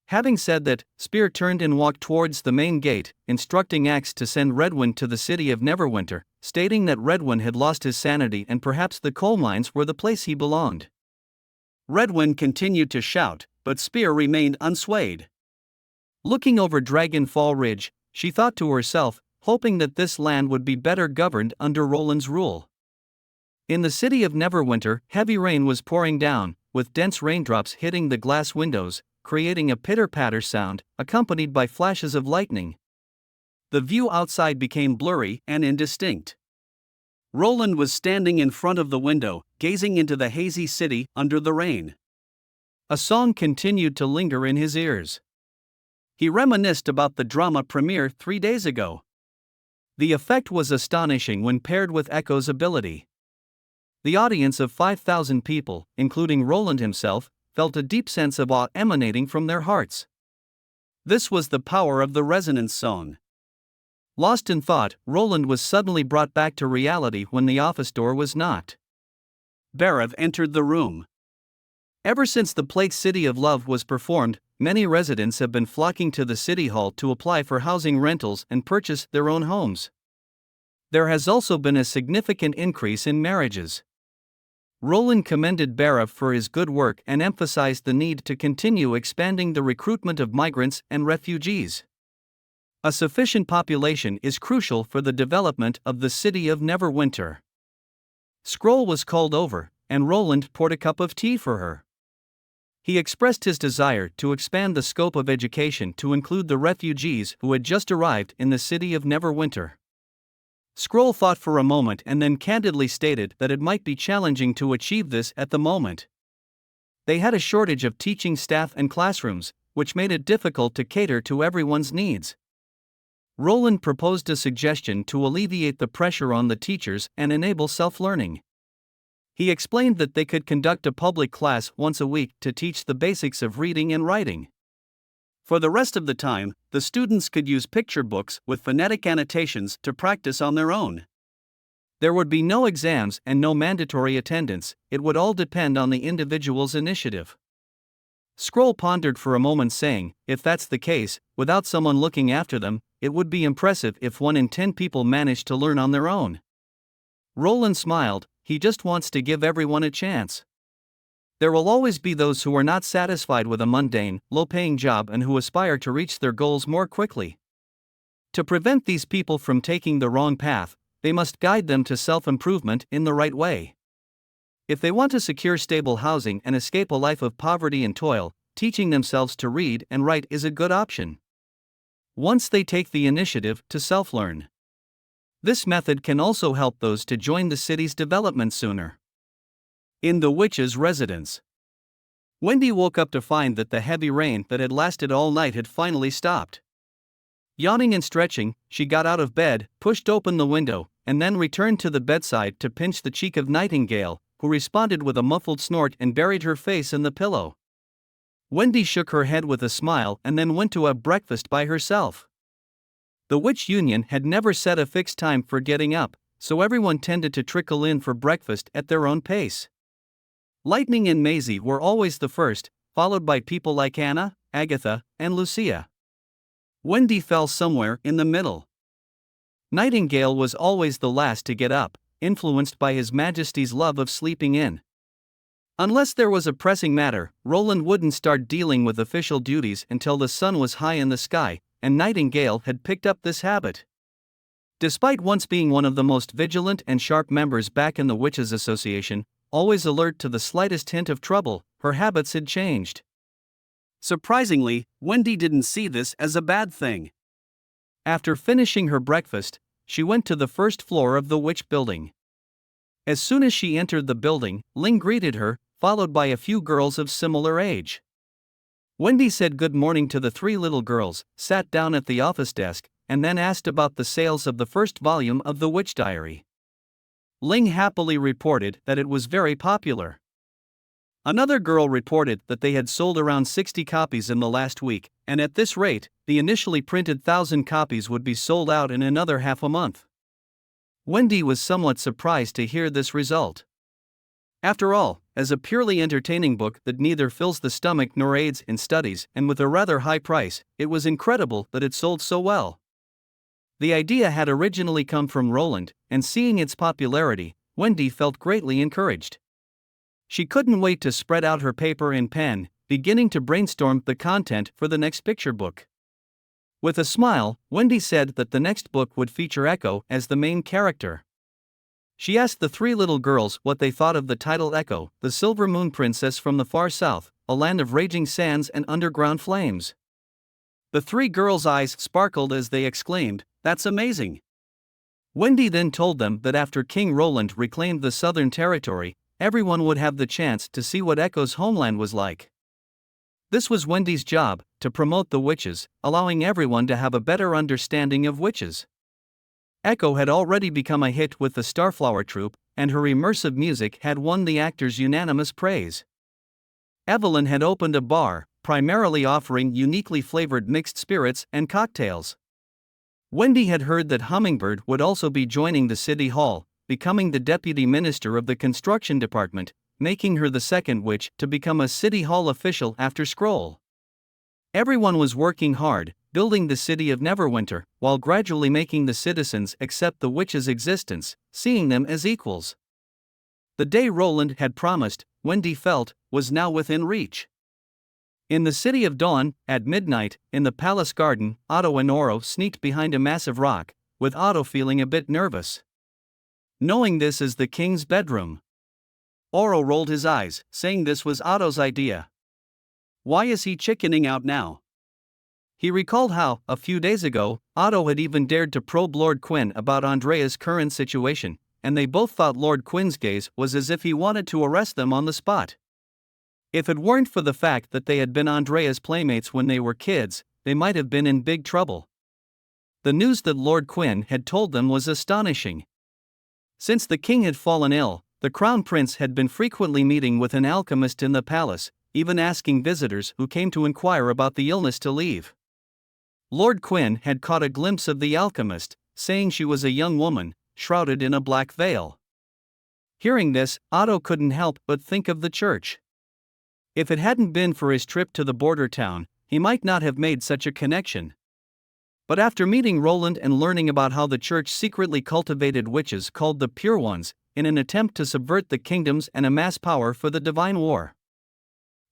Having said that, Spear turned and walked towards the main gate, instructing Axe to send Redwyn to the city of Neverwinter, stating that Redwyn had lost his sanity and perhaps the coal mines were the place he belonged. Redwyn continued to shout, but Spear remained unswayed. Looking over Dragonfall Ridge, she thought to herself, hoping that this land would be better governed under Roland's rule. In the city of Neverwinter, heavy rain was pouring down, with dense raindrops hitting the glass windows, creating a pitter-patter sound, accompanied by flashes of lightning. The view outside became blurry and indistinct. Roland was standing in front of the window, gazing into the hazy city under the rain. A song continued to linger in his ears. He reminisced about the drama premiere 3 days ago. The effect was astonishing when paired with Echo's ability. The audience of 5,000 people, including Roland himself, felt a deep sense of awe emanating from their hearts. This was the power of the resonance song. Lost in thought, Roland was suddenly brought back to reality when the office door was knocked. Barav entered the room. Ever since the Plague City of Love was performed, many residents have been flocking to the city hall to apply for housing rentals and purchase their own homes. There has also been a significant increase in marriages. Roland commended Barav for his good work and emphasized the need to continue expanding the recruitment of migrants and refugees. A sufficient population is crucial for the development of the city of Neverwinter. Scroll was called over, and Roland poured a cup of tea for her. He expressed his desire to expand the scope of education to include the refugees who had just arrived in the city of Neverwinter. Scroll thought for a moment and then candidly stated that it might be challenging to achieve this at the moment. They had a shortage of teaching staff and classrooms, which made it difficult to cater to everyone's needs. Roland proposed a suggestion to alleviate the pressure on the teachers and enable self-learning. He explained that they could conduct a public class once a week to teach the basics of reading and writing. For the rest of the time, the students could use picture books with phonetic annotations to practice on their own. There would be no exams and no mandatory attendance, it would all depend on the individual's initiative. Scroll pondered for a moment, saying, if that's the case, without someone looking after them, it would be impressive if 1 in 10 people managed to learn on their own. Roland smiled, he just wants to give everyone a chance. There will always be those who are not satisfied with a mundane, low-paying job and who aspire to reach their goals more quickly. To prevent these people from taking the wrong path, they must guide them to self-improvement in the right way. If they want to secure stable housing and escape a life of poverty and toil, teaching themselves to read and write is a good option. Once they take the initiative to self-learn. This method can also help those to join the city's development sooner. In the witch's residence. Wendy woke up to find that the heavy rain that had lasted all night had finally stopped. Yawning and stretching, she got out of bed, pushed open the window, and then returned to the bedside to pinch the cheek of Nightingale, who responded with a muffled snort and buried her face in the pillow. Wendy shook her head with a smile and then went to have breakfast by herself. The Witch Union had never set a fixed time for getting up, so everyone tended to trickle in for breakfast at their own pace. Lightning and Maisie were always the first, followed by people like Anna, Agatha, and Lucia. Wendy fell somewhere in the middle. Nightingale was always the last to get up, influenced by His Majesty's love of sleeping in. Unless there was a pressing matter, Roland wouldn't start dealing with official duties until the sun was high in the sky, and Nightingale had picked up this habit. Despite once being one of the most vigilant and sharp members back in the Witches' Association, always alert to the slightest hint of trouble, her habits had changed. Surprisingly, Wendy didn't see this as a bad thing. After finishing her breakfast, she went to the first floor of the Witch building. As soon as she entered the building, Ling greeted her, followed by a few girls of similar age. Wendy said good morning to the 3 little girls, sat down at the office desk, and then asked about the sales of the first volume of the Witch Diary. Ling happily reported that it was very popular. Another girl reported that they had sold around 60 copies in the last week, and at this rate, the initially printed 1,000 copies would be sold out in another half a month. Wendy was somewhat surprised to hear this result. After all, as a purely entertaining book that neither fills the stomach nor aids in studies and with a rather high price, it was incredible that it sold so well. The idea had originally come from Roland, and seeing its popularity, Wendy felt greatly encouraged. She couldn't wait to spread out her paper and pen, beginning to brainstorm the content for the next picture book. With a smile, Wendy said that the next book would feature Echo as the main character. She asked the 3 little girls what they thought of the title Echo, the Silver Moon Princess from the far south, a land of raging sands and underground flames. The 3 girls' eyes sparkled as they exclaimed, "That's amazing!" Wendy then told them that after King Roland reclaimed the Southern Territory, everyone would have the chance to see what Echo's homeland was like. This was Wendy's job, to promote the witches, allowing everyone to have a better understanding of witches. Echo had already become a hit with the Starflower Troupe, and her immersive music had won the actors' unanimous praise. Evelyn had opened a bar, primarily offering uniquely flavored mixed spirits and cocktails. Wendy had heard that Hummingbird would also be joining the City Hall, becoming the deputy minister of the construction department, making her the second witch to become a City Hall official after Scroll. Everyone was working hard, building the city of Neverwinter, while gradually making the citizens accept the witches' existence, seeing them as equals. The day Roland had promised, Wendy felt, was now within reach. In the City of Dawn, at midnight, in the palace garden, Otto and Oro sneaked behind a massive rock, with Otto feeling a bit nervous. Knowing this is the king's bedroom. Oro rolled his eyes, saying this was Otto's idea. Why is he chickening out now? He recalled how, a few days ago, Otto had even dared to probe Lord Quinn about Andrea's current situation, and they both thought Lord Quinn's gaze was as if he wanted to arrest them on the spot. If it weren't for the fact that they had been Andrea's playmates when they were kids, they might have been in big trouble. The news that Lord Quinn had told them was astonishing. Since the king had fallen ill, the crown prince had been frequently meeting with an alchemist in the palace, even asking visitors who came to inquire about the illness to leave. Lord Quinn had caught a glimpse of the alchemist, saying she was a young woman, shrouded in a black veil. Hearing this, Otto couldn't help but think of the church. If it hadn't been for his trip to the border town, he might not have made such a connection. But after meeting Roland and learning about how the church secretly cultivated witches called the Pure Ones, in an attempt to subvert the kingdoms and amass power for the Divine War,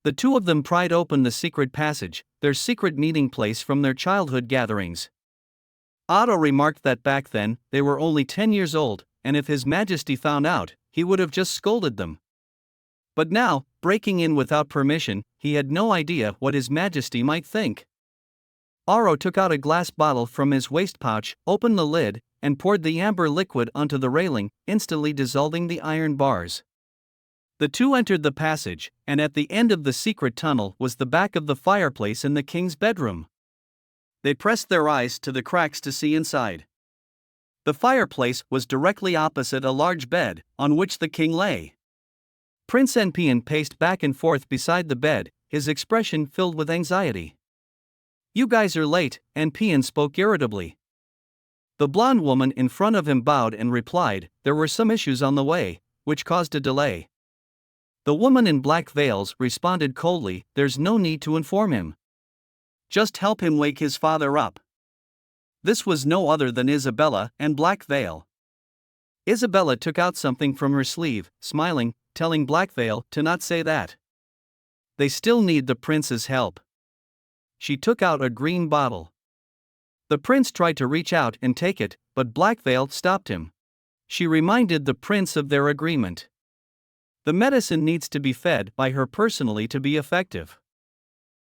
the two of them pried open the secret passage, their secret meeting place from their childhood gatherings. Otto remarked that back then, they were only 10 years old, and if His Majesty found out, he would have just scolded them. But now, breaking in without permission, he had no idea what His Majesty might think. Otto took out a glass bottle from his waist pouch, opened the lid, and poured the amber liquid onto the railing, instantly dissolving the iron bars. The two entered the passage, and at the end of the secret tunnel was the back of the fireplace in the king's bedroom. They pressed their eyes to the cracks to see inside. The fireplace was directly opposite a large bed, on which the king lay. Prince Enpian paced back and forth beside the bed, his expression filled with anxiety. "You guys are late," Enpian spoke irritably. The blonde woman in front of him bowed and replied, "There were some issues on the way, which caused a delay." The woman in black veils responded coldly, "There's no need to inform him. Just help him wake his father up." This was no other than Isabella and Black Veil. Isabella took out something from her sleeve, smiling, telling Black Veil to not say that. They still need the prince's help. She took out a green bottle. The prince tried to reach out and take it, but Black Veil stopped him. She reminded the prince of their agreement. The medicine needs to be fed by her personally to be effective.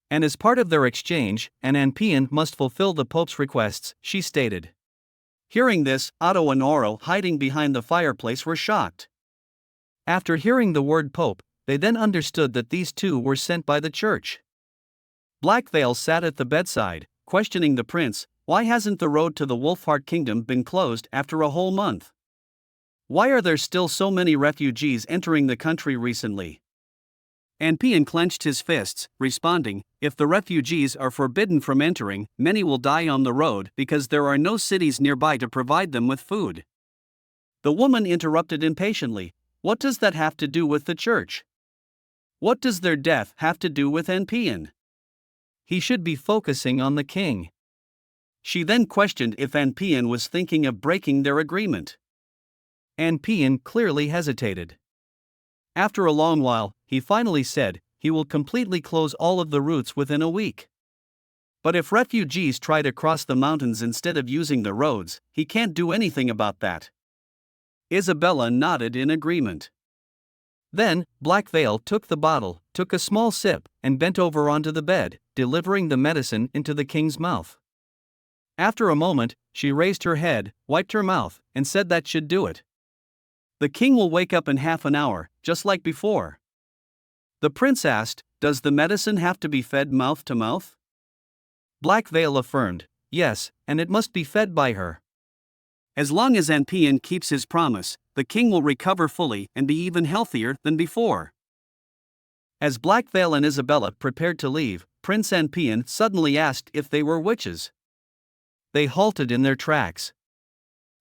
And as part of their exchange, an Enpian must fulfill the Pope's requests, she stated. Hearing this, Otto and Oro, hiding behind the fireplace, were shocked. After hearing the word Pope, they then understood that these two were sent by the church. Black Veil sat at the bedside, questioning the prince, "Why hasn't the road to the Wolfheart Kingdom been closed after a whole month? Why are there still so many refugees entering the country recently?" Enpian clenched his fists, responding, "If the refugees are forbidden from entering, many will die on the road because there are no cities nearby to provide them with food." The woman interrupted impatiently, "What does that have to do with the church? What does their death have to do with Enpian? He should be focusing on the king." She then questioned if Enpian was thinking of breaking their agreement. Enpian clearly hesitated. After a long while, he finally said, "He will completely close all of the routes within a week. But if refugees try to cross the mountains instead of using the roads, he can't do anything about that." Isabella nodded in agreement. Then, Black Veil took the bottle, took a small sip, and bent over onto the bed, delivering the medicine into the king's mouth. After a moment, she raised her head, wiped her mouth, and said that should do it. "The king will wake up in half an hour, just like before." The prince asked, "Does the medicine have to be fed mouth to mouth?" Black Veil affirmed, "Yes, and it must be fed by her. As long as Enpian keeps his promise, the king will recover fully and be even healthier than before." As Black Veil and Isabella prepared to leave, Prince Enpian suddenly asked if they were witches. They halted in their tracks.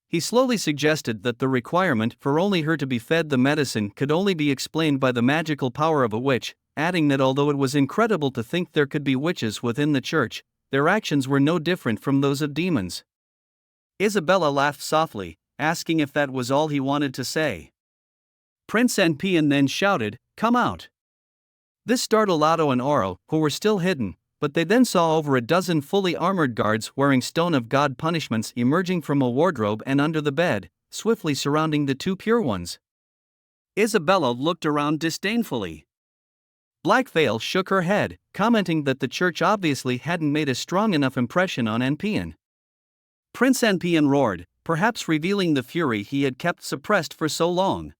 He slowly suggested that the requirement for only her to be fed the medicine could only be explained by the magical power of a witch, adding that although it was incredible to think there could be witches within the church, their actions were no different from those of demons. Isabella laughed softly, asking if that was all he wanted to say. Prince Enpian then shouted, "Come out!" This startled Otto and Oro, who were still hidden, but they then saw over a dozen fully armored guards wearing Stone of God punishments emerging from a wardrobe and under the bed, swiftly surrounding the two Pure Ones. Isabella looked around disdainfully. Black Veil shook her head, commenting that the church obviously hadn't made a strong enough impression on Anpian. Prince Anpian roared, perhaps revealing the fury he had kept suppressed for so long.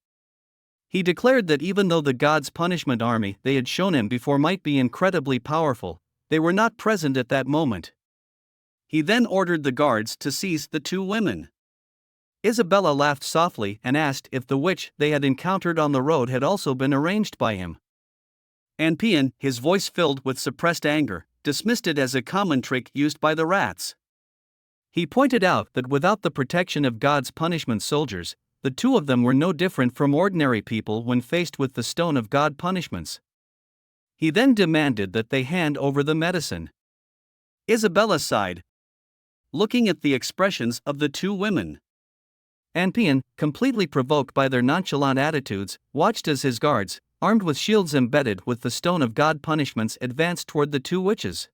He declared that even though the gods' punishment army they had shown him before might be incredibly powerful, they were not present at that moment. He then ordered the guards to seize the two women. Isabella laughed softly and asked if the witch they had encountered on the road had also been arranged by him. Anpian, his voice filled with suppressed anger, dismissed it as a common trick used by the rats. He pointed out that without the protection of God's punishment soldiers, the two of them were no different from ordinary people when faced with the stone of God punishments. He then demanded that they hand over the medicine. Isabella sighed, looking at the expressions of the two women. Anpian, completely provoked by their nonchalant attitudes, watched as his guards, armed with shields embedded with the stone of God punishments, advanced toward the two witches.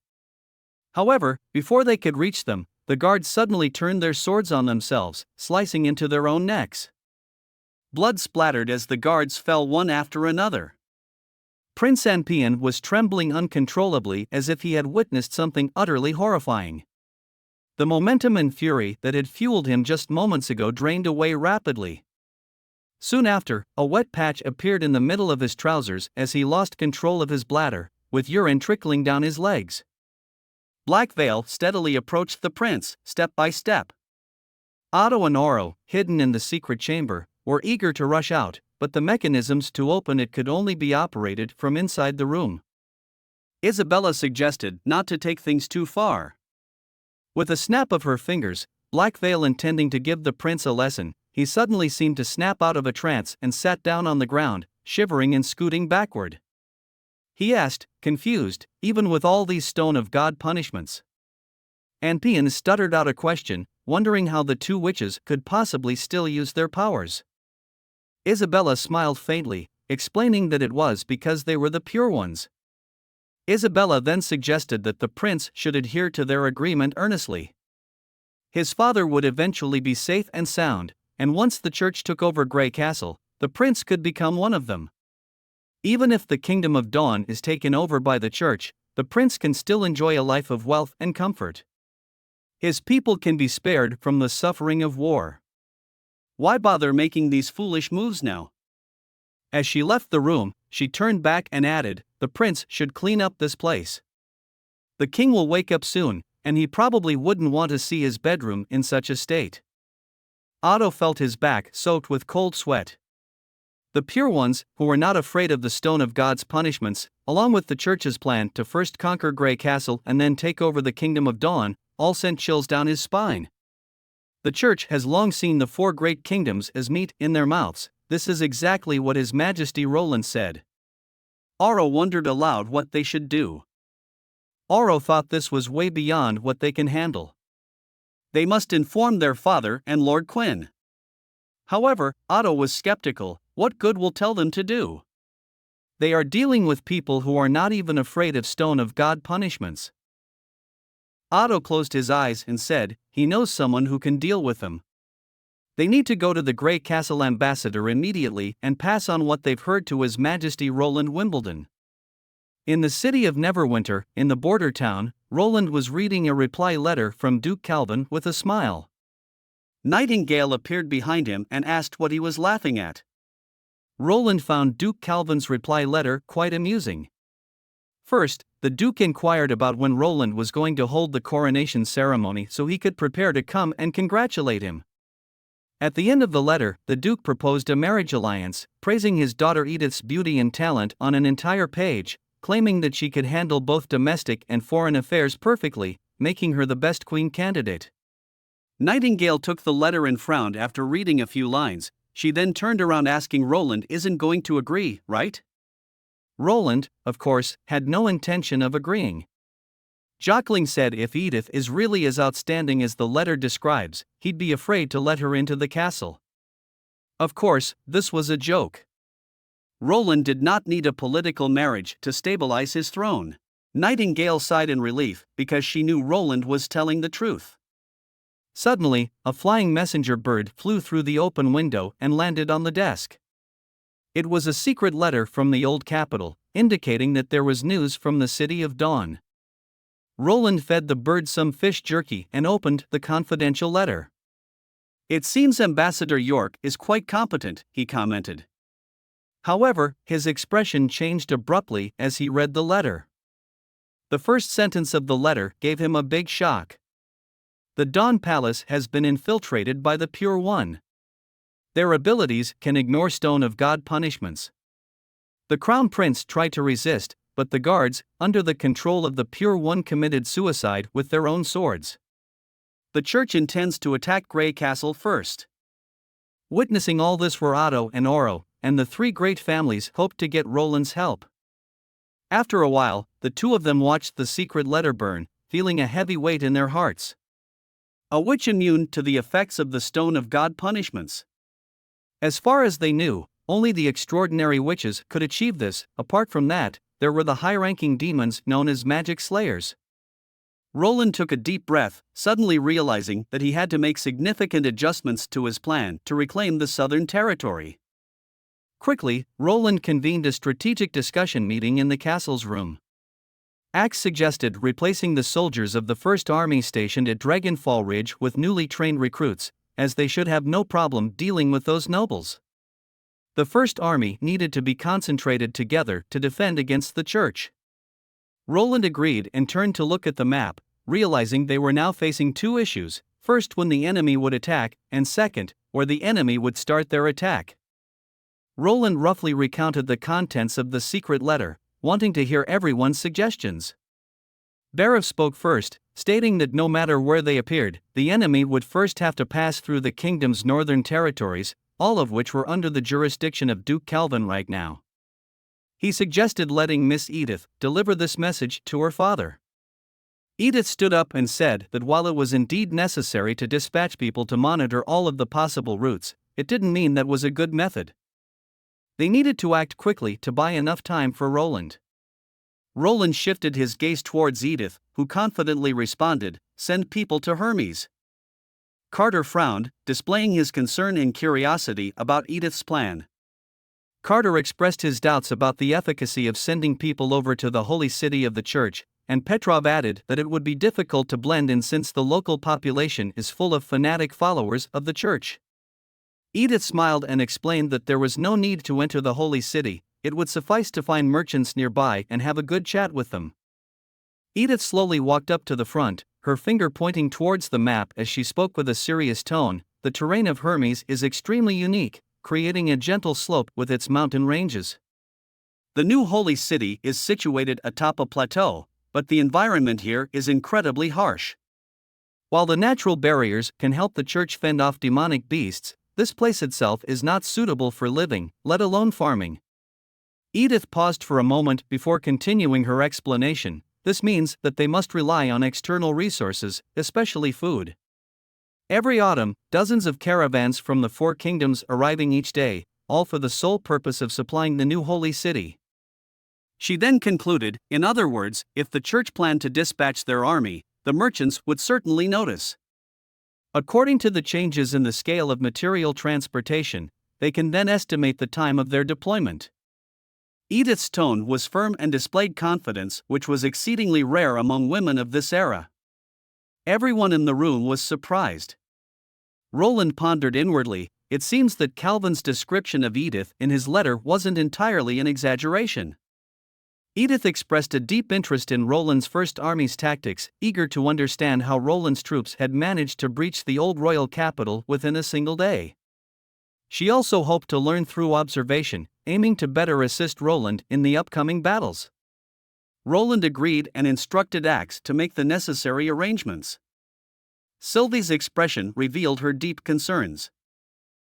However, before they could reach them, the guards suddenly turned their swords on themselves, slicing into their own necks. Blood splattered as the guards fell one after another. Prince Anpian was trembling uncontrollably as if he had witnessed something utterly horrifying. The momentum and fury that had fueled him just moments ago drained away rapidly. Soon after, a wet patch appeared in the middle of his trousers as he lost control of his bladder, with urine trickling down his legs. Black Veil steadily approached the prince, step by step. Otto and Oro, hidden in the secret chamber, were eager to rush out, but the mechanisms to open it could only be operated from inside the room. Isabella suggested not to take things too far. With a snap of her fingers, Black Veil intending to give the prince a lesson, he suddenly seemed to snap out of a trance and sat down on the ground, shivering and scooting backward. He asked, confused, even with all these stone of God punishments. Anpian stuttered out a question, wondering how the two witches could possibly still use their powers. Isabella smiled faintly, explaining that it was because they were the pure ones. Isabella then suggested that the prince should adhere to their agreement earnestly. His father would eventually be safe and sound, and once the church took over Grey Castle, the prince could become one of them. Even if the Kingdom of Dawn is taken over by the church, the prince can still enjoy a life of wealth and comfort. His people can be spared from the suffering of war. Why bother making these foolish moves now? As she left the room, she turned back and added, the prince should clean up this place. The king will wake up soon, and he probably wouldn't want to see his bedroom in such a state. Otto felt his back soaked with cold sweat. The pure ones, who were not afraid of the stone of God's punishments, along with the church's plan to first conquer Grey Castle and then take over the Kingdom of Dawn, all sent chills down his spine. The church has long seen the four great kingdoms as meat in their mouths. This is exactly what His Majesty Roland said. Oro wondered aloud what they should do. Oro thought this was way beyond what they can handle. They must inform their father and Lord Quinn. However, Otto was skeptical. What good will tell them to do? They are dealing with people who are not even afraid of stone of God punishments. Otto closed his eyes and said, he knows someone who can deal with them. They need to go to the Grey Castle ambassador immediately and pass on what they've heard to His Majesty Roland Wimbledon. In the city of Neverwinter, in the border town, Roland was reading a reply letter from Duke Calvin with a smile. Nightingale appeared behind him and asked what he was laughing at. Roland found Duke Calvin's reply letter quite amusing. First, the Duke inquired about when Roland was going to hold the coronation ceremony so he could prepare to come and congratulate him. At the end of the letter, the Duke proposed a marriage alliance, praising his daughter Edith's beauty and talent on an entire page, claiming that she could handle both domestic and foreign affairs perfectly, making her the best queen candidate. Nightingale took the letter and frowned after reading a few lines. She then turned around asking Roland isn't going to agree, right? Roland, of course, had no intention of agreeing. Jockling said if Edith is really as outstanding as the letter describes, he'd be afraid to let her into the castle. Of course, this was a joke. Roland did not need a political marriage to stabilize his throne. Nightingale sighed in relief because she knew Roland was telling the truth. Suddenly, a flying messenger bird flew through the open window and landed on the desk. It was a secret letter from the old capital, indicating that there was news from the City of Dawn. Roland fed the bird some fish jerky and opened the confidential letter. "It seems Ambassador York is quite competent," he commented. However, his expression changed abruptly as he read the letter. The first sentence of the letter gave him a big shock. "The Dawn Palace has been infiltrated by the Pure One. Their abilities can ignore Stone of God punishments. The Crown Prince tried to resist, but the guards, under the control of the Pure One, committed suicide with their own swords. The church intends to attack Grey Castle first." Witnessing all this were Otto and Oro, and the three great families hoped to get Roland's help. After a while, the two of them watched the secret letter burn, feeling a heavy weight in their hearts. A witch immune to the effects of the Stone of God punishments. As far as they knew, only the extraordinary witches could achieve this. Apart from that, there were the high-ranking demons known as magic slayers. Roland took a deep breath, suddenly realizing that he had to make significant adjustments to his plan to reclaim the Southern Territory. Quickly, Roland convened a strategic discussion meeting in the castle's room. Axe suggested replacing the soldiers of the First Army stationed at Dragonfall Ridge with newly trained recruits, as they should have no problem dealing with those nobles. The First Army needed to be concentrated together to defend against the church. Roland agreed and turned to look at the map, realizing they were now facing two issues: first, when the enemy would attack, and second, where the enemy would start their attack. Roland roughly recounted the contents of the secret letter, wanting to hear everyone's suggestions. Barav spoke first, stating that no matter where they appeared, the enemy would first have to pass through the kingdom's northern territories, all of which were under the jurisdiction of Duke Calvin right now. He suggested letting Miss Edith deliver this message to her father. Edith stood up and said that while it was indeed necessary to dispatch people to monitor all of the possible routes, it didn't mean that was a good method. They needed to act quickly to buy enough time for Roland. Roland shifted his gaze towards Edith, who confidently responded, "Send people to Hermes." Carter frowned, displaying his concern and curiosity about Edith's plan. Carter expressed his doubts about the efficacy of sending people over to the holy city of the church, and Petrov added that it would be difficult to blend in since the local population is full of fanatic followers of the church. Edith smiled and explained that there was no need to enter the holy city, it would suffice to find merchants nearby and have a good chat with them. Edith slowly walked up to the front, her finger pointing towards the map as she spoke with a serious tone. "The terrain of Hermes is extremely unique, creating a gentle slope with its mountain ranges. The new holy city is situated atop a plateau, but the environment here is incredibly harsh. While the natural barriers can help the church fend off demonic beasts, this place itself is not suitable for living, let alone farming." Edith paused for a moment before continuing her explanation. "This means that they must rely on external resources, especially food. Every autumn, dozens of caravans from the Four Kingdoms arriving each day, all for the sole purpose of supplying the new holy city." She then concluded, in other words, if the church planned to dispatch their army, the merchants would certainly notice. According to the changes in the scale of material transportation, they can then estimate the time of their deployment. Edith's tone was firm and displayed confidence, which was exceedingly rare among women of this era. Everyone in the room was surprised. Roland pondered inwardly. It seems that Calvin's description of Edith in his letter wasn't entirely an exaggeration. Edith expressed a deep interest in Roland's First Army's tactics, eager to understand how Roland's troops had managed to breach the old royal capital within a single day. She also hoped to learn through observation, aiming to better assist Roland in the upcoming battles. Roland agreed and instructed Axe to make the necessary arrangements. Sylvie's expression revealed her deep concerns.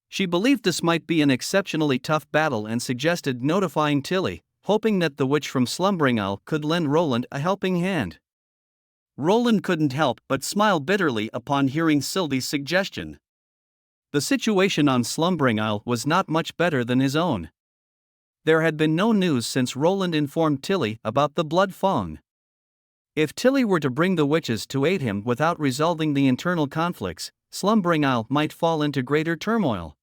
She believed this might be an exceptionally tough battle and suggested notifying Tilly, hoping that the witch from Slumbering Isle could lend Roland a helping hand. Roland couldn't help but smile bitterly upon hearing Sylvie's suggestion. The situation on Slumbering Isle was not much better than his own. There had been no news since Roland informed Tilly about the Blood Fawn. If Tilly were to bring the witches to aid him without resolving the internal conflicts, Slumbering Isle might fall into greater turmoil.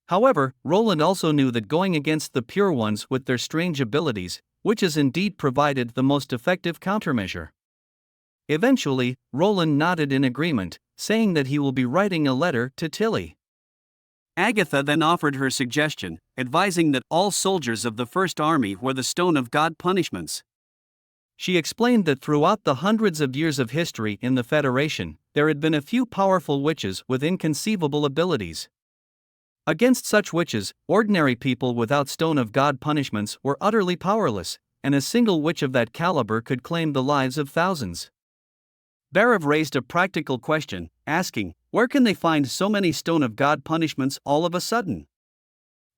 However, Roland also knew that going against the pure ones with their strange abilities, witches indeed provided the most effective countermeasure. Eventually, Roland nodded in agreement, saying that he will be writing a letter to Tilly. Agatha then offered her suggestion, advising that all soldiers of the First Army were the Stone of God punishments. She explained that throughout the hundreds of years of history in the Federation, there had been a few powerful witches with inconceivable abilities. Against such witches, ordinary people without Stone of God punishments were utterly powerless, and a single witch of that caliber could claim the lives of thousands. Barav raised a practical question, asking, where can they find so many Stone of God punishments all of a sudden?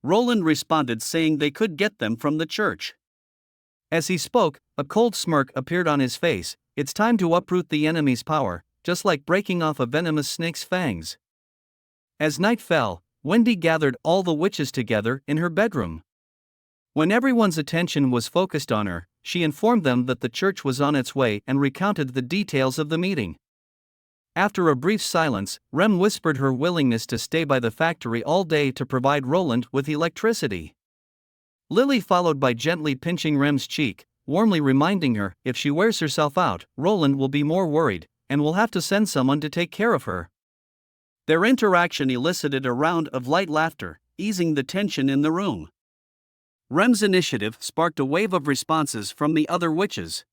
Roland responded saying they could get them from the church. As he spoke, a cold smirk appeared on his face. It's time to uproot the enemy's power, just like breaking off a venomous snake's fangs. As night fell, Wendy gathered all the witches together in her bedroom. When everyone's attention was focused on her, she informed them that the church was on its way and recounted the details of the meeting. After a brief silence, Rem whispered her willingness to stay by the factory all day to provide Roland with electricity. Lily followed by gently pinching Rem's cheek, warmly reminding her, if she wears herself out, Roland will be more worried, and will have to send someone to take care of her. Their interaction elicited a round of light laughter, easing the tension in the room. Rem's initiative sparked a wave of responses from the other witches.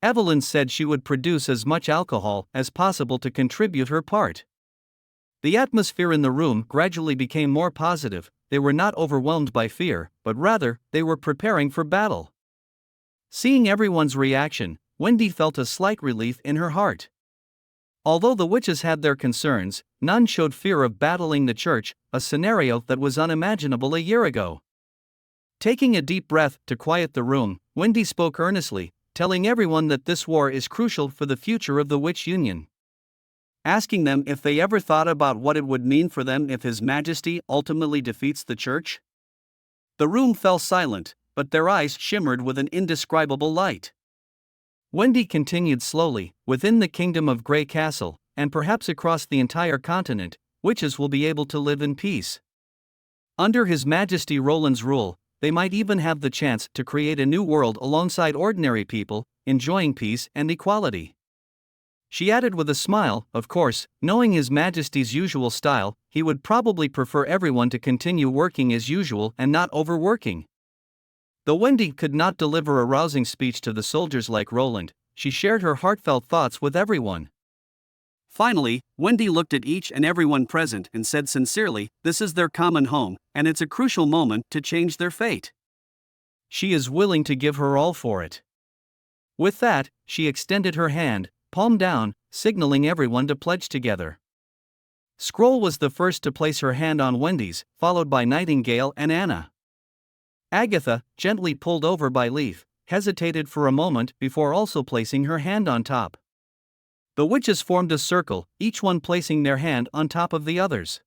Evelyn said she would produce as much alcohol as possible to contribute her part. The atmosphere in the room gradually became more positive. They were not overwhelmed by fear, but rather, they were preparing for battle. Seeing everyone's reaction, Wendy felt a slight relief in her heart. Although the witches had their concerns, none showed fear of battling the church, a scenario that was unimaginable a year ago. Taking a deep breath to quiet the room, Wendy spoke earnestly, telling everyone that this war is crucial for the future of the Witch Union. Asking them if they ever thought about what it would mean for them if His Majesty ultimately defeats the church. The room fell silent, but their eyes shimmered with an indescribable light. Wendy continued slowly, within the kingdom of Grey Castle, and perhaps across the entire continent, witches will be able to live in peace. Under His Majesty Roland's rule, they might even have the chance to create a new world alongside ordinary people, enjoying peace and equality. She added with a smile, of course, knowing His Majesty's usual style, he would probably prefer everyone to continue working as usual and not overworking. Though Wendy could not deliver a rousing speech to the soldiers like Roland, she shared her heartfelt thoughts with everyone. Finally, Wendy looked at each and everyone present and said sincerely, this is their common home, and it's a crucial moment to change their fate. She is willing to give her all for it. With that, she extended her hand, palm down, signaling everyone to pledge together. Scroll was the first to place her hand on Wendy's, followed by Nightingale and Anna. Agatha, gently pulled over by Leaf, hesitated for a moment before also placing her hand on top. The witches formed a circle, each one placing their hand on top of the others.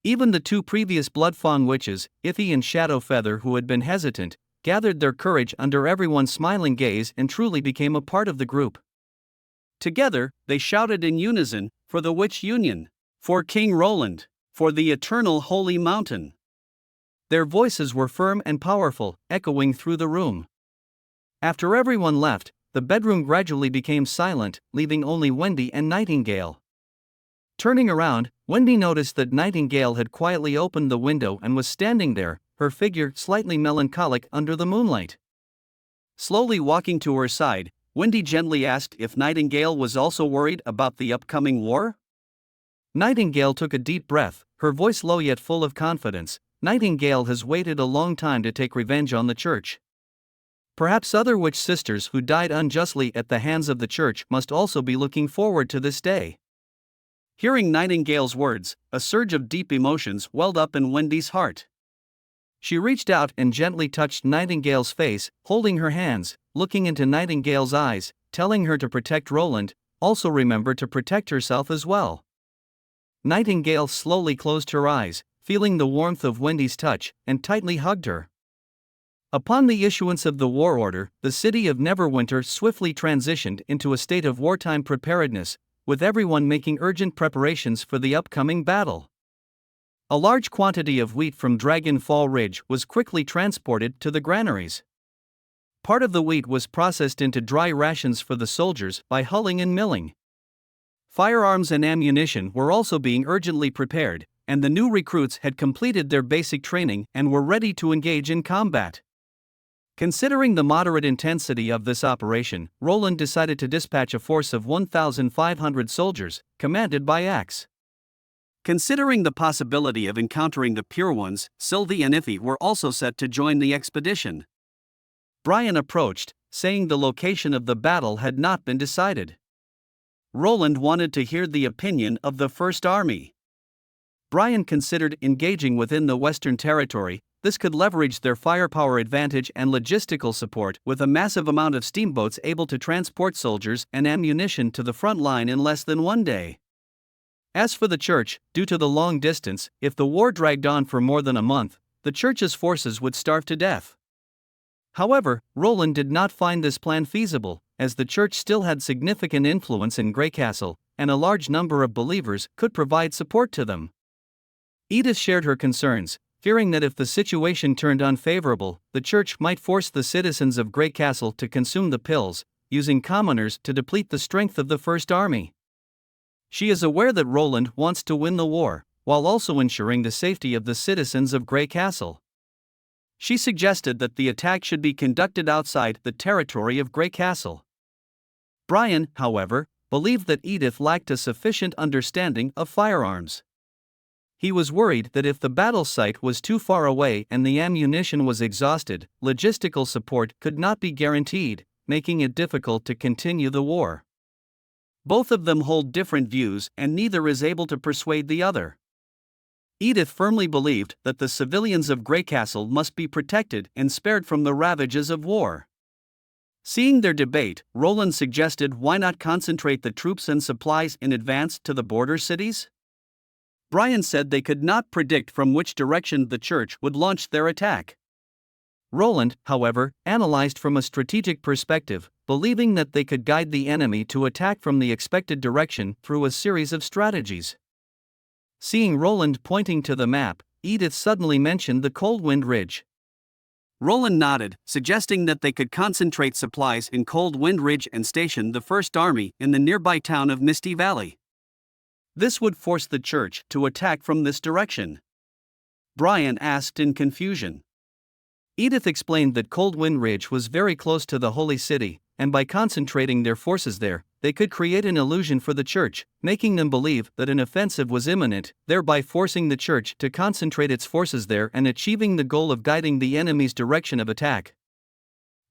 Even the two previous Bloodfang witches, Ithie and Shadowfeather, who had been hesitant, gathered their courage under everyone's smiling gaze and truly became a part of the group. Together, they shouted in unison, for the Witch Union, for King Roland, for the eternal Holy Mountain. Their voices were firm and powerful, echoing through the room. After everyone left, the bedroom gradually became silent, leaving only Wendy and Nightingale. Turning around, Wendy noticed that Nightingale had quietly opened the window and was standing there, her figure slightly melancholic under the moonlight. Slowly walking to her side, Wendy gently asked if Nightingale was also worried about the upcoming war. Nightingale took a deep breath, her voice low yet full of confidence. Nightingale has waited a long time to take revenge on the church. Perhaps other witch sisters who died unjustly at the hands of the church must also be looking forward to this day. Hearing Nightingale's words, a surge of deep emotions welled up in Wendy's heart. She reached out and gently touched Nightingale's face, holding her hands, looking into Nightingale's eyes, telling her to protect Roland, also remember to protect herself as well. Nightingale slowly closed her eyes, feeling the warmth of Wendy's touch, and tightly hugged her. Upon the issuance of the war order, the city of Neverwinter swiftly transitioned into a state of wartime preparedness, with everyone making urgent preparations for the upcoming battle. A large quantity of wheat from Dragon Fall Ridge was quickly transported to the granaries. Part of the wheat was processed into dry rations for the soldiers by hulling and milling. Firearms and ammunition were also being urgently prepared, and the new recruits had completed their basic training and were ready to engage in combat. Considering the moderate intensity of this operation, Roland decided to dispatch a force of 1,500 soldiers, commanded by Axe. Considering the possibility of encountering the Pure Ones, Sylvie and Iffy were also set to join the expedition. Brian approached, saying the location of the battle had not been decided. Roland wanted to hear the opinion of the First Army. Brian considered engaging within the Western Territory. This could leverage their firepower advantage and logistical support with a massive amount of steamboats able to transport soldiers and ammunition to the front line in less than one day. As for the church, due to the long distance, if the war dragged on for more than a month, the church's forces would starve to death. However, Roland did not find this plan feasible, as the church still had significant influence in Greycastle, and a large number of believers could provide support to them. Edith shared her concerns, fearing that if the situation turned unfavorable, the church might force the citizens of Greycastle to consume the pills, using commoners to deplete the strength of the First Army. She is aware that Roland wants to win the war, while also ensuring the safety of the citizens of Greycastle. She suggested that the attack should be conducted outside the territory of Greycastle. Brian, however, believed that Edith lacked a sufficient understanding of firearms. He was worried that if the battle site was too far away and the ammunition was exhausted, logistical support could not be guaranteed, making it difficult to continue the war. Both of them hold different views and neither is able to persuade the other. Edith firmly believed that the civilians of Greycastle must be protected and spared from the ravages of war. Seeing their debate, Roland suggested why not concentrate the troops and supplies in advance to the border cities? Brian said they could not predict from which direction the church would launch their attack. Roland, however, analyzed from a strategic perspective, believing that they could guide the enemy to attack from the expected direction through a series of strategies. Seeing Roland pointing to the map, Edith suddenly mentioned the Coldwind Ridge. Roland nodded, suggesting that they could concentrate supplies in Coldwind Ridge and station the First Army in the nearby town of Misty Valley. This would force the church to attack from this direction. Brian asked in confusion. Edith explained that Coldwind Ridge was very close to the Holy City, and by concentrating their forces there, they could create an illusion for the church, making them believe that an offensive was imminent, thereby forcing the church to concentrate its forces there and achieving the goal of guiding the enemy's direction of attack.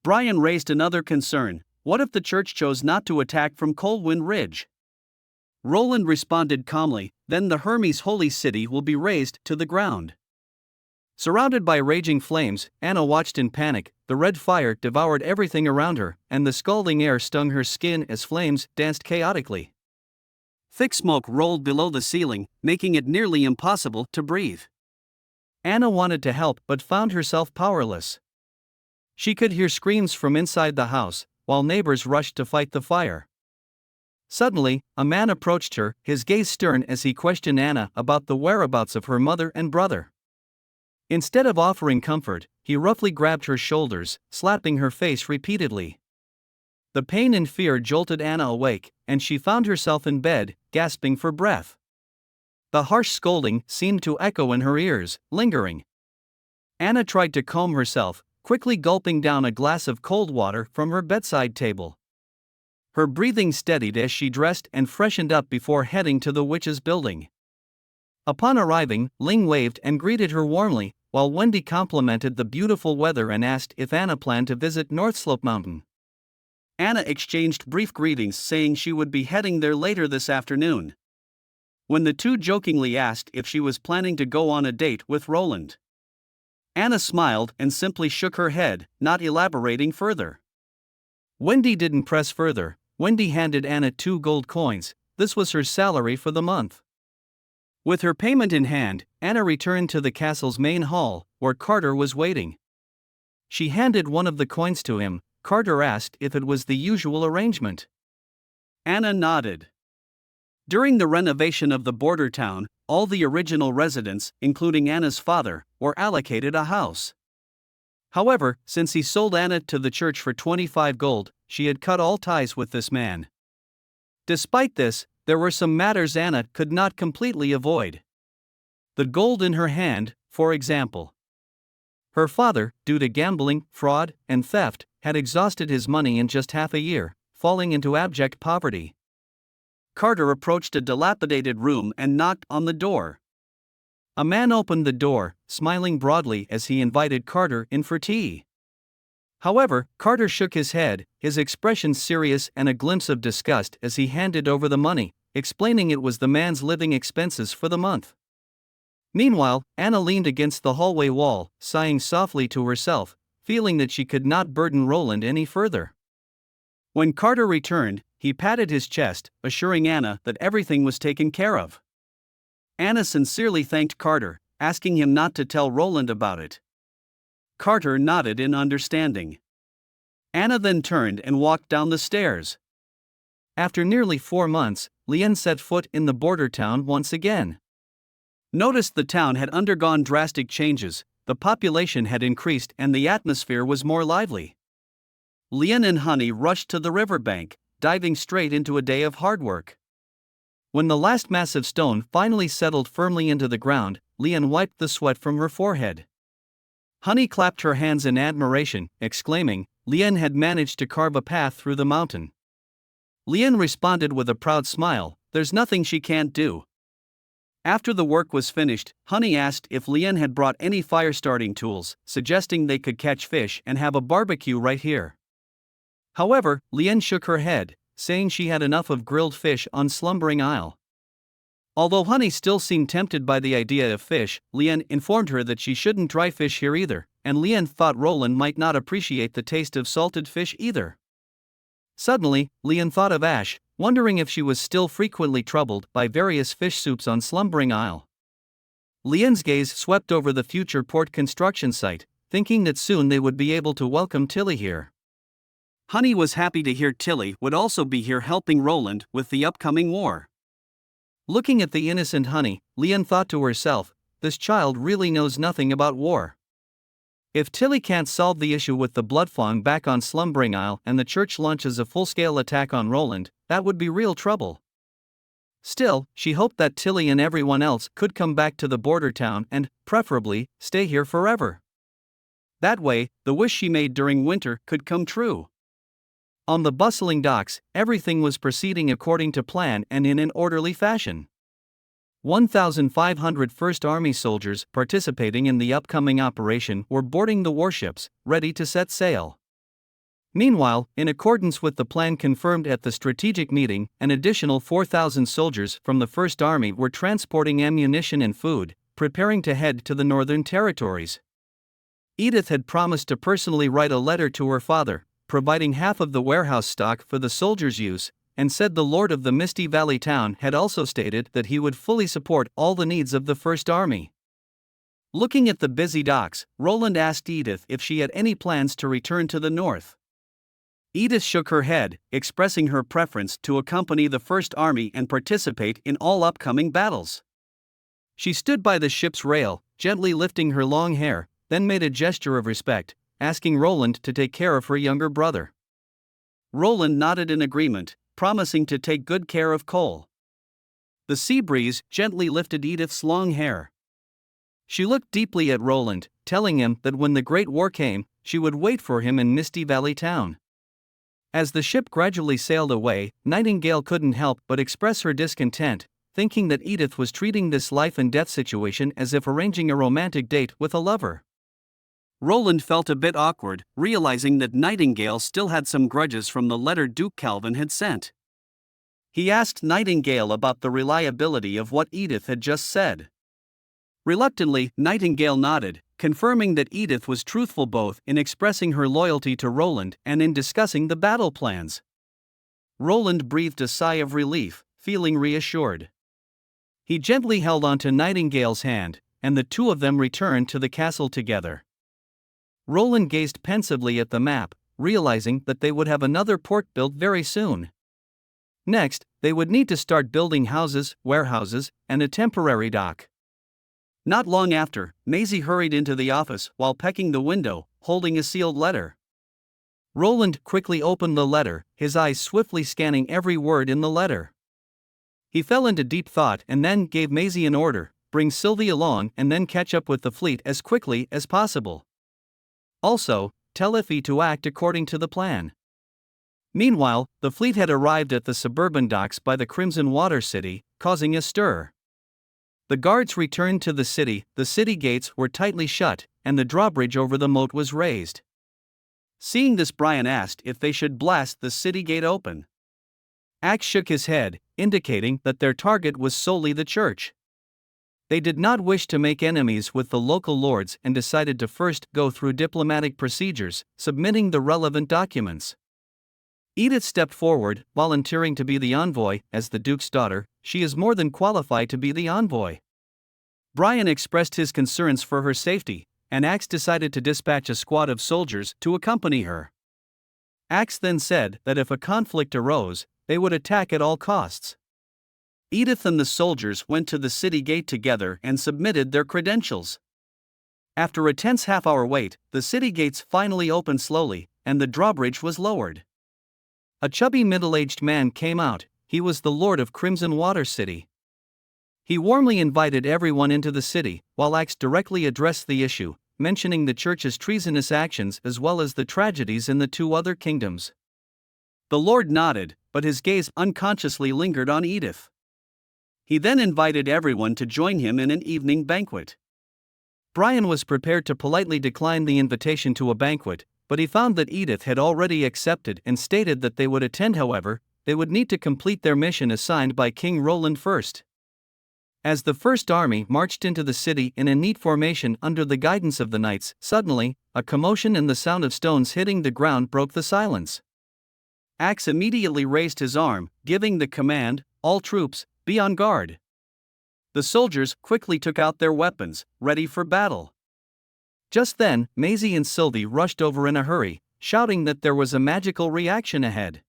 Brian raised another concern: what if the church chose not to attack from Coldwind Ridge? Roland responded calmly, then the Hermes holy city will be razed to the ground. Surrounded by raging flames, Anna watched in panic. The red fire devoured everything around her, and the scalding air stung her skin as flames danced chaotically. Thick smoke rolled below the ceiling, making it nearly impossible to breathe. Anna wanted to help but found herself powerless. She could hear screams from inside the house, while neighbors rushed to fight the fire. Suddenly, a man approached her, his gaze stern as he questioned Anna about the whereabouts of her mother and brother. Instead of offering comfort, he roughly grabbed her shoulders, slapping her face repeatedly. The pain and fear jolted Anna awake, and she found herself in bed, gasping for breath. The harsh scolding seemed to echo in her ears, lingering. Anna tried to calm herself, quickly gulping down a glass of cold water from her bedside table. Her breathing steadied as she dressed and freshened up before heading to the witch's building. Upon arriving, Ling waved and greeted her warmly, while Wendy complimented the beautiful weather and asked if Anna planned to visit North Slope Mountain. Anna exchanged brief greetings, saying she would be heading there later this afternoon. When the two jokingly asked if she was planning to go on a date with Roland, Anna smiled and simply shook her head, not elaborating further. Wendy didn't press further. Wendy handed Anna 2 gold coins. This was her salary for the month. With her payment in hand, Anna returned to the castle's main hall, where Carter was waiting. She handed one of the coins to him. Carter asked if it was the usual arrangement. Anna nodded. During the renovation of the border town, All the original residents, including Anna's father, were allocated a house. However, since he sold Anna to the church for 25 gold, she had cut all ties with this man. Despite this, there were some matters Anna could not completely avoid. The gold in her hand, for example. Her father, due to gambling, fraud, and theft, had exhausted his money in just half a year, falling into abject poverty. Carter approached a dilapidated room and knocked on the door. A man opened the door, smiling broadly as he invited Carter in for tea. However, Carter shook his head, his expression serious and a glimpse of disgust as he handed over the money, explaining it was the man's living expenses for the month. Meanwhile, Anna leaned against the hallway wall, sighing softly to herself, feeling that she could not burden Roland any further. When Carter returned, he patted his chest, assuring Anna that everything was taken care of. Anna sincerely thanked Carter, asking him not to tell Roland about it. Carter nodded in understanding. Anna then turned and walked down the stairs. After nearly 4 months, Lien set foot in the border town once again. Noticed the town had undergone drastic changes, the population had increased and the atmosphere was more lively. Lien and Honey rushed to the riverbank, diving straight into a day of hard work. When the last massive stone finally settled firmly into the ground, Lien wiped the sweat from her forehead. Honey clapped her hands in admiration, exclaiming, Lien had managed to carve a path through the mountain. Lien responded with a proud smile, there's nothing she can't do. After the work was finished, Honey asked if Lien had brought any fire-starting tools, suggesting they could catch fish and have a barbecue right here. However, Lien shook her head, saying she had enough of grilled fish on Slumbering Isle. Although Honey still seemed tempted by the idea of fish, Lien informed her that she shouldn't try fish here either, and Lien thought Roland might not appreciate the taste of salted fish either. Suddenly, Lien thought of Ash, wondering if she was still frequently troubled by various fish soups on Slumbering Isle. Lien's gaze swept over the future port construction site, thinking that soon they would be able to welcome Tilly here. Honey was happy to hear Tilly would also be here helping Roland with the upcoming war. Looking at the innocent Honey, Lien thought to herself, this child really knows nothing about war. If Tilly can't solve the issue with the Bloodfawn back on Slumbering Isle and the church launches a full-scale attack on Roland, that would be real trouble. Still, she hoped that Tilly and everyone else could come back to the border town and, preferably, stay here forever. That way, the wish she made during winter could come true. On the bustling docks, everything was proceeding according to plan and in an orderly fashion. 1,500 First Army soldiers participating in the upcoming operation were boarding the warships, ready to set sail. Meanwhile, in accordance with the plan confirmed at the strategic meeting, an additional 4,000 soldiers from the First Army were transporting ammunition and food, preparing to head to the Northern Territories. Edith had promised to personally write a letter to her father, providing half of the warehouse stock for the soldiers' use, and said the Lord of the Misty Valley town had also stated that he would fully support all the needs of the First Army. Looking at the busy docks, Roland asked Edith if she had any plans to return to the north. Edith shook her head, expressing her preference to accompany the First Army and participate in all upcoming battles. She stood by the ship's rail, gently lifting her long hair, then made a gesture of respect, asking Roland to take care of her younger brother. Roland nodded in agreement, promising to take good care of Cole. The sea breeze gently lifted Edith's long hair. She looked deeply at Roland, telling him that when the Great War came, she would wait for him in Misty Valley Town. As the ship gradually sailed away, Nightingale couldn't help but express her discontent, thinking that Edith was treating this life-and-death situation as if arranging a romantic date with a lover. Roland felt a bit awkward, realizing that Nightingale still had some grudges from the letter Duke Calvin had sent. He asked Nightingale about the reliability of what Edith had just said. Reluctantly, Nightingale nodded, confirming that Edith was truthful both in expressing her loyalty to Roland and in discussing the battle plans. Roland breathed a sigh of relief, feeling reassured. He gently held onto Nightingale's hand, and the two of them returned to the castle together. Roland gazed pensively at the map, realizing that they would have another port built very soon. Next, they would need to start building houses, warehouses, and a temporary dock. Not long after, Maisie hurried into the office while pecking the window, holding a sealed letter. Roland quickly opened the letter, his eyes swiftly scanning every word in the letter. He fell into deep thought and then gave Maisie an order: bring Sylvie along and then catch up with the fleet as quickly as possible. Also, tell Iffy to act according to the plan. Meanwhile, the fleet had arrived at the suburban docks by the Crimson Water City, causing a stir. The guards returned to the city gates were tightly shut, and the drawbridge over the moat was raised. Seeing this, Brian asked if they should blast the city gate open. Axe shook his head, indicating that their target was solely the church. They did not wish to make enemies with the local lords and decided to first go through diplomatic procedures, submitting the relevant documents. Edith stepped forward, volunteering to be the envoy. As the Duke's daughter, she is more than qualified to be the envoy. Brian expressed his concerns for her safety, and Axe decided to dispatch a squad of soldiers to accompany her. Axe then said that if a conflict arose, they would attack at all costs. Edith and the soldiers went to the city gate together and submitted their credentials. After a tense half-hour wait, the city gates finally opened slowly, and the drawbridge was lowered. A chubby middle-aged man came out. He was the Lord of Crimson Water City. He warmly invited everyone into the city, while Axe directly addressed the issue, mentioning the church's treasonous actions as well as the tragedies in the two other kingdoms. The Lord nodded, but his gaze unconsciously lingered on Edith. He then invited everyone to join him in an evening banquet. Brian was prepared to politely decline the invitation to a banquet, but he found that Edith had already accepted and stated that they would attend. However, they would need to complete their mission assigned by King Roland first. As the First Army marched into the city in a neat formation under the guidance of the knights, suddenly, a commotion and the sound of stones hitting the ground broke the silence. Axe immediately raised his arm, giving the command, "All troops, be on guard." The soldiers quickly took out their weapons, ready for battle. Just then, Maisie and Sylvie rushed over in a hurry, shouting that there was a magical reaction ahead.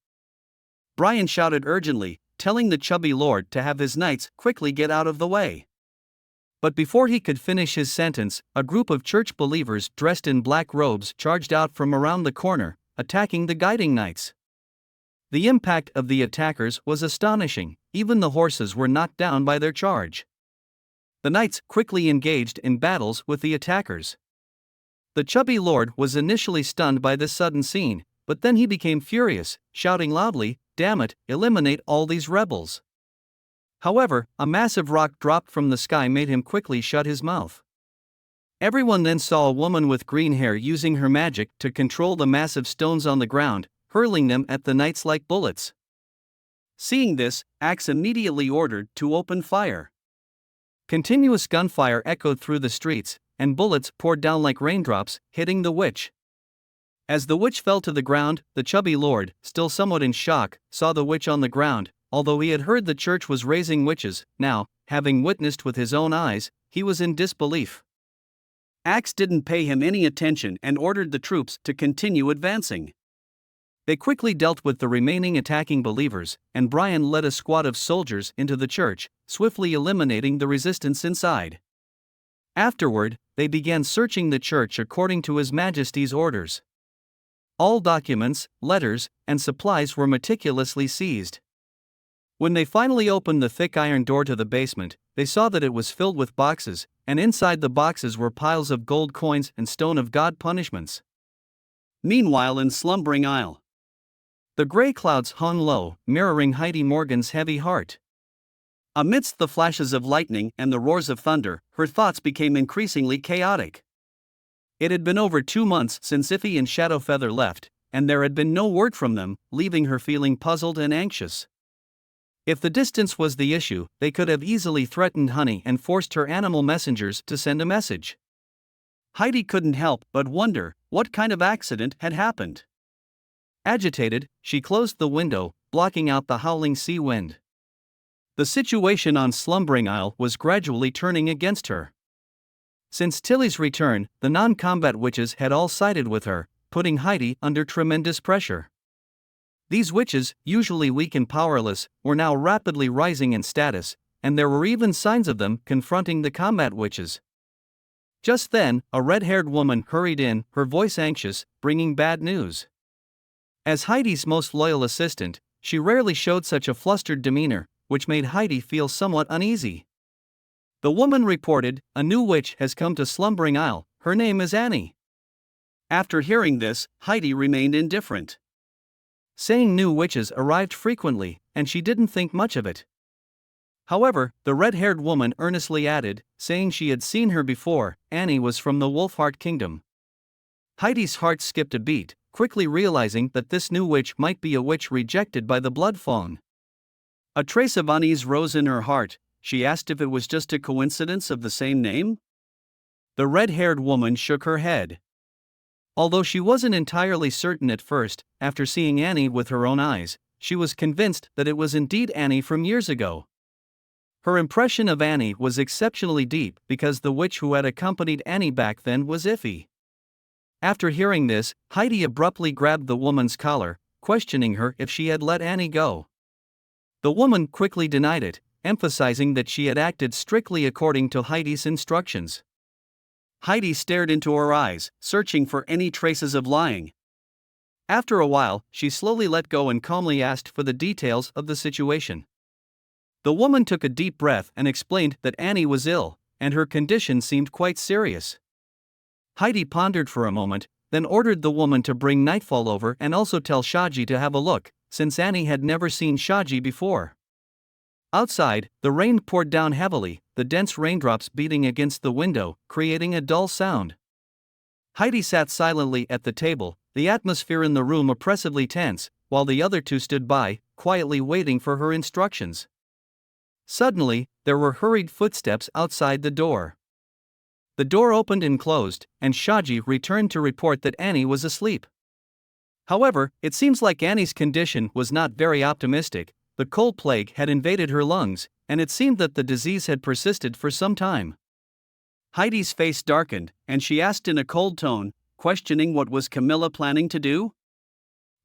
Brian shouted urgently, telling the chubby lord to have his knights quickly get out of the way. But before he could finish his sentence, a group of church believers dressed in black robes charged out from around the corner, attacking the guiding knights. The impact of the attackers was astonishing. Even the horses were knocked down by their charge. The knights quickly engaged in battles with the attackers. The chubby lord was initially stunned by this sudden scene, but then he became furious, shouting loudly, "Damn it, eliminate all these rebels." However, a massive rock dropped from the sky made him quickly shut his mouth. Everyone then saw a woman with green hair using her magic to control the massive stones on the ground, hurling them at the knights like bullets. Seeing this, Axe immediately ordered to open fire. Continuous gunfire echoed through the streets, and bullets poured down like raindrops, hitting the witch. As the witch fell to the ground, the chubby lord, still somewhat in shock, saw the witch on the ground. Although he had heard the church was raising witches, now, having witnessed with his own eyes, he was in disbelief. Axe didn't pay him any attention and ordered the troops to continue advancing. They quickly dealt with the remaining attacking believers, and Brian led a squad of soldiers into the church, swiftly eliminating the resistance inside. Afterward, they began searching the church according to His Majesty's orders. All documents, letters, and supplies were meticulously seized. When they finally opened the thick iron door to the basement, they saw that it was filled with boxes, and inside the boxes were piles of gold coins and stone of God punishments. Meanwhile, in Slumbering Isle, the gray clouds hung low, mirroring Heidi Morgan's heavy heart. Amidst the flashes of lightning and the roars of thunder, her thoughts became increasingly chaotic. It had been over 2 months since Iffy and Shadowfeather left, and there had been no word from them, leaving her feeling puzzled and anxious. If the distance was the issue, they could have easily threatened Honey and forced her animal messengers to send a message. Heidi couldn't help but wonder what kind of accident had happened. Agitated, she closed the window, blocking out the howling sea wind. The situation on Slumbering Isle was gradually turning against her. Since Tilly's return, the non-combat witches had all sided with her, putting Heidi under tremendous pressure. These witches, usually weak and powerless, were now rapidly rising in status, and there were even signs of them confronting the combat witches. Just then, a red-haired woman hurried in, her voice anxious, bringing bad news. As Heidi's most loyal assistant, she rarely showed such a flustered demeanor, which made Heidi feel somewhat uneasy. The woman reported, "A new witch has come to Slumbering Isle, her name is Annie." After hearing this, Heidi remained indifferent. Saying new witches arrived frequently, and she didn't think much of it. However, the red-haired woman earnestly added, saying she had seen her before, Annie was from the Wolfheart Kingdom. Heidi's heart skipped a beat, quickly realizing that this new witch might be a witch rejected by the Blood Fawn. A trace of unease rose in her heart. She asked if it was just a coincidence of the same name. The red-haired woman shook her head. Although she wasn't entirely certain at first, after seeing Annie with her own eyes, she was convinced that it was indeed Annie from years ago. Her impression of Annie was exceptionally deep because the witch who had accompanied Annie back then was iffy. After hearing this, Heidi abruptly grabbed the woman's collar, questioning her if she had let Annie go. The woman quickly denied it, emphasizing that she had acted strictly according to Heidi's instructions. Heidi stared into her eyes, searching for any traces of lying. After a while, she slowly let go and calmly asked for the details of the situation. The woman took a deep breath and explained that Annie was ill, and her condition seemed quite serious. Heidi pondered for a moment, then ordered the woman to bring Nightfall over and also tell Shaji to have a look, since Annie had never seen Shaji before. Outside, the rain poured down heavily, the dense raindrops beating against the window, creating a dull sound. Heidi sat silently at the table, the atmosphere in the room oppressively tense, while the other two stood by, quietly waiting for her instructions. Suddenly, there were hurried footsteps outside the door. The door opened and closed, and Shaji returned to report that Annie was asleep. However, it seems like Annie's condition was not very optimistic. The cold plague had invaded her lungs, and it seemed that the disease had persisted for some time. Heidi's face darkened, and she asked in a cold tone, questioning what was Camilla planning to do?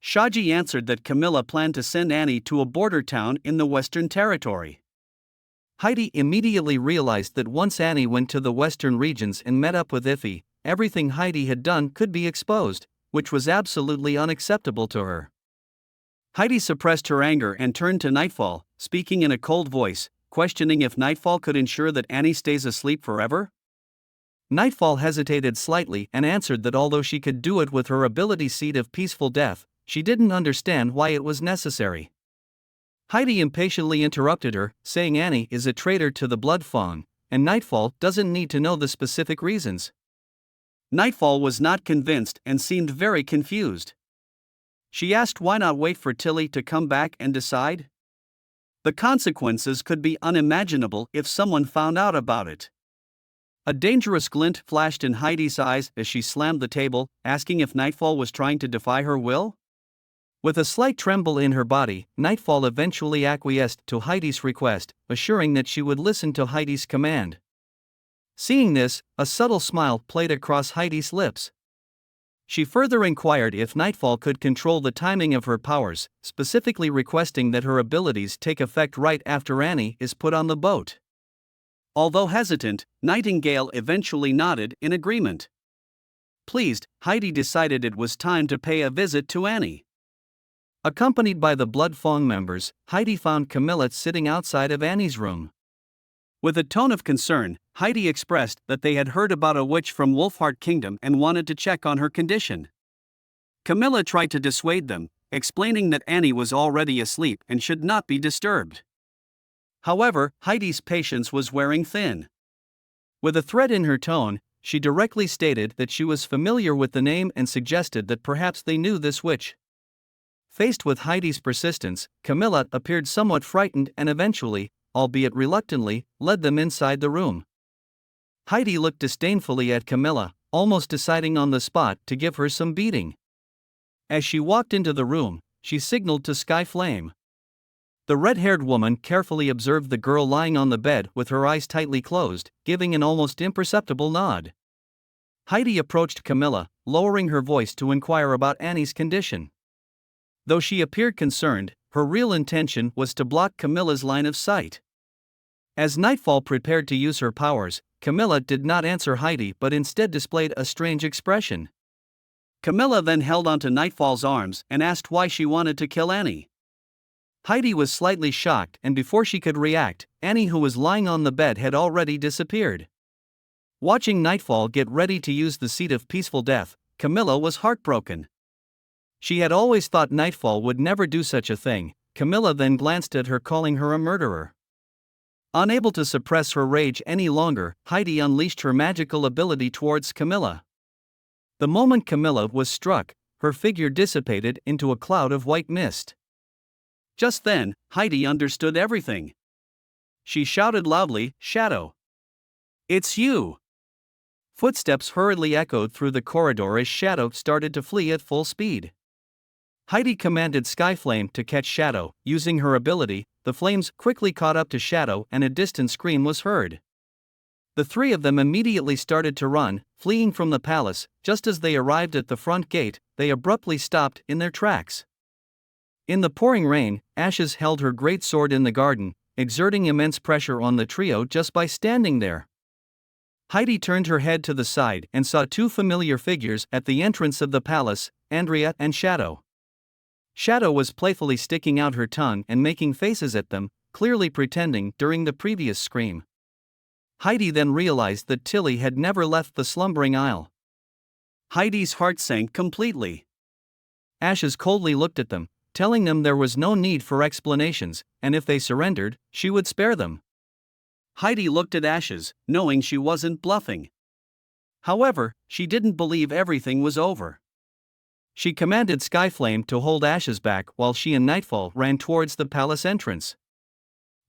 Shaji answered that Camilla planned to send Annie to a border town in the Western Territory. Heidi immediately realized that once Annie went to the western regions and met up with Iffy, everything Heidi had done could be exposed, which was absolutely unacceptable to her. Heidi suppressed her anger and turned to Nightfall, speaking in a cold voice, questioning if Nightfall could ensure that Annie stays asleep forever. Nightfall hesitated slightly and answered that although she could do it with her ability seed of peaceful death, she didn't understand why it was necessary. Heidi impatiently interrupted her, saying Annie is a traitor to the Blood Fawn, and Nightfall doesn't need to know the specific reasons. Nightfall was not convinced and seemed very confused. She asked why not wait for Tilly to come back and decide? The consequences could be unimaginable if someone found out about it. A dangerous glint flashed in Heidi's eyes as she slammed the table, asking if Nightfall was trying to defy her will? With a slight tremble in her body, Nightfall eventually acquiesced to Heidi's request, assuring that she would listen to Heidi's command. Seeing this, a subtle smile played across Heidi's lips. She further inquired if Nightfall could control the timing of her powers, specifically requesting that her abilities take effect right after Annie is put on the boat. Although hesitant, Nightingale eventually nodded in agreement. Pleased, Heidi decided it was time to pay a visit to Annie. Accompanied by the Blood Fawn members, Heidi found Camilla sitting outside of Annie's room. With a tone of concern, Heidi expressed that they had heard about a witch from Wolfheart Kingdom and wanted to check on her condition. Camilla tried to dissuade them, explaining that Annie was already asleep and should not be disturbed. However, Heidi's patience was wearing thin. With a threat in her tone, she directly stated that she was familiar with the name and suggested that perhaps they knew this witch. Faced with Heidi's persistence, Camilla appeared somewhat frightened and eventually, albeit reluctantly, led them inside the room. Heidi looked disdainfully at Camilla, almost deciding on the spot to give her some beating. As she walked into the room, she signaled to Sky Flame. The red-haired woman carefully observed the girl lying on the bed with her eyes tightly closed, giving an almost imperceptible nod. Heidi approached Camilla, lowering her voice to inquire about Annie's condition. Though she appeared concerned, her real intention was to block Camilla's line of sight. As Nightfall prepared to use her powers, Camilla did not answer Heidi but instead displayed a strange expression. Camilla then held onto Nightfall's arms and asked why she wanted to kill Annie. Heidi was slightly shocked, and before she could react, Annie, who was lying on the bed, had already disappeared. Watching Nightfall get ready to use the seed of peaceful death, Camilla was heartbroken. She had always thought Nightfall would never do such a thing. Camilla then glanced at her, calling her a murderer. Unable to suppress her rage any longer, Heidi unleashed her magical ability towards Camilla. The moment Camilla was struck, her figure dissipated into a cloud of white mist. Just then, Heidi understood everything. She shouted loudly, "Shadow! It's you!" Footsteps hurriedly echoed through the corridor as Shadow started to flee at full speed. Heidi commanded Skyflame to catch Shadow. Using her ability, the flames quickly caught up to Shadow and a distant scream was heard. The three of them immediately started to run, fleeing from the palace. Just as they arrived at the front gate, they abruptly stopped in their tracks. In the pouring rain, Ashes held her great sword in the garden, exerting immense pressure on the trio just by standing there. Heidi turned her head to the side and saw two familiar figures at the entrance of the palace, Andrea and Shadow. Shadow was playfully sticking out her tongue and making faces at them, clearly pretending during the previous scream. Heidi then realized that Tilly had never left the slumbering isle. Heidi's heart sank completely. Ashes coldly looked at them, telling them there was no need for explanations, and if they surrendered, she would spare them. Heidi looked at Ashes, knowing she wasn't bluffing. However, she didn't believe everything was over. She commanded Skyflame to hold Ashes back while she and Nightfall ran towards the palace entrance.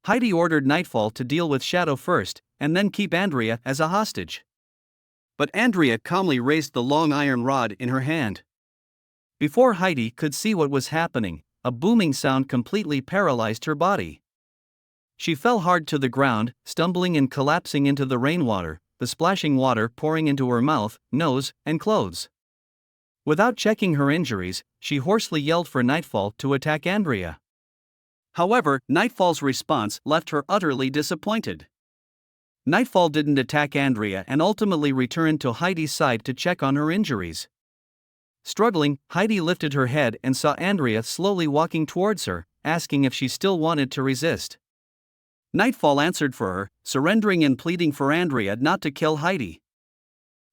Heidi ordered Nightfall to deal with Shadow first, and then keep Andrea as a hostage. But Andrea calmly raised the long iron rod in her hand. Before Heidi could see what was happening, a booming sound completely paralyzed her body. She fell hard to the ground, stumbling and collapsing into the rainwater, the splashing water pouring into her mouth, nose, and clothes. Without checking her injuries, she hoarsely yelled for Nightfall to attack Andrea. However, Nightfall's response left her utterly disappointed. Nightfall didn't attack Andrea and ultimately returned to Heidi's side to check on her injuries. Struggling, Heidi lifted her head and saw Andrea slowly walking towards her, asking if she still wanted to resist. Nightfall answered for her, surrendering and pleading for Andrea not to kill Heidi.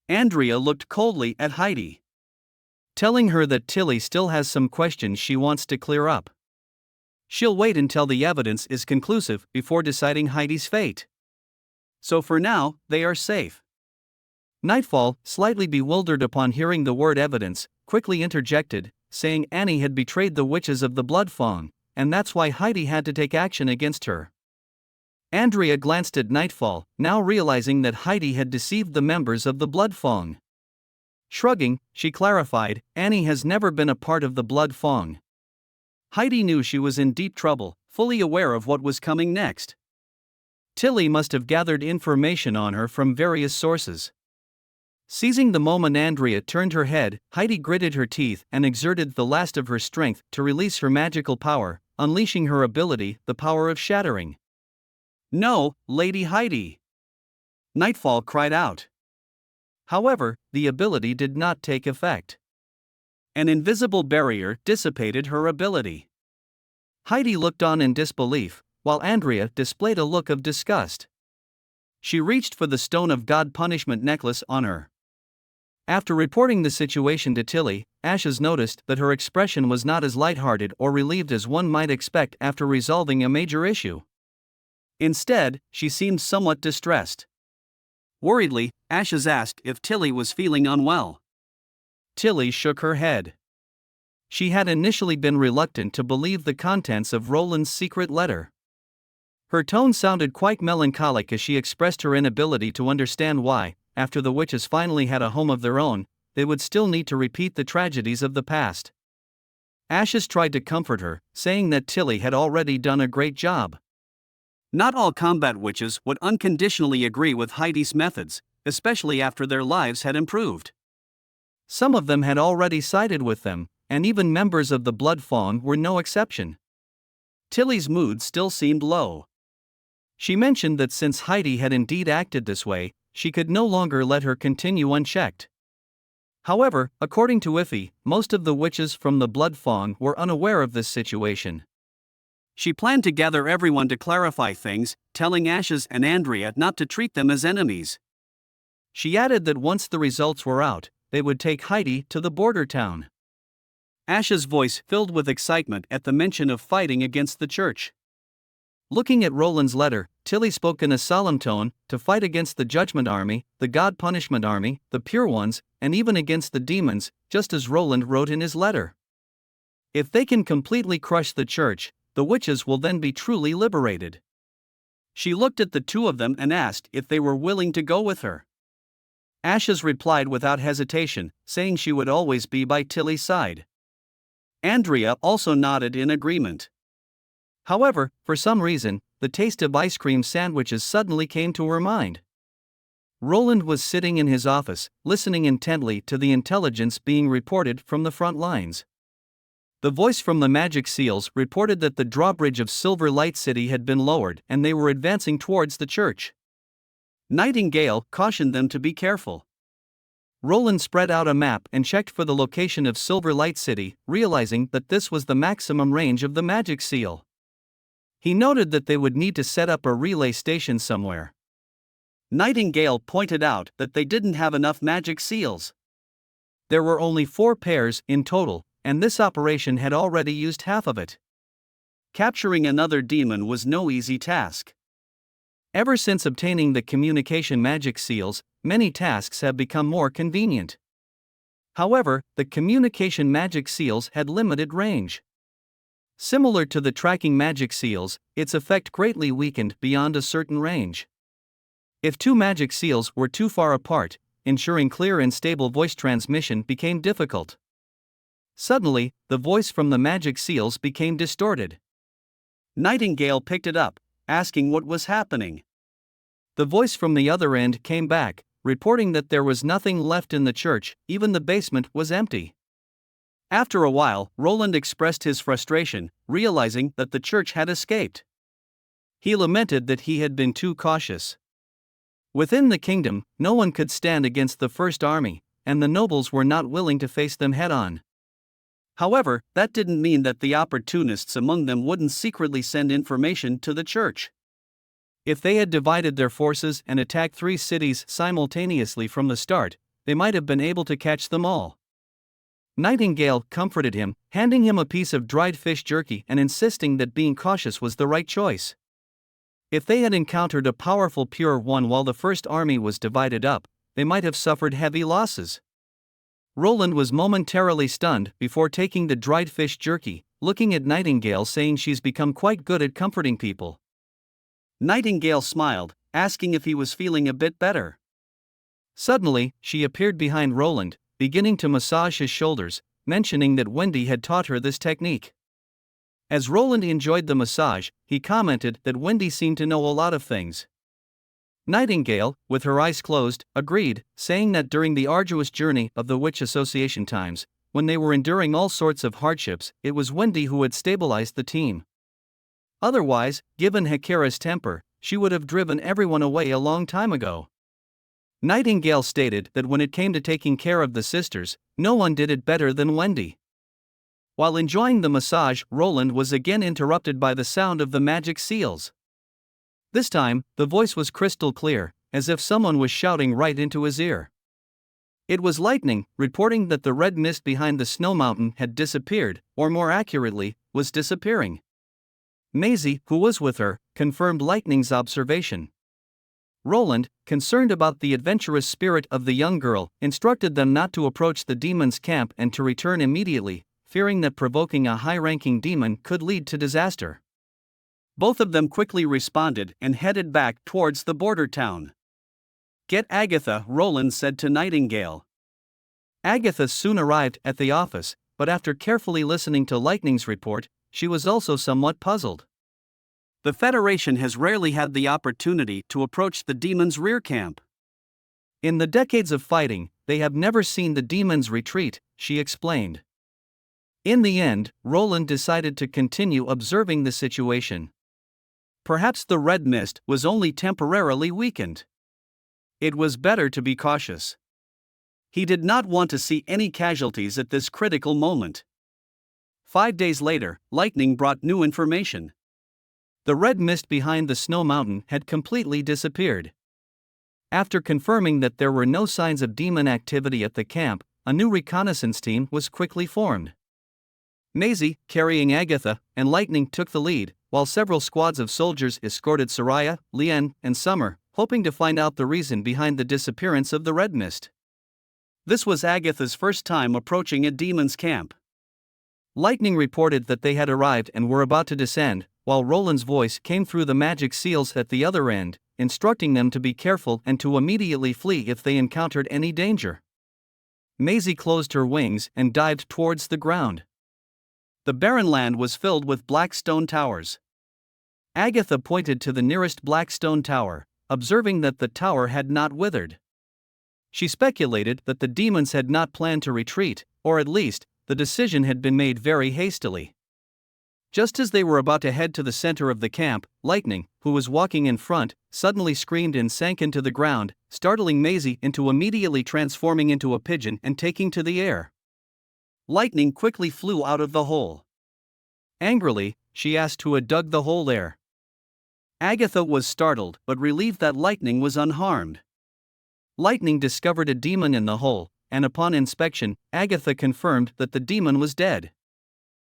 Andrea looked coldly at Heidi, telling her that Tilly still has some questions she wants to clear up. She'll wait until the evidence is conclusive before deciding Heidi's fate. So for now, they are safe. Nightfall, slightly bewildered upon hearing the word evidence, quickly interjected, saying Annie had betrayed the witches of the Blood Fong, and that's why Heidi had to take action against her. Andrea glanced at Nightfall, now realizing that Heidi had deceived the members of the Blood Fong. Shrugging, she clarified, Annie has never been a part of the Blood Fong. Heidi knew she was in deep trouble, fully aware of what was coming next. Tilly must have gathered information on her from various sources. Seizing the moment Andrea turned her head, Heidi gritted her teeth and exerted the last of her strength to release her magical power, unleashing her ability, the power of shattering. "No, Lady Heidi!" Nightfall cried out. However, the ability did not take effect. An invisible barrier dissipated her ability. Heidi looked on in disbelief, while Andrea displayed a look of disgust. She reached for the Stone of God punishment necklace on her. After reporting the situation to Tilly, Ashes noticed that her expression was not as lighthearted or relieved as one might expect after resolving a major issue. Instead, she seemed somewhat distressed. Worriedly, Ashes asked if Tilly was feeling unwell. Tilly shook her head. She had initially been reluctant to believe the contents of Roland's secret letter. Her tone sounded quite melancholic as she expressed her inability to understand why, after the witches finally had a home of their own, they would still need to repeat the tragedies of the past. Ashes tried to comfort her, saying that Tilly had already done a great job. Not all combat witches would unconditionally agree with Heidi's methods, especially after their lives had improved. Some of them had already sided with them, and even members of the Blood Fawn were no exception. Tilly's mood still seemed low. She mentioned that since Heidi had indeed acted this way, she could no longer let her continue unchecked. However, according to Iffy, most of the witches from the Blood Fawn were unaware of this situation. She planned to gather everyone to clarify things, telling Ashes and Andrea not to treat them as enemies. She added that once the results were out, they would take Heidi to the border town. Ash's voice filled with excitement at the mention of fighting against the church. Looking at Roland's letter, Tilly spoke in a solemn tone, to fight against the Judgment Army, the God Punishment Army, the Pure Ones, and even against the demons, just as Roland wrote in his letter. If they can completely crush the church, the witches will then be truly liberated. She looked at the two of them and asked if they were willing to go with her. Ashes replied without hesitation, saying she would always be by Tilly's side. Andrea also nodded in agreement. However, for some reason, the taste of ice cream sandwiches suddenly came to her mind. Roland was sitting in his office, listening intently to the intelligence being reported from the front lines. The voice from the Magic Seals reported that the drawbridge of Silver Light City had been lowered and they were advancing towards the church. Nightingale cautioned them to be careful. Roland spread out a map and checked for the location of Silver Light City, realizing that this was the maximum range of the Magic Seal. He noted that they would need to set up a relay station somewhere. Nightingale pointed out that they didn't have enough magic seals. There were only 4 pairs in total, and this operation had already used half of it. Capturing another demon was no easy task. Ever since obtaining the communication magic seals, many tasks have become more convenient. However, the communication magic seals had limited range. Similar to the tracking magic seals, its effect greatly weakened beyond a certain range. If 2 magic seals were too far apart, ensuring clear and stable voice transmission became difficult. Suddenly, the voice from the magic seals became distorted. Nightingale picked it up, asking what was happening. The voice from the other end came back, reporting that there was nothing left in the church, even the basement was empty. After a while, Roland expressed his frustration, realizing that the church had escaped. He lamented that he had been too cautious. Within the kingdom, no one could stand against the First Army, and the nobles were not willing to face them head-on. However, that didn't mean that the opportunists among them wouldn't secretly send information to the church. If they had divided their forces and attacked 3 cities simultaneously from the start, they might have been able to catch them all. Nightingale comforted him, handing him a piece of dried fish jerky and insisting that being cautious was the right choice. If they had encountered a powerful Pure One while the First Army was divided up, they might have suffered heavy losses. Roland was momentarily stunned before taking the dried fish jerky, looking at Nightingale saying she's become quite good at comforting people. Nightingale smiled, asking if he was feeling a bit better. Suddenly, she appeared behind Roland, beginning to massage his shoulders, mentioning that Wendy had taught her this technique. As Roland enjoyed the massage, he commented that Wendy seemed to know a lot of things. Nightingale, with her eyes closed, agreed, saying that during the arduous journey of the Witch Association times, when they were enduring all sorts of hardships, it was Wendy who had stabilized the team. Otherwise, given Hakira's temper, she would have driven everyone away a long time ago. Nightingale stated that when it came to taking care of the sisters, no one did it better than Wendy. While enjoying the massage, Roland was again interrupted by the sound of the magic seals. This time, the voice was crystal clear, as if someone was shouting right into his ear. It was Lightning, reporting that the red mist behind the snow mountain had disappeared, or more accurately, was disappearing. Maisie, who was with her, confirmed Lightning's observation. Roland, concerned about the adventurous spirit of the young girl, instructed them not to approach the demon's camp and to return immediately, fearing that provoking a high-ranking demon could lead to disaster. Both of them quickly responded and headed back towards the border town. "Get Agatha," Roland said to Nightingale. Agatha soon arrived at the office, but after carefully listening to Lightning's report, she was also somewhat puzzled. The Federation has rarely had the opportunity to approach the demon's rear camp. In the decades of fighting, they have never seen the demons retreat, she explained. In the end, Roland decided to continue observing the situation. Perhaps the red mist was only temporarily weakened. It was better to be cautious. He did not want to see any casualties at this critical moment. 5 days later, lightning brought new information. The red mist behind the snow mountain had completely disappeared. After confirming that there were no signs of demon activity at the camp, a new reconnaissance team was quickly formed. Maisie, carrying Agatha, and Lightning took the lead, while several squads of soldiers escorted Soraya, Lien, and Summer, hoping to find out the reason behind the disappearance of the red mist. This was Agatha's first time approaching a demon's camp. Lightning reported that they had arrived and were about to descend, while Roland's voice came through the magic seals at the other end, instructing them to be careful and to immediately flee if they encountered any danger. Maisie closed her wings and dived towards the ground. The barren land was filled with black stone towers. Agatha pointed to the nearest black stone tower, observing that the tower had not withered. She speculated that the demons had not planned to retreat, or at least, the decision had been made very hastily. Just as they were about to head to the center of the camp, Lightning, who was walking in front, suddenly screamed and sank into the ground, startling Maisie into immediately transforming into a pigeon and taking to the air. Lightning quickly flew out of the hole. Angrily, she asked who had dug the hole there. Agatha was startled but relieved that Lightning was unharmed. Lightning discovered a demon in the hole, and upon inspection, Agatha confirmed that the demon was dead.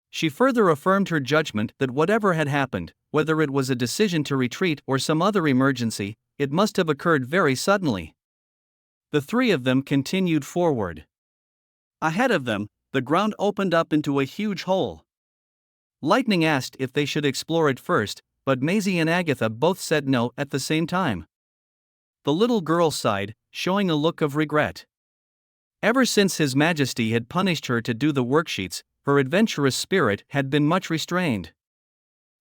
She further affirmed her judgment that whatever had happened, whether it was a decision to retreat or some other emergency, it must have occurred very suddenly. The three of them continued forward. Ahead of them, the ground opened up into a huge hole. Lightning asked if they should explore it first, but Maisie and Agatha both said no at the same time. The little girl sighed, showing a look of regret. Ever since His Majesty had punished her to do the worksheets, her adventurous spirit had been much restrained.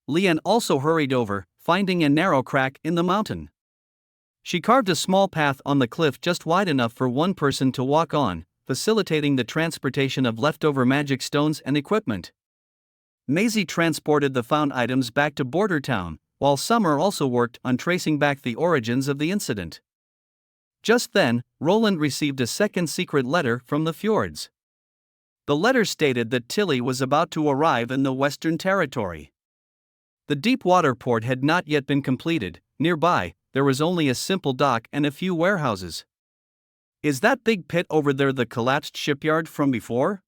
Lien also hurried over, finding a narrow crack in the mountain. She carved a small path on the cliff just wide enough for one person to walk on, facilitating the transportation of leftover magic stones and equipment. Maisie transported the found items back to Border Town, while Summer also worked on tracing back the origins of the incident. Just then, Roland received a second secret letter from the fjords. The letter stated that Tilly was about to arrive in the Western Territory. The deep water port had not yet been completed. Nearby, there was only a simple dock and a few warehouses. Is that big pit over there the collapsed shipyard from before?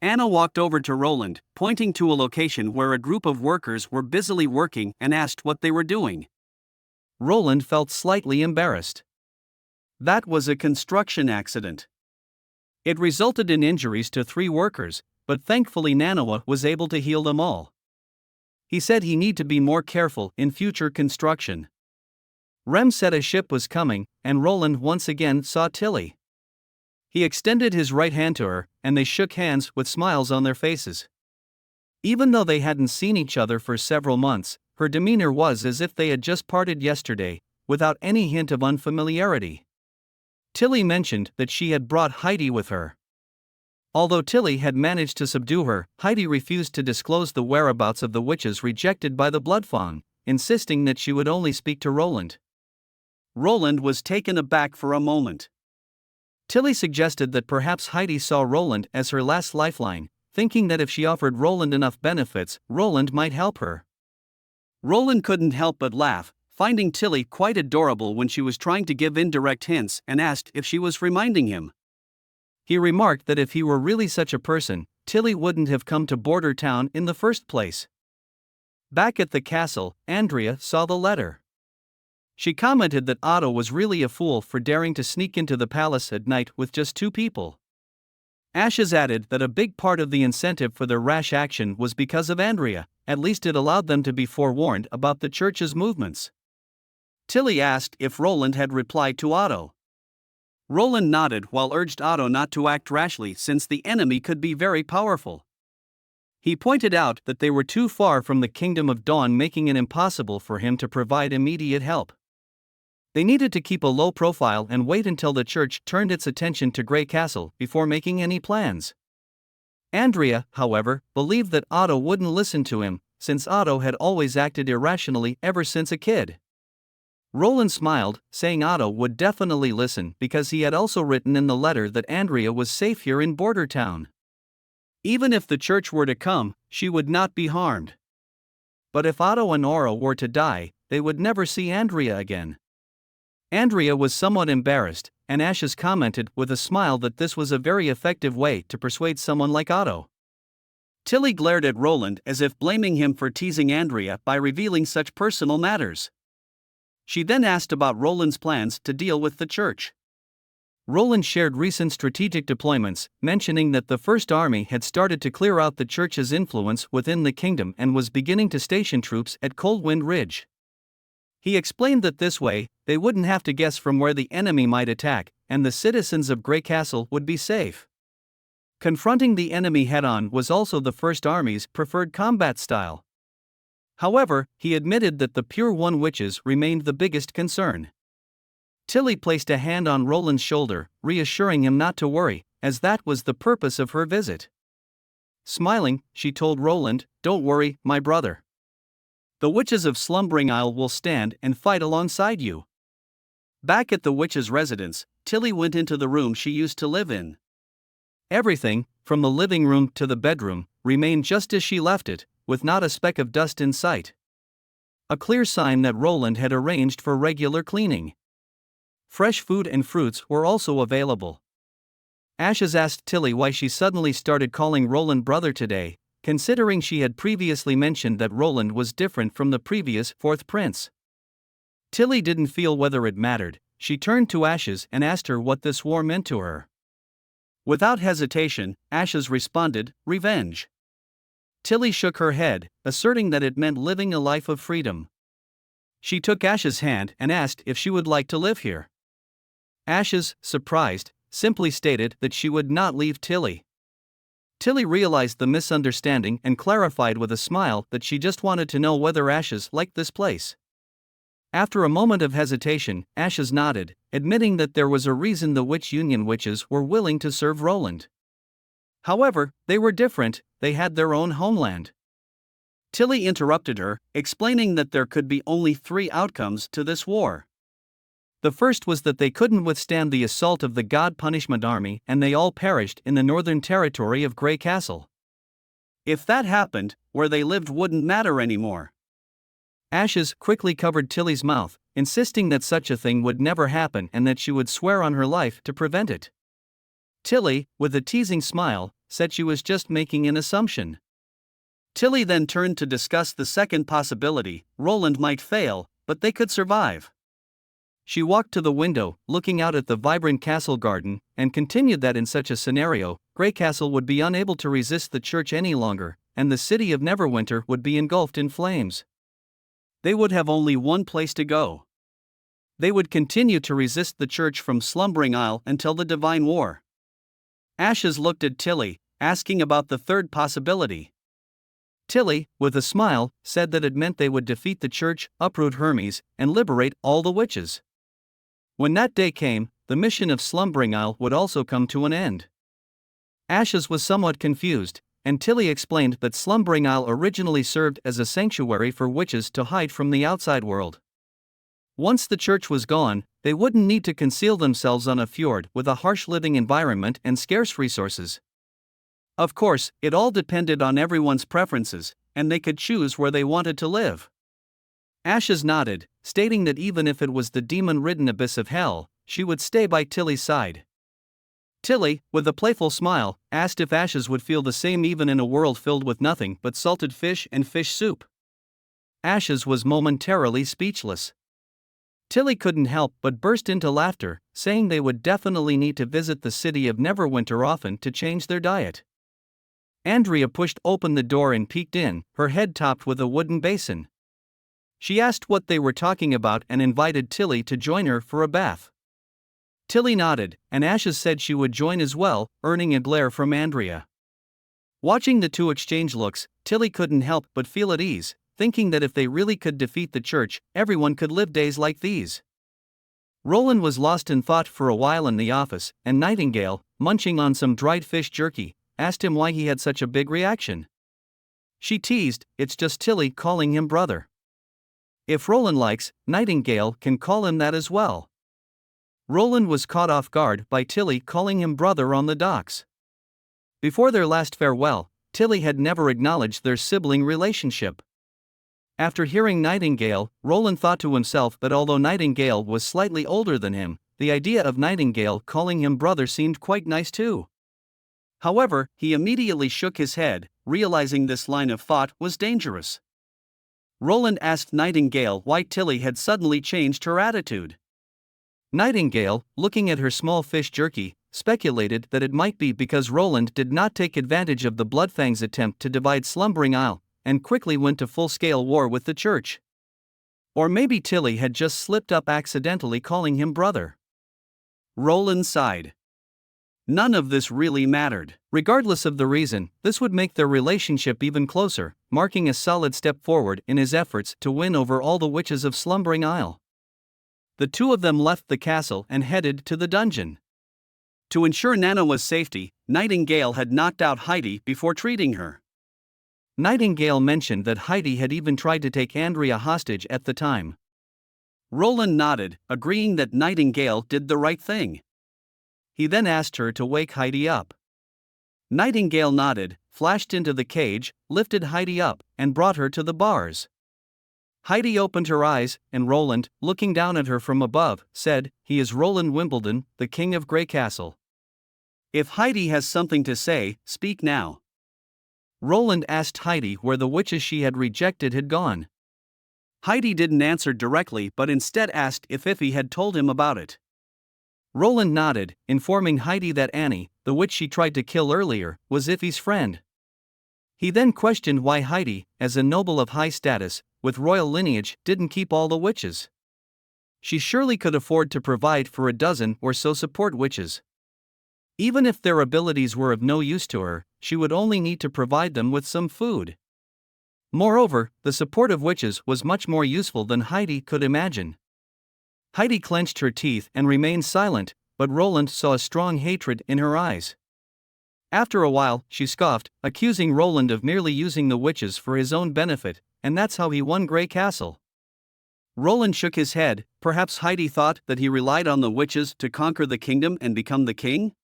Anna walked over to Roland, pointing to a location where a group of workers were busily working, and asked what they were doing. Roland felt slightly embarrassed. That was a construction accident. It resulted in injuries to 3 workers, but thankfully Manhwa was able to heal them all. He said he need to be more careful in future construction. Rem said a ship was coming, and Roland once again saw Tilly. He extended his right hand to her, and they shook hands with smiles on their faces. Even though they hadn't seen each other for several months, her demeanor was as if they had just parted yesterday, without any hint of unfamiliarity. Tilly mentioned that she had brought Heidi with her. Although Tilly had managed to subdue her, Heidi refused to disclose the whereabouts of the witches rejected by the Bloodfawn, insisting that she would only speak to Roland. Roland was taken aback for a moment. Tilly suggested that perhaps Heidi saw Roland as her last lifeline, thinking that if she offered Roland enough benefits, Roland might help her. Roland couldn't help but laugh, finding Tilly quite adorable when she was trying to give indirect hints, and asked if she was reminding him. He remarked that if he were really such a person, Tilly wouldn't have come to Border Town in the first place. Back at the castle, Andrea saw the letter. She commented that Otto was really a fool for daring to sneak into the palace at night with just 2 people. Ashes added that a big part of the incentive for their rash action was because of Andrea, at least it allowed them to be forewarned about the church's movements. Tilly asked if Roland had replied to Otto. Roland nodded while urged Otto not to act rashly since the enemy could be very powerful. He pointed out that they were too far from the Kingdom of Dawn, making it impossible for him to provide immediate help. They needed to keep a low profile and wait until the church turned its attention to Grey Castle before making any plans. Andrea, however, believed that Otto wouldn't listen to him, since Otto had always acted irrationally ever since a kid. Roland smiled, saying Otto would definitely listen because he had also written in the letter that Andrea was safe here in Border Town. Even if the church were to come, she would not be harmed. But if Otto and Oro were to die, they would never see Andrea again. Andrea was somewhat embarrassed, and Ashes commented with a smile that this was a very effective way to persuade someone like Otto. Tilly glared at Roland as if blaming him for teasing Andrea by revealing such personal matters. She then asked about Roland's plans to deal with the church. Roland shared recent strategic deployments, mentioning that the First Army had started to clear out the church's influence within the kingdom and was beginning to station troops at Coldwind Ridge. He explained that this way, they wouldn't have to guess from where the enemy might attack, and the citizens of Grey Castle would be safe. Confronting the enemy head-on was also the First Army's preferred combat style. However, he admitted that the Pure One witches remained the biggest concern. Tilly placed a hand on Roland's shoulder, reassuring him not to worry, as that was the purpose of her visit. Smiling, she told Roland, "Don't worry, my brother. The witches of Slumbering Isle will stand and fight alongside you." Back at the witch's residence, Tilly went into the room she used to live in. Everything, from the living room to the bedroom, remained just as she left it, with not a speck of dust in sight. A clear sign that Roland had arranged for regular cleaning. Fresh food and fruits were also available. Ashes asked Tilly why she suddenly started calling Roland brother today, considering she had previously mentioned that Roland was different from the previous fourth prince. Tilly didn't feel whether it mattered. She turned to Ashes and asked her what this war meant to her. Without hesitation, Ashes responded, "Revenge." Tilly shook her head, asserting that it meant living a life of freedom. She took Ashes' hand and asked if she would like to live here. Ashes, surprised, simply stated that she would not leave Tilly. Tilly realized the misunderstanding and clarified with a smile that she just wanted to know whether Ashes liked this place. After a moment of hesitation, Ashes nodded, admitting that there was a reason the Witch Union witches were willing to serve Roland. However, they were different, they had their own homeland. Tilly interrupted her, explaining that there could be only 3 outcomes to this war. The first was that they couldn't withstand the assault of the God Punishment Army and they all perished in the northern territory of Grey Castle. If that happened, where they lived wouldn't matter anymore. Ashes quickly covered Tilly's mouth, insisting that such a thing would never happen and that she would swear on her life to prevent it. Tilly, with a teasing smile, said she was just making an assumption. Tilly then turned to discuss the second possibility: Roland might fail, but they could survive. She walked to the window, looking out at the vibrant castle garden, and continued that in such a scenario, Grey Castle would be unable to resist the church any longer, and the city of Neverwinter would be engulfed in flames. They would have only one place to go. They would continue to resist the church from Slumbering Isle until the Divine War. Ashes looked at Tilly, asking about the third possibility. Tilly, with a smile, said that it meant they would defeat the church, uproot Hermes, and liberate all the witches. When that day came, the mission of Slumbering Isle would also come to an end. Ashes was somewhat confused, and Tilly explained that Slumbering Isle originally served as a sanctuary for witches to hide from the outside world. Once the church was gone, they wouldn't need to conceal themselves on a fjord with a harsh living environment and scarce resources. Of course, it all depended on everyone's preferences, and they could choose where they wanted to live. Ashes nodded, stating that even if it was the demon-ridden abyss of hell, she would stay by Tilly's side. Tilly, with a playful smile, asked if Ashes would feel the same even in a world filled with nothing but salted fish and fish soup. Ashes was momentarily speechless. Tilly couldn't help but burst into laughter, saying they would definitely need to visit the city of Neverwinter often to change their diet. Andrea pushed open the door and peeked in, her head topped with a wooden basin. She asked what they were talking about and invited Tilly to join her for a bath. Tilly nodded, and Ashes said she would join as well, earning a glare from Andrea. Watching the two exchange looks, Tilly couldn't help but feel at ease, thinking that if they really could defeat the church, everyone could live days like these. Roland was lost in thought for a while in the office, and Nightingale, munching on some dried fish jerky, asked him why he had such a big reaction. She teased, "It's just Tilly calling him brother. If Roland likes, Nightingale can call him that as well." Roland was caught off guard by Tilly calling him brother on the docks. Before their last farewell, Tilly had never acknowledged their sibling relationship. After hearing Nightingale, Roland thought to himself that although Nightingale was slightly older than him, the idea of Nightingale calling him brother seemed quite nice too. However, he immediately shook his head, realizing this line of thought was dangerous. Roland asked Nightingale why Tilly had suddenly changed her attitude. Nightingale, looking at her small fish jerky, speculated that it might be because Roland did not take advantage of the Bloodfang's attempt to divide Slumbering Isle, and quickly went to full-scale war with the church. Or maybe Tilly had just slipped up accidentally calling him brother. Roland sighed. None of this really mattered. Regardless of the reason, this would make their relationship even closer, marking a solid step forward in his efforts to win over all the witches of Slumbering Isle. The two of them left the castle and headed to the dungeon. To ensure Nanawa's safety, Nightingale had knocked out Heidi before treating her. Nightingale mentioned that Heidi had even tried to take Andrea hostage at the time. Roland nodded, agreeing that Nightingale did the right thing. He then asked her to wake Heidi up. Nightingale nodded, flashed into the cage, lifted Heidi up, and brought her to the bars. Heidi opened her eyes, and Roland, looking down at her from above, said, "He is Roland Wimbledon, the King of Grey Castle. If Heidi has something to say, speak now." Roland asked Heidi where the witches she had rejected had gone. Heidi didn't answer directly but instead asked if Iffy had told him about it. Roland nodded, informing Heidi that Annie, the witch she tried to kill earlier, was Iffy's friend. He then questioned why Heidi, as a noble of high status, with royal lineage, didn't keep all the witches. She surely could afford to provide for a dozen or so support witches. Even if their abilities were of no use to her, she would only need to provide them with some food. Moreover, the support of witches was much more useful than Heidi could imagine. Heidi clenched her teeth and remained silent, but Roland saw a strong hatred in her eyes. After a while, she scoffed, accusing Roland of merely using the witches for his own benefit, and that's how he won Grey Castle. Roland shook his head. Perhaps Heidi thought that he relied on the witches to conquer the kingdom and become the king?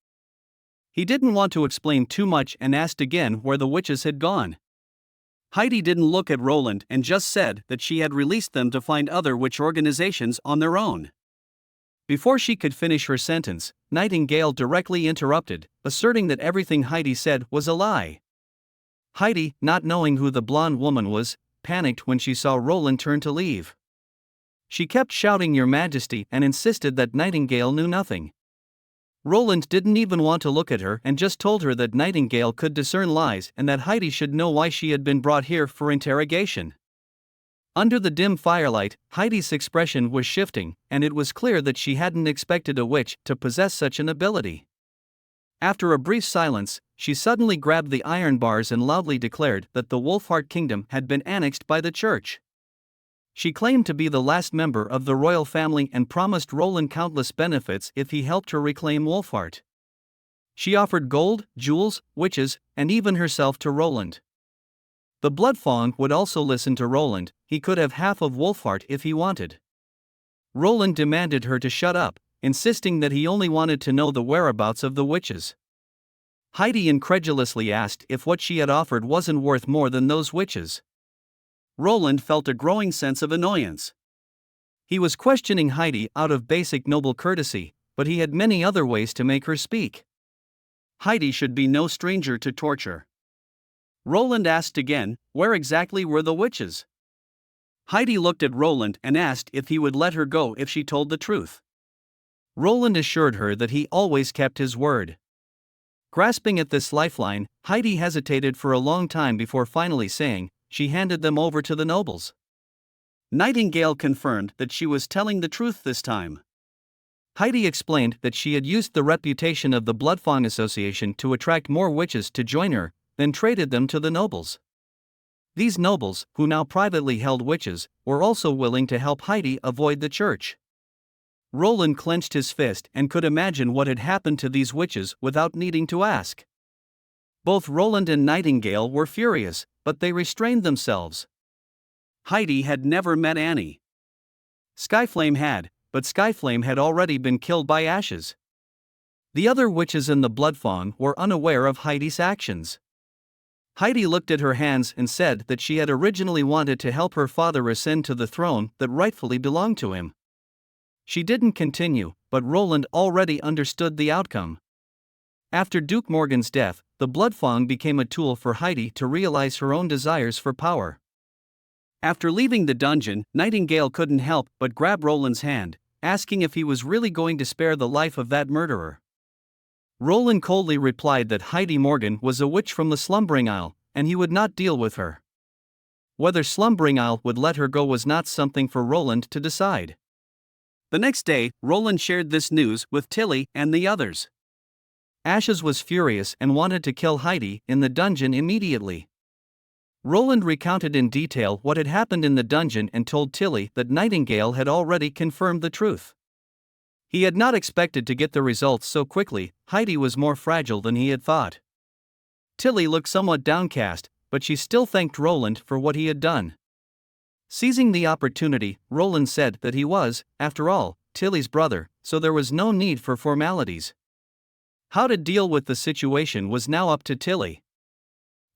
He didn't want to explain too much and asked again where the witches had gone. Heidi didn't look at Roland and just said that she had released them to find other witch organizations on their own. Before she could finish her sentence, Nightingale directly interrupted, asserting that everything Heidi said was a lie. Heidi, not knowing who the blonde woman was, panicked when she saw Roland turn to leave. She kept shouting "Your Majesty" and insisted that Nightingale knew nothing. Roland didn't even want to look at her and just told her that Nightingale could discern lies and that Heidi should know why she had been brought here for interrogation. Under the dim firelight, Heidi's expression was shifting, and it was clear that she hadn't expected a witch to possess such an ability. After a brief silence, she suddenly grabbed the iron bars and loudly declared that the Wolfheart Kingdom had been annexed by the church. She claimed to be the last member of the royal family and promised Roland countless benefits if he helped her reclaim Wolfheart. She offered gold, jewels, witches, and even herself to Roland. The Bloodfang would also listen to Roland. He could have half of Wolfheart if he wanted. Roland demanded her to shut up, insisting that he only wanted to know the whereabouts of the witches. Heidi incredulously asked if what she had offered wasn't worth more than those witches. Roland felt a growing sense of annoyance. He was questioning Heidi out of basic noble courtesy, but he had many other ways to make her speak. Heidi should be no stranger to torture. Roland asked again, where exactly were the witches? Heidi looked at Roland and asked if he would let her go if she told the truth. Roland assured her that he always kept his word. Grasping at this lifeline, Heidi hesitated for a long time before finally saying, she handed them over to the nobles. Nightingale confirmed that she was telling the truth this time. Heidi explained that she had used the reputation of the Bloodfang Association to attract more witches to join her, then traded them to the nobles. These nobles, who now privately held witches, were also willing to help Heidi avoid the church. Roland clenched his fist and could imagine what had happened to these witches without needing to ask. Both Roland and Nightingale were furious, but they restrained themselves. Heidi had never met Annie. Skyflame had, but Skyflame had already been killed by Ashes. The other witches in the Blood Fawn were unaware of Heidi's actions. Heidi looked at her hands and said that she had originally wanted to help her father ascend to the throne that rightfully belonged to him. She didn't continue, but Roland already understood the outcome. After Duke Morgan's death, the Blood Fawn became a tool for Heidi to realize her own desires for power. After leaving the dungeon, Nightingale couldn't help but grab Roland's hand, asking if he was really going to spare the life of that murderer. Roland coldly replied that Heidi Morgan was a witch from the Slumbering Isle, and he would not deal with her. Whether Slumbering Isle would let her go was not something for Roland to decide. The next day, Roland shared this news with Tilly and the others. Ashes was furious and wanted to kill Heidi in the dungeon immediately. Roland recounted in detail what had happened in the dungeon and told Tilly that Nightingale had already confirmed the truth. He had not expected to get the results so quickly. Heidi was more fragile than he had thought. Tilly looked somewhat downcast, but she still thanked Roland for what he had done. Seizing the opportunity, Roland said that he was, after all, Tilly's brother, so there was no need for formalities. How to deal with the situation was now up to Tilly.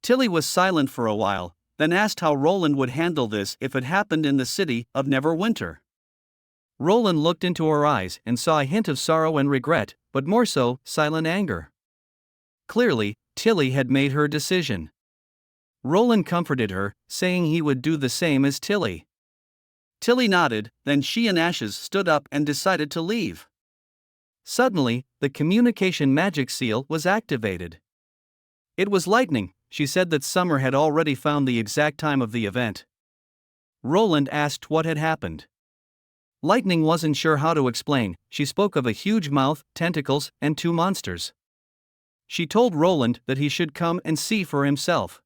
Tilly was silent for a while, then asked how Roland would handle this if it happened in the city of Neverwinter. Roland looked into her eyes and saw a hint of sorrow and regret, but more so, silent anger. Clearly, Tilly had made her decision. Roland comforted her, saying he would do the same as Tilly. Tilly nodded, then she and Ashes stood up and decided to leave. Suddenly, the communication magic seal was activated. It was lightning. She said that Summer had already found the exact time of the event. Roland asked what had happened. Lightning wasn't sure how to explain. She spoke of a huge mouth, tentacles, and 2 monsters. She told Roland that he should come and see for himself.